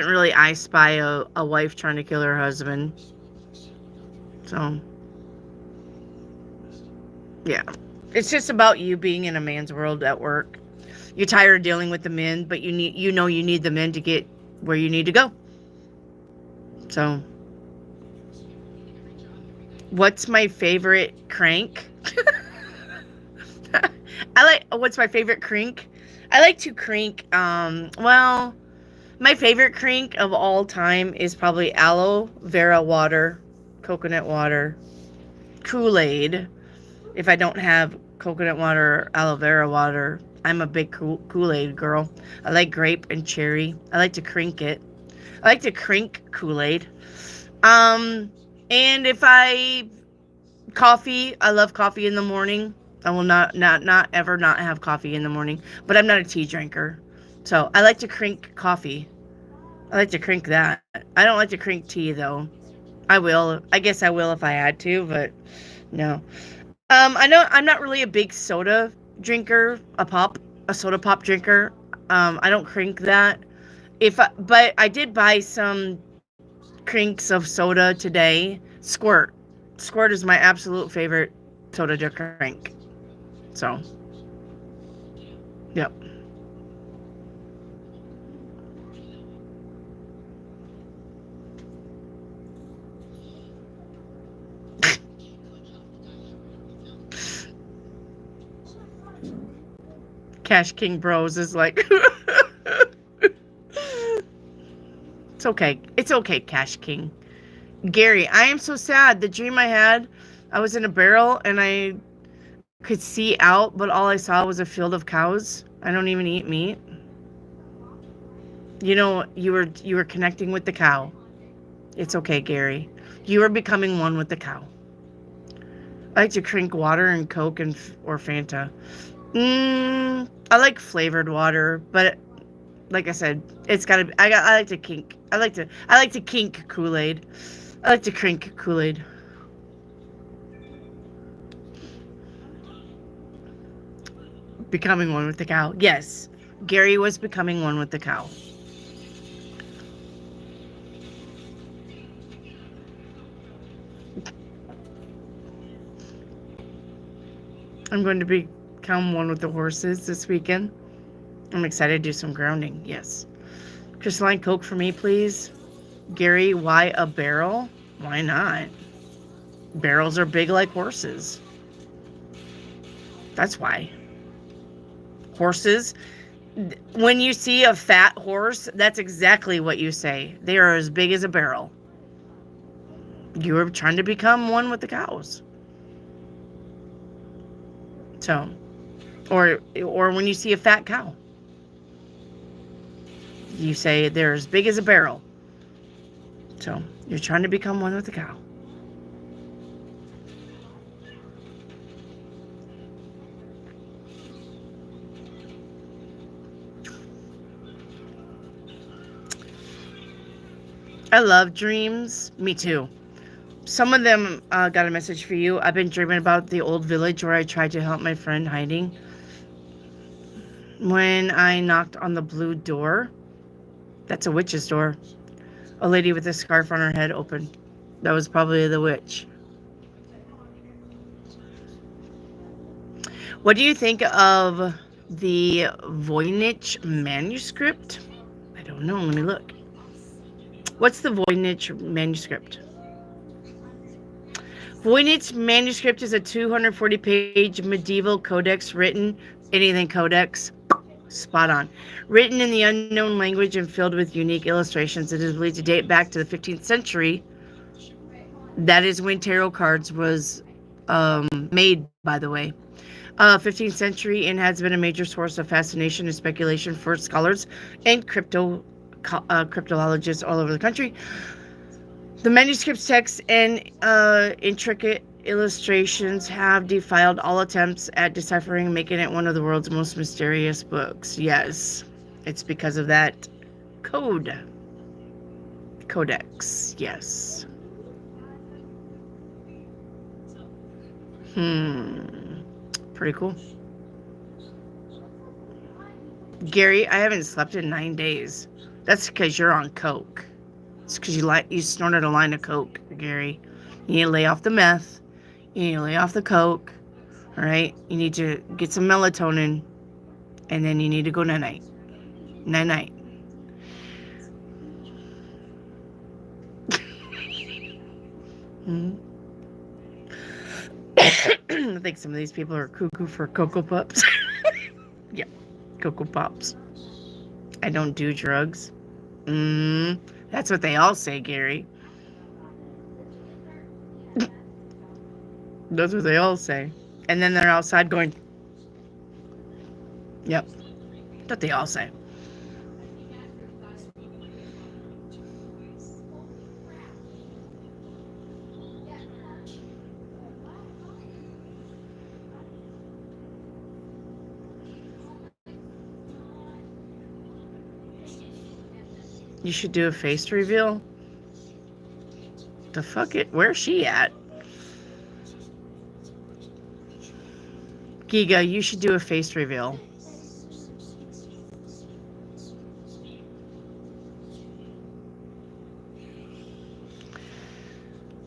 [SPEAKER 1] really I spy a wife trying to kill her husband. So, yeah. It's just about you being in a man's world at work. You're tired of dealing with the men, but you need the men to get where you need to go. So, what's my favorite crank? What's my favorite crank? I like to crank, well, my favorite crank of all time is probably aloe vera water, coconut water, Kool-Aid. If I don't have coconut water or aloe vera water, I'm a big Kool-Aid girl. I like grape and cherry. I like to crank it. I like to crank Kool-Aid. And coffee, I love coffee in the morning. I will not ever not have coffee in the morning, but I'm not a tea drinker. So I like to crank coffee. I like to crank that. I don't like to crank tea though. I guess I will if I had to, but no. I know I'm not really a big soda drinker, a soda pop drinker. I don't crank that. But I did buy some cranks of soda today. Squirt. Squirt is my absolute favorite soda to crank. So, yep. Cash King Bros is like, it's okay. It's okay, Cash King. Gary, I am so sad. The dream I had, I was in a barrel and I could see out, but all I saw was a field of cows. I don't even eat meat. You know, you were connecting with the cow. It's okay, Gary. You are becoming one with the cow. I like to drink water and Coke or Fanta. I like flavored water, but like I said, it's gotta be. I like to kink. I like to kink Kool-Aid. I like to crink Kool-Aid. Becoming one with the cow. Yes, Gary was becoming one with the cow. I'm going to become one with the horses this weekend. I'm excited to do some grounding. Yes. Crystalline Coke for me, please. Gary, why a barrel? Why not? Barrels are big like horses. That's why. Horses, when you see a fat horse, that's exactly what you say. They are as big as a barrel. You are trying to become one with the cows. So, or when you see a fat cow, you say they're as big as a barrel. So, you're trying to become one with the cow. I love dreams. Me too. Some of them got a message for you. I've been dreaming about the old village where I tried to help my friend hiding. When I knocked on the blue door, that's a witch's door. A lady with a scarf on her head opened. That was probably the witch. What do you think of the Voynich manuscript? I don't know. Let me look. What's the Voynich manuscript? Voynich manuscript is a 240-page medieval codex written, anything codex, spot on, written in the unknown language and filled with unique illustrations. It is believed to date back to the 15th century. That is when tarot cards was made, by the way. 15th century, and has been a major source of fascination and speculation for scholars and cryptologists all over the country. The manuscript's text and intricate illustrations have defied all attempts at deciphering, making it one of the world's most mysterious books. Yes, it's because of that codex. Yes. Pretty cool. Gary, I haven't slept in 9 days. That's because you're on coke. It's because you snorted a line of coke, Gary. You need to lay off the meth. You need to lay off the coke. All right? You need to get some melatonin. And then you need to go night-night. Night-night. I think some of these people are cuckoo for Cocoa Pups. Yeah, Cocoa Pops. I don't do drugs. That's what they all say, Gary. That's what they all say. And then they're outside going, yep. That's what they all say. You should do a face reveal. The fuck it? Where's she at? Giga, you should do a face reveal.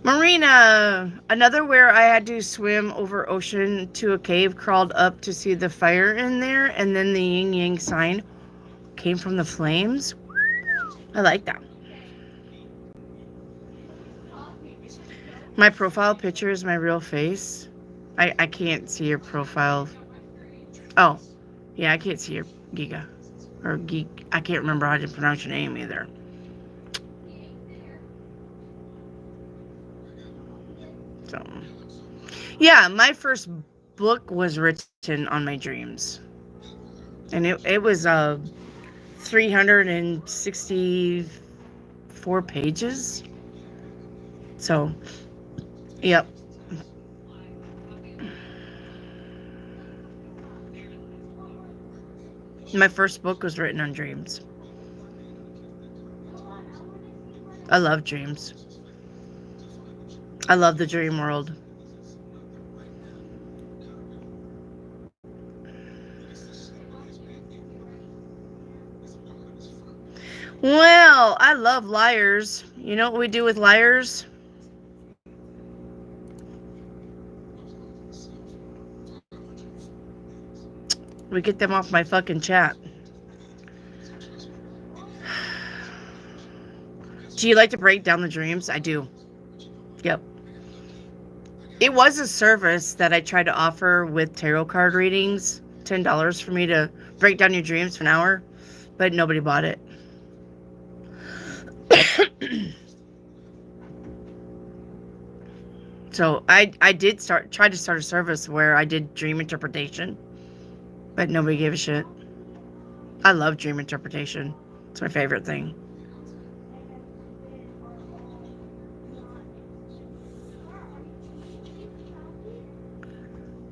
[SPEAKER 1] Marina, another where I had to swim over ocean to a cave, crawled up to see the fire in there, and then the yin yang sign came from the flames. I like that. My profile picture is my real face. I can't see your profile. Oh, Yeah, I can't see your Giga. Or Geek. I can't remember how to pronounce your name either. So, yeah, my first book was written on my dreams. And it was 364 pages. So, yep. My first book was written on dreams. I love dreams. I love the dream world. Well, I love liars. You know what we do with liars? We get them off my fucking chat. Do you like to break down the dreams? I do. Yep. It was a service that I tried to offer with tarot card readings. $10 for me to break down your dreams for an hour. But nobody bought it. So I did try to start a service where I did dream interpretation. But nobody gave a shit. I love dream interpretation. It's my favorite thing.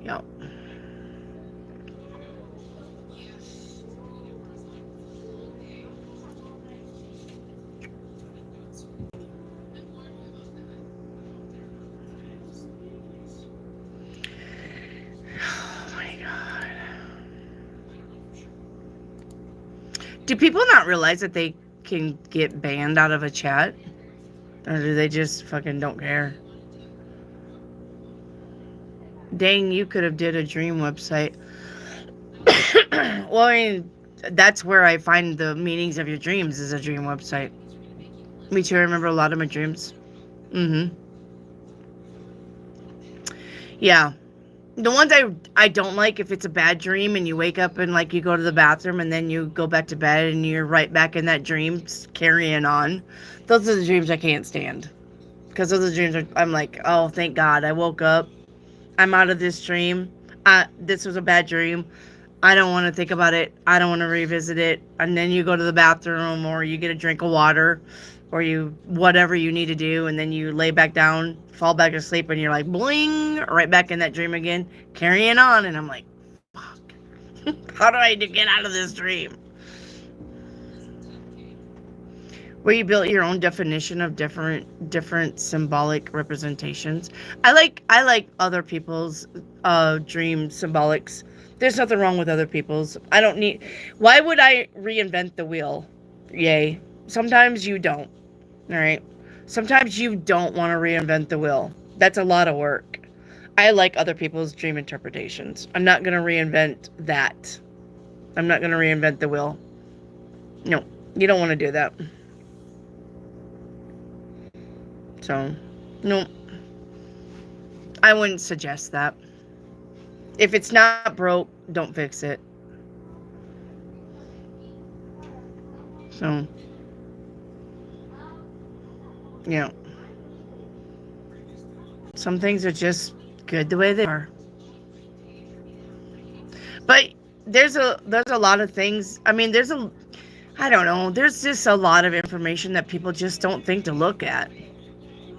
[SPEAKER 1] Yep. Oh my God. Do people not realize that they can get banned out of a chat? Or do they just fucking don't care? Dang, you could have did a dream website. Well, I mean, that's where I find the meanings of your dreams, is a dream website. Me too, I remember a lot of my dreams. Yeah. The ones I don't like, if it's a bad dream and you wake up and like you go to the bathroom and then you go back to bed and you're right back in that dream carrying on. Those are the dreams I can't stand. Because those are the dreams I'm like, oh, thank God I woke up. I'm out of this dream. This was a bad dream. I don't want to think about it. I don't want to revisit it. And then you go to the bathroom or you get a drink of water or you, whatever you need to do. And then you lay back down, fall back asleep, and you're like, bling, right back in that dream again, carrying on. And I'm like, fuck. How do I get out of this dream? Where you built your own definition of different symbolic representations. I like other people's dream symbolics. There's nothing wrong with other people's. I don't need. Why would I reinvent the wheel? Yay. Sometimes you don't. All right. Sometimes you don't want to reinvent the wheel. That's a lot of work. I like other people's dream interpretations. I'm not going to reinvent that. I'm not going to reinvent the wheel. No, you don't want to do that. So, no, I wouldn't suggest that. If it's not broke, don't fix it. So, yeah. Some things are just good the way they are. But there's a lot of things. I mean, I don't know. There's just a lot of information that people just don't think to look at.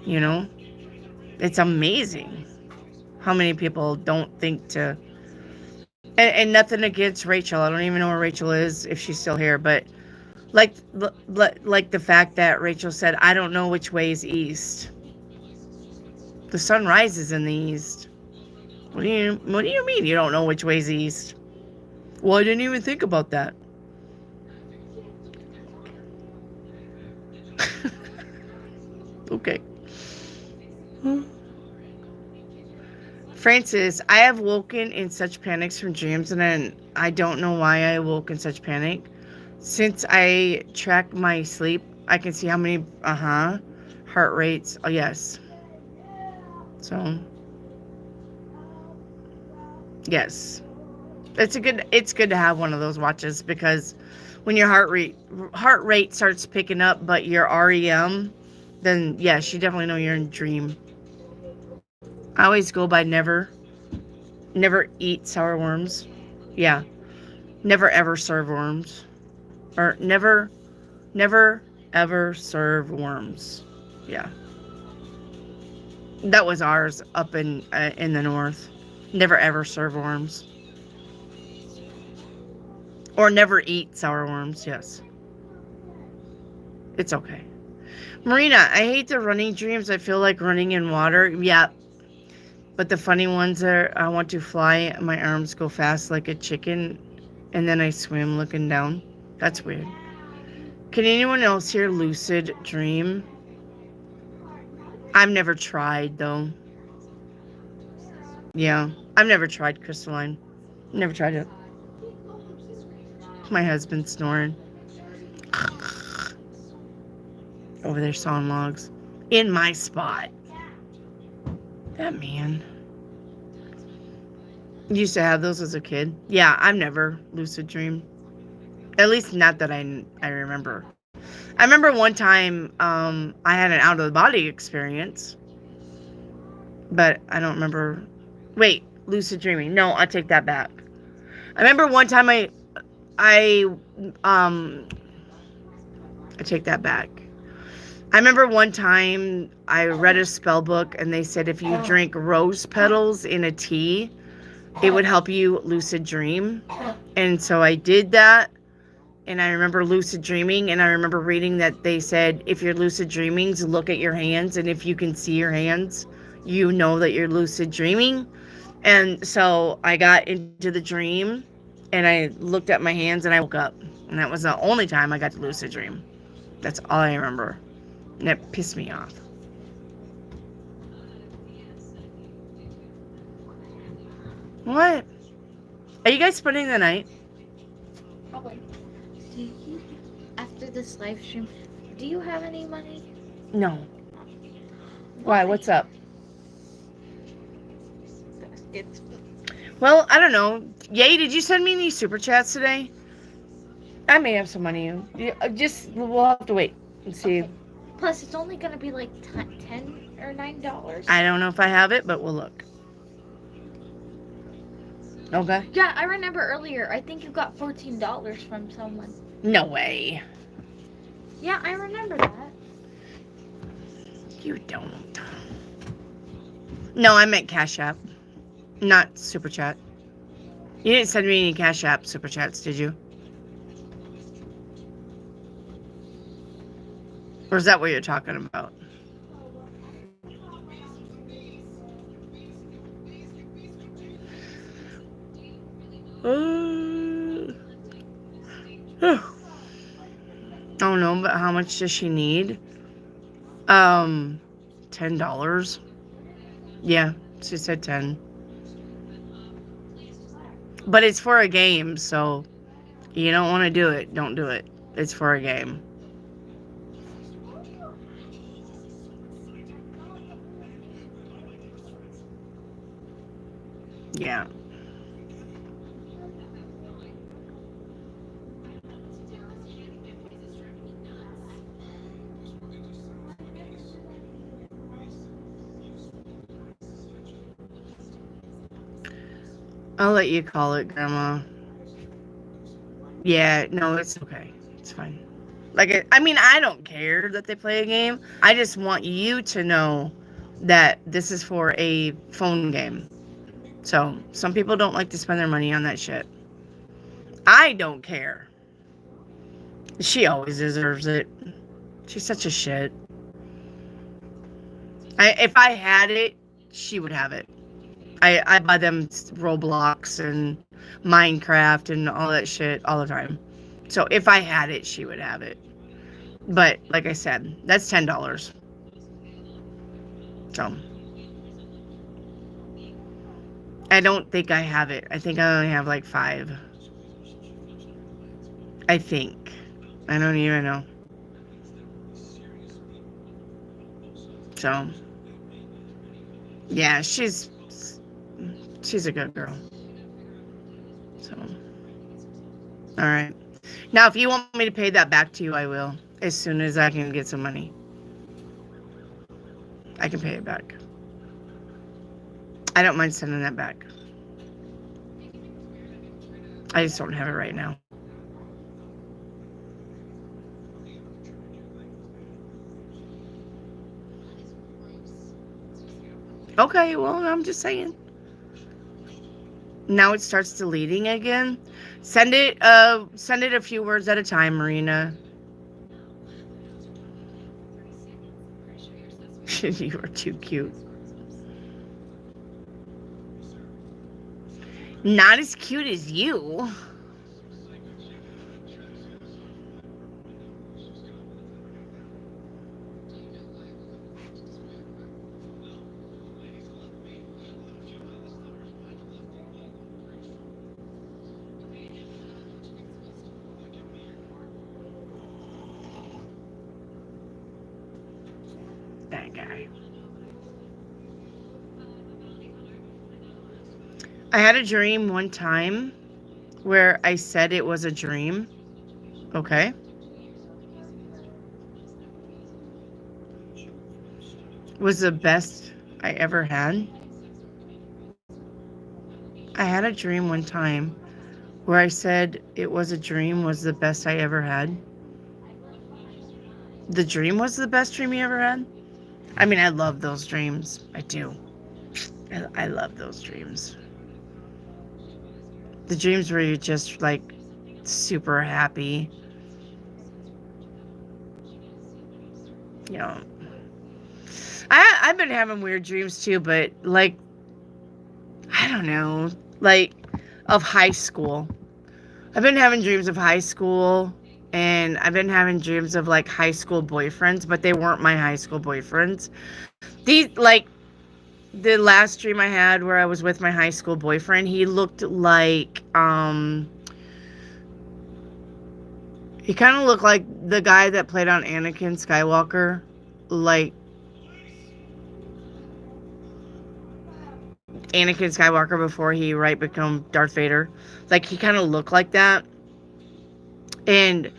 [SPEAKER 1] You know, it's amazing how many people don't think to. And nothing against Rachel. I don't even know where Rachel is, if she's still here. But like the fact that Rachel said, "I don't know which way is east." The sun rises in the east. What do you mean you don't know which way is east? Well, I didn't even think about that. Okay. Francis, I have woken in such panics from dreams, and I don't know why I woke in such panic. Since I track my sleep, I can see how many, heart rates. Oh, yes. So, yes. It's good to have one of those watches, because when your heart rate starts picking up, but your REM, then yes, you definitely know you're in a dream. I always go by never eat sour worms. Yeah, never ever serve worms, or never ever serve worms. Yeah, that was ours up in the north. Never ever serve worms, or never eat sour worms. Yes, it's okay. Marina, I hate the running dreams. I feel like running in water. Yeah, but the funny ones are I want to fly, my arms go fast like a chicken, and then I swim looking down. That's weird. Can anyone else here lucid dream? I've never tried though. Yeah, I've never tried crystalline. Never tried it. My husband's snoring over there sawing logs in my spot. That man. Used to have those as a kid. Yeah, I've never lucid dreamed. At least not that I remember. I remember one time I had an out of the body experience, but I don't remember. Wait, lucid dreaming. No, I take that back. I remember one time I um I take that back. I remember one time I read a spell book and they said if you drink rose petals in a tea, it would help you lucid dream. And so I did that. And I remember lucid dreaming, and I remember reading that they said if you're lucid dreaming, look at your hands, and if you can see your hands, you know that you're lucid dreaming. And so I got into the dream, and I looked at my hands, and I woke up. And that was the only time I got to lucid dream. That's all I remember. And it pissed me off. What? Are you guys spending the night?
[SPEAKER 2] Probably.
[SPEAKER 3] Do you, after this live stream, do you have any money?
[SPEAKER 1] No. Why? What's up?
[SPEAKER 3] It's
[SPEAKER 1] Well, I don't know. Yay, did you send me any super chats today? I may have some money. We'll have to wait and see.
[SPEAKER 3] okay. Plus, it's only gonna be like $10 or $9.
[SPEAKER 1] I don't know if I have it, but we'll look. Okay.
[SPEAKER 3] Yeah, I remember earlier. I think you got $14 from someone.
[SPEAKER 1] No way.
[SPEAKER 3] Yeah, I remember that.
[SPEAKER 1] You don't. No, I meant Cash App, not Super Chat. You didn't send me any Cash App Super Chats, did you? Or is that what you're talking about? I don't know, but how much does she need? $10. Yeah, she said 10. But it's for a game, so you don't want to do it. Don't do it. It's for a game. Yeah. I'll let you call it, Grandma. Yeah, no, it's okay. It's fine. Like, I mean, I don't care that they play a game. I just want you to know that this is for a phone game. So, some people don't like to spend their money on that shit. I don't care. She always deserves it. She's such a shit. If I had it, she would have it. I buy them Roblox and Minecraft and all that shit all the time. So if I had it, she would have it. But like I said, that's $10. So I don't think I have it. I think I only have like 5. I think. I don't even know. So yeah, she's a good girl. So, all right. Now, if you want me to pay that back to you, I will. As soon as I can get some money, I can pay it back. I don't mind sending that back. I just don't have it right now. Okay, well, I'm just saying. Now it starts deleting again. Send it a few words at a time, Marina. You are too cute. Not as cute as you. That guy. I had a dream one time where I said it was a dream. Okay. Was the best I ever had. I had a dream one time where I said it was a dream was the best I ever had. The dream was the best dream you ever had? I mean, I love those dreams. I do. I love those dreams. The dreams where you're just like super happy. You know. I've been having weird dreams too, but like, I don't know, like of high school. I've been having dreams of high school, and I've been having dreams of like high school boyfriends, but they weren't my high school boyfriends. These, like, the last dream I had where I was with my high school boyfriend, he looked like, he kind of looked like the guy that played on Anakin Skywalker, like Anakin Skywalker before he become Darth Vader. Like, he kind of looked like that. And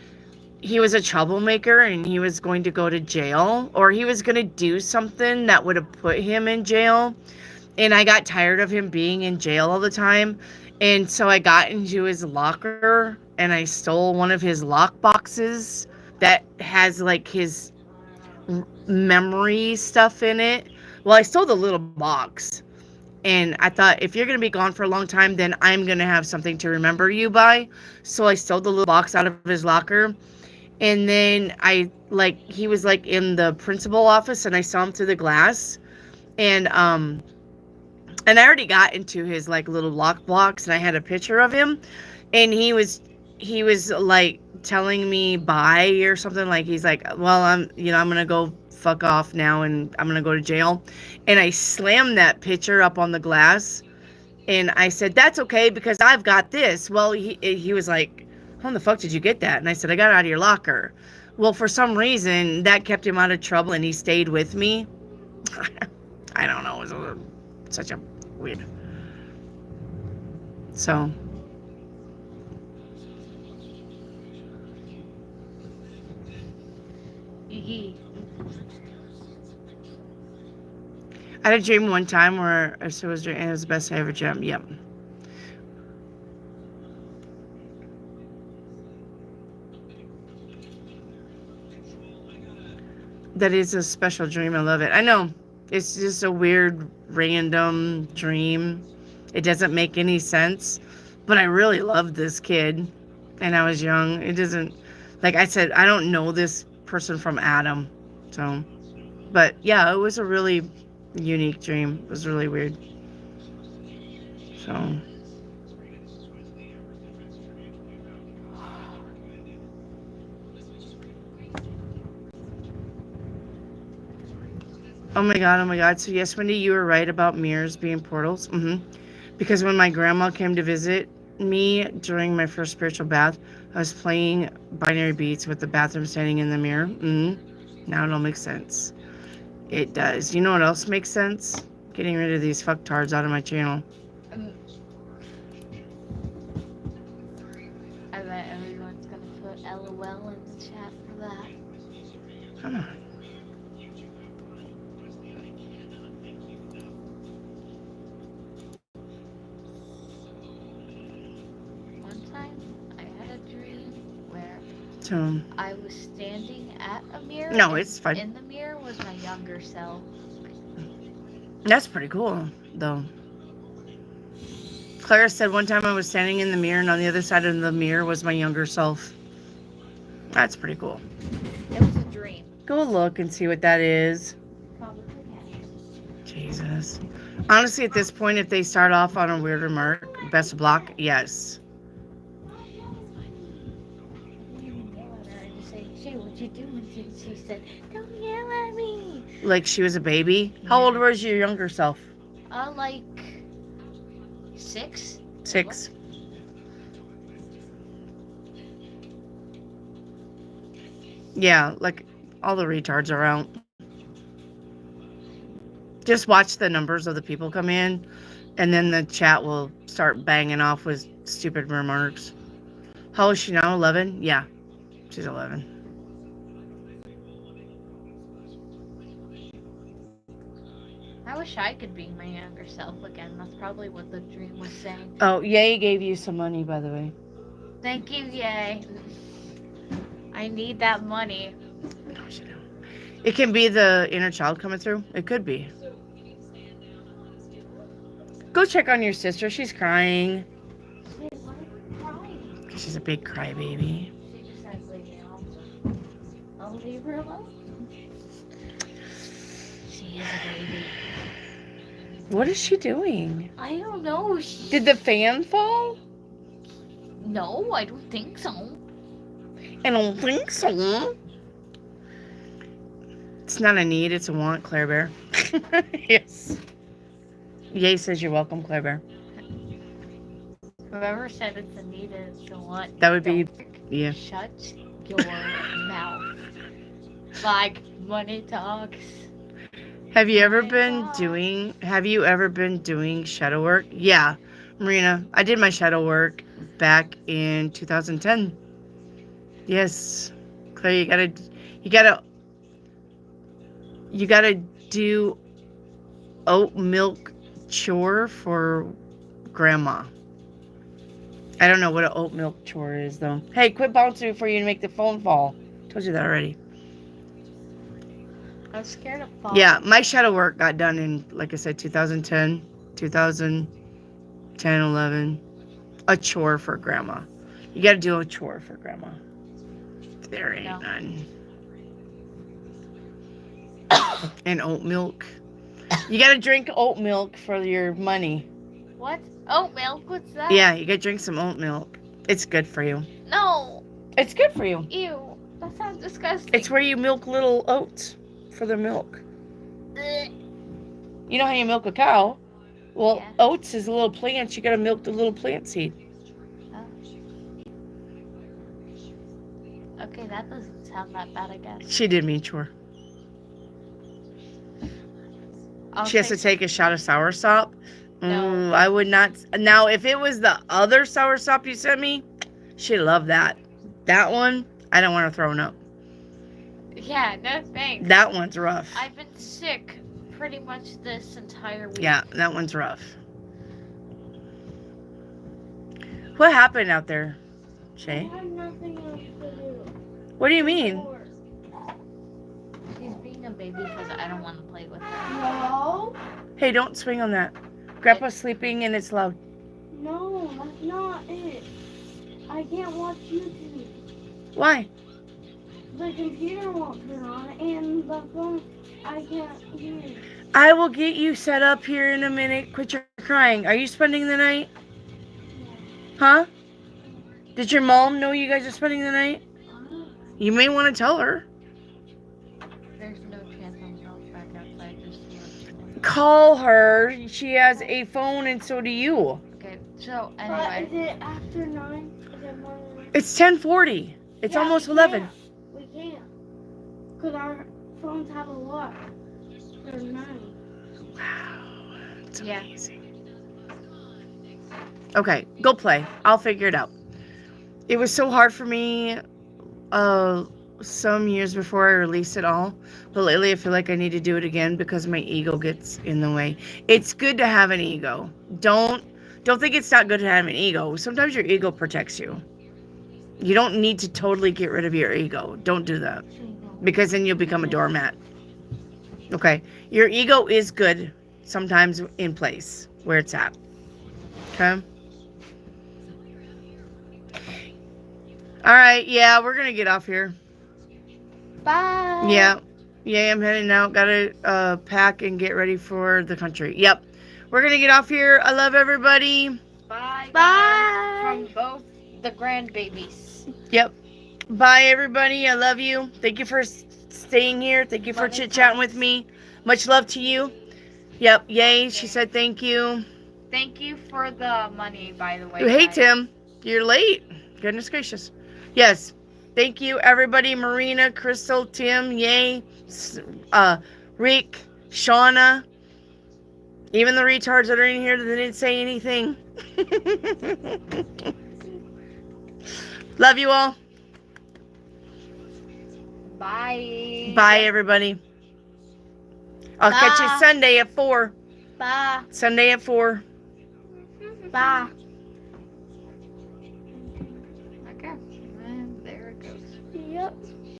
[SPEAKER 1] he was a troublemaker, and he was going to go to jail, or he was going to do something that would have put him in jail. And I got tired of him being in jail all the time. And so I got into his locker and I stole one of his lock boxes that has like his memory stuff in it. Well, I stole the little box. And I thought, if you're going to be gone for a long time, then I'm going to have something to remember you by. So I stole the little box out of his locker. And then he was like in the principal office, and I saw him through the glass. And I already got into his like little lock box, and I had a picture of him. And he was like telling me bye or something. Like, he's like, well, I'm going to go fuck off now, and I'm gonna go to jail. And I slammed that picture up on the glass, and I said, that's okay, because I've got this. Well, he was like, how the fuck did you get that? And I said, I got it out of your locker. Well, for some reason that kept him out of trouble, and he stayed with me. I don't know, it was such a weird. So I had a dream one time where I said it was the best I ever dreamt. Yep. That is a special dream. I love it. I know. It's just a weird, random dream. It doesn't make any sense. But I really loved this kid. And I was young. It doesn't, like I said, I don't know this person from Adam. So, but yeah, it was a really unique dream. It was really weird. So. Oh my god. So yes, Wendy, you were right about mirrors being portals. Because when my grandma came to visit me during my first spiritual bath, I was playing binary beats with the bathroom standing in the mirror. Now it all makes sense. It does. You know what else makes sense? Getting rid of these fucktards out of my channel. Come on.
[SPEAKER 3] One time, I had a dream where
[SPEAKER 1] So,
[SPEAKER 3] I was standing at a mirror.
[SPEAKER 1] no,
[SPEAKER 3] and
[SPEAKER 1] it's fine.
[SPEAKER 3] In the mirror was my younger self.
[SPEAKER 1] That's pretty cool, though. Clara said one time I was standing in the mirror, and on the other side of the mirror was my younger self. That's pretty cool.
[SPEAKER 3] It was a dream.
[SPEAKER 1] Go look and see what that is.
[SPEAKER 3] Probably had.
[SPEAKER 1] Jesus. Honestly, at this point, if they start off on a weird remark, best block, yes.
[SPEAKER 3] I didn't even yell at her. I just said, Shay, what you doing? She said, don't yell at me.
[SPEAKER 1] Like she was a baby. How old was your younger self?
[SPEAKER 3] Like 6.
[SPEAKER 1] 6. Yeah, like all the retards are out. Just watch the numbers of the people come in, and then the chat will start banging off with stupid remarks. How old is she now? 11? Yeah, she's 11.
[SPEAKER 3] I wish I could be my younger self again. That's probably what the dream was saying.
[SPEAKER 1] Oh, Yay gave you some money, by the way.
[SPEAKER 3] Thank you, Yay. I need that money.
[SPEAKER 1] No, she don't. It can be the inner child coming through. It could be. Go check on your sister. She's crying.
[SPEAKER 2] Wait, why are you crying?
[SPEAKER 1] Because she's a big crybaby.
[SPEAKER 3] She just says leave me alone. I'll leave her alone. She is a baby.
[SPEAKER 1] What is she doing?
[SPEAKER 3] I don't know.
[SPEAKER 1] Did the fan fall?
[SPEAKER 3] No, I don't think so.
[SPEAKER 1] I don't think so. It's not a need, it's a want, Claire Bear. Yes. Yay says you're welcome, Claire Bear.
[SPEAKER 3] Whoever said it's a need is the one.
[SPEAKER 1] That would be, yeah.
[SPEAKER 3] Shut your mouth. Like money talks.
[SPEAKER 1] Have you ever
[SPEAKER 3] my
[SPEAKER 1] been
[SPEAKER 3] God.
[SPEAKER 1] doing shadow work? Yeah, Marina, I did my shadow work back in 2010. Yes, Claire, you gotta do oat milk chore for grandma. I don't know what an oat milk chore is though. Hey, quit bouncing before you make the phone fall. Told you that already.
[SPEAKER 3] I'm scared of falling.
[SPEAKER 1] Yeah, my shadow work got done in, like I said, 2010, 11. A chore for grandma. You gotta do a chore for grandma. There ain't none. And oat milk. You gotta drink oat milk for your money.
[SPEAKER 3] What? Oat milk? What's that?
[SPEAKER 1] Yeah, you gotta drink some oat milk. It's good for you.
[SPEAKER 3] No.
[SPEAKER 1] It's good for you.
[SPEAKER 3] Ew. That sounds disgusting.
[SPEAKER 1] It's where you milk little oats for the milk.
[SPEAKER 3] Ugh.
[SPEAKER 1] You know how you milk a cow? Well,
[SPEAKER 3] Yeah.
[SPEAKER 1] oats is a little plant. You gotta milk the little plant seed.
[SPEAKER 3] Okay, that doesn't sound that bad, I guess.
[SPEAKER 1] She did me chore. She has to take a shot of soursop.
[SPEAKER 3] No.
[SPEAKER 1] Ooh, I would not. Now, if it was the other soursop you sent me, she'd love that. That one, I don't want her throwing up.
[SPEAKER 3] Yeah, no thanks.
[SPEAKER 1] That one's rough.
[SPEAKER 3] I've been sick pretty much this entire week.
[SPEAKER 1] Yeah, that one's rough. What happened out there, Shay?
[SPEAKER 2] I have nothing else to do.
[SPEAKER 1] What do you mean?
[SPEAKER 3] She's being a baby because I don't want to play with her.
[SPEAKER 2] No,
[SPEAKER 1] Hey, don't swing on that. Grandpa's sleeping and it's loud.
[SPEAKER 2] no, that's not it. I can't watch YouTube.
[SPEAKER 1] Why?
[SPEAKER 2] The computer won't turn on, and the phone, I can't use.
[SPEAKER 1] I will get you set up here in a minute. Quit your crying. Are you spending the night? Huh? Did your mom know you guys are spending the night? You may want to tell her.
[SPEAKER 3] There's no chance I'm going back outside just to let you know.
[SPEAKER 1] Call her. She has a phone and so do you.
[SPEAKER 3] Okay, so
[SPEAKER 2] But
[SPEAKER 3] anyway.
[SPEAKER 2] is it after 9? Is it more than...
[SPEAKER 1] It's 10:40. It's
[SPEAKER 2] Yeah,
[SPEAKER 1] almost
[SPEAKER 2] we
[SPEAKER 1] 11.
[SPEAKER 2] can't. We can't. Because our phones have a lock. For 9.
[SPEAKER 1] Wow. It's
[SPEAKER 3] Yeah.
[SPEAKER 1] amazing. Okay, go play. I'll figure it out. It was so hard for me some years before I release it all. But lately I feel like I need to do it again because my ego gets in the way. It's good to have an ego. Don't think it's not good to have an ego. Sometimes your ego protects you. You don't need to totally get rid of your ego. Don't do that. Because then you'll become a doormat. Okay. Your ego is good sometimes in place where it's at. Okay. All right. Yeah, we're going to get off here.
[SPEAKER 3] Bye.
[SPEAKER 1] Yeah. Yeah, I'm heading out. Gotta pack and get ready for the country. Yep. We're going to get off here. I love everybody.
[SPEAKER 3] Bye.
[SPEAKER 2] Bye.
[SPEAKER 3] From both the grandbabies.
[SPEAKER 1] Yep. Bye, everybody. I love you. Thank you for staying here. Thank you for
[SPEAKER 3] Love and
[SPEAKER 1] chit-chatting with me. Much love to you. Yep. Yay. She said thank you.
[SPEAKER 3] Thank you for the money, by the way.
[SPEAKER 1] Hey,
[SPEAKER 3] guys.
[SPEAKER 1] Tim. You're late. Goodness gracious. Yes. Thank you, everybody. Marina, Crystal, Tim, Yay, Rick, Shauna. Even the retards that are in here that didn't say anything. Love you all.
[SPEAKER 3] Bye.
[SPEAKER 1] Bye, everybody. I'll catch you
[SPEAKER 2] Bye.
[SPEAKER 1] Sunday at 4.
[SPEAKER 2] Bye.
[SPEAKER 1] Sunday at 4.
[SPEAKER 2] Bye.